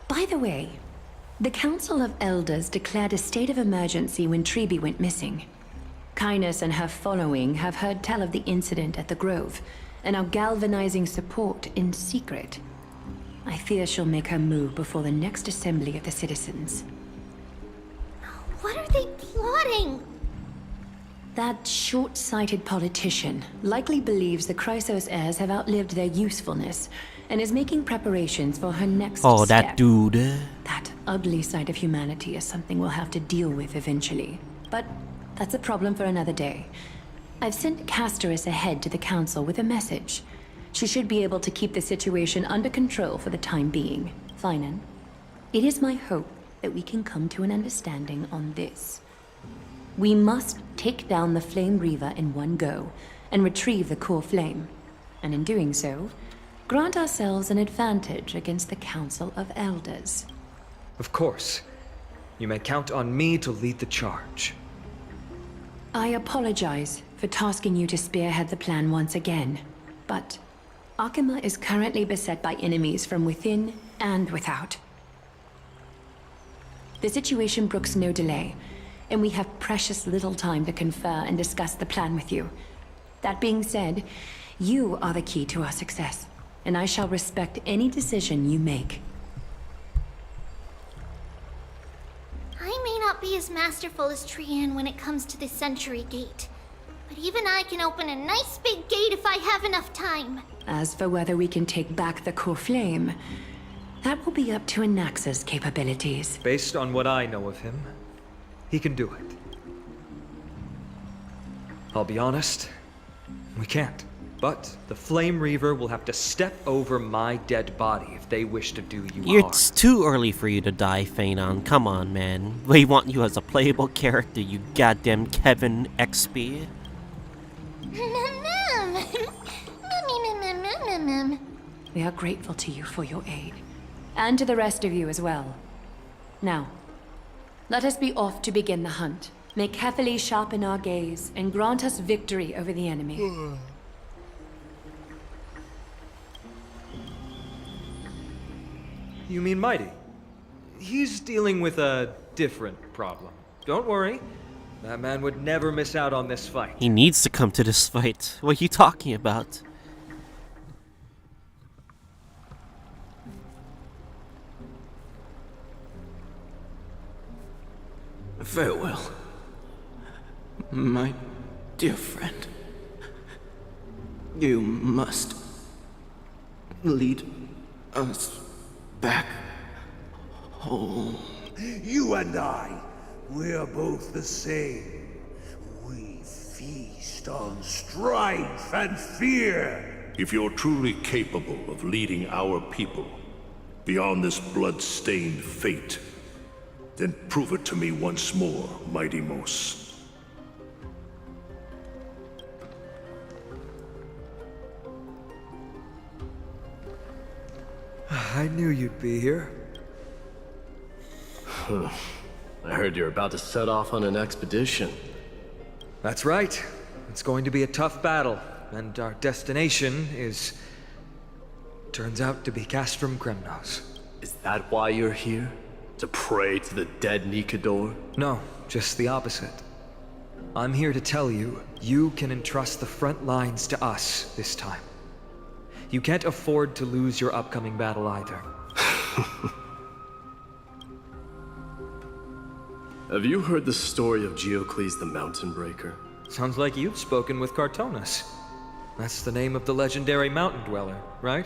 By the way, the Council of Elders declared a state of emergency when Treeby went missing. Kynus and her following have heard tell of the incident at the Grove, and are galvanizing support in secret. I fear she'll make her move before the next assembly of the citizens. What are they plotting? That short-sighted politician likely believes the Chrysos heirs have outlived their usefulness, and is making preparations for her next step. That dude. That ugly side of humanity is something we'll have to deal with eventually. But that's a problem for another day. I've sent Castorus ahead to the council with a message. She should be able to keep the situation under control for the time being. Finan, it is my hope that we can come to an understanding on this. We must take down the Flame Reaver in one go, and retrieve the core flame. And in doing so, grant ourselves an advantage against the Council of Elders. Of course. You may count on me to lead the charge. I apologize for tasking you to spearhead the plan once again, but Akima is currently beset by enemies from within and without. The situation brooks no delay, and we have precious little time to confer and discuss the plan with you. That being said, you are the key to our success, and I shall respect any decision you make. I may not be as masterful as Trian when it comes to the Century Gate, but even I can open a nice big gate if I have enough time. As for whether we can take back the core flame, that will be up to Anaxa's capabilities. Based on what I know of him, he can do it. I'll be honest, we can't. But the Flame Reaver will have to step over my dead body if they wish to do you harm. It's too early for you to die, Phanon. Come on, man. We want you as a playable character, you goddamn Kevin XP. We are grateful to you for your aid, and to the rest of you as well. Now, let us be off to begin the hunt. May carefully sharpen our gaze, and grant us victory over the enemy. You mean Mighty? He's dealing with a different problem. Don't worry. That man would never miss out on this fight. He needs to come to this fight. What are you talking about? Farewell, my dear friend. You must lead us back home. You and I, we're both the same. We feast on strife and fear. If you're truly capable of leading our people beyond this blood-stained fate, then prove it to me once more, Mighty Mos. I knew you'd be here. I heard you're about to set off on an expedition. That's right. It's going to be a tough battle, and our destination is... turns out to be Castrum Kremnos. Is that why you're here? To pray to the dead Nikador? No, just the opposite. I'm here to tell you, you can entrust the front lines to us this time. You can't afford to lose your upcoming battle either. Have you heard the story of Geocles the Mountain Breaker? Sounds like you've spoken with Cartonus. That's the name of the legendary mountain dweller, right?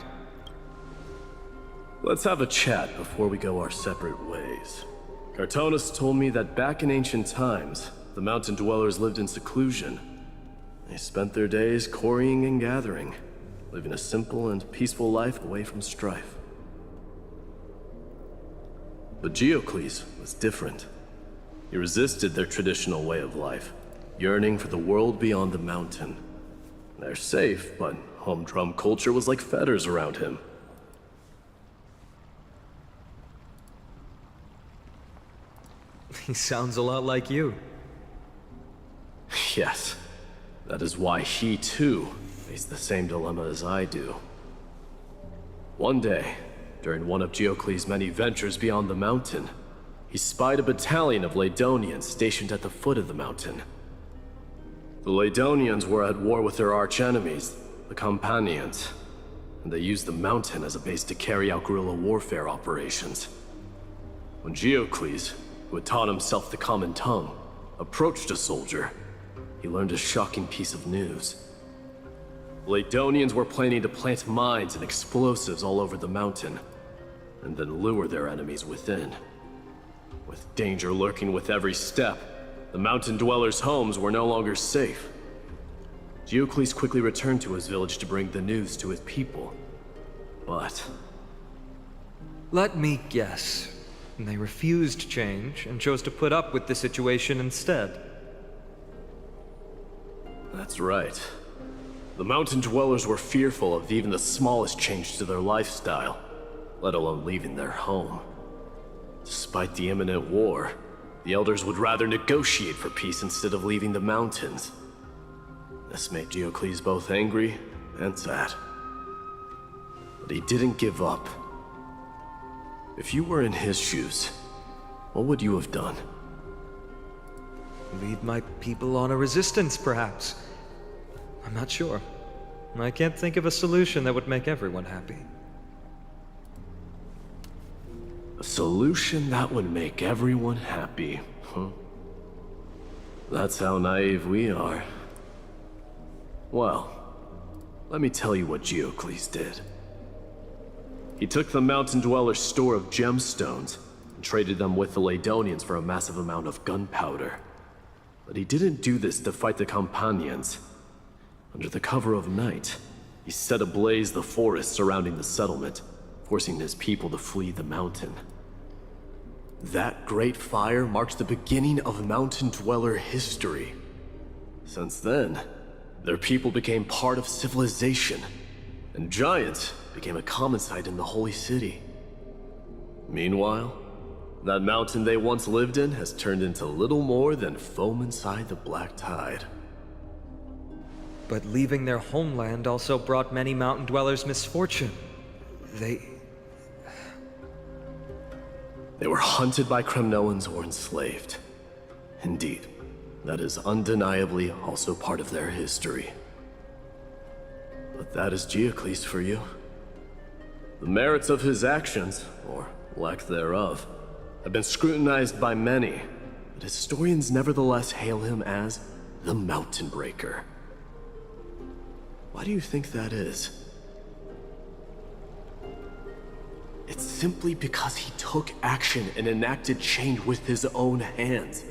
Let's have a chat before we go our separate ways. Cartonus told me that back in ancient times, the mountain dwellers lived in seclusion. They spent their days quarrying and gathering, living a simple and peaceful life away from strife. But Geocles was different. He resisted their traditional way of life, yearning for the world beyond the mountain. They're safe, but humdrum culture was like fetters around him. He sounds a lot like you. Yes. That is why he, too, faced the same dilemma as I do. One day, during one of Geocles' many ventures beyond the mountain, he spied a battalion of Ladonians stationed at the foot of the mountain. The Ladonians were at war with their arch-enemies, the Companions, and they used the mountain as a base to carry out guerrilla warfare operations. When Geocles, who had taught himself the common tongue, approached a soldier, he learned a shocking piece of news. The Ladonians were planning to plant mines and explosives all over the mountain, and then lure their enemies within. With danger lurking with every step, the mountain dwellers' homes were no longer safe. Geocles quickly returned to his village to bring the news to his people. But... let me guess. They refused change and chose to put up with the situation instead. That's right. The mountain dwellers were fearful of even the smallest change to their lifestyle, let alone leaving their home. Despite the imminent war, the elders would rather negotiate for peace instead of leaving the mountains. This made Geocles both angry and sad. But he didn't give up. If you were in his shoes, what would you have done? Lead my people on a resistance, perhaps. I'm not sure. I can't think of a solution that would make everyone happy. A solution that would make everyone happy, huh? That's how naive we are. Well, let me tell you what Geocles did. He took the mountain dweller's store of gemstones and traded them with the Ladonians for a massive amount of gunpowder. But he didn't do this to fight the Companions. Under the cover of night, he set ablaze the forest surrounding the settlement, forcing his people to flee the mountain. That great fire marks the beginning of mountain dweller history. Since then, their people became part of civilization, and giants became a common sight in the holy city. Meanwhile, that mountain they once lived in has turned into little more than foam inside the black tide. But leaving their homeland also brought many mountain dwellers misfortune. They were hunted by Kremnoans or enslaved. Indeed, that is undeniably also part of their history. But that is Geocles for you. The merits of his actions, or lack thereof, have been scrutinized by many, but historians nevertheless hail him as the Mountain Breaker. Why do you think that is? It's simply because he took action and enacted change with his own hands.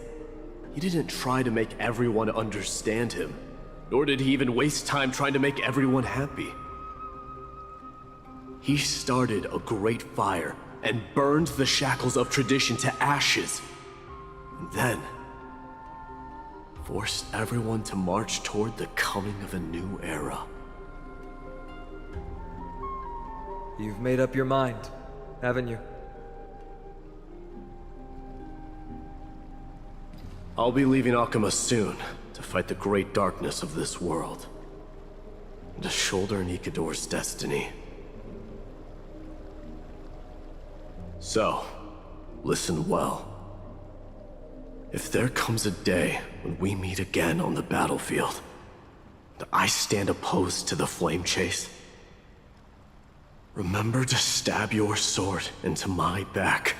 He didn't try to make everyone understand him, nor did he even waste time trying to make everyone happy. He started a great fire and burned the shackles of tradition to ashes, and then forced everyone to march toward the coming of a new era. You've made up your mind, haven't you? I'll be leaving Akuma soon to fight the great darkness of this world, and to shoulder Nikador's destiny. So, listen well. If there comes a day when we meet again on the battlefield, and I stand opposed to the flame chase, remember to stab your sword into my back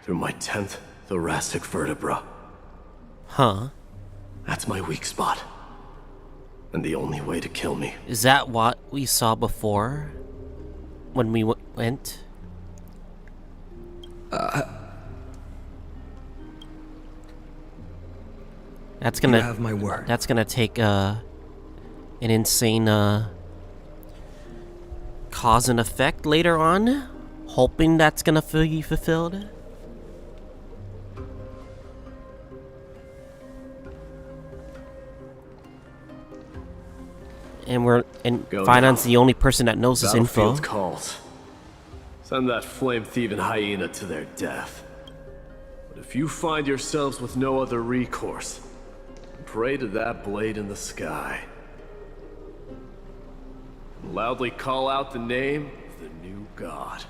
through my 10th thoracic vertebra. Huh. That's my weak spot. And the only way to kill me. Is that what we saw before? When we went? That's gonna You have my word. That's gonna take an insane cause and effect later on. Hoping that's gonna be fulfilled. And Go Finance now. the only person that knows this info. Battlefield calls. Send that flame-thieving hyena to their death. But if you find yourselves with no other recourse, pray to that blade in the sky. And loudly call out the name of the new god.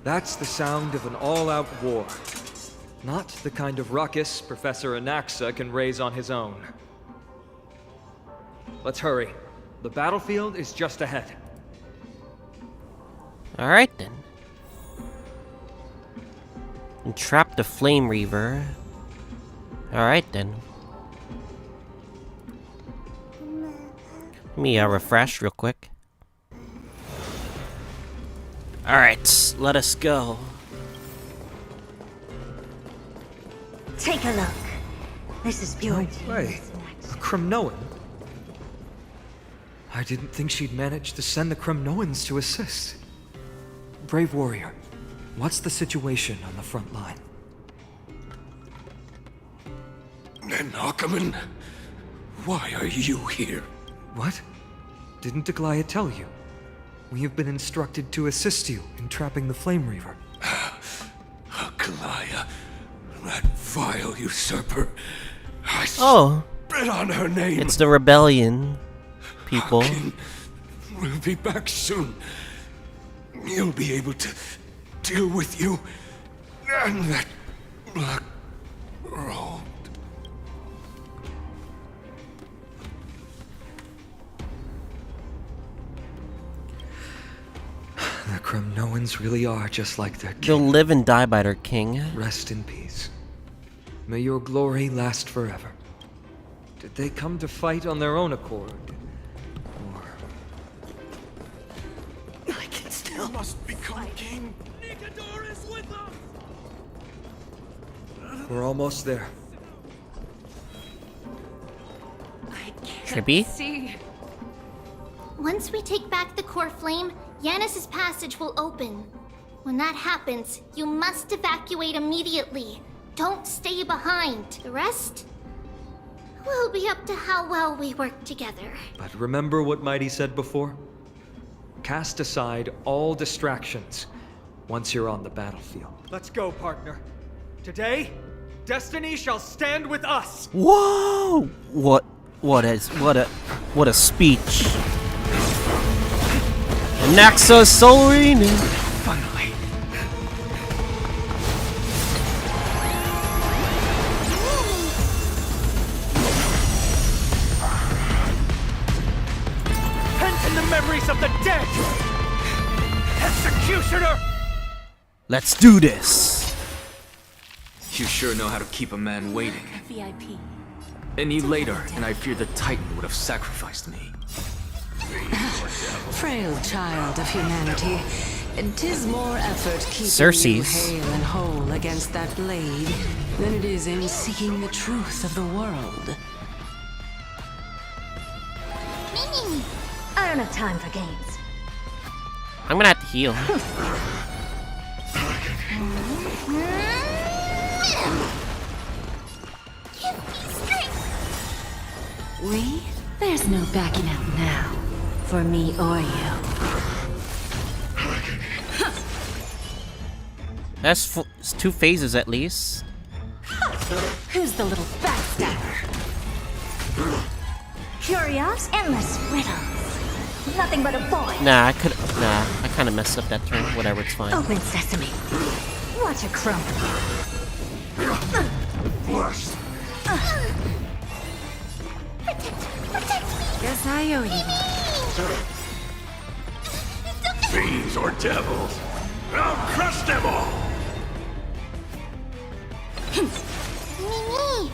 That's the sound of an all-out war. Not the kind of ruckus Professor Anaxa can raise on his own. Let's hurry. The battlefield is just ahead. Alright then. Entrap the Flame Reaver. Alright then. Let me refresh real quick. Alright, let us go. Take a look. This is pure. No way. A Kremnoan? I didn't think she'd manage to send the Kremnoans to assist. Brave warrior, what's the situation on the front line? Nakaman, why are you here? What? Didn't Aglaya tell you? We have been instructed to assist you in trapping the Flame Reaver. Aglaya, that vile usurper. I spit on her name. It's the rebellion, people. We'll be back soon. You'll be able to deal with you and that black robe. The Kremnoans really are just like their king. They'll live and die by their king. Rest in peace. May your glory last forever. Did they come to fight on their own accord? Or... I can still must become king. We're almost there. Trippy? See. Once we take back the core flame, Yanis's passage will open. When that happens, you must evacuate immediately. Don't stay behind. The rest will be up to how well we work together. But remember what Mighty said before? Cast aside all distractions once you're on the battlefield. Let's go, partner. Today, destiny shall stand with us. Whoa! What a speech. Naxa Solarine! Finally. Pent in the memories of the dead! Executioner! Let's do this! You sure know how to keep a man waiting. VIP. Any later, and I fear the Titan would have sacrificed me. Frail child of humanity, 'tis more effort keeping Cersei's. you hale and whole against that blade than it is in seeking the truth of the world. Mimi! I don't have time for games. I'm gonna have to heal. We? There's no backing out now. For me or you. That's it's 2 phases at least. Who's the little backstabber? Curious, endless riddles. Nothing but a boy. Nah, I kind of messed up that turn. Whatever, it's fine. Open sesame. Watch it crumble. Guess I owe you one. humans or devils, I'll crush them all! Mimi!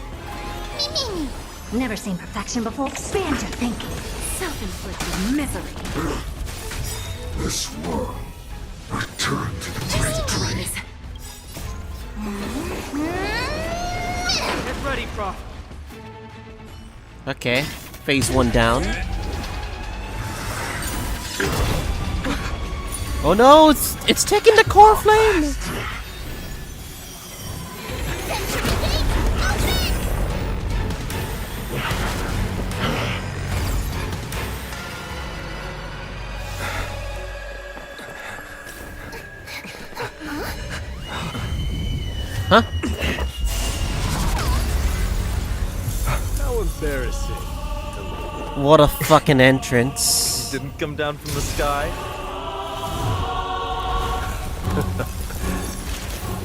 Mimi! Never seen perfection before. Expand your thinking. Self-inflicted misery. This world returned to the great tree. Get ready, Prof. Okay, phase 1 down. Oh no, it's taking the core flame! Huh? How embarrassing. What a fucking entrance. You didn't come down from the sky?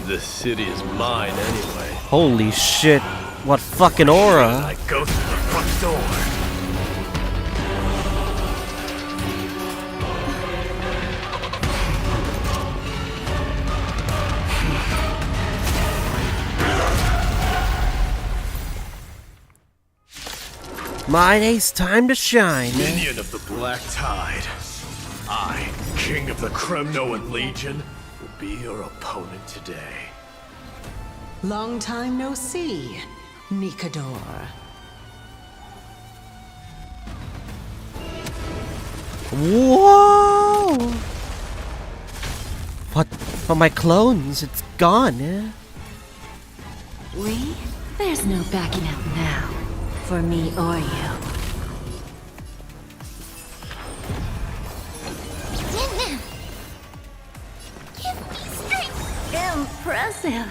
This city is mine anyway. Holy shit. What fucking aura. I go through the front door. My day's time to shine. Minion of the Black Tide. I, King of the Kremnoan Legion, will be your opponent today. Long time no see, Nikador. Whoa! What? For my clones, it's gone, eh? We? There's no backing out now. For me or you. Give me strength! Impressive.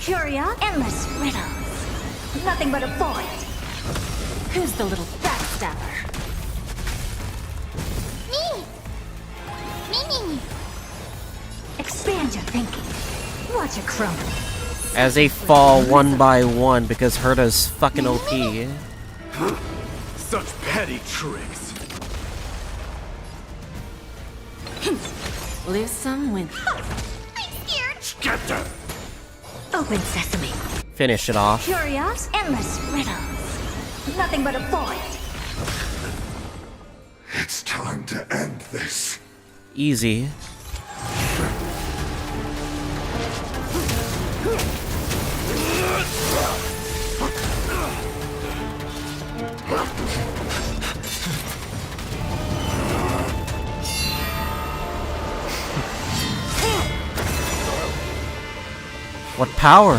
Curious, endless riddles. Nothing but a void. Who's the little backstabber? Me! Me! Expand your thinking. Watch it crumble. As they fall one by one because Herta's fucking OP. Such petty tricks. Lose some, win. I'm scared! Skepta! Open sesame. Finish it off. Curious, endless riddles. Nothing but a void. It's time to end this. Easy. What power?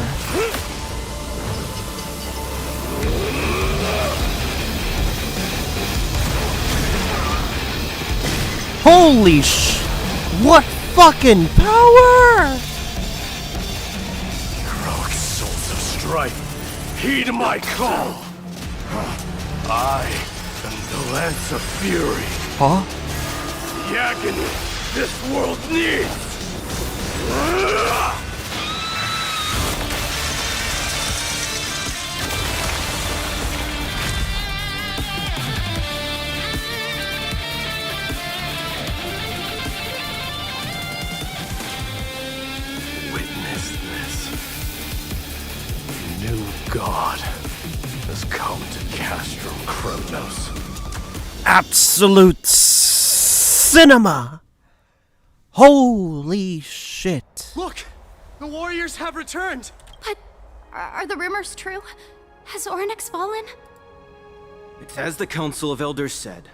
Holy sh! What fucking power! Heroic souls of strife, heed my call. I am the Lance of Fury. Huh? The agony this world needs. Witness this. New God has come to Castrum Kremnos. Absolute cinema! Holy shit. Look! The warriors have returned! But are the rumors true? Has Ornyx fallen? It's as the Council of Elders said.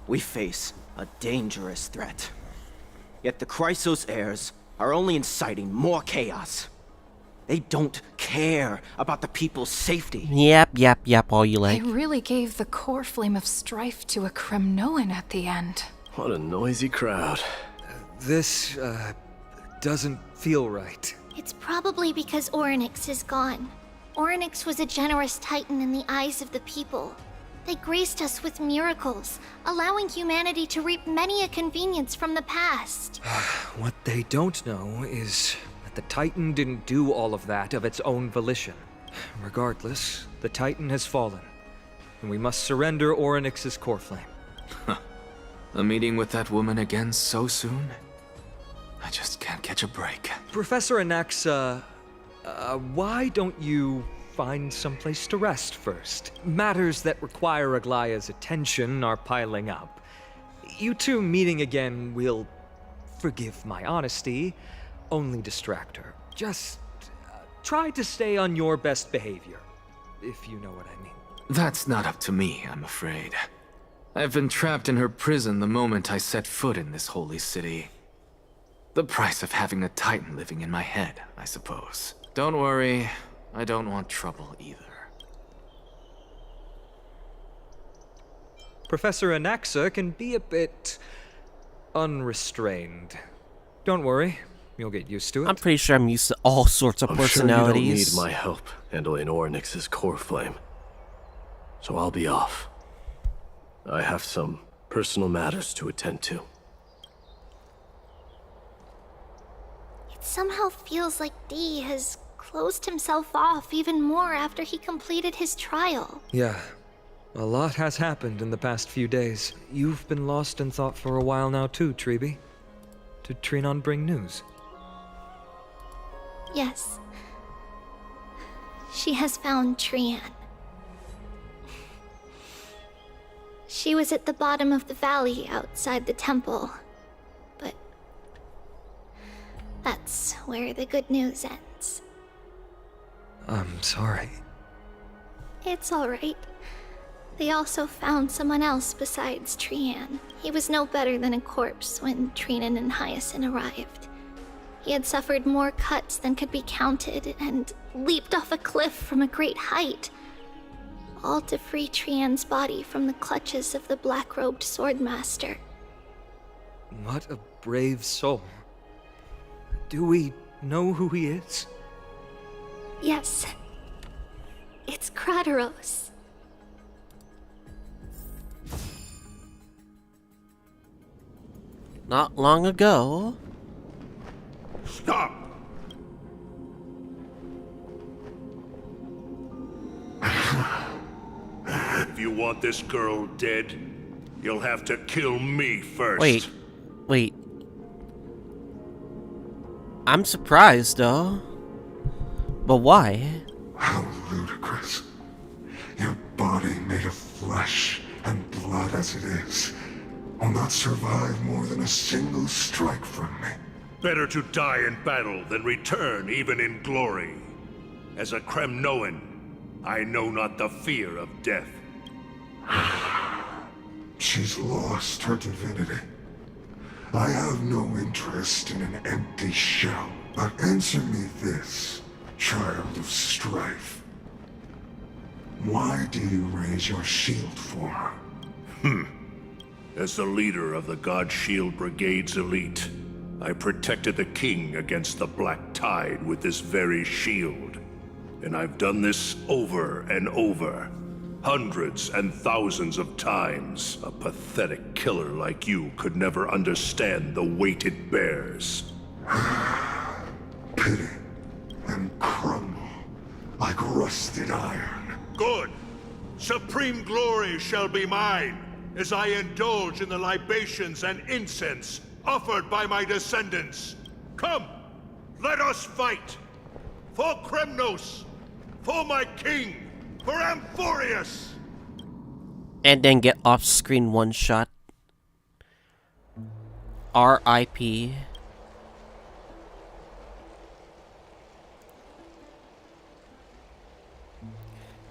We face a dangerous threat. Yet the Chrysos heirs are only inciting more chaos. They don't care about the people's safety. Yep, all you like. They really gave the core flame of strife to a Kremnoan at the end. What a noisy crowd. This, doesn't feel right. It's probably because Ornyx is gone. Ornyx was a generous titan in the eyes of the people. They graced us with miracles, allowing humanity to reap many a convenience from the past. What they don't know is that the Titan didn't do all of that of its own volition. Regardless, the Titan has fallen, and we must surrender Ornyx's core flame. A meeting with that woman again so soon? I just can't catch a break. Professor Anaxa, why don't you find someplace to rest first? Matters that require Aglaya's attention are piling up. You two meeting again will, forgive my honesty, only distract her. Just try to stay on your best behavior, if you know what I mean. That's not up to me, I'm afraid. I've been trapped in her prison the moment I set foot in this holy city. The price of having a Titan living in my head, I suppose. Don't worry, I don't want trouble either. Professor Anaxa can be a bit unrestrained. Don't worry, you'll get used to it. I'm pretty sure I'm used to all sorts of personalities. Sure you don't need my help handling Ornyx's core flame. So I'll be off. I have some personal matters to attend to. It somehow feels like D has closed himself off even more after he completed his trial. Yeah, a lot has happened in the past few days. You've been lost in thought for a while now too, Treeby. Did Trinon bring news? Yes. She has found Trian. She was at the bottom of the valley outside the temple, but that's where the good news ends. I'm sorry. It's alright. They also found someone else besides Trian. He was no better than a corpse when Trinan and Hyacinth arrived. He had suffered more cuts than could be counted and leaped off a cliff from a great height, all to free Trian's body from the clutches of the black-robed swordmaster. What a brave soul. Do we know who he is? Yes. It's Krateros. Not long ago. Stop! If you want this girl dead, you'll have to kill me first. Wait. I'm surprised, though. But why? How ludicrous. Your body made of flesh and blood as it is will not survive more than a single strike from me. Better to die in battle than return even in glory. As a Kremnoan, I know not the fear of death. She's lost her divinity. I have no interest in an empty shell. But answer me this, child of strife. Why do you raise your shield for her? As the leader of the God Shield Brigade's elite, I protected the king against the Black Tide with this very shield. And I've done this over and over. Hundreds and thousands of times. A pathetic killer like you could never understand the weight it bears. Pity and crumble like rusted iron. Good. Supreme glory shall be mine, as I indulge in the libations and incense offered by my descendants. Come, let us fight! For Kremnos! For my king! For Amphoreus! And then get off-screen one-shot. R.I.P.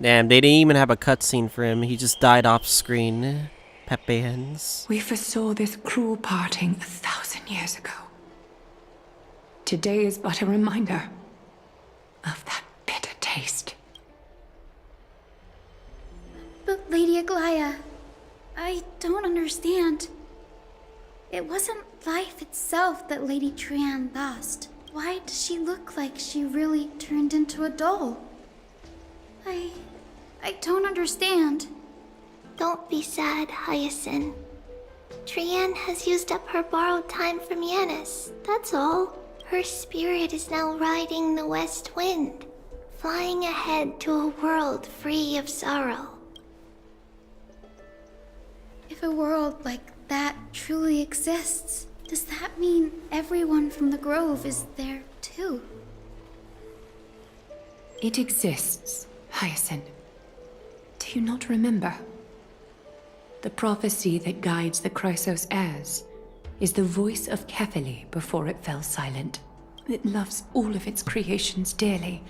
Damn, they didn't even have a cutscene for him. He just died off-screen. Pepe hands. We foresaw this cruel parting 1,000 years ago. Today is but a reminder of that bitter taste. But Lady Aglaya, I don't understand. It wasn't life itself that Lady Trian lost. Why does she look like she really turned into a doll? I don't understand. Don't be sad, Hyacinth. Trian has used up her borrowed time from Yanis, that's all. Her spirit is now riding the west wind, flying ahead to a world free of sorrow. If a world like that truly exists, does that mean everyone from the Grove is there too? It exists, Hyacinth. Do you not remember? The prophecy that guides the Chrysos heirs is the voice of Kefili before it fell silent. It loves all of its creations dearly,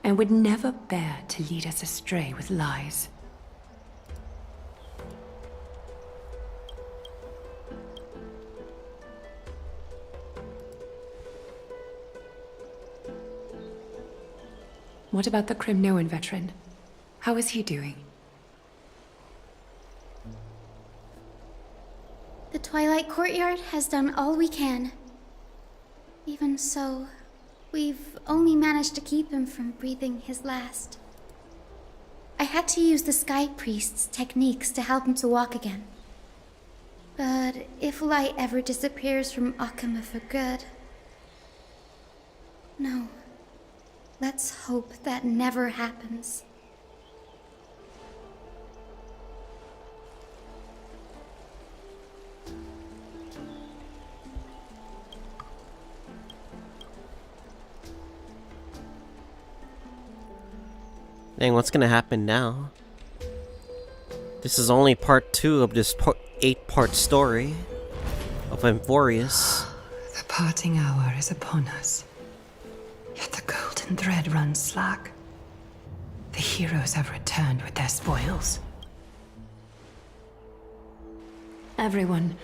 and would never bear to lead us astray with lies. What about the Crimnoan veteran? How is he doing? The Twilight Courtyard has done all we can. Even so, we've only managed to keep him from breathing his last. I had to use the Sky Priest's techniques to help him to walk again. But if light ever disappears from Akama for good... No. Let's hope that never happens. Dang, what's gonna happen now? This is only part 2 of this 8-part story of Amphoreus. The parting hour is upon us. Yet the golden thread runs slack. The heroes have returned with their spoils. Everyone,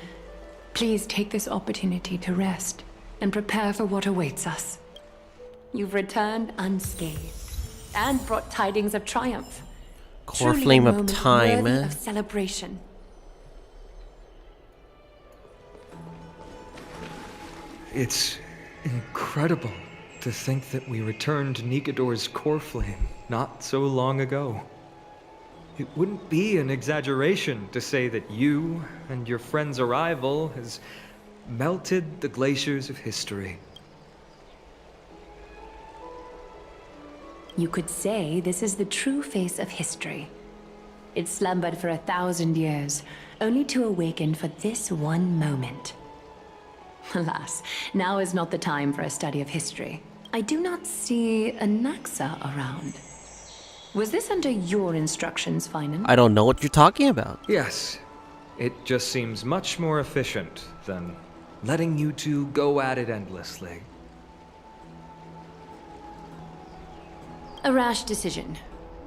please take this opportunity to rest and prepare for what awaits us. You've returned unscathed and brought tidings of triumph. Core Truly flame a of moment time, worthy eh? of celebration. It's incredible to think that we returned Nikador's core flame not so long ago. It wouldn't be an exaggeration to say that you and your friend's arrival has melted the glaciers of history. You could say this is the true face of history. It slumbered for 1,000 years, only to awaken for this one moment. Alas, now is not the time for a study of history. I do not see a Naxa around. Was this under your instructions, Finan? I don't know what you're talking about. Yes, it just seems much more efficient than letting you two go at it endlessly. A rash decision.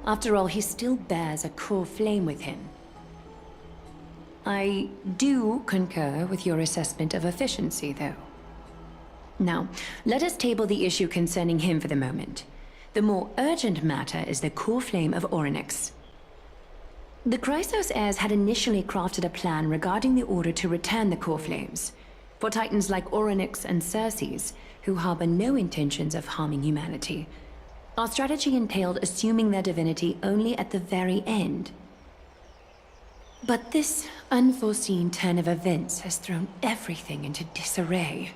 After all, he still bears a core flame with him. I do concur with your assessment of efficiency, though. Now, let us table the issue concerning him for the moment. The more urgent matter is the core flame of Orynyx. The Chrysos heirs had initially crafted a plan regarding the order to return the core flames, for titans like Orynyx and Circes, who harbor no intentions of harming humanity. Our strategy entailed assuming their divinity only at the very end. But this unforeseen turn of events has thrown everything into disarray.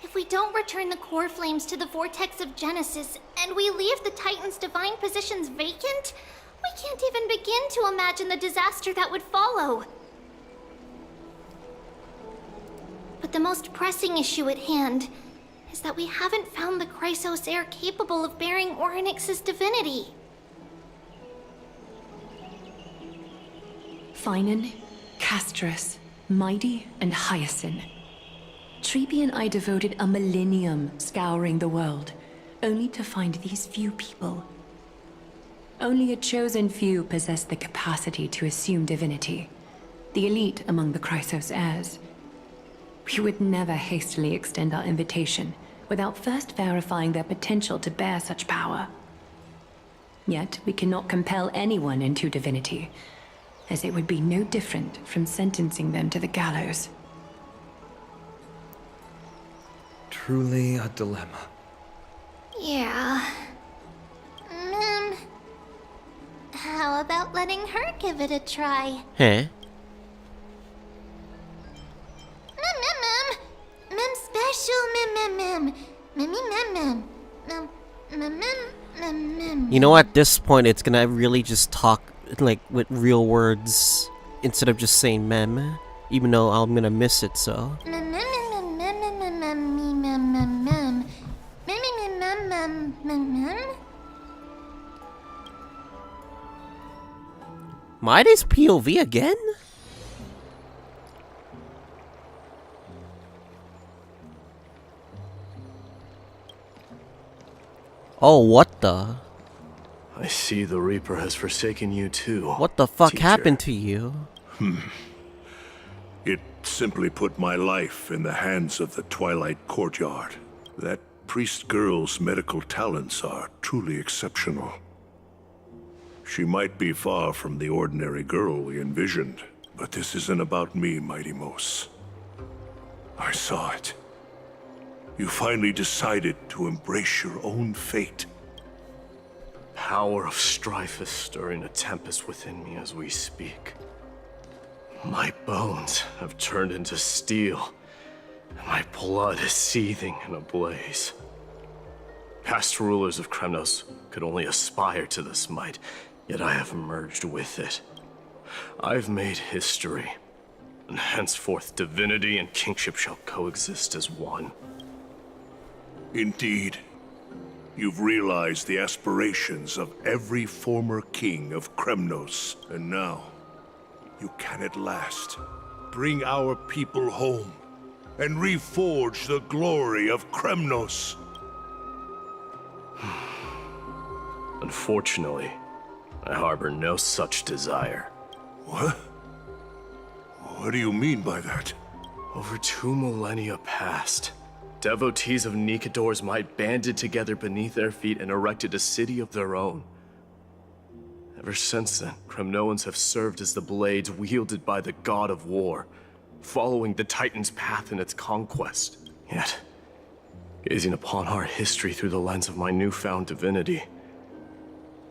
If we don't return the core flames to the vortex of Genesis, and we leave the Titan's divine positions vacant, we can't even begin to imagine the disaster that would follow. But the most pressing issue at hand is that we haven't found the Chrysos heir capable of bearing Orynyx's divinity. Finan, Castrus, Mighty, and Hyacinth. Treepy and I devoted a millennium scouring the world, only to find these few people. Only a chosen few possess the capacity to assume divinity, the elite among the Chrysos heirs. We would never hastily extend our invitation without first verifying their potential to bear such power. Yet we cannot compel anyone into divinity, as it would be no different from sentencing them to the gallows. Truly a dilemma. Yeah. How about letting her give it a try? Huh? Special You know, at this point, it's gonna really just talk like with real words instead of just saying mem, even though I'm gonna miss it, so. Maide's POV again? Oh, what the? I see the Reaper has forsaken you too. What the fuck teacher. happened to you? It simply put my life in the hands of the Twilight Courtyard. That priest girl's medical talents are truly exceptional. She might be far from the ordinary girl we envisioned, but this isn't about me, Mighty Mos. I saw it. You finally decided to embrace your own fate. Power of strife is stirring a tempest within me as we speak. My bones have turned into steel, and my blood is seething in a blaze. Past rulers of Kremnos could only aspire to this might, yet I have merged with it. I've made history, and henceforth divinity and kingship shall coexist as one. Indeed. You've realized the aspirations of every former king of Kremnos, and now you can at last bring our people home and reforge the glory of Kremnos. Unfortunately, I harbor no such desire. What? What do you mean by that? Over 2 millennia past, devotees of Nikador's might banded together beneath their feet and erected a city of their own. Ever since then, Kremnoans have served as the blades wielded by the god of war, following the Titan's path in its conquest. Yet, gazing upon our history through the lens of my newfound divinity,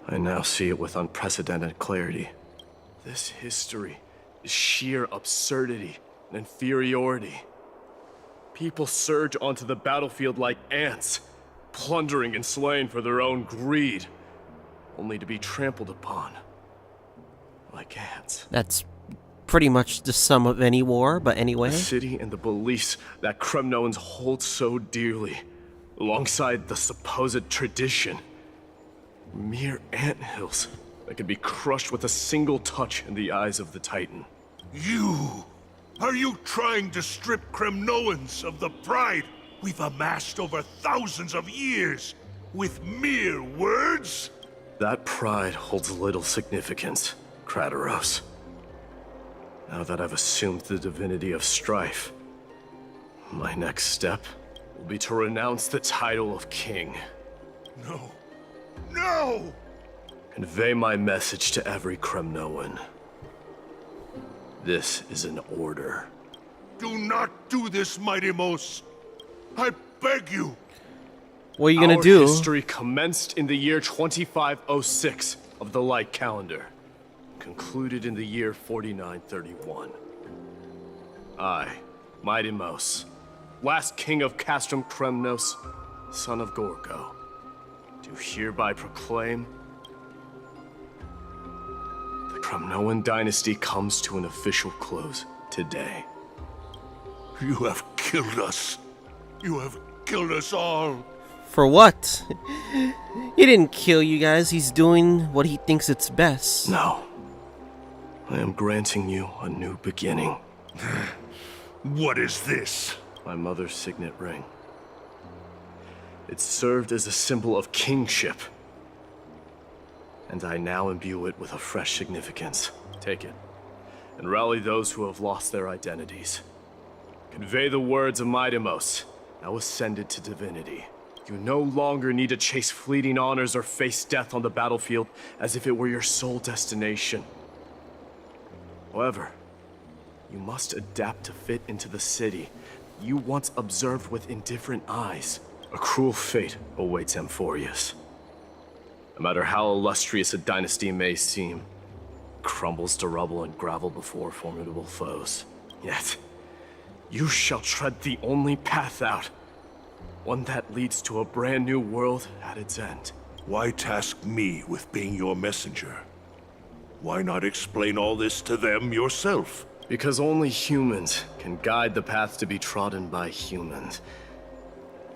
I now see it with unprecedented clarity. This history is sheer absurdity and inferiority. People surge onto the battlefield like ants, plundering and slaying for their own greed, only to be trampled upon like ants. That's pretty much the sum of any war, but anyway. The city and the beliefs that Kremnoans hold so dearly, alongside the supposed tradition, mere anthills that could be crushed with a single touch in the eyes of the Titan. You! Are you trying to strip Kremnoans of the pride we've amassed over thousands of years with mere words? That pride holds little significance, Krateros. Now that I've assumed the divinity of strife, my next step will be to renounce the title of king. No. No! Convey my message to every Kremnoan. This is an order. Do not do this, Mighty Mos. I beg you. What are you gonna do? Our history commenced in the year 2506 of the Light Calendar, concluded in the year 4931. I, Mighty Mos, last king of Castrum Kremnos, son of Gorgo, do hereby proclaim the Kremnoan dynasty comes to an official close today. You have killed us. You have killed us all. For what? He didn't kill you guys. He's doing what he thinks it's best. No. I am granting you a new beginning. What is this? My mother's signet ring. It served as a symbol of kingship, and I now imbue it with a fresh significance. Take it, and rally those who have lost their identities. Convey the words of Mighty Mos, now ascended to divinity. You no longer need to chase fleeting honors or face death on the battlefield as if it were your sole destination. However, you must adapt to fit into the city you once observed with indifferent eyes. A cruel fate awaits Amphoreus. No matter how illustrious a dynasty may seem, it crumbles to rubble and gravel before formidable foes. Yet, you shall tread the only path out, one that leads to a brand new world at its end. Why task me with being your messenger? Why not explain all this to them yourself? Because only humans can guide the path to be trodden by humans.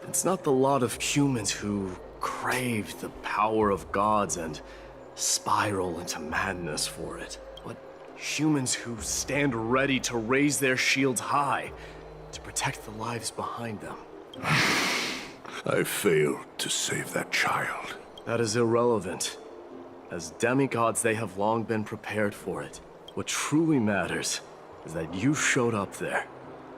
It's not the lot of humans who crave the power of gods and spiral into madness for it, but humans who stand ready to raise their shields high to protect the lives behind them. I failed to save that child. That is irrelevant. As demigods, they have long been prepared for it. What truly matters is that you showed up there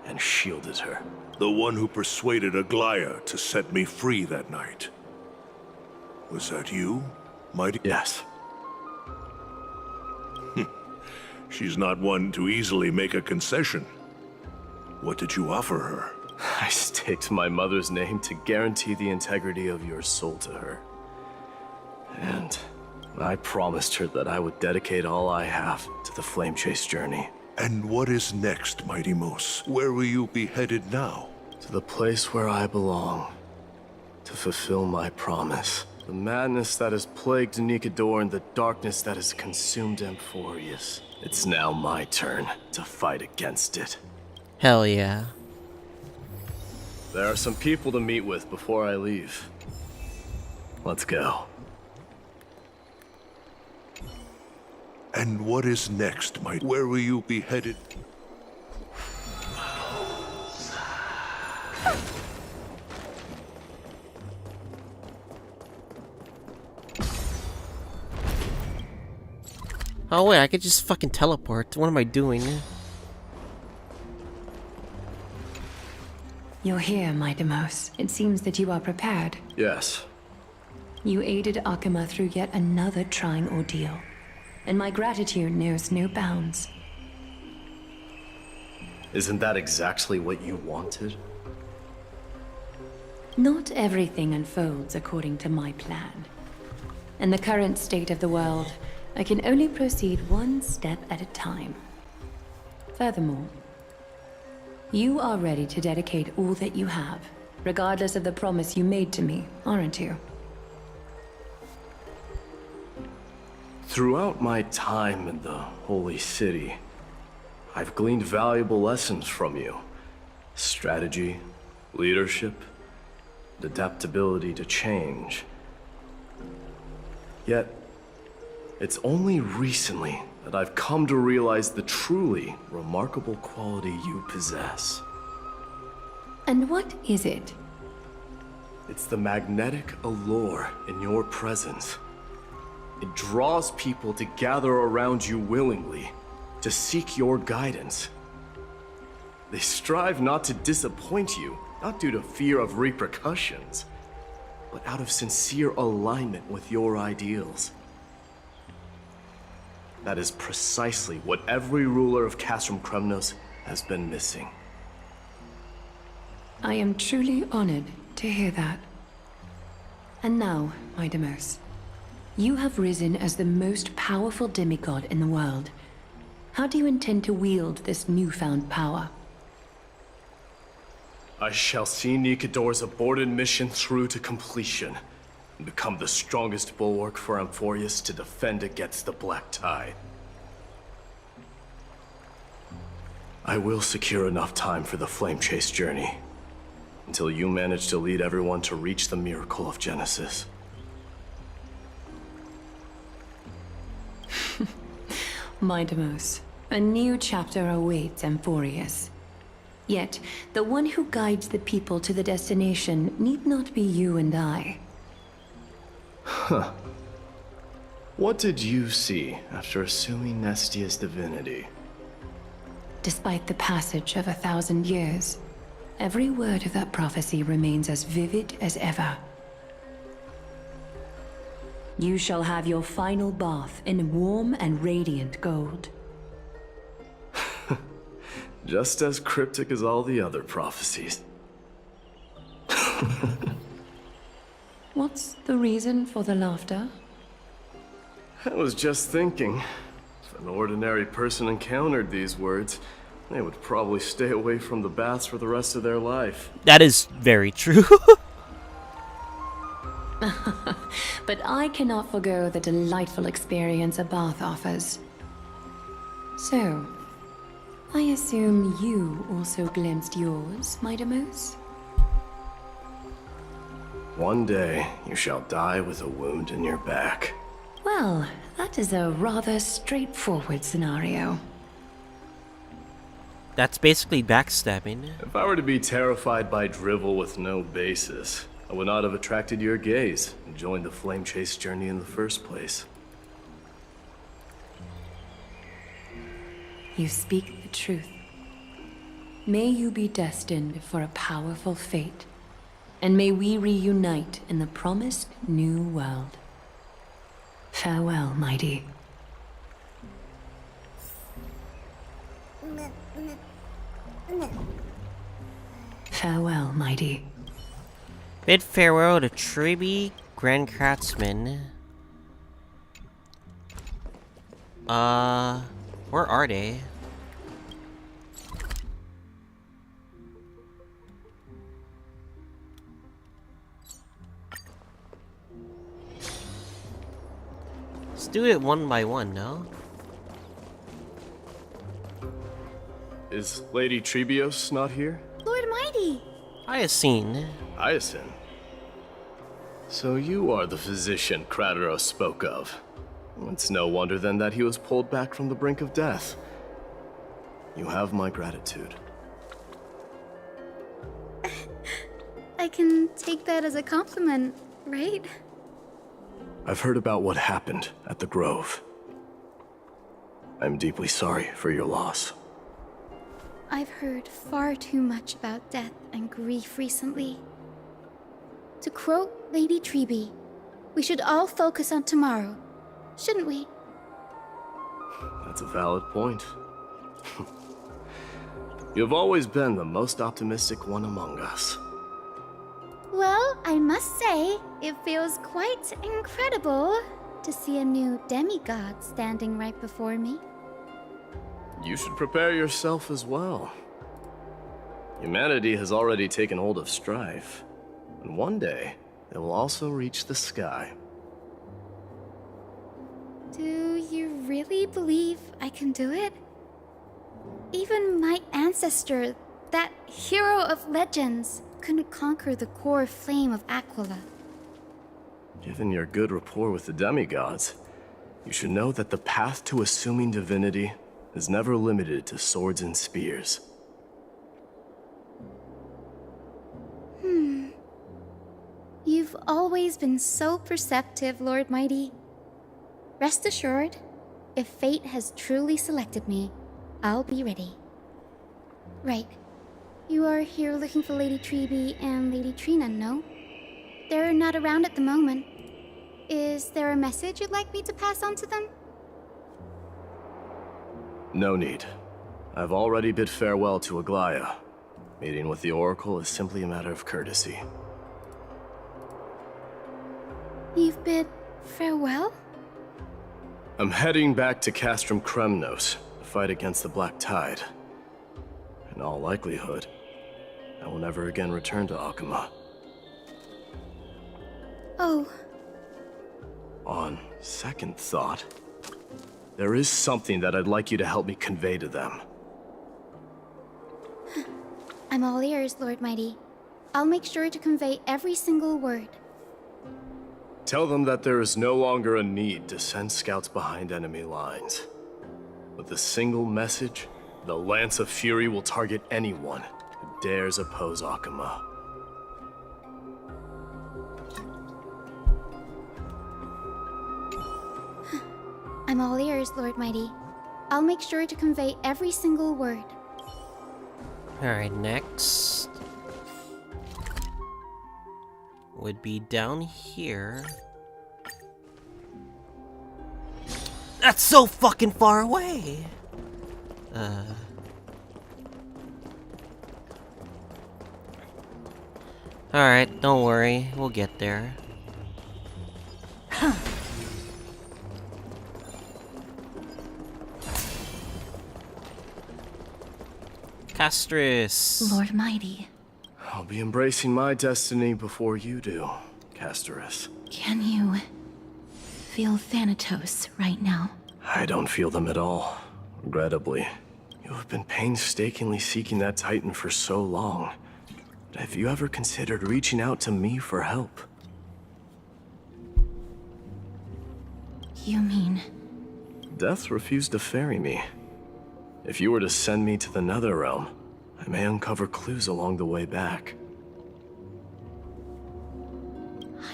and shielded her. The one who persuaded Aglaya to set me free that night. Was that you, Mighty? Yes. She's not one to easily make a concession. What did you offer her? I staked my mother's name to guarantee the integrity of your soul to her. And I promised her that I would dedicate all I have to the Flame Chase journey. And what is next, Mighty Mos? Where will you be headed now? To the place where I belong. To fulfill my promise. The madness that has plagued Nikador and the darkness that has consumed Amphoreus. It's now my turn to fight against it. Hell yeah. There are some people to meet with before I leave. Let's go. And what is next, Mighty? Where will you be headed? Oh wait, I could just fucking teleport. What am I doing? You're here, my Demos. It seems that you are prepared. Yes. You aided Akima through yet another trying ordeal, and my gratitude knows no bounds. Isn't that exactly what you wanted? Not everything unfolds according to my plan. In the current state of the world, I can only proceed one step at a time. Furthermore, you are ready to dedicate all that you have, regardless of the promise you made to me, aren't you? Throughout my time in the Holy City, I've gleaned valuable lessons from you. Strategy, leadership, adaptability to change. Yet, it's only recently that I've come to realize the truly remarkable quality you possess. And what is it? It's the magnetic allure in your presence. It draws people to gather around you willingly, to seek your guidance. They strive not to disappoint you, not due to fear of repercussions, but out of sincere alignment with your ideals. That is precisely what every ruler of Castrum Kremnos has been missing. I am truly honored to hear that. And now, my Demos, you have risen as the most powerful demigod in the world. How do you intend to wield this newfound power? I shall see Nikador's aborted mission through to completion, and become the strongest bulwark for Amphoreus to defend against the Black Tide. I will secure enough time for the Flame Chase journey, until you manage to lead everyone to reach the miracle of Genesis. My Demos, a new chapter awaits Amphoreus. Yet, the one who guides the people to the destination need not be you and I. Huh. What did you see after assuming Nestia's divinity? Despite the passage of 1,000 years, every word of that prophecy remains as vivid as ever. You shall have your final bath in warm and radiant gold. Just as cryptic as all the other prophecies. What's the reason for the laughter? I was just thinking, if an ordinary person encountered these words, they would probably stay away from the baths for the rest of their life. That is very true. But I cannot forgo the delightful experience a bath offers. So, I assume you also glimpsed yours, my Demus? One day, you shall die with a wound in your back. Well, that is a rather straightforward scenario. That's basically backstabbing. If I were to be terrified by drivel with no basis, I would not have attracted your gaze and joined the flame chase journey in the first place. You speak the truth. May you be destined for a powerful fate, and may we reunite in the promised new world. Farewell, mighty. Farewell, mighty. Bid farewell to Triby, Grand Craftsman. Where are they? Let's do it one by one, no? Is Lady Trebios not here? Lord Mighty! Hyacine. Hyacin? So you are the physician Krateros spoke of. It's no wonder then that he was pulled back from the brink of death. You have my gratitude. I can take that as a compliment, right? I've heard about what happened at the Grove. I'm deeply sorry for your loss. I've heard far too much about death and grief recently. To quote Lady Treby, we should all focus on tomorrow, shouldn't we? That's a valid point. You've always been the most optimistic one among us. Well, I must say, it feels quite incredible to see a new demigod standing right before me. You should prepare yourself as well. Humanity has already taken hold of strife, and one day, it will also reach the sky. Do you really believe I can do it? Even my ancestor, that hero of legends, couldn't conquer the core flame of Aquila. Given your good rapport with the demigods, you should know that the path to assuming divinity is never limited to swords and spears. You've always been so perceptive, Lord Mighty. Rest assured, if fate has truly selected me, I'll be ready. Right. You are here looking for Lady Treby and Lady Trina, no? They're not around at the moment. Is there a message you'd like me to pass on to them? No need. I've already bid farewell to Aglaya. Meeting with the Oracle is simply a matter of courtesy. You've bid farewell? I'm heading back to Castrum Kremnos to fight against the Black Tide. In all likelihood, I will never again return to Akuma. Oh. On second thought, there is something that I'd like you to help me convey to them. I'm all ears, Lord Mighty. I'll make sure to convey every single word. Tell them that there is no longer a need to send scouts behind enemy lines. With a single message, the Lance of Fury will target anyone who dares oppose Akuma. I'm all ears, Lord Mighty. I'll make sure to convey every single word. Alright, next would be down here. That's so fucking far away! Alright, don't worry, we'll get there. Castris. Lord Mighty. I'll be embracing my destiny before you do. Castorus. Can you feel Thanatos right now? I don't feel them at all, regrettably. You have been painstakingly seeking that Titan for so long. But have you ever considered reaching out to me for help? You mean... Death refused to ferry me. If you were to send me to the Netherrealm, I may uncover clues along the way back.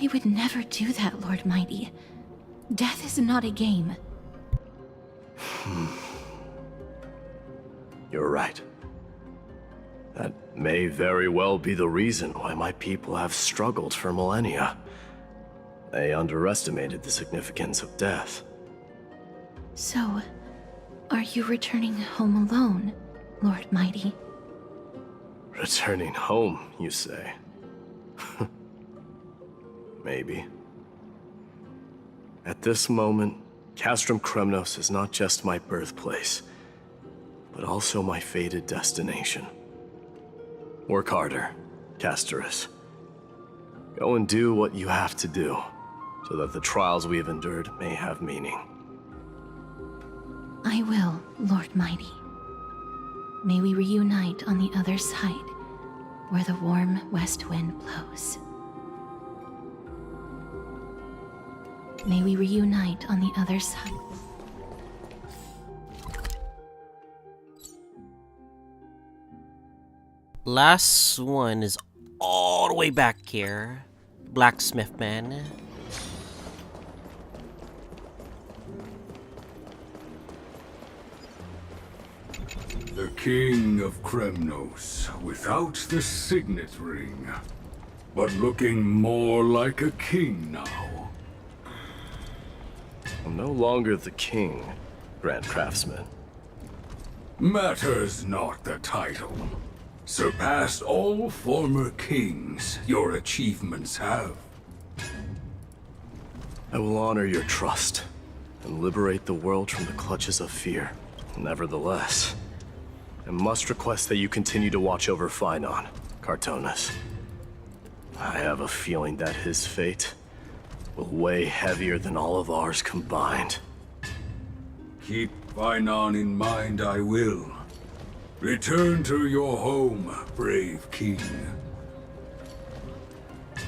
I would never do that, Lord Mighty. Death is not a game. You're right. That may very well be the reason why my people have struggled for millennia. They underestimated the significance of death. So, are you returning home alone, Lord Mighty? Returning home, you say? Maybe. At this moment, Castrum Kremnos is not just my birthplace, but also my fated destination. Work harder, Castorus. Go and do what you have to do, so that the trials we have endured may have meaning. I will, Lord Mighty. May we reunite on the other side, where the warm west wind blows. May we reunite on the other side. Last one is all the way back here. Blacksmith man. The King of Kremnos, without the signet ring, but looking more like a king now. I'm no longer the king, Grand Craftsman. Matters not the title. Surpassed all former kings your achievements have. I will honor your trust and liberate the world from the clutches of fear. Nevertheless, I must request that you continue to watch over Phainon, Cartonis. I have a feeling that his fate will weigh heavier than all of ours combined. Keep Phainon in mind, I will. Return to your home, brave king.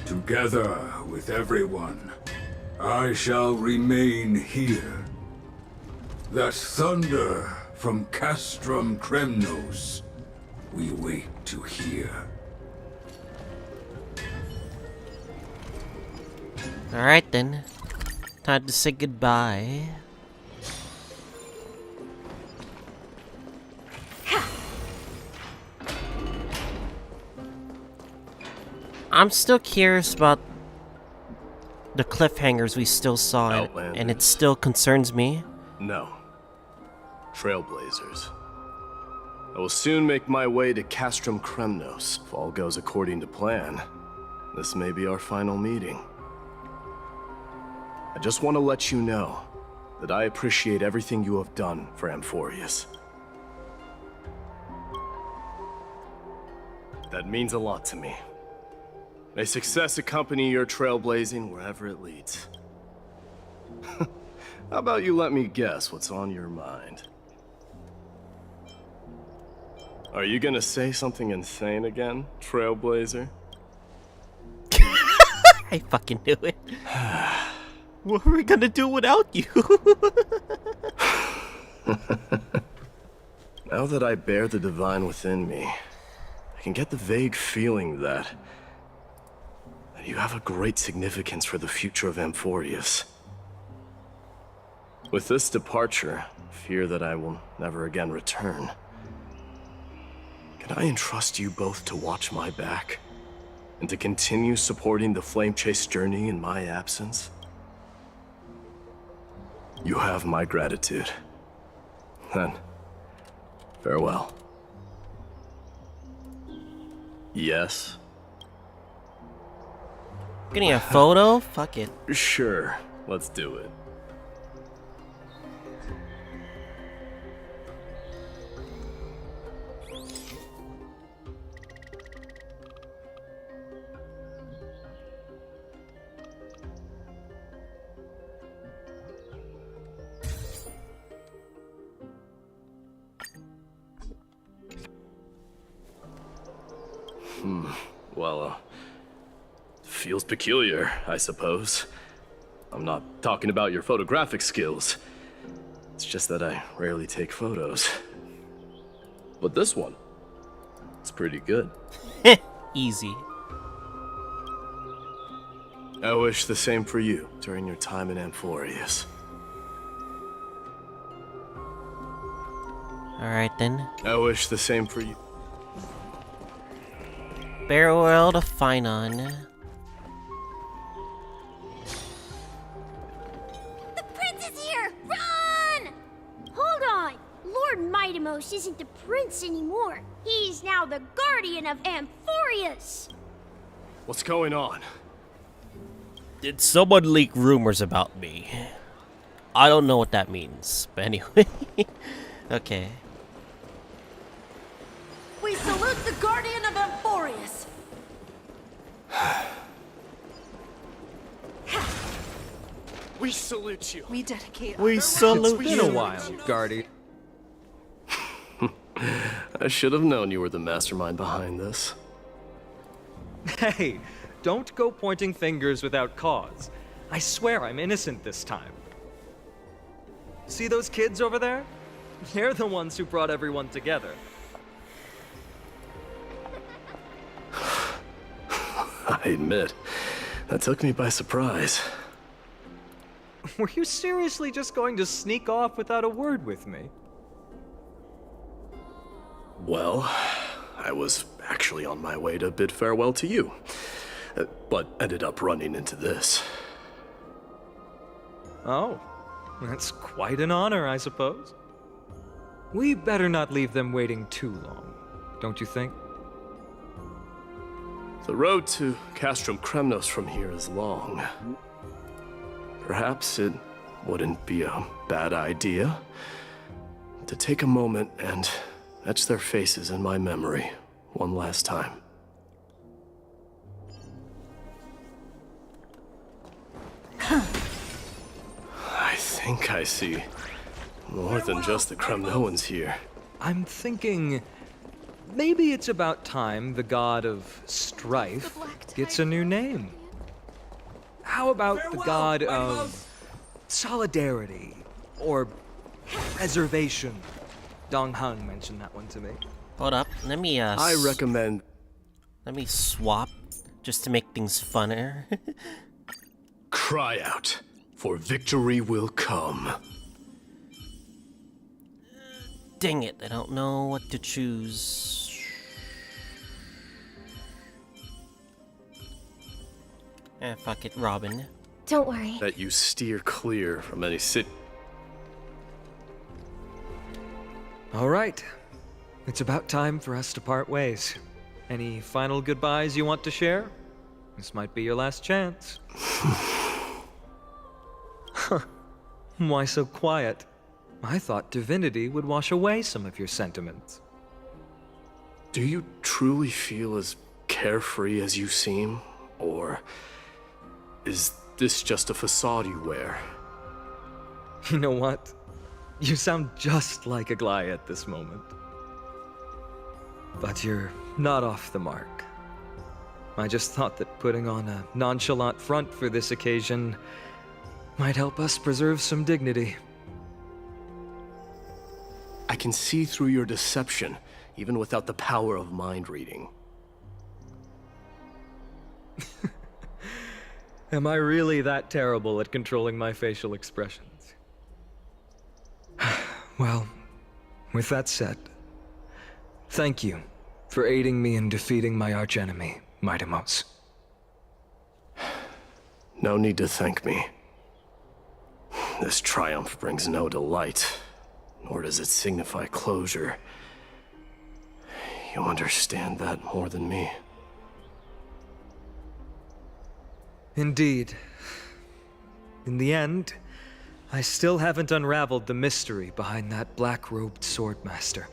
Together with everyone, I shall remain here. That thunder from Castrum Kremnos, we wait to hear. Alright then. Time to say goodbye. I'm still curious about the cliffhangers we still saw, and it still concerns me. No. Trailblazers. I will soon make my way to Castrum Kremnos. If all goes according to plan, this may be our final meeting. I just want to let you know that I appreciate everything you have done for Amphoreus. That means a lot to me. May success accompany your trailblazing wherever it leads. How about you let me guess what's on your mind? Are you gonna say something insane again, Trailblazer? I fucking knew it. What are we gonna do without you? Now that I bear the divine within me, I can get the vague feeling that you have a great significance for the future of Amphoreus. With this departure, I fear that I will never again return. Can I entrust you both to watch my back, and to continue supporting the Flame Chase journey in my absence? You have my gratitude. Then, farewell. Yes? Getting a photo? Fuck it. Sure, let's do it. Well, feels peculiar, I suppose. I'm not talking about your photographic skills. It's just that I rarely take photos. But this one, it's pretty good. Easy. I wish the same for you during your time in Amphoreus. Alright then. I wish the same for you. Farewell to Finon. The prince is here! Run! Hold on! Lord Mightimos isn't the prince anymore. He's now the guardian of Amphoreus. What's going on? Did someone leak rumors about me? I don't know what that means, but anyway. Okay. We salute the guardian of Amphoreus. We salute you. We dedicate. We salute It's been a while, Guardian. I should have known you were the mastermind behind this. Hey, don't go pointing fingers without cause. I swear I'm innocent this time. See those kids over there? They're the ones who brought everyone together. I admit, that took me by surprise. Were you seriously just going to sneak off without a word with me? Well, I was actually on my way to bid farewell to you, but ended up running into this. Oh, that's quite an honor, I suppose. We better not leave them waiting too long, don't you think? The road to Castrum Kremnos from here is long. Perhaps it wouldn't be a bad idea to take a moment and etch their faces in my memory one last time. I think I see more than just the Kremnoans here. I'm thinking maybe it's about time the god of strife gets a new name. How about the god of solidarity or preservation? Dong Hung mentioned that one to me. Hold up, let me I recommend. Let me swap just to make things funner. Cry out, for victory will come. Dang it, I don't know what to choose. Fuck it, Robin. Don't worry. That you steer clear from any city. All right. It's about time for us to part ways. Any final goodbyes you want to share? This might be your last chance. Why so quiet? I thought divinity would wash away some of your sentiments. Do you truly feel as carefree as you seem? Or is this just a facade you wear? You know what? You sound just like Aglaia at this moment. But you're not off the mark. I just thought that putting on a nonchalant front for this occasion might help us preserve some dignity. I can see through your deception, even without the power of mind reading. Am I really that terrible at controlling my facial expressions? Well, with that said, thank you for aiding me in defeating my archenemy, Mightimos. No need to thank me. This triumph brings no delight, nor does it signify closure. You understand that more than me. Indeed. In the end, I still haven't unraveled the mystery behind that black-robed swordmaster.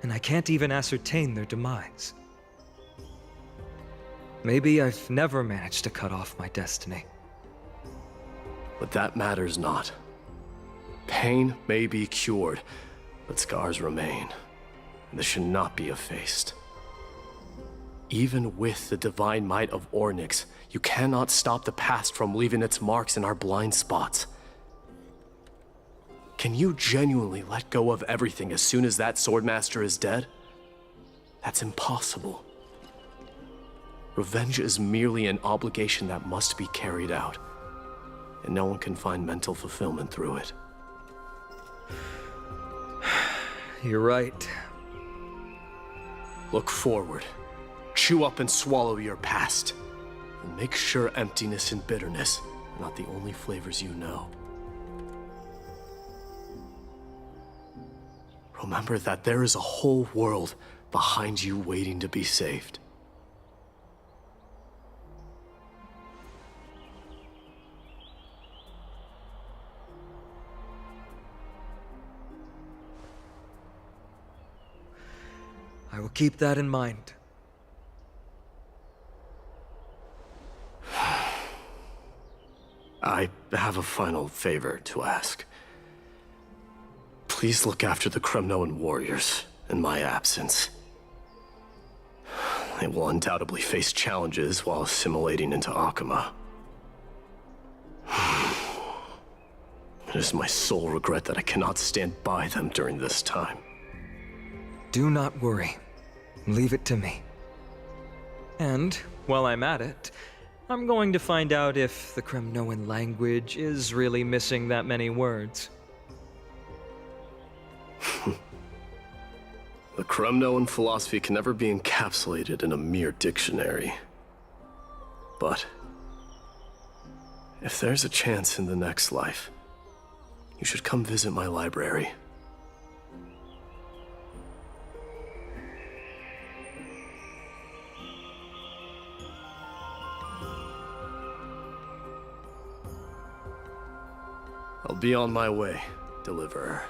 And I can't even ascertain their demise. Maybe I've never managed to cut off my destiny. But that matters not. Pain may be cured, but scars remain. And this should not be effaced. Even with the divine might of Ornyx, you cannot stop the past from leaving its marks in our blind spots. Can you genuinely let go of everything as soon as that Swordmaster is dead? That's impossible. Revenge is merely an obligation that must be carried out, and no one can find mental fulfillment through it. You're right. Look forward. Chew up and swallow your past. And make sure emptiness and bitterness are not the only flavors you know. Remember that there is a whole world behind you waiting to be saved. I will keep that in mind. I have a final favor to ask. Please look after the Kremnoan warriors in my absence. They will undoubtedly face challenges while assimilating into Akama. It is my sole regret that I cannot stand by them during this time. Do not worry. Leave it to me. And, while I'm at it, I'm going to find out if the Kremnoan language is really missing that many words. The Kremnoan philosophy can never be encapsulated in a mere dictionary. But if there's a chance in the next life, you should come visit my library. I'll be on my way, Deliverer.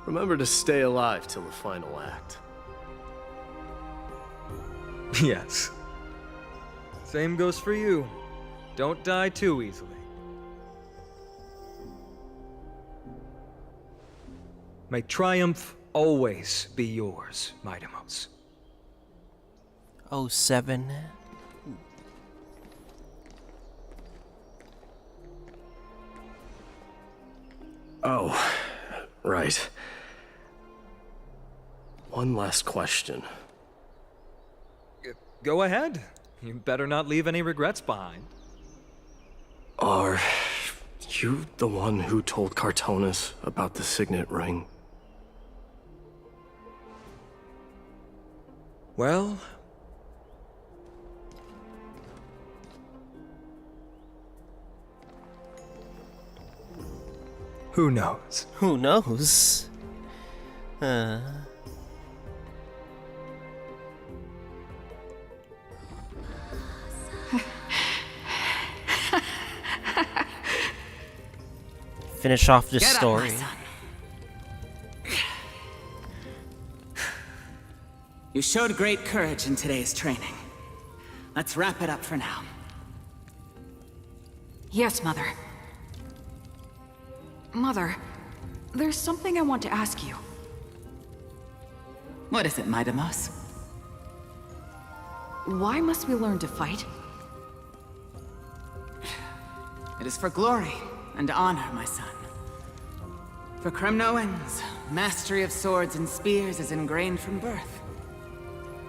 Remember to stay alive till the final act. Yes. Same goes for you. Don't die too easily. May triumph always be yours, Midamos. 07. Oh, right. One last question. Go ahead. You better not leave any regrets behind. Are you the one who told Cartonis about the signet ring? Well... who knows? Who knows? Finish off this story. You showed great courage in today's training. Let's wrap it up for now. Yes, Mother. Mother, there's something I want to ask you. What is it, Midamos? Why must we learn to fight? It is for glory and honor, my son. For Kremnoans, mastery of swords and spears is ingrained from birth.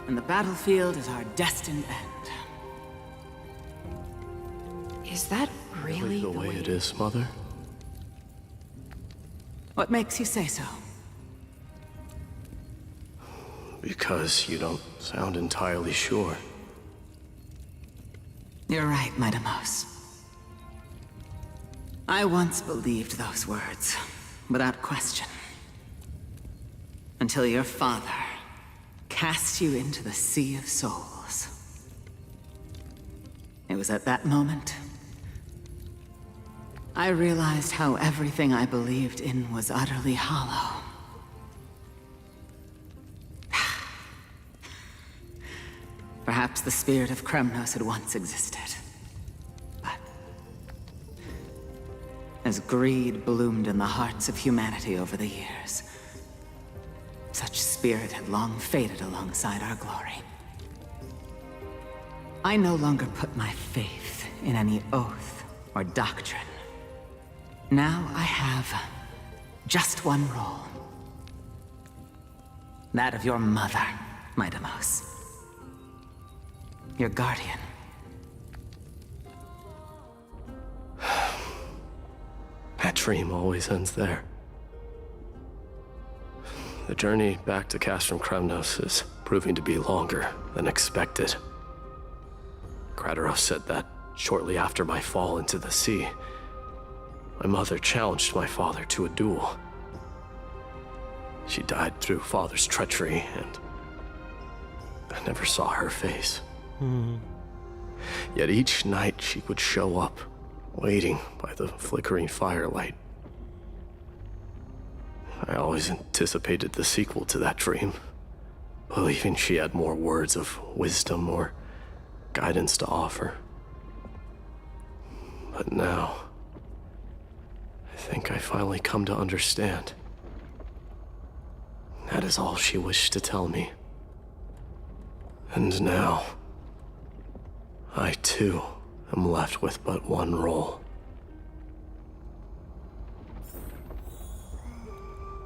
And the battlefield is our destined end. Is that really the way it is, Mother? What makes you say so? Because you don't sound entirely sure. You're right, Midamos. I once believed those words, without question. Until your father cast you into the Sea of Souls. It was at that moment I realized how everything I believed in was utterly hollow. Perhaps the spirit of Kremnos had once existed. But as greed bloomed in the hearts of humanity over the years, such spirit had long faded alongside our glory. I no longer put my faith in any oath or doctrine. Now I have just one role. That of your mother, my Deimos. Your guardian. That dream always ends there. The journey back to Castrum Kremnos is proving to be longer than expected. Kratos said that shortly after my fall into the sea, my mother challenged my father to a duel. She died through father's treachery, and I never saw her face. Yet each night she would show up, waiting by the flickering firelight. I always anticipated the sequel to that dream, believing she had more words of wisdom or guidance to offer. But now, I think I finally come to understand. That is all she wished to tell me. And now, I too am left with but one role.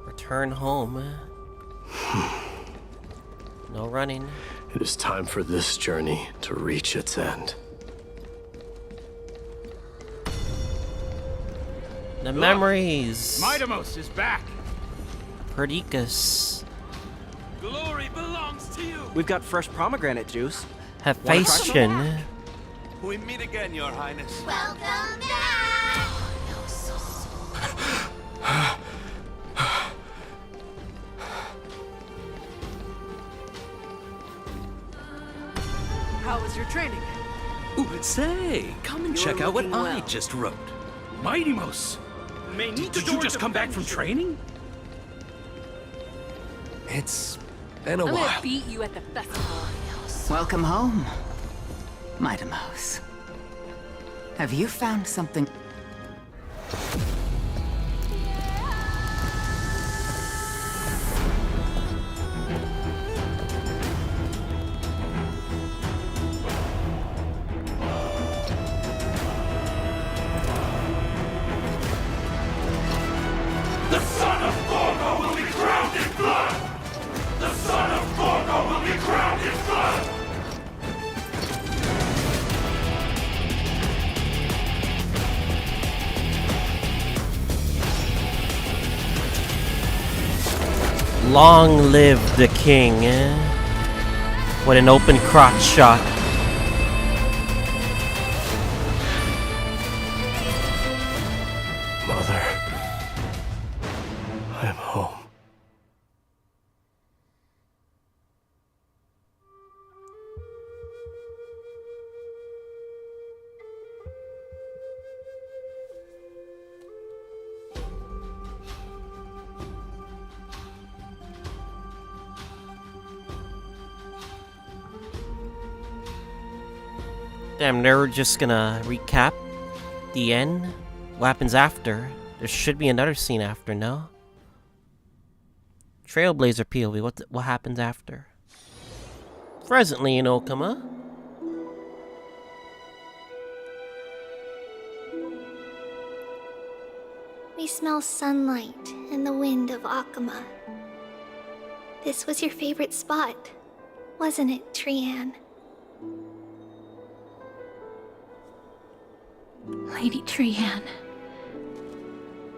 Return home. No running. It is time for this journey to reach its end. The memories. My Deimos is back. Perdiccas. Glory belongs to you. We've got fresh pomegranate juice. Hephaestion. We meet again, Your Highness. Welcome back! How was your training? Ooh, say, come and check out what I just wrote. My Deimos, did you just come back from training? It's been a I'm while. gonna beat you at the festival. Welcome home, my Deimos. Have you found something? The son of Gorgo will be crowned in blood! The son of Gorgo will be crowned in blood! Long live the king. What an open crotch shot. Mother, I'm home. Damn, they're just gonna recap the end? What happens after? There should be another scene after, no? Trailblazer POV, what happens after? Presently in Okama. We smell sunlight and the wind of Akama. This was your favorite spot, wasn't it, Trian? Lady Trian,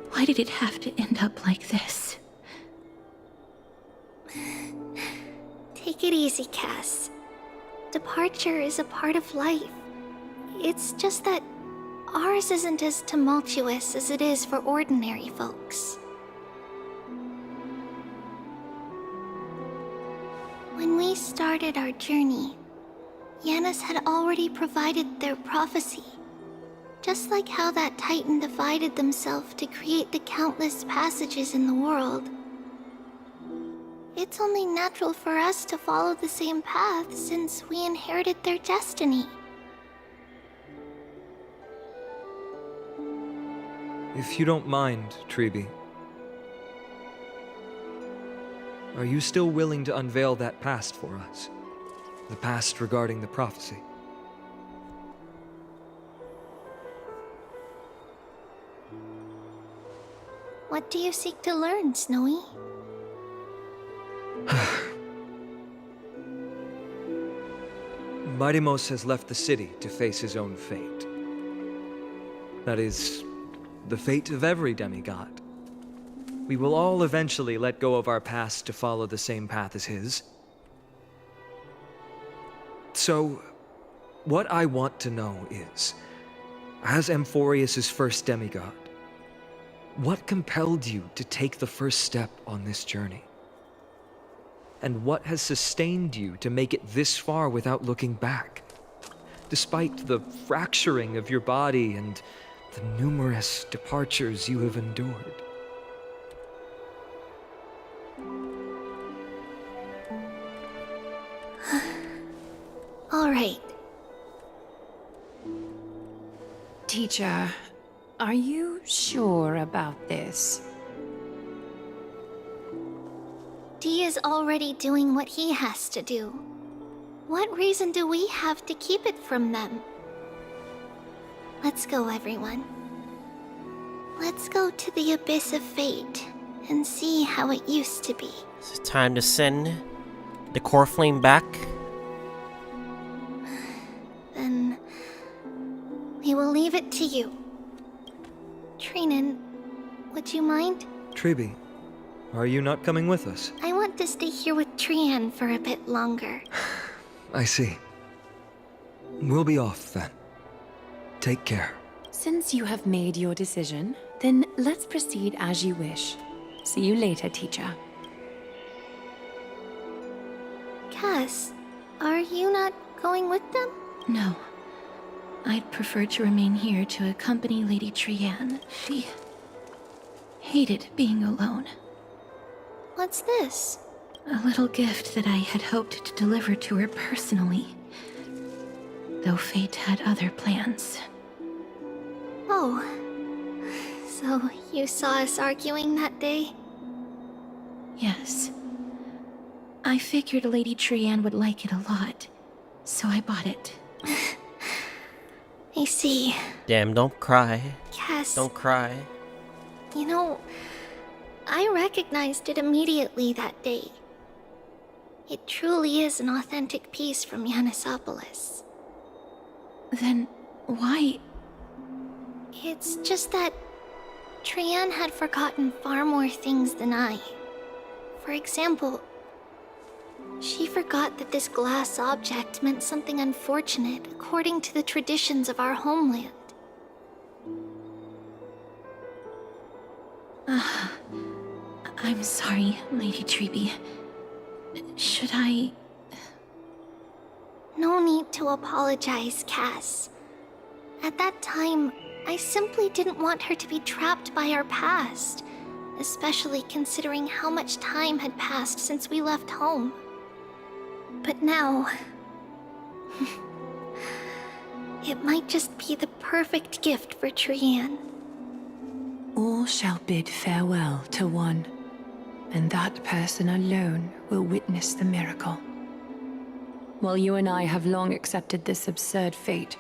why did it have to end up like this? Take it easy, Cass. Departure is a part of life. It's just that ours isn't as tumultuous as it is for ordinary folks. When we started our journey, Yanis had already provided their prophecy. Just like how that Titan divided themselves to create the countless passages in the world. It's only natural for us to follow the same path since we inherited their destiny. If you don't mind, Treeby, are you still willing to unveil that past for us? The past regarding the prophecy? What do you seek to learn, Snowy? Mightimos has left the city to face his own fate. That is, the fate of every demigod. We will all eventually let go of our past to follow the same path as his. So, what I want to know is, as Amphoreus' first demigod, what compelled you to take the first step on this journey? And what has sustained you to make it this far without looking back? Despite the fracturing of your body and the numerous departures you have endured. All right. Teacher, are you sure about this? Dee is already doing what he has to do. What reason do we have to keep it from them? Let's go, everyone. Let's go to the Abyss of Fate and see how it used to be. It's time to send the core flame back. Then we will leave it to you. Trinin, would you mind? Treeby, are you not coming with us? I want to stay here with Trian for a bit longer. I see. We'll be off then. Take care. Since you have made your decision, then let's proceed as you wish. See you later, teacher. Cass, are you not going with them? No. I'd prefer to remain here to accompany Lady Trian. She hated being alone. What's this? A little gift that I had hoped to deliver to her personally. Though fate had other plans. Oh. So you saw us arguing that day? Yes. I figured Lady Trian would like it a lot, so I bought it. I see. Damn, don't cry. Cass. Don't cry. You know, I recognized it immediately that day. It truly is an authentic piece from Yanisopolis. Then why? It's just that Trian had forgotten far more things than I. For example, she forgot that this glass object meant something unfortunate according to the traditions of our homeland. I'm sorry, Lady Treeby. Should I... No need to apologize, Cass. At that time, I simply didn't want her to be trapped by our past, especially considering how much time had passed since we left home. But now... it might just be the perfect gift for Trian. All shall bid farewell to one, and that person alone will witness the miracle. While you and I have long accepted this absurd fate,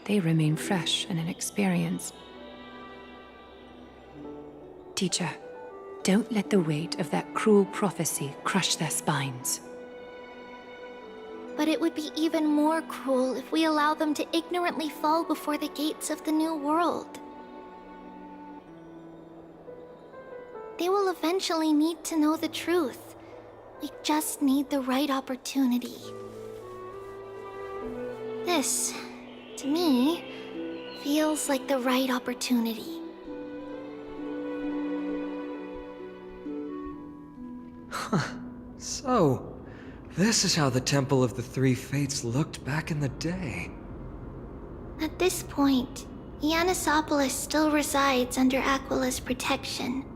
they remain fresh and inexperienced. Teacher, don't let the weight of that cruel prophecy crush their spines. But it would be even more cruel if we allow them to ignorantly fall before the gates of the new world. They will eventually need to know the truth. We just need the right opportunity. This, to me, feels like the right opportunity. So, this is how the Temple of the Three Fates looked back in the day. At this point, Yanisopolis still resides under Aquila's protection.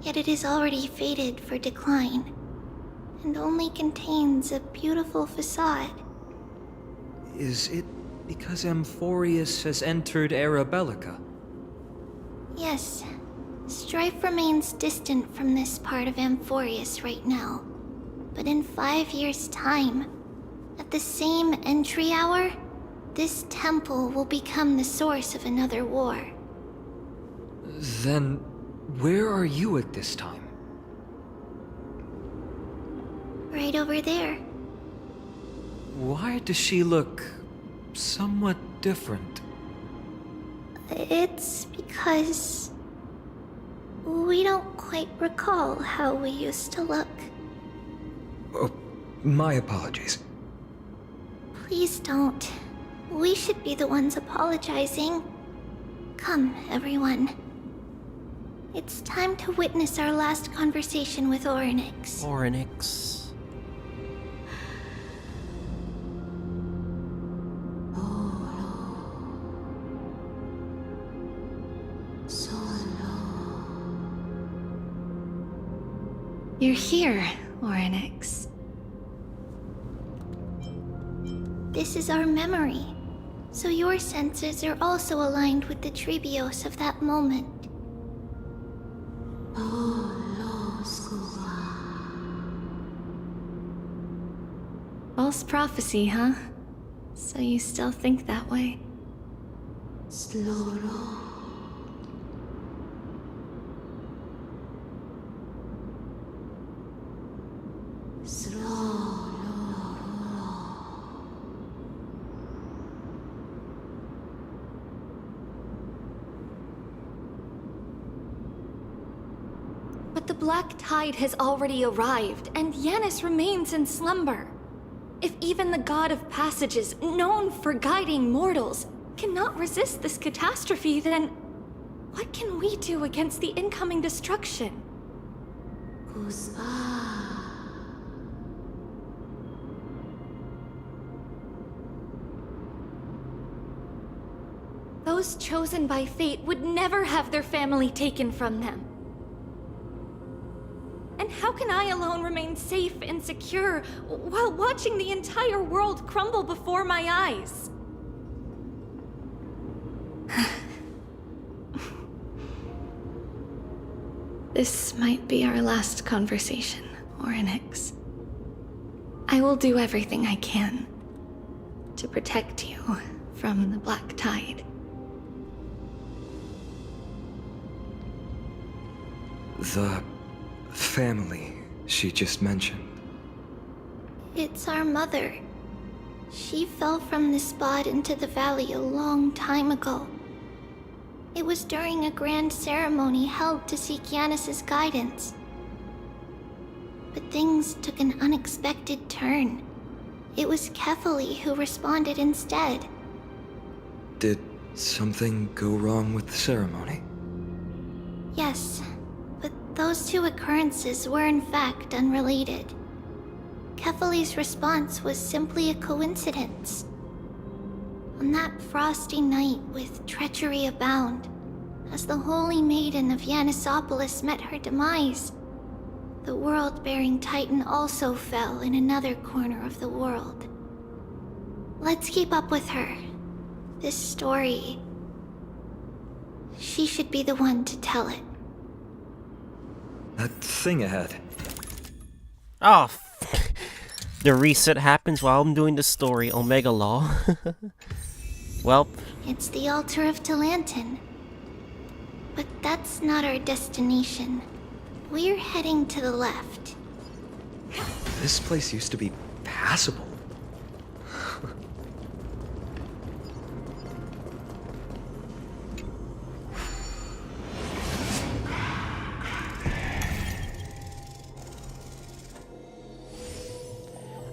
Yet it is already fated for decline, and only contains a beautiful facade. Is it because Amphoreus has entered Era Bellica? Yes, strife remains distant from this part of Amphoreus right now. But in 5 years' time, at the same entry hour, this temple will become the source of another war. Then, Where are you at this time? Right over there. Why does she look somewhat different? It's because we don't quite recall how we used to look. Oh, my apologies. Please don't. We should be the ones apologizing. Come, everyone. It's time to witness our last conversation with Orynyx. Orynyx. You're here, Orynyx. This is our memory, so your senses are also aligned with the Trebios of that moment. False prophecy, huh? So you still think that way? But the Black Tide has already arrived, and Yanis remains in slumber. If even the God of Passages, known for guiding mortals, cannot resist this catastrophe, then what can we do against the incoming destruction? Those chosen by fate would never have their family taken from them. And how can I alone remain safe and secure while watching the entire world crumble before my eyes? This might be our last conversation, Orynyx. I will do everything I can to protect you from the Black Tide. The family she just mentioned. It's our mother. She fell from this spot into the valley a long time ago. It was during a grand ceremony held to seek Yanis's guidance. But things took an unexpected turn. It was Kefali who responded instead. Did something go wrong with the ceremony? Yes, but those two occurrences were in fact unrelated. Kefali's response was simply a coincidence. On that frosty night with treachery abound, as the Holy Maiden of Yanisopolis met her demise, the world-bearing Titan also fell in another corner of the world. Let's keep up with her. This story... she should be the one to tell it. That thing ahead. Oh, the reset happens while I'm doing the story, Omega Law. Well, It's the altar of Talantin. But that's not our destination. We're heading to the left. This place used to be passable.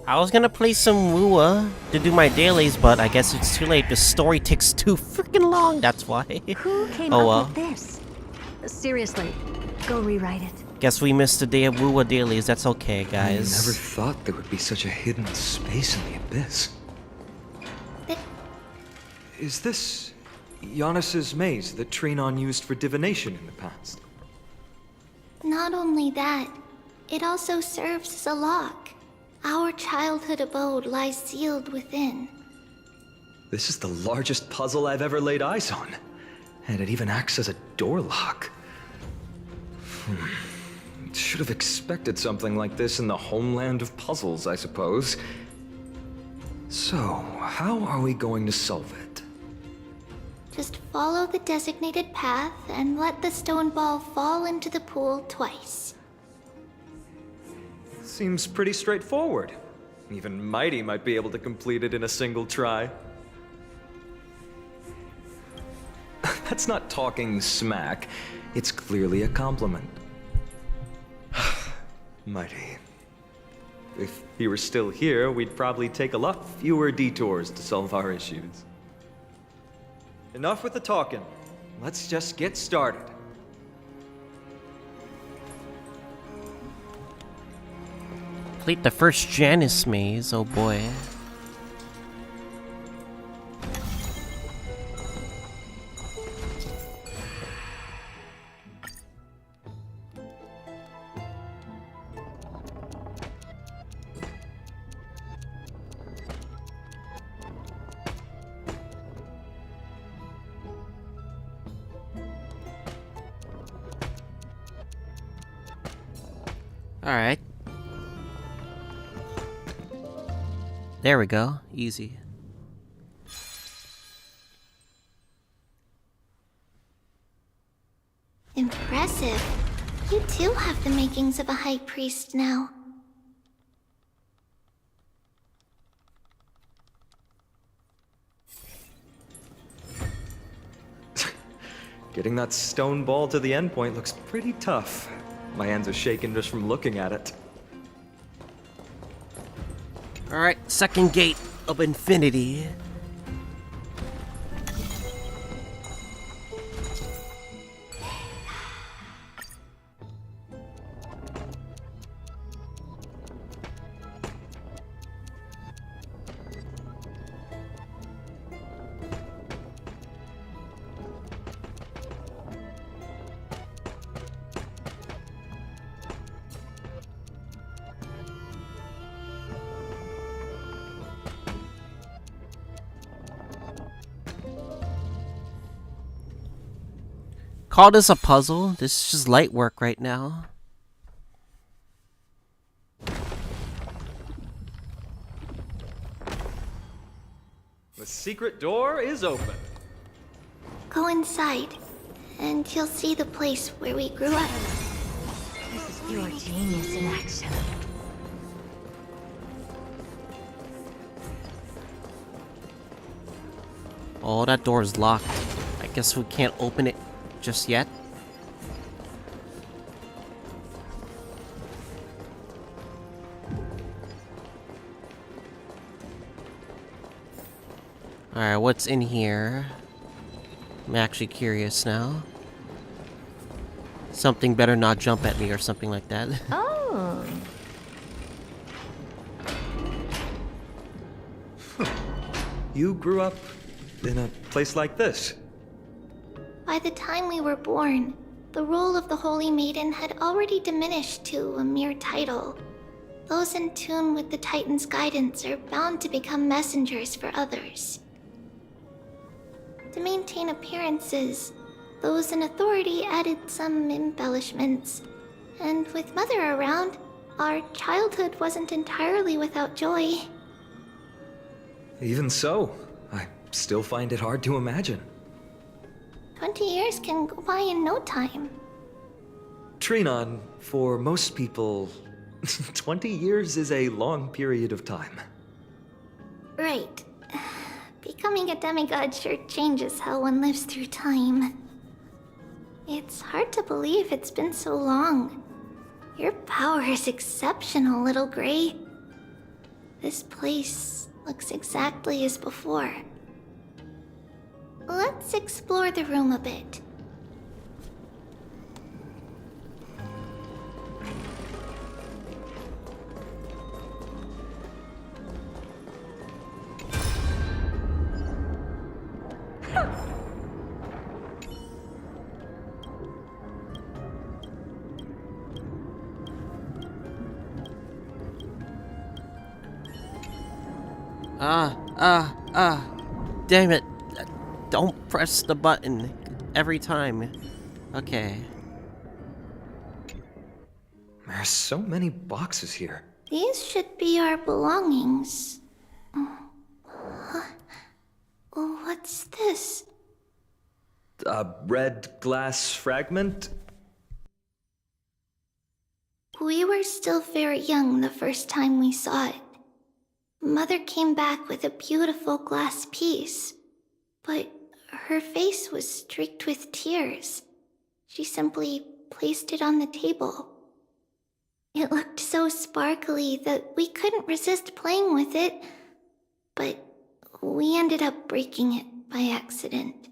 I was gonna play some Wua to do my dailies, but I guess it's too late. The story takes too freaking long, that's why. Who came Oh up with this? Seriously, go rewrite it. Guess we missed a day of Wua dailies, that's okay, guys. I never thought there would be such a hidden space in the abyss. Is this Yanis's maze that Trinon used for divination in the past? Not only that, it also serves as a lock. Our childhood abode lies sealed within. This is the largest puzzle I've ever laid eyes on. And it even acts as a door lock. Should have expected something like this in the homeland of puzzles, I suppose. So, how are we going to solve it? Just follow the designated path and let the stone ball fall into the pool twice. Seems pretty straightforward. Even Mighty might be able to complete it in a single try. That's not talking smack. It's clearly a compliment. Mighty. If he were still here, we'd probably take a lot fewer detours to solve our issues. Enough with the talking. Let's just get started. Complete the first Janus maze, oh boy. Alright. There we go. Easy. Impressive. You too have the makings of a high priest now. Getting that stone ball to the endpoint looks pretty tough. My hands are shaking just from looking at it. Alright, second gate of infinity. Call this a puzzle? This is just light work right now. The secret door is open. Go inside, and you'll see the place where we grew up. This is pure genius in action. Oh, that door is locked. I guess we can't open it just yet. Alright, what's in here? I'm actually curious now. Something better not jump at me or something like that. Oh. You grew up in a place like this? By the time we were born, the role of the Holy Maiden had already diminished to a mere title. Those in tune with the Titan's guidance are bound to become messengers for others. To maintain appearances, those in authority added some embellishments. And with Mother around, our childhood wasn't entirely without joy. Even so, I still find it hard to imagine. 20 years can go by in no time. Trinon, for most people, 20 years is a long period of time. Right. Becoming a demigod sure changes how one lives through time. It's hard to believe it's been so long. Your power is exceptional, Little Gray. This place looks exactly as before. Let's explore the room a bit. Damn it. Don't press the button every time. Okay. There's so many boxes here. These should be our belongings. Huh? What's this? a red glass fragment? We were still very young the first time we saw it. Mother came back with a beautiful glass piece, but her face was streaked with tears. She simply placed it on the table. It looked so sparkly that we couldn't resist playing with it, but we ended up breaking it by accident.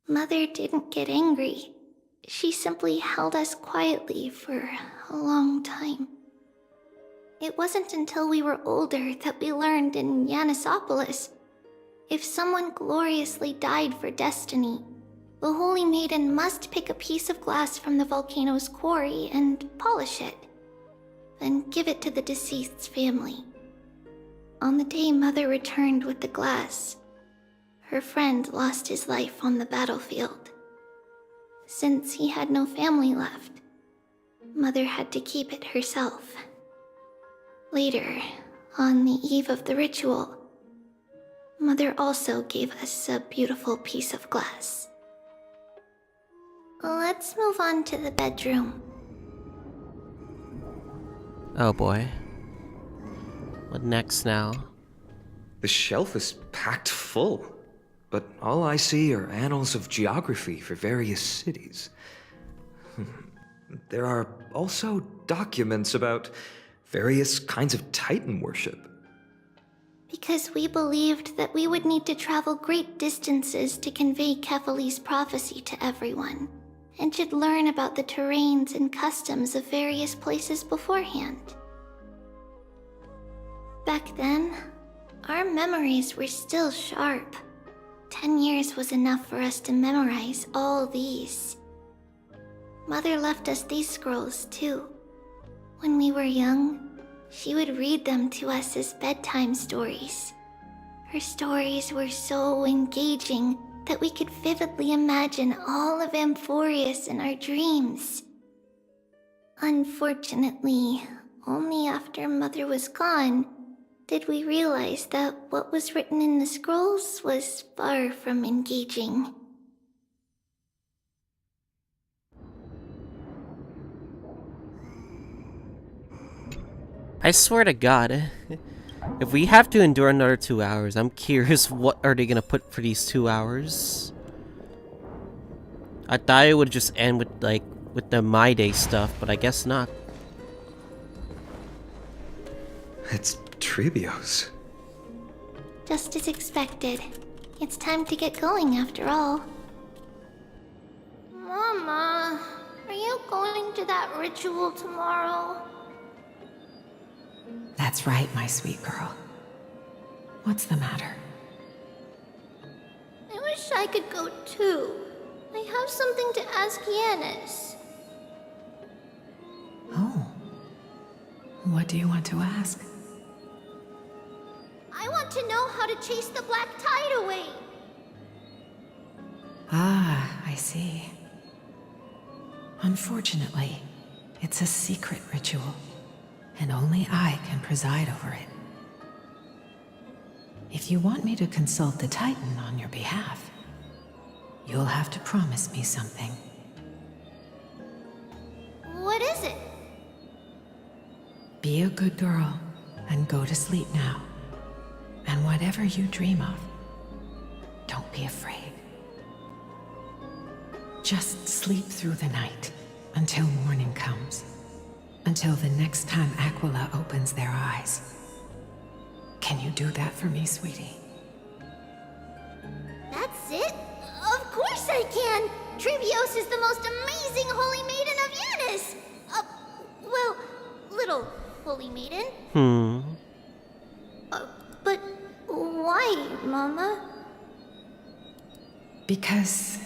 Mother didn't get angry. She simply held us quietly for a long time. It wasn't until we were older that we learned in Yanissopolis, if someone gloriously died for destiny, the Holy Maiden must pick a piece of glass from the volcano's quarry and polish it, then give it to the deceased's family. On the day Mother returned with the glass, her friend lost his life on the battlefield. Since he had no family left, Mother had to keep it herself. Later, on the eve of the ritual, Mother also gave us a beautiful piece of glass. Let's move on to the bedroom. Oh boy. What next now? The shelf is packed full, but all I see are annals of geography for various cities. There are also documents about various kinds of Titan worship. Because we believed that we would need to travel great distances to convey Kefali's prophecy to everyone, and should learn about the terrains and customs of various places beforehand. Back then, our memories were still sharp. 10 years was enough for us to memorize all these. Mother left us these scrolls too. When we were young, she would read them to us as bedtime stories. Her stories were so engaging that we could vividly imagine all of Amphoreus in our dreams. Unfortunately, only after Mother was gone did we realize that what was written in the scrolls was far from engaging. I swear to God, if we have to endure another 2 hours, I'm curious what are they gonna put for these 2 hours? I thought it would just end with the My Day stuff, but I guess not. It's Trebios. Just as expected. It's time to get going after all. Mama, are you going to that ritual tomorrow? That's right, my sweet girl. What's the matter? I wish I could go too. I have something to ask Yanis. Oh. What do you want to ask? I want to know how to chase the black tide away. Ah, I see. Unfortunately, it's a secret ritual, and only I can preside over it. If you want me to consult the Titan on your behalf, you'll have to promise me something. What is it? Be a good girl and go to sleep now. And whatever you dream of, don't be afraid. Just sleep through the night until morning comes. Until the next time Aquila opens their eyes. Can you do that for me, sweetie? That's it? Of course I can! Trebios is the most amazing Holy Maiden of Yanis! Well, little Holy Maiden. But why, Mama? Because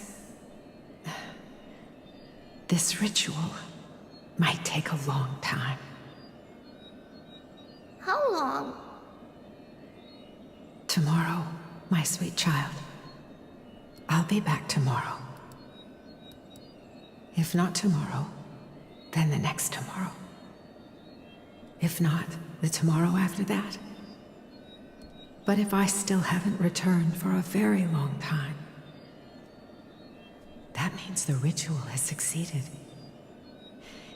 this ritual might take a long time. How long? Tomorrow, my sweet child. I'll be back tomorrow. If not tomorrow, then the next tomorrow. If not, the tomorrow after that. But if I still haven't returned for a very long time, That means the ritual has succeeded.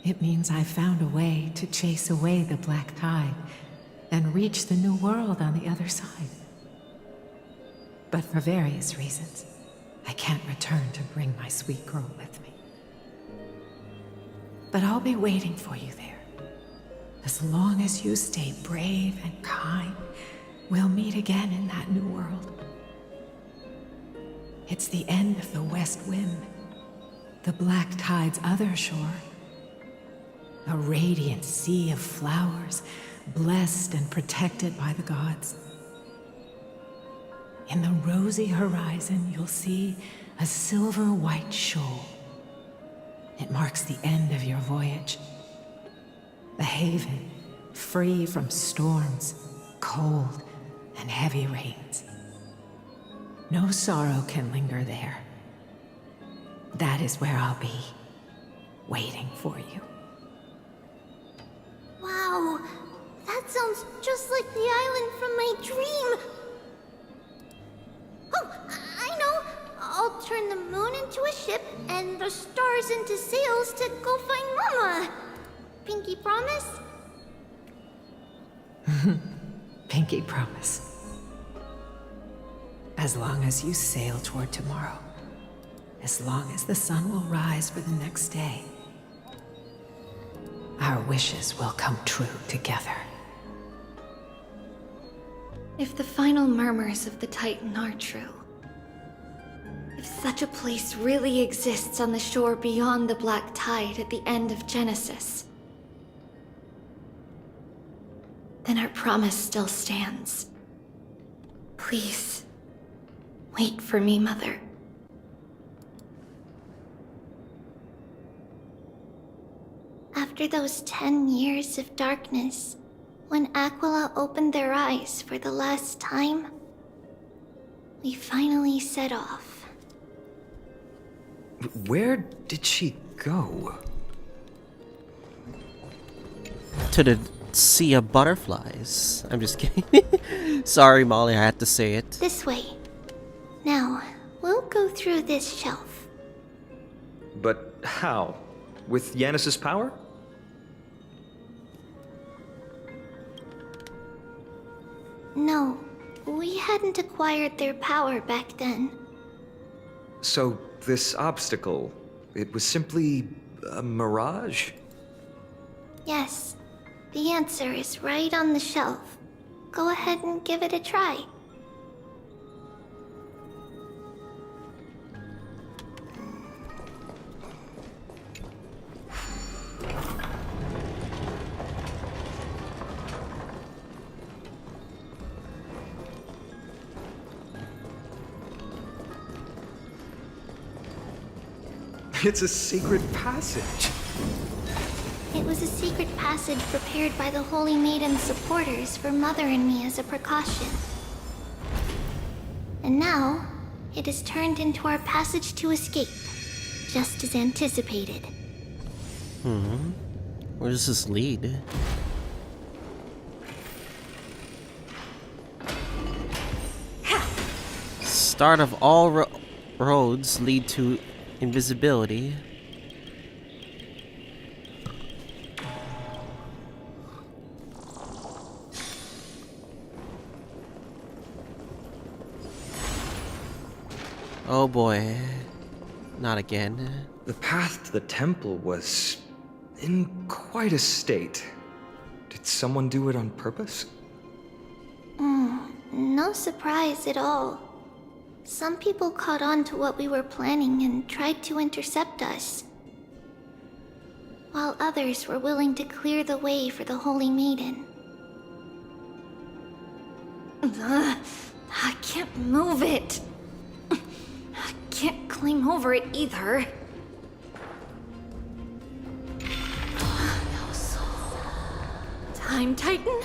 It means I've found a way to chase away the black tide and reach the new world on the other side. But for various reasons, I can't return to bring my sweet girl with me. But I'll be waiting for you there. As long as you stay brave and kind, we'll meet again in that new world. It's the end of the West Rim, the black tide's other shore. A radiant sea of flowers, blessed and protected by the gods. In the rosy horizon, you'll see a silver-white shoal. It marks the end of your voyage. A haven, free from storms, cold, and heavy rains. No sorrow can linger there. That is where I'll be, waiting for you. Wow, that sounds just like the island from my dream. Oh, I know. I'll turn the moon into a ship and the stars into sails to go find Mama. Pinky promise? Pinky promise. As long as you sail toward tomorrow. As long as the sun will rise for the next day. Our wishes will come true together. If the final murmurs of the Titan are true, if such a place really exists on the shore beyond the black tide at the end of Genesis, then our promise still stands. Please, wait for me, Mother. After those 10 years of darkness, when Aquila opened their eyes for the last time, we finally set off. Where did she go? To the sea of butterflies. I'm just kidding. Sorry, Molly, I had to say it. This way. Now, we'll go through this shelf. But how? With Yanis's power? No, we hadn't acquired their power back then. So, this obstacle, it was simply a mirage? Yes, the answer is right on the shelf. Go ahead and give it a try. It's a secret passage. It was a secret passage prepared by the Holy Maiden's supporters for Mother and me as a precaution. And now, it has turned into our passage to escape, just as anticipated. Where does this lead? Start of all roads lead to invisibility. Oh boy. Not again. The path to the temple was in quite a state. Did someone do it on purpose? No surprise at all. Some people caught on to what we were planning and tried to intercept us, while others were willing to clear the way for the Holy Maiden. I can't move it. I can't climb over it either. Time Titan?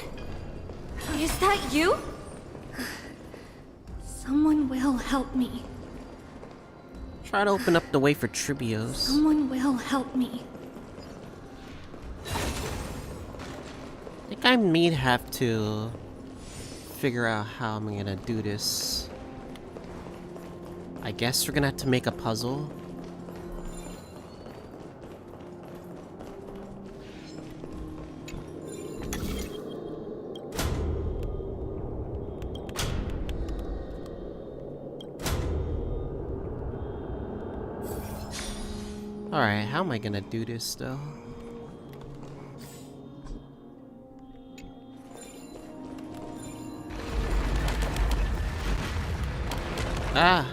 Is that you? Someone will help me. Try to open up the way for Tribios. Someone will help me. I think I may have to figure out how I'm gonna do this. I guess we're gonna have to make a puzzle. Alright, how am I gonna do this though? Ah!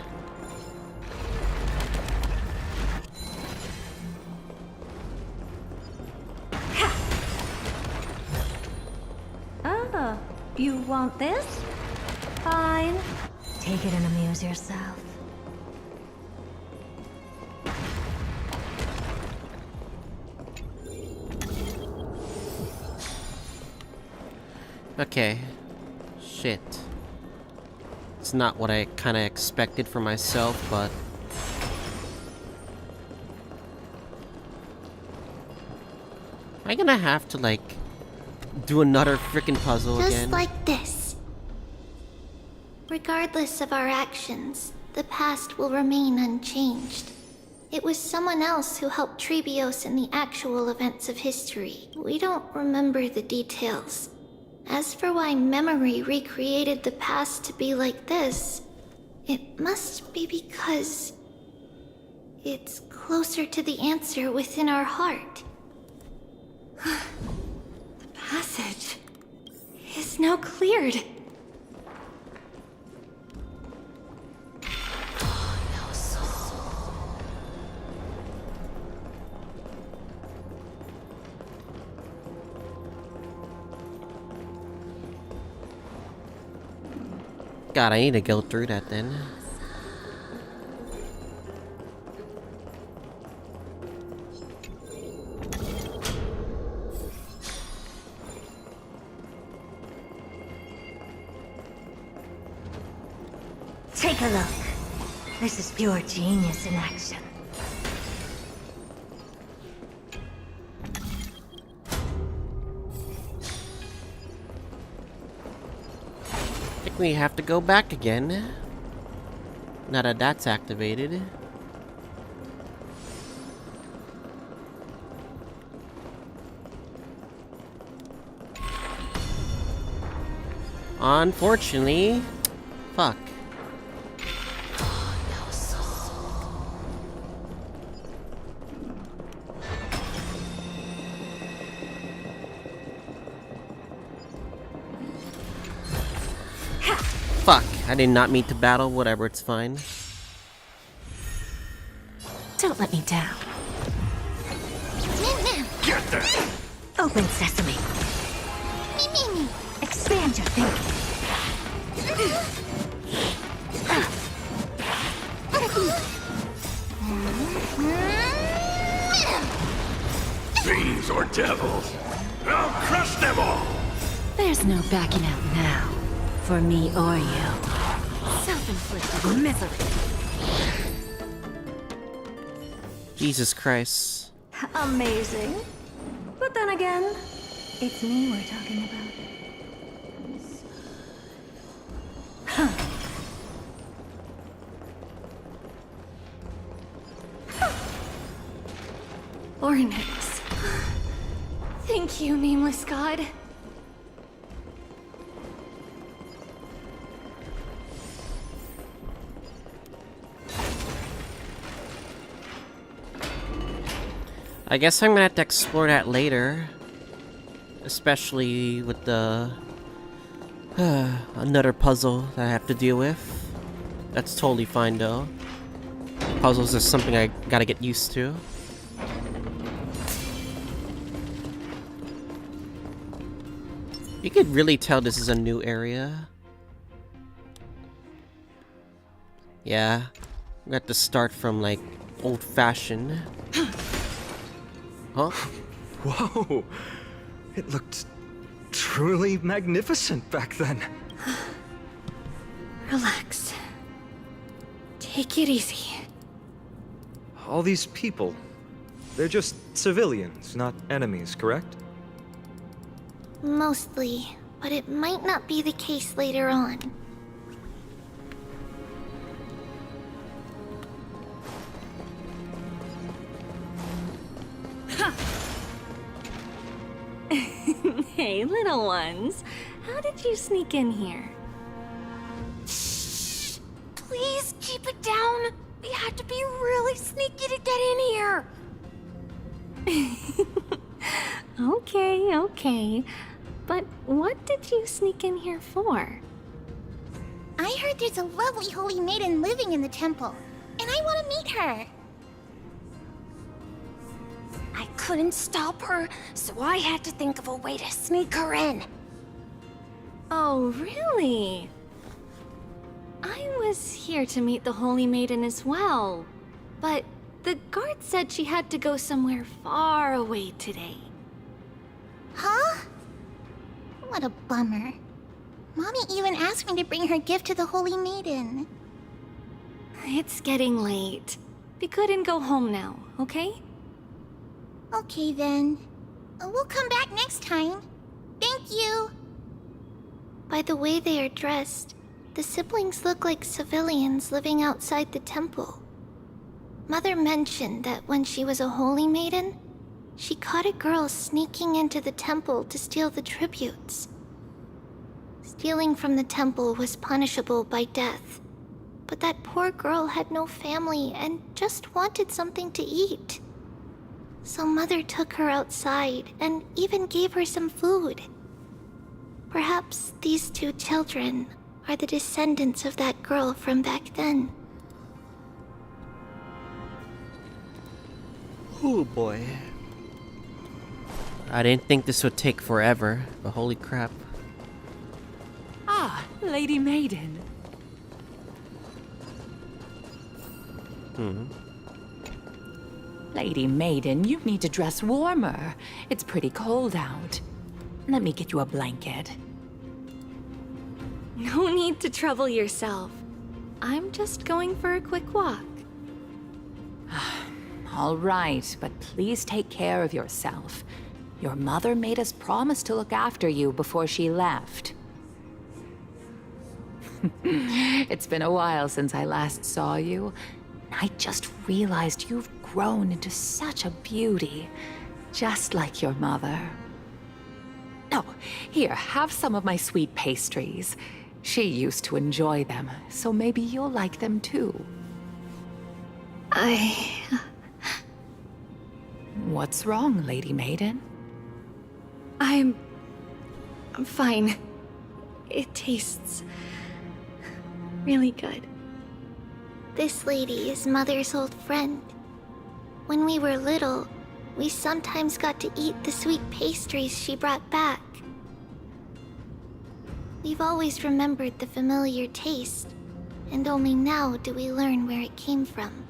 Oh, you want this? Fine. Take it and amuse yourself. Okay. Shit. It's not what I kinda expected for myself, but... Am I gonna have to, like, do another freaking puzzle Just again? like this. Regardless of our actions, the past will remain unchanged. It was someone else who helped Trebios in the actual events of history. We don't remember the details. As for why memory recreated the past to be like this, it must be because it's closer to the answer within our heart. The passage is now cleared. God, I need to go through that then. Take a look. This is pure genius in action. I think we have to go back again. Now that that's activated. Unfortunately, fuck. Fuck, I did not mean to battle, whatever, it's fine. Don't let me down. Get there! Open sesame. Me. Expand your thinking. Fiends or devils, I'll crush them all! There's no backing out now. For me or you. Self-inflicted misery. Jesus Christ. Amazing. But then again, it's me we're talking about. Ornix. Thank you, nameless god. I guess I'm gonna have to explore that later. Especially with the... another puzzle that I have to deal with. That's totally fine though. Puzzles is something I gotta get used to. You could really tell this is a new area. Yeah. We have to start from like old-fashioned. Huh? Whoa! It looked truly magnificent back then. Relax. Take it easy. All these people, they're just civilians, not enemies, correct? Mostly, but it might not be the case later on. Hey, little ones. How did you sneak in here? Please keep it down. We had to be really sneaky to get in here. Okay, okay. But what did you sneak in here for? I heard there's a lovely holy maiden living in the temple, and I want to meet her. I couldn't stop her, so I had to think of a way to sneak her in. Oh, really? I was here to meet the Holy Maiden as well, but the guard said she had to go somewhere far away today. Huh? What a bummer. Mommy even asked me to bring her gift to the Holy Maiden. It's getting late. Be good and go home now, okay? Okay then. We'll come back next time. Thank you. By the way they are dressed, the siblings look like civilians living outside the temple. Mother mentioned that when she was a holy maiden, she caught a girl sneaking into the temple to steal the tributes. Stealing from the temple was punishable by death, but that poor girl had no family and just wanted something to eat. So Mother took her outside and even gave her some food. Perhaps these two children are the descendants of that girl from back then. Oh boy. I didn't think this would take forever, but holy crap. Ah, Lady Maiden. Lady Maiden, you need to dress warmer. It's pretty cold out. Let me get you a blanket. No need to trouble yourself. I'm just going for a quick walk. All right, but please take care of yourself. Your mother made us promise to look after you before she left. It's been a while since I last saw you. I just realized you've grown into such a beauty, just like your mother. Oh, here, have some of my sweet pastries. She used to enjoy them, so maybe you'll like them too. What's wrong, Lady Maiden? I'm fine. It tastes really good. This lady is Mother's old friend. When we were little, we sometimes got to eat the sweet pastries she brought back. We've always remembered the familiar taste, and only now do we learn where it came from.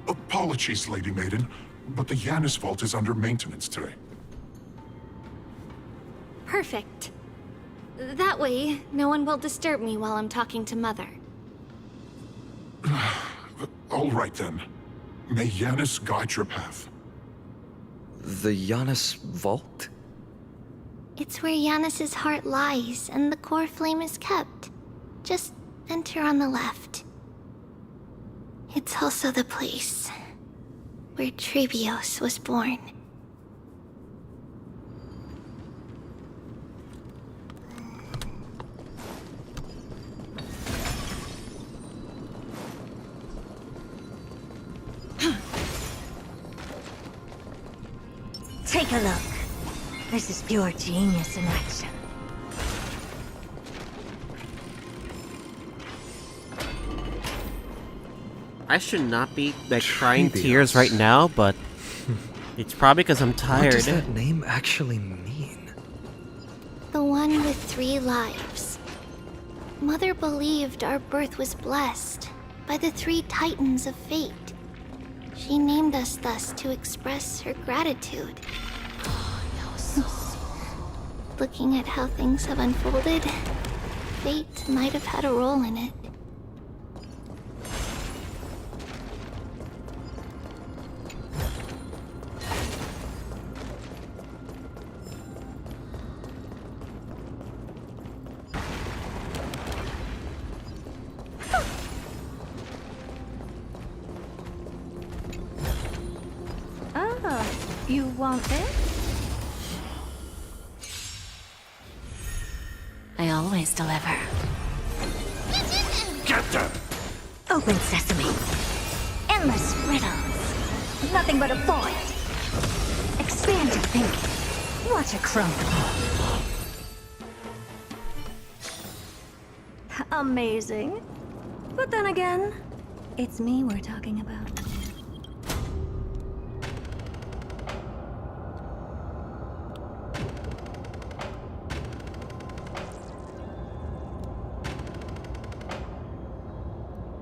Apologies, Lady Maiden, but the Janus Vault is under maintenance today. Perfect. That way, no one will disturb me while I'm talking to Mother. All right then. May Janus guide your path. The Janus Vault? It's where Janus's heart lies and the core flame is kept. Just enter on the left. It's also the place where Trebios was born. Take a look. This is pure genius in action. I should not be like crying tears right now, but it's probably because I'm tired. What does that name actually mean? The one with 3 lives. Mother believed our birth was blessed by the 3 titans of fate. She named us thus to express her gratitude. Looking at how things have unfolded, fate might have had a role in it. You want this? I always deliver. Get them! Open sesame. Endless riddles. Nothing but a void. Expand your thinking. What a crumb. Amazing. But then again, it's me we're talking about.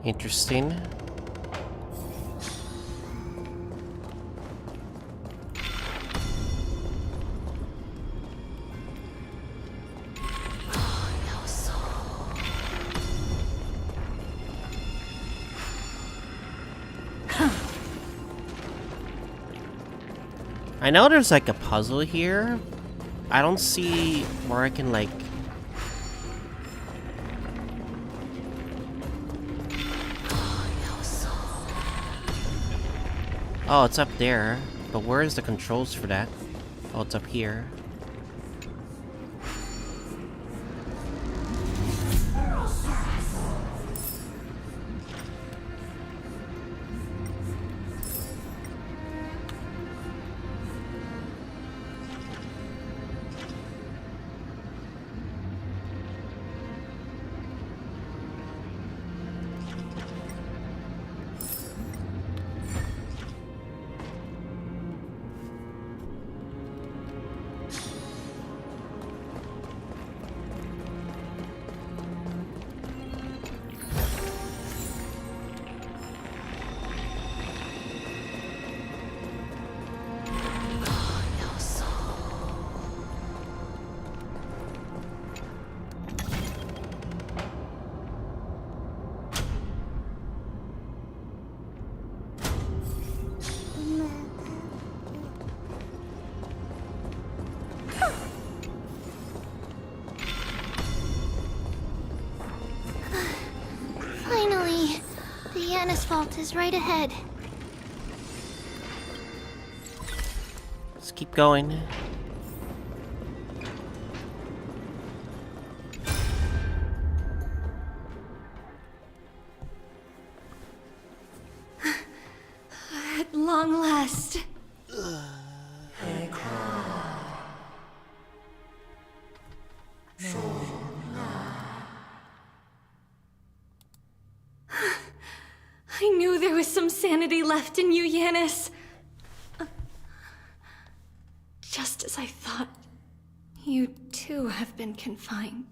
Interesting. I know there's like a puzzle here. I don't see where I can like... Oh, it's up there. But where is the controls for that? Oh, it's up here. Finally, the Yanis vault is right ahead. Let's keep going. At long last. I knew there was some sanity left in you, Yanis. Just as I thought, you too have been confined.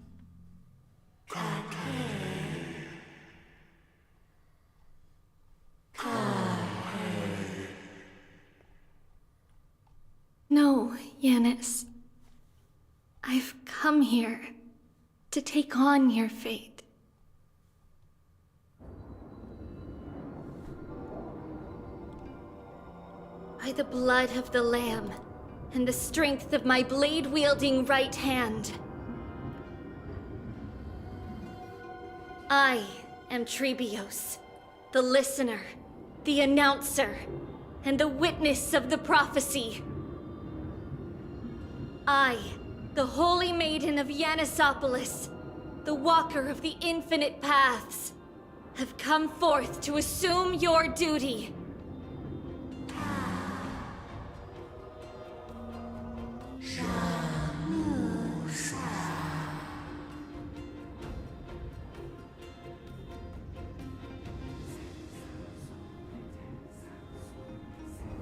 No, Yanis. I've come here to take on your fate. By the blood of the Lamb and the strength of my blade-wielding right hand, I am Trebios, the listener, the announcer, and the witness of the prophecy. I, the Holy Maiden of Yanisopolis, the Walker of the Infinite Paths, have come forth to assume your duty.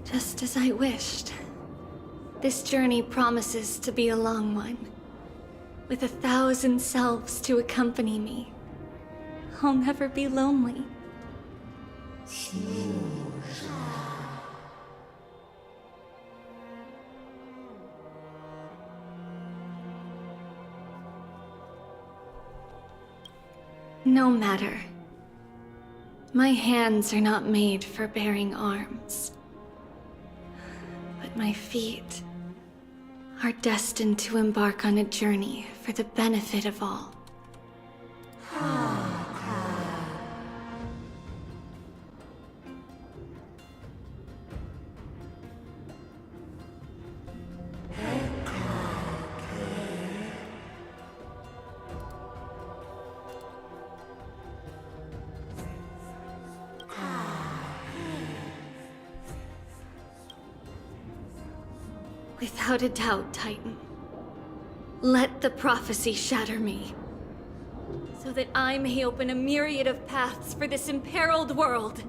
Just as I wished. This journey promises to be a long one, with 1,000 selves to accompany me. I'll never be lonely. No matter. My hands are not made for bearing arms. But my feet are destined to embark on a journey for the benefit of all. Without a doubt, Titan. Let the prophecy shatter me, so that I may open a myriad of paths for this imperiled world.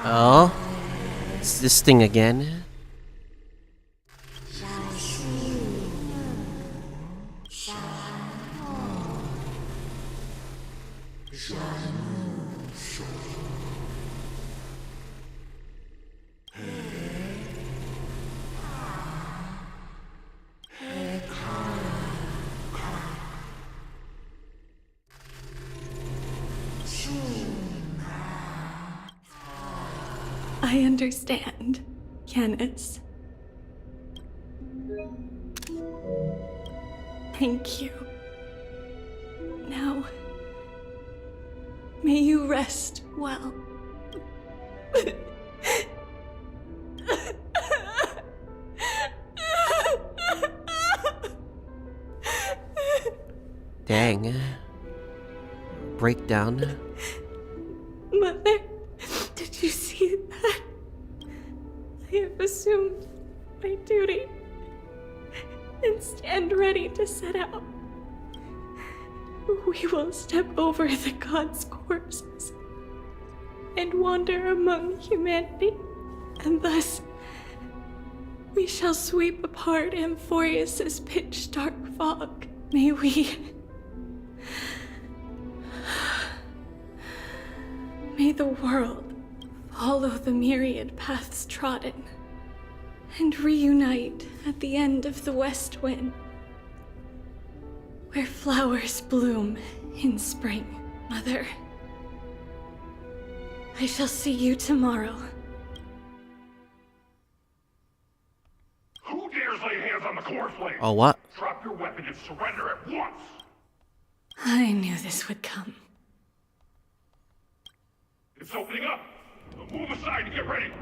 Oh, it's this thing again. I understand, Yanis. Thank you. Now, may you rest well. Dang. Breakdown. Mother, did you see that? I have assumed my duty and stand ready to set out. We will step over the gods' corpses and wander among humanity, and thus we shall sweep apart Amphoreus' pitch-dark fog. May the world follow the myriad paths trodden and reunite at the end of the west wind, where flowers bloom in spring. Mother, I shall see you tomorrow. Who dares lay hands on the core flame? Oh, what? Drop your weapon and surrender at once! I knew this would come. It's opening up! Move aside and get ready!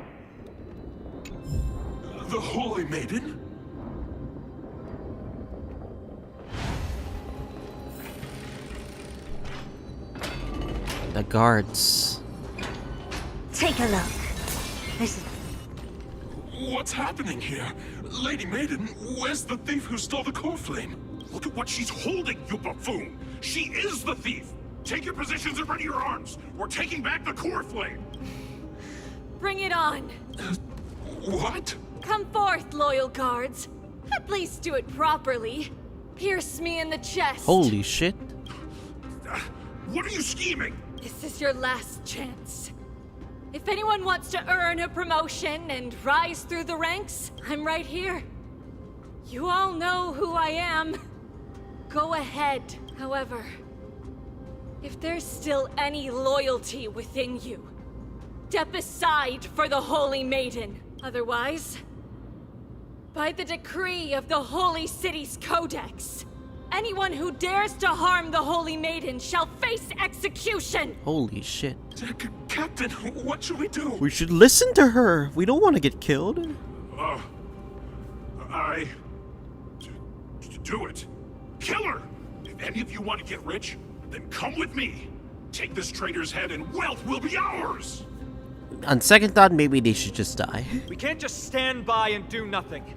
The Holy Maiden? The guards. Take a look. This is... What's happening here? Lady Maiden, where's the thief who stole the core flame? Look at what she's holding, you buffoon! She is the thief! Take your positions and ready your arms! We're taking back the core flame! Bring it on! What? Come forth, loyal guards. At least do it properly. Pierce me in the chest. Holy shit. What are you scheming? This is your last chance. If anyone wants to earn a promotion and rise through the ranks, I'm right here. You all know who I am. Go ahead. However, if there's still any loyalty within you, step aside for the Holy Maiden. Otherwise, by the decree of the Holy City's Codex, anyone who dares to harm the Holy Maiden shall face execution! Holy shit. Captain, what should we do? We should listen to her. We don't want to get killed. Do it. Kill her! If any of you want to get rich, then come with me. Take this traitor's head and wealth will be ours! On second thought, maybe they should just die. We can't just stand by and do nothing.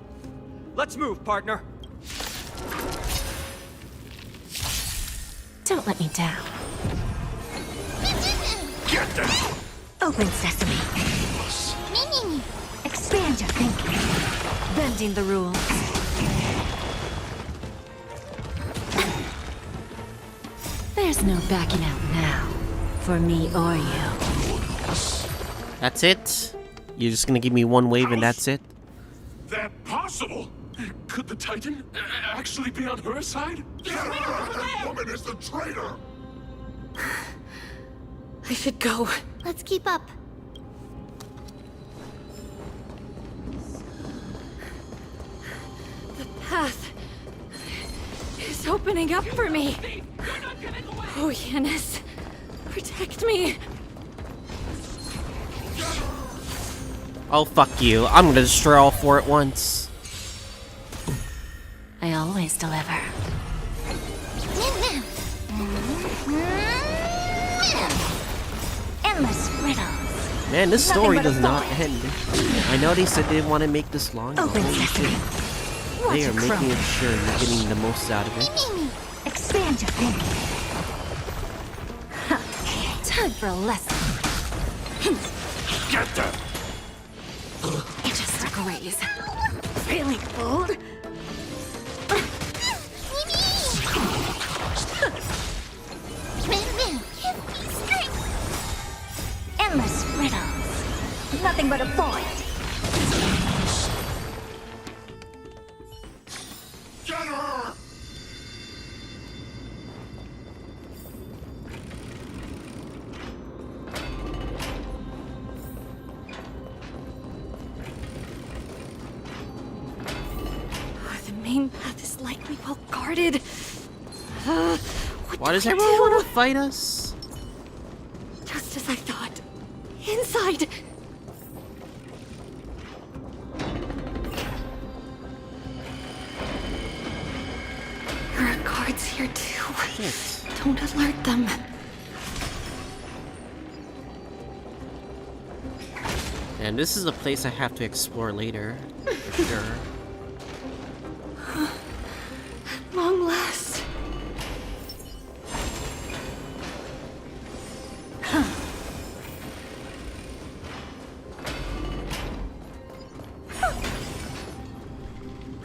Let's move, partner. Don't let me down. Get them! Open sesame. Expand your thinking. Bending the rules. There's no backing out now, for me or you. That's it? You're just gonna give me one wave and that's it? That possible? Could the Titan actually be on her side? That woman is the traitor! I should go. Let's keep up. The path is opening up for me. Oh, Yanis, protect me. Oh, fuck you. I'm gonna destroy all four at once. I always deliver. Endless riddles. Man, this Nothing story but a does not thought. end. I know they said they didn't want to make this long, but Open holy sesame. shit. Watch They are it making crumble. sure you're getting the most out of it. Expand your thinking. Time for a lesson. Get them! It's just a graze. Feeling old? Endless riddles. Nothing but a void. Get her! The main path is likely well guarded. Why does do I everyone do? want to fight us? Just as I thought. Inside! There are guards here too. Shit. Don't alert them. And this is a place I have to explore later, for sure. At long last.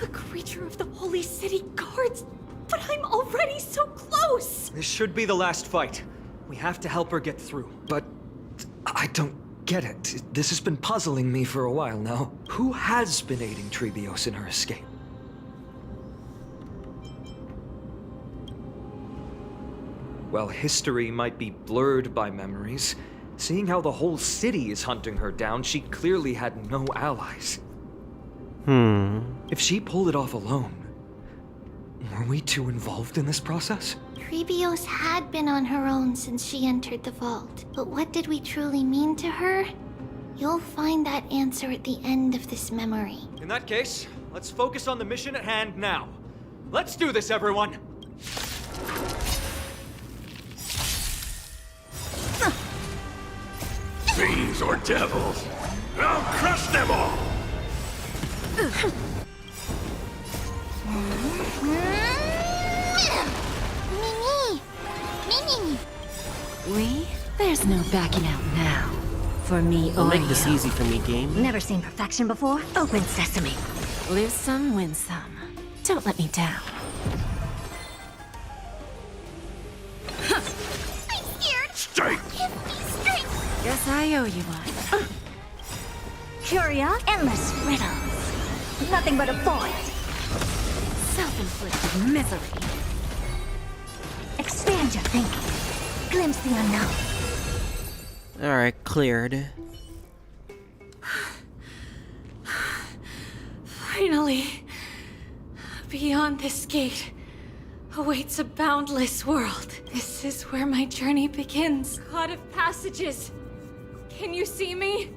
A creature of the Holy City Guards, but I'm already so close! This should be the last fight. We have to help her get through. But I don't get it. This has been puzzling me for a while now. Who has been aiding Trebios in her escape? While history might be blurred by memories, seeing how the whole city is hunting her down, she clearly had no allies. If she pulled it off alone, were we too involved in this process? Trebios had been on her own since she entered the vault. But what did we truly mean to her? You'll find that answer at the end of this memory. In that case, let's focus on the mission at hand now. Let's do this, everyone! Fiends or devils, I'll crush them all! We? There's no backing out now. For me Don't or make this you. easy for me, game. Never seen perfection before? Open sesame. Lose some, win some. Don't let me down. I'm scared. Strike! Give me strength. Guess I owe you one. Curia, endless riddles. Nothing but a void. Self-inflicted misery. Expand your thinking. Glimpse the unknown. Alright, cleared. Finally. Beyond this gate awaits a boundless world. This is where my journey begins. God of passages, can you see me?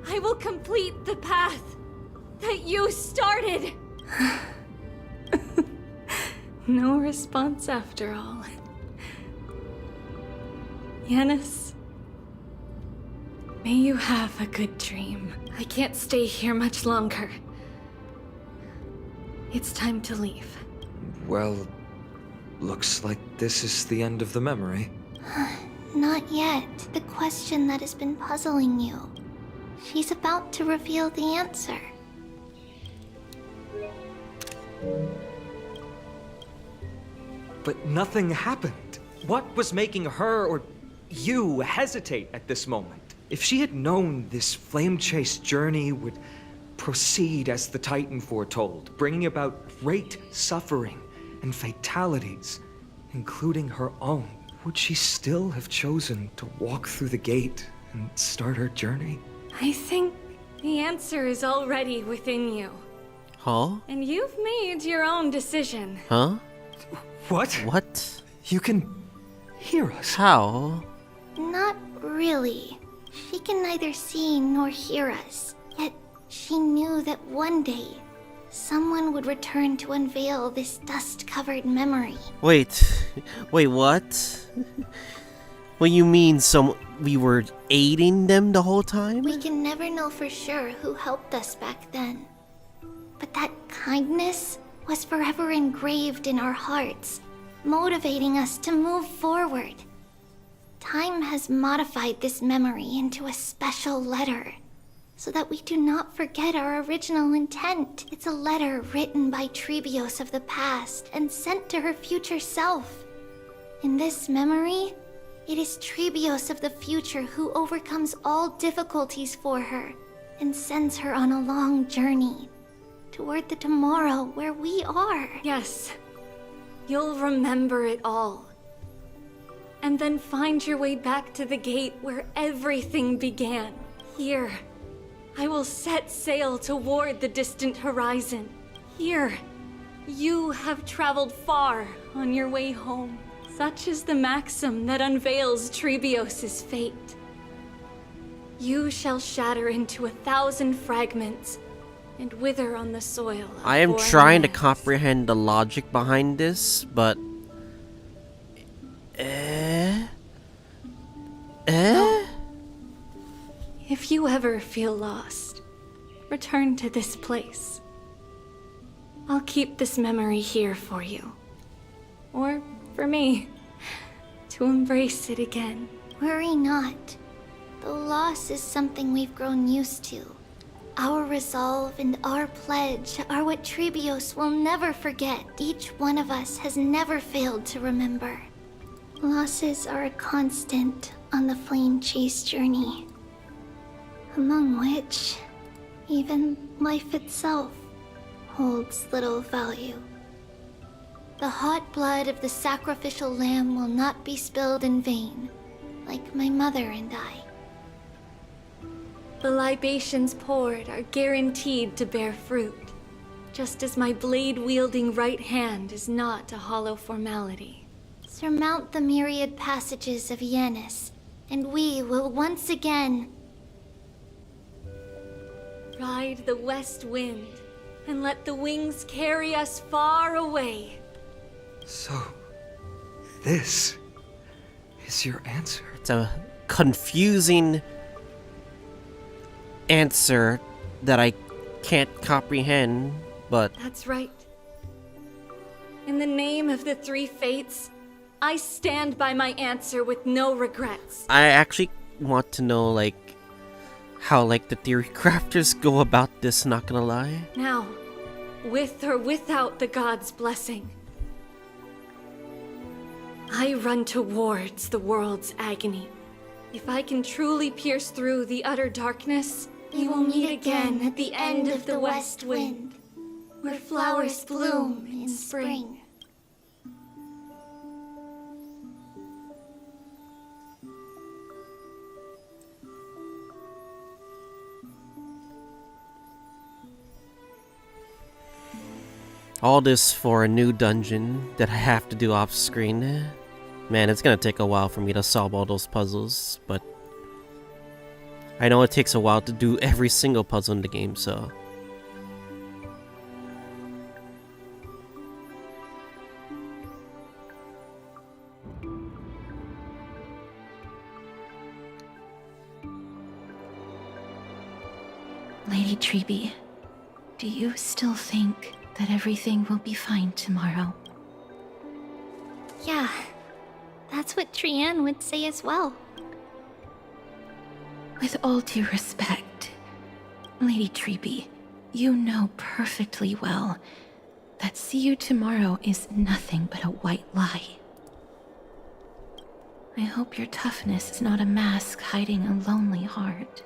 I will complete the path that you started. No response after all. Yanis, may you have a good dream. I can't stay here much longer. It's time to leave. Well, looks like this is the end of the memory. Not yet. The question that has been puzzling you. She's about to reveal the answer. But nothing happened. What was making her or you hesitate at this moment? If she had known this flame-chased journey would proceed as the Titan foretold, bringing about great suffering and fatalities, including her own, would she still have chosen to walk through the gate and start her journey? I think the answer is already within you. Huh? And you've made your own decision. Huh? What? What? You can hear us. How? Not really. She can neither see nor hear us. Yet she knew that one day, someone would return to unveil this dust-covered memory. Wait, what? What you mean, we were aiding them the whole time? We can never know for sure who helped us back then. But that kindness was forever engraved in our hearts, motivating us to move forward. Time has modified this memory into a special letter, so that we do not forget our original intent. It's a letter written by Trebios of the past and sent to her future self. In this memory, it is Trebios of the future who overcomes all difficulties for her and sends her on a long journey toward the tomorrow where we are. Yes, you'll remember it all. And then find your way back to the gate where everything began. Here, I will set sail toward the distant horizon. Here, you have traveled far on your way home. Such is the maxim that unveils Trebios' fate. You shall shatter into 1,000 fragments and wither on the soil. I am trying to comprehend the logic behind this, but... If you ever feel lost, return to this place. I'll keep this memory here for you. Or for me, to embrace it again. Worry not. The loss is something we've grown used to. Our resolve and our pledge are what Trebios will never forget. Each one of us has never failed to remember. Losses are a constant on the flame chase journey, among which even life itself holds little value. The hot blood of the sacrificial lamb will not be spilled in vain, like my mother and I. The libations poured are guaranteed to bear fruit, just as my blade-wielding right hand is not a hollow formality. Surmount the myriad passages of Yanis, and we will once again ride the west wind and let the wings carry us far away. So, this is your answer? It's a confusing answer that I can't comprehend, but... That's right. In the name of the three fates, I stand by my answer with no regrets. I actually want to know, like, how, like, the theory crafters go about this, not gonna lie. Now, with or without the god's blessing, I run towards the world's agony. If I can truly pierce through the utter darkness, we will meet again at the end of the west wind, where flowers bloom in spring. All this for a new dungeon that I have to do off screen. Man, it's gonna take a while for me to solve all those puzzles, but I know it takes a while to do every single puzzle in the game, so... Lady Trebi, do you still think that everything will be fine tomorrow? Yeah, that's what Trianne would say as well. With all due respect, Lady Trebi, you know perfectly well that see you tomorrow is nothing but a white lie. I hope your toughness is not a mask hiding a lonely heart.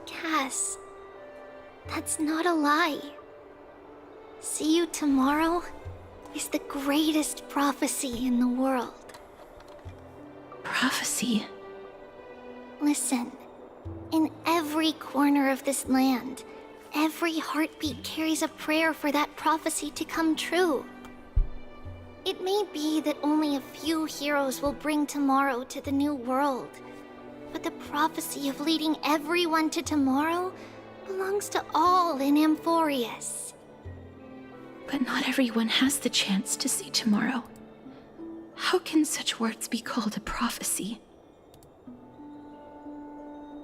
Cass, that's not a lie. See you tomorrow is the greatest prophecy in the world. Prophecy? Listen, in every corner of this land, every heartbeat carries a prayer for that prophecy to come true. It may be that only a few heroes will bring tomorrow to the new world, but the prophecy of leading everyone to tomorrow belongs to all in Amphoreus. But not everyone has the chance to see tomorrow. How can such words be called a prophecy?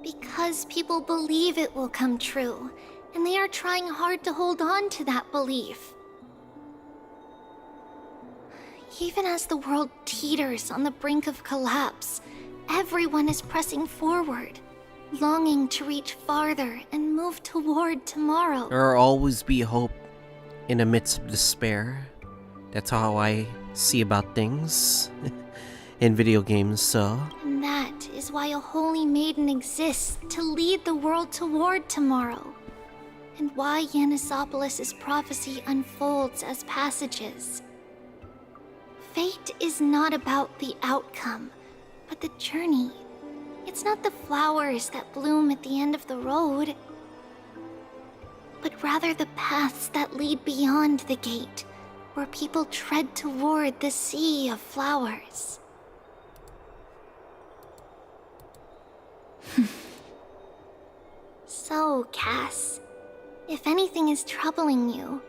Because people believe it will come true, and they are trying hard to hold on to that belief. Even as the world teeters on the brink of collapse, everyone is pressing forward, longing to reach farther and move toward tomorrow. There will always be hope in the midst of despair. That's how I see about things in video games, so. And that is why a holy maiden exists to lead the world toward tomorrow. And why Yanisopolis' prophecy unfolds as passages. Fate is not about the outcome, but the journey. It's not the flowers that bloom at the end of the road, but rather the paths that lead beyond the gate, where people tread toward the sea of flowers. So, Cass, if anything is troubling you,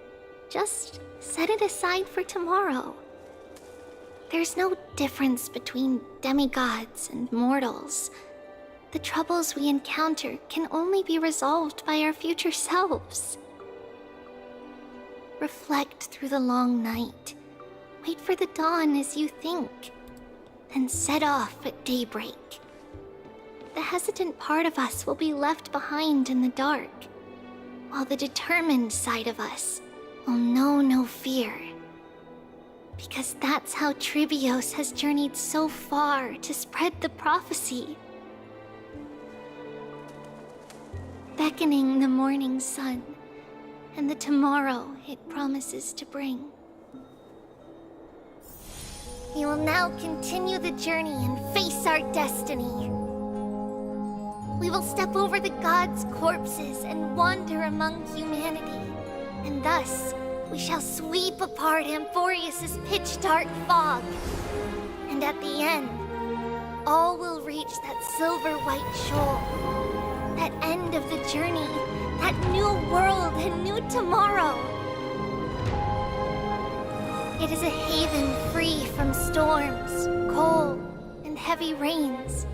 just set it aside for tomorrow. There's no difference between demigods and mortals. The troubles we encounter can only be resolved by our future selves. Reflect through the long night. Wait for the dawn as you think. Then set off at daybreak. The hesitant part of us will be left behind in the dark, while the determined side of us will know no fear. Because that's how Trivios has journeyed so far to spread the prophecy. Beckoning the morning sun, and the tomorrow it promises to bring. We will now continue the journey and face our destiny. We will step over the gods' corpses and wander among humanity, and thus we shall sweep apart Amphoreus' pitch-dark fog. And at the end, all will reach that silver-white shoal. That end of the journey, that new world and new tomorrow. It is a haven free from storms, cold, and heavy rains.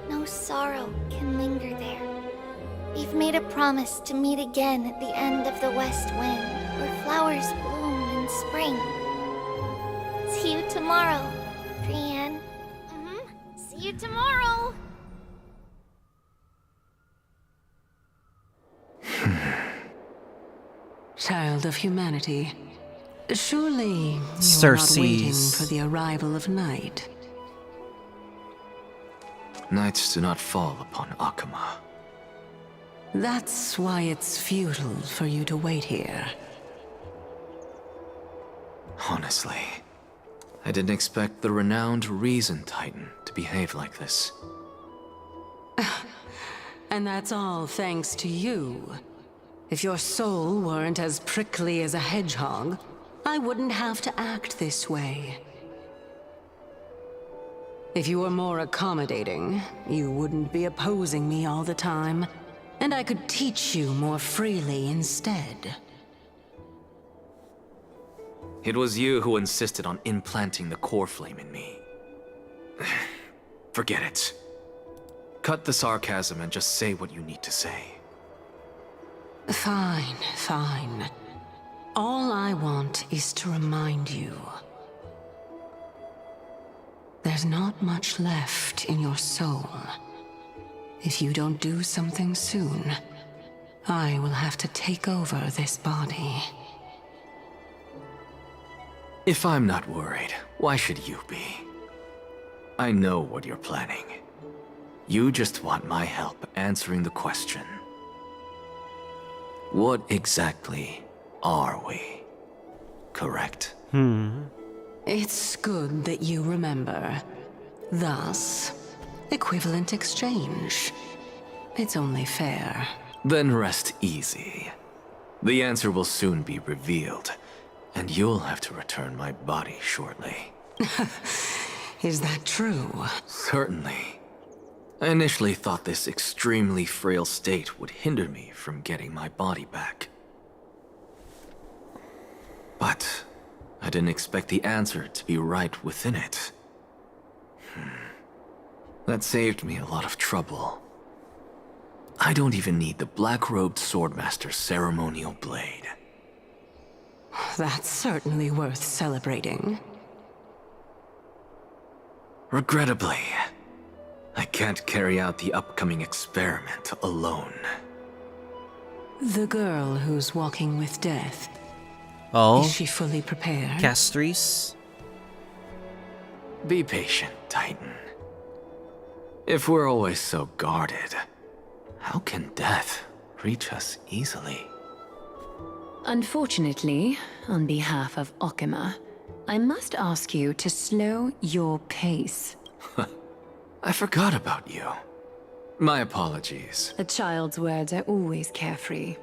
No sorrow can linger there. We've made a promise to meet again at the end of the west wind, where flowers bloom in spring. See you tomorrow, Brienne. See you tomorrow. Child of humanity, surely you are not waiting for the arrival of night. Nights do not fall upon Akama. That's why it's futile for you to wait here. Honestly, I didn't expect the renowned Reason Titan to behave like this. And that's all thanks to you. If your soul weren't as prickly as a hedgehog, I wouldn't have to act this way. If you were more accommodating, you wouldn't be opposing me all the time, and I could teach you more freely instead. It was you who insisted on implanting the core flame in me. Forget it. Cut the sarcasm and just say what you need to say. Fine, fine. All I want is to remind you. There's not much left in your soul. If you don't do something soon, I will have to take over this body. If I'm not worried, why should you be? I know what you're planning. You just want my help answering the question. What exactly are we? Correct? It's good that you remember. Thus, equivalent exchange. It's only fair. Then rest easy. The answer will soon be revealed, and you'll have to return my body shortly. Is that true? Certainly. I initially thought this extremely frail state would hinder me from getting my body back. But I didn't expect the answer to be right within it. That saved me a lot of trouble. I don't even need the black-robed swordmaster's ceremonial blade. That's certainly worth celebrating. Regrettably, I can't carry out the upcoming experiment alone. The girl who's walking with death. Oh? Is she fully prepared? Castries? Be patient, Titan. If we're always so guarded, how can death reach us easily? Unfortunately, on behalf of Okima, I must ask you to slow your pace. I forgot about you. My apologies. A child's words are always carefree.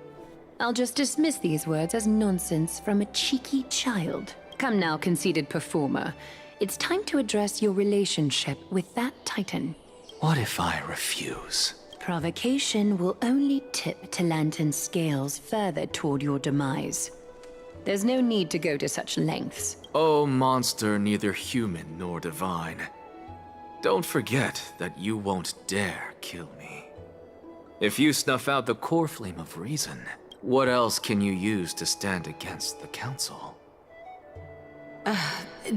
I'll just dismiss these words as nonsense from a cheeky child. Come now, conceited performer. It's time to address your relationship with that Titan. What if I refuse? Provocation will only tip Talantan's scales further toward your demise. There's no need to go to such lengths. Oh, monster neither human nor divine. Don't forget that you won't dare kill me. If you snuff out the core flame of reason, what else can you use to stand against the Council?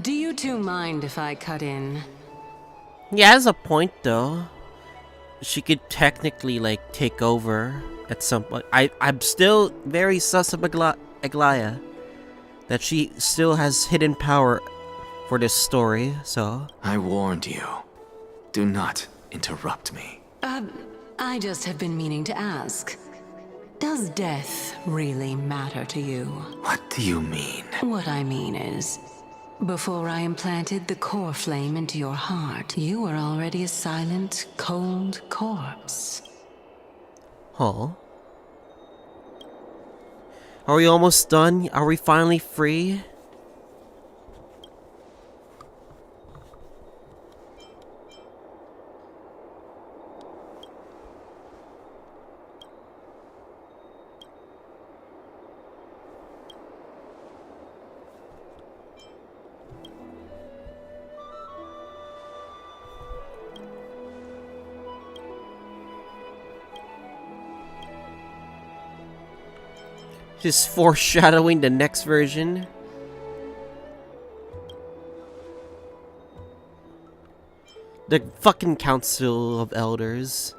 Do you two mind if I cut in? Yeah, has a point though. She could technically like take over at some point. I'm still very sus of Aglaya. That she still has hidden power for this story, so... I warned you. Do not interrupt me. I just have been meaning to ask. Does death really matter to you? What do you mean? What I mean is, before I implanted the core flame into your heart, you were already a silent, cold corpse. Huh? Are we almost done? Are we finally free? Just foreshadowing the next version. The fucking Council of Elders.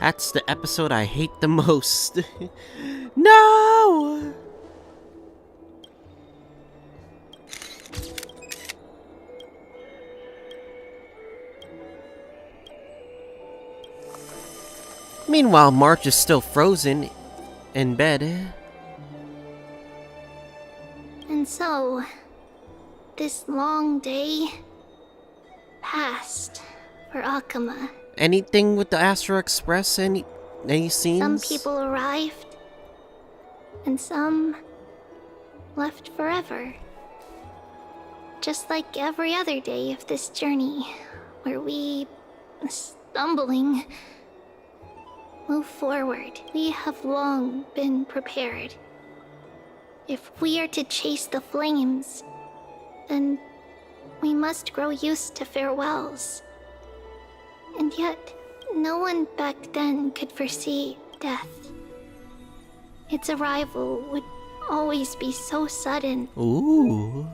That's the episode I hate the most. No! Meanwhile, March is still frozen in bed. And so, this long day passed for Okima. Anything with the Astro Express? Any scenes? Some people arrived, and some left forever. Just like every other day of this journey, where we, stumbling, move forward. We have long been prepared. If we are to chase the flames, then we must grow used to farewells. And yet, no one back then could foresee death. Its arrival would always be so sudden. Ooh.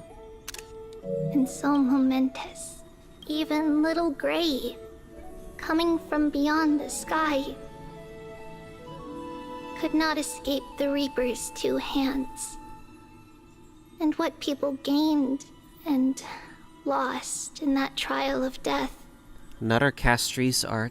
And so momentous. Even little Gray, coming from beyond the sky, could not escape the Reaper's two hands. And what people gained and lost in that trial of death Another Castries art.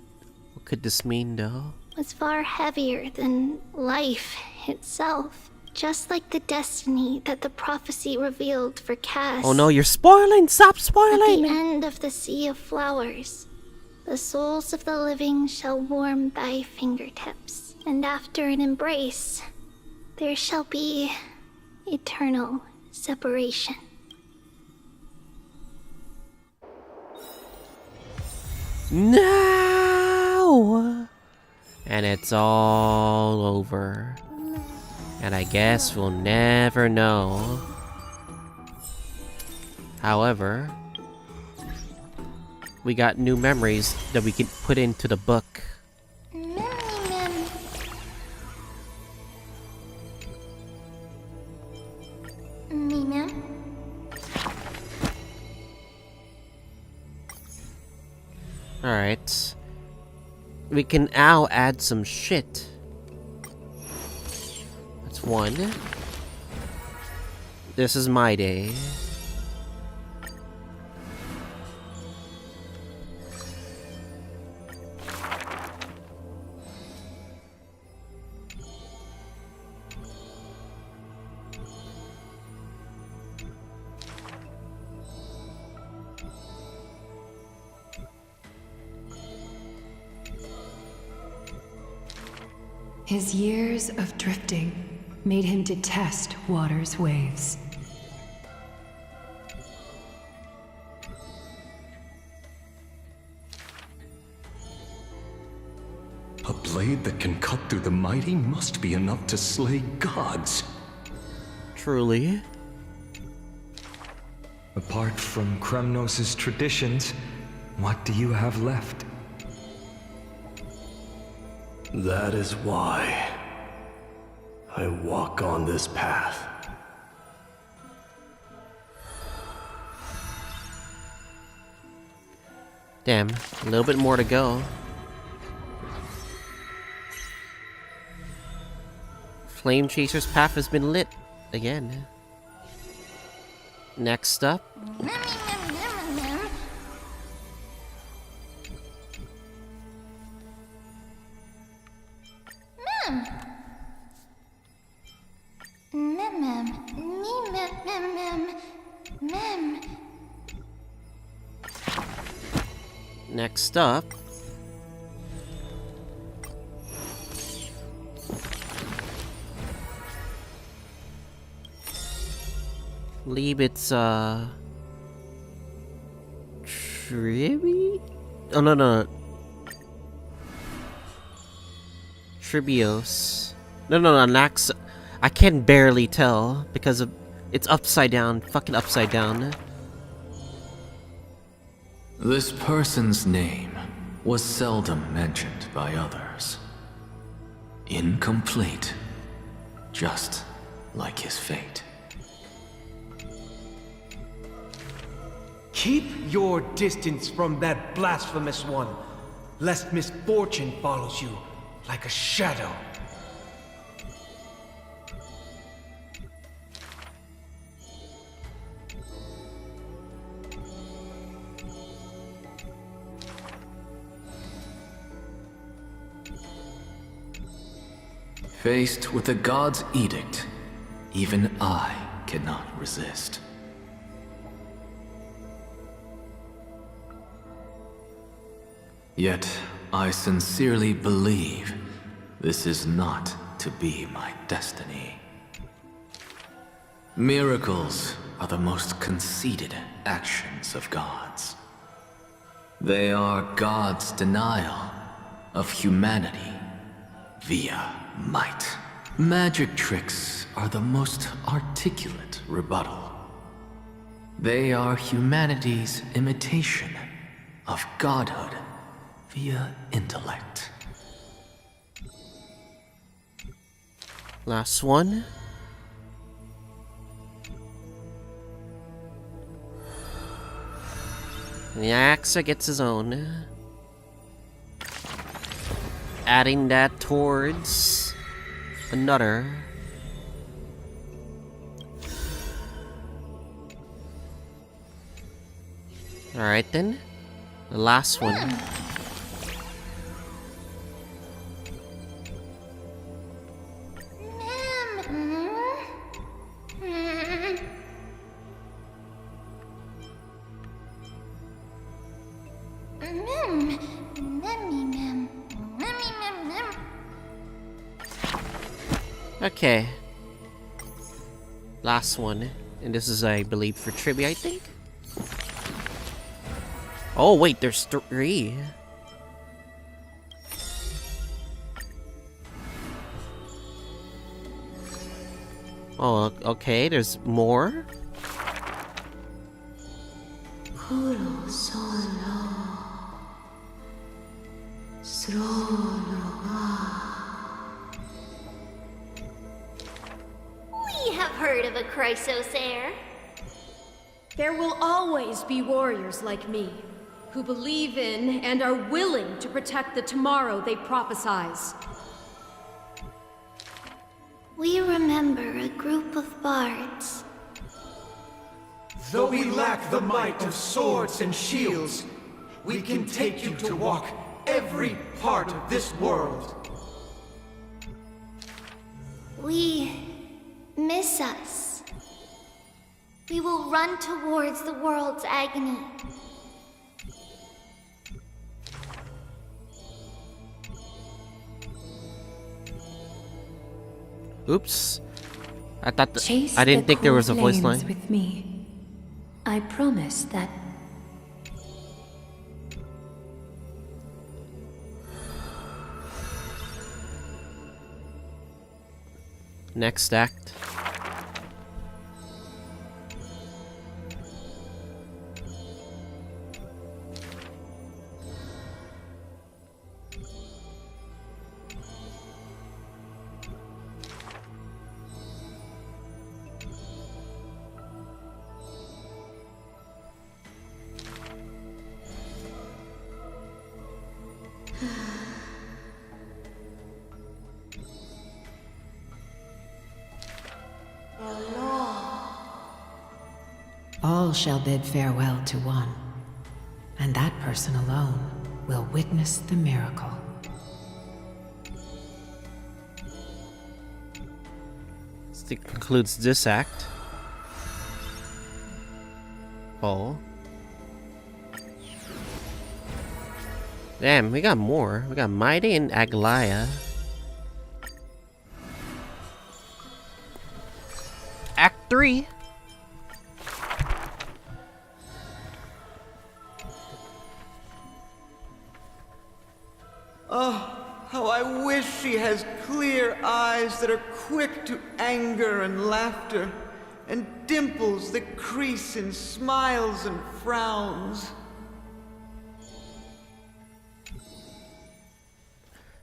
What could this mean, though? was far heavier than life itself. Just like the destiny that the prophecy revealed for Cass. Oh no, you're spoiling! Stop At spoiling! the end of the Sea of Flowers, the souls of the living shall warm thy fingertips. And after an embrace, there shall be eternal separation. No! And it's all over. And I guess we'll never know However, we got new memories that we can put into the book. Alright. We can now add some shit. That's one. This is my day. His years of drifting made him detest water's waves. A blade that can cut through the mighty must be enough to slay gods. Truly. Apart from Kremnos' traditions, what do you have left? That is why I walk on this path. Damn, a little bit more to go. Flame Chaser's path has been lit again. Next up. Next up. I believe it's Tribi? Oh no. Tribios. No, Nax. I can barely tell because of it's upside down, fucking upside down. This person's name was seldom mentioned by others. Incomplete, just like his fate. Keep your distance from that blasphemous one, lest misfortune follows you like a shadow. Faced with the god's edict, even I cannot resist. Yet, I sincerely believe this is not to be my destiny. Miracles are the most conceited actions of gods. They are God's denial of humanity via might. Magic tricks are the most articulate rebuttal. They are humanity's imitation of godhood via intellect. Last one. And the Axa gets his own. Adding that towards another. Alright then. The last one. Okay. Last one. And this is, I believe, for trivia, I think? Oh, wait, there's 3. Oh, okay, there's more? Puro solo. We have heard of a Chrysos heir. There will always be warriors like me, who believe in and are willing to protect the tomorrow they prophesize. We remember a group of bards. Though we lack the might of swords and shields, we can take you to walk every part of this world. We miss us. We will run towards the world's agony. Oops. I thought Chase I didn't the think there was a cool voice flames line. with me. I promise that. Next act. All shall bid farewell to one, and that person alone will witness the miracle. This concludes this act. Oh. Damn, we got more. We got Mighty and Aglaya. Act 3. Oh, how I wish she has clear eyes that are quick to anger and laughter, and dimples that crease in smiles and frowns.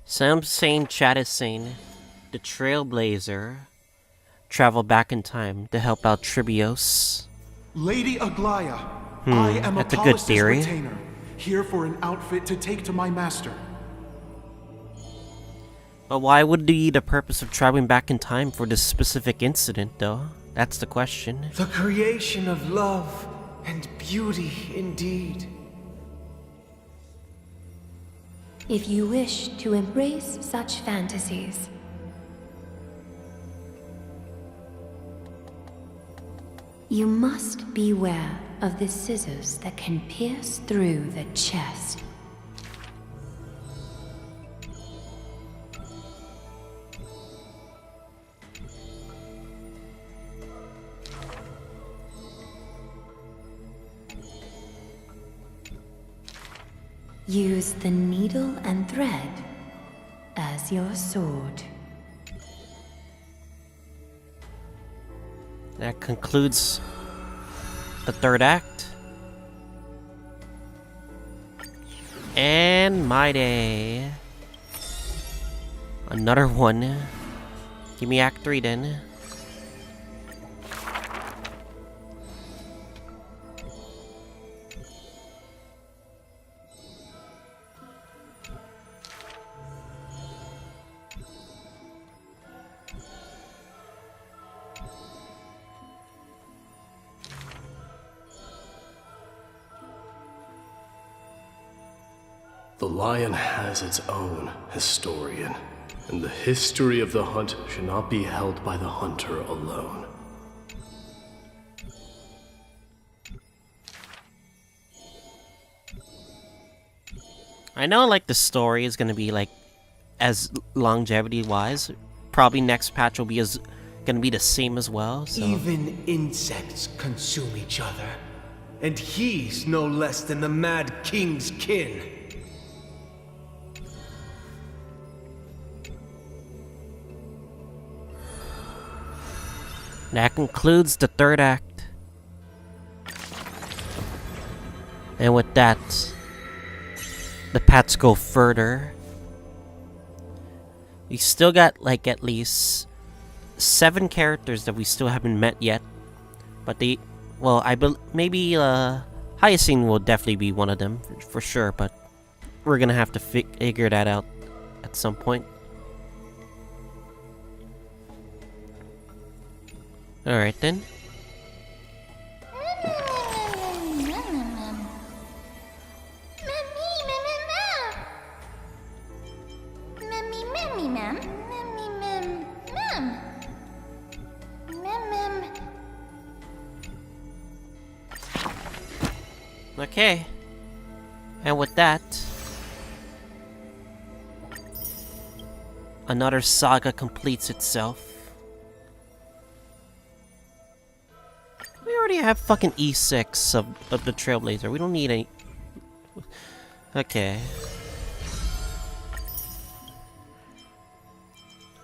Sam saying, chat is saying, the Trailblazer travel back in time to help out Tribios. Lady Aglaya, I am that's a good Apollos' theory. retainer, here for an outfit to take to my master. But why would be the purpose of traveling back in time for this specific incident, though? That's the question. The creation of love and beauty indeed. If you wish to embrace such fantasies, you must beware of the scissors that can pierce through the chest. Use the needle and thread as your sword. That concludes the third act. And Mighty. Another one. Give me Act 3 then. The lion has its own historian, and the history of the hunt should not be held by the hunter alone. I know, like, the story is gonna be, like, as longevity-wise. Probably next patch will be gonna be the same as well, so... Even insects consume each other, and he's no less than the Mad King's kin. That concludes the third act. And with that, the paths go further. We still got like at least 7 characters that we still haven't met yet. But they, well, maybe Hyacinth will definitely be one of them for sure. But we're gonna have to figure that out at some point. Alright then. Okay. And with that, another saga completes itself. We already have fucking E6 of the Trailblazer. We don't need any... Okay.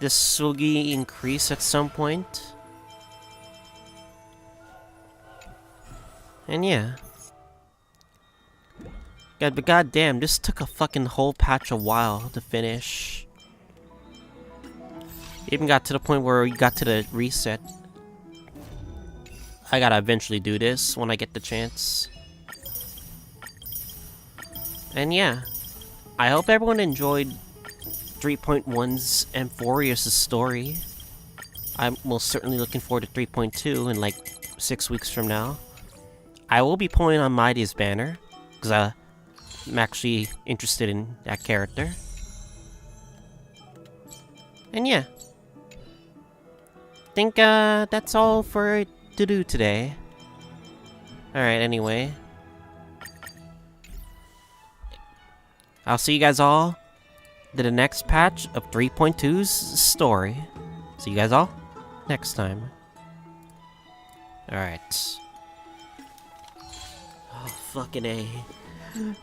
Does Sugi increase at some point? And yeah. God, but goddamn, this took a fucking whole patch a while to finish. Even got to the point where we got to the reset. I gotta eventually do this when I get the chance. And yeah, I hope everyone enjoyed 3.1's Amphoreus' story. I'm most certainly looking forward to 3.2 in like 6 weeks from now. I will be pulling on Mighty's banner, because I'm actually interested in that character. And yeah. I think that's all for to do today. Alright, anyway. I'll see you guys all to the next patch of 3.2's story. See you guys all next time. Alright. Oh, fucking A.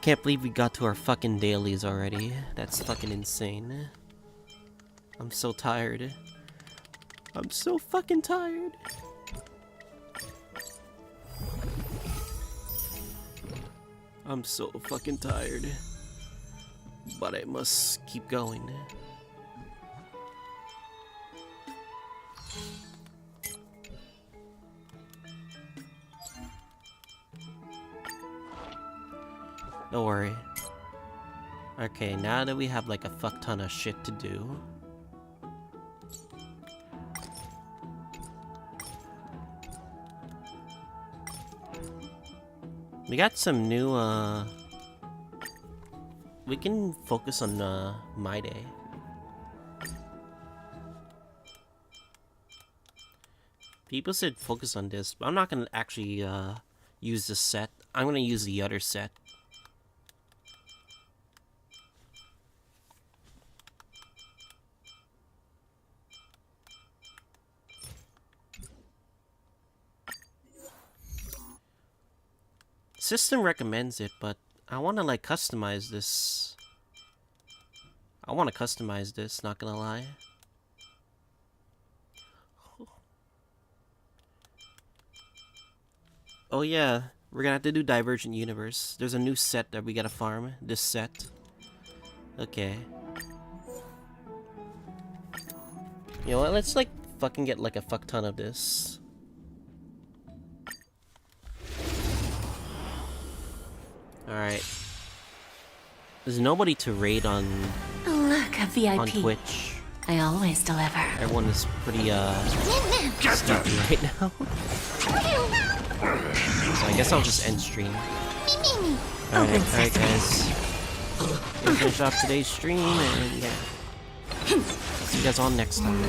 Can't believe we got to our fucking dailies already. That's fucking insane. I'm so tired. I'm so fucking tired. I'm so fucking tired. But I must keep going. Don't worry. Okay, now that we have like a fuck ton of shit to do. We got some new, we can focus on, My Day. People said focus on this, but I'm not gonna actually, use this set. I'm gonna use the other set. System recommends it, but I want to like customize this. I want to customize this, not gonna lie. Oh yeah, we're gonna have to do Divergent Universe. There's a new set that we gotta farm. This set. Okay. You know what? Let's like fucking get like a fuck ton of this. Alright. There's nobody to raid on. Look, a VIP. On Twitch. I always deliver. Everyone is pretty sleepy right now. So I guess I'll just end stream. Alright guys. We'll finish off today's stream and yeah. See you guys all next time.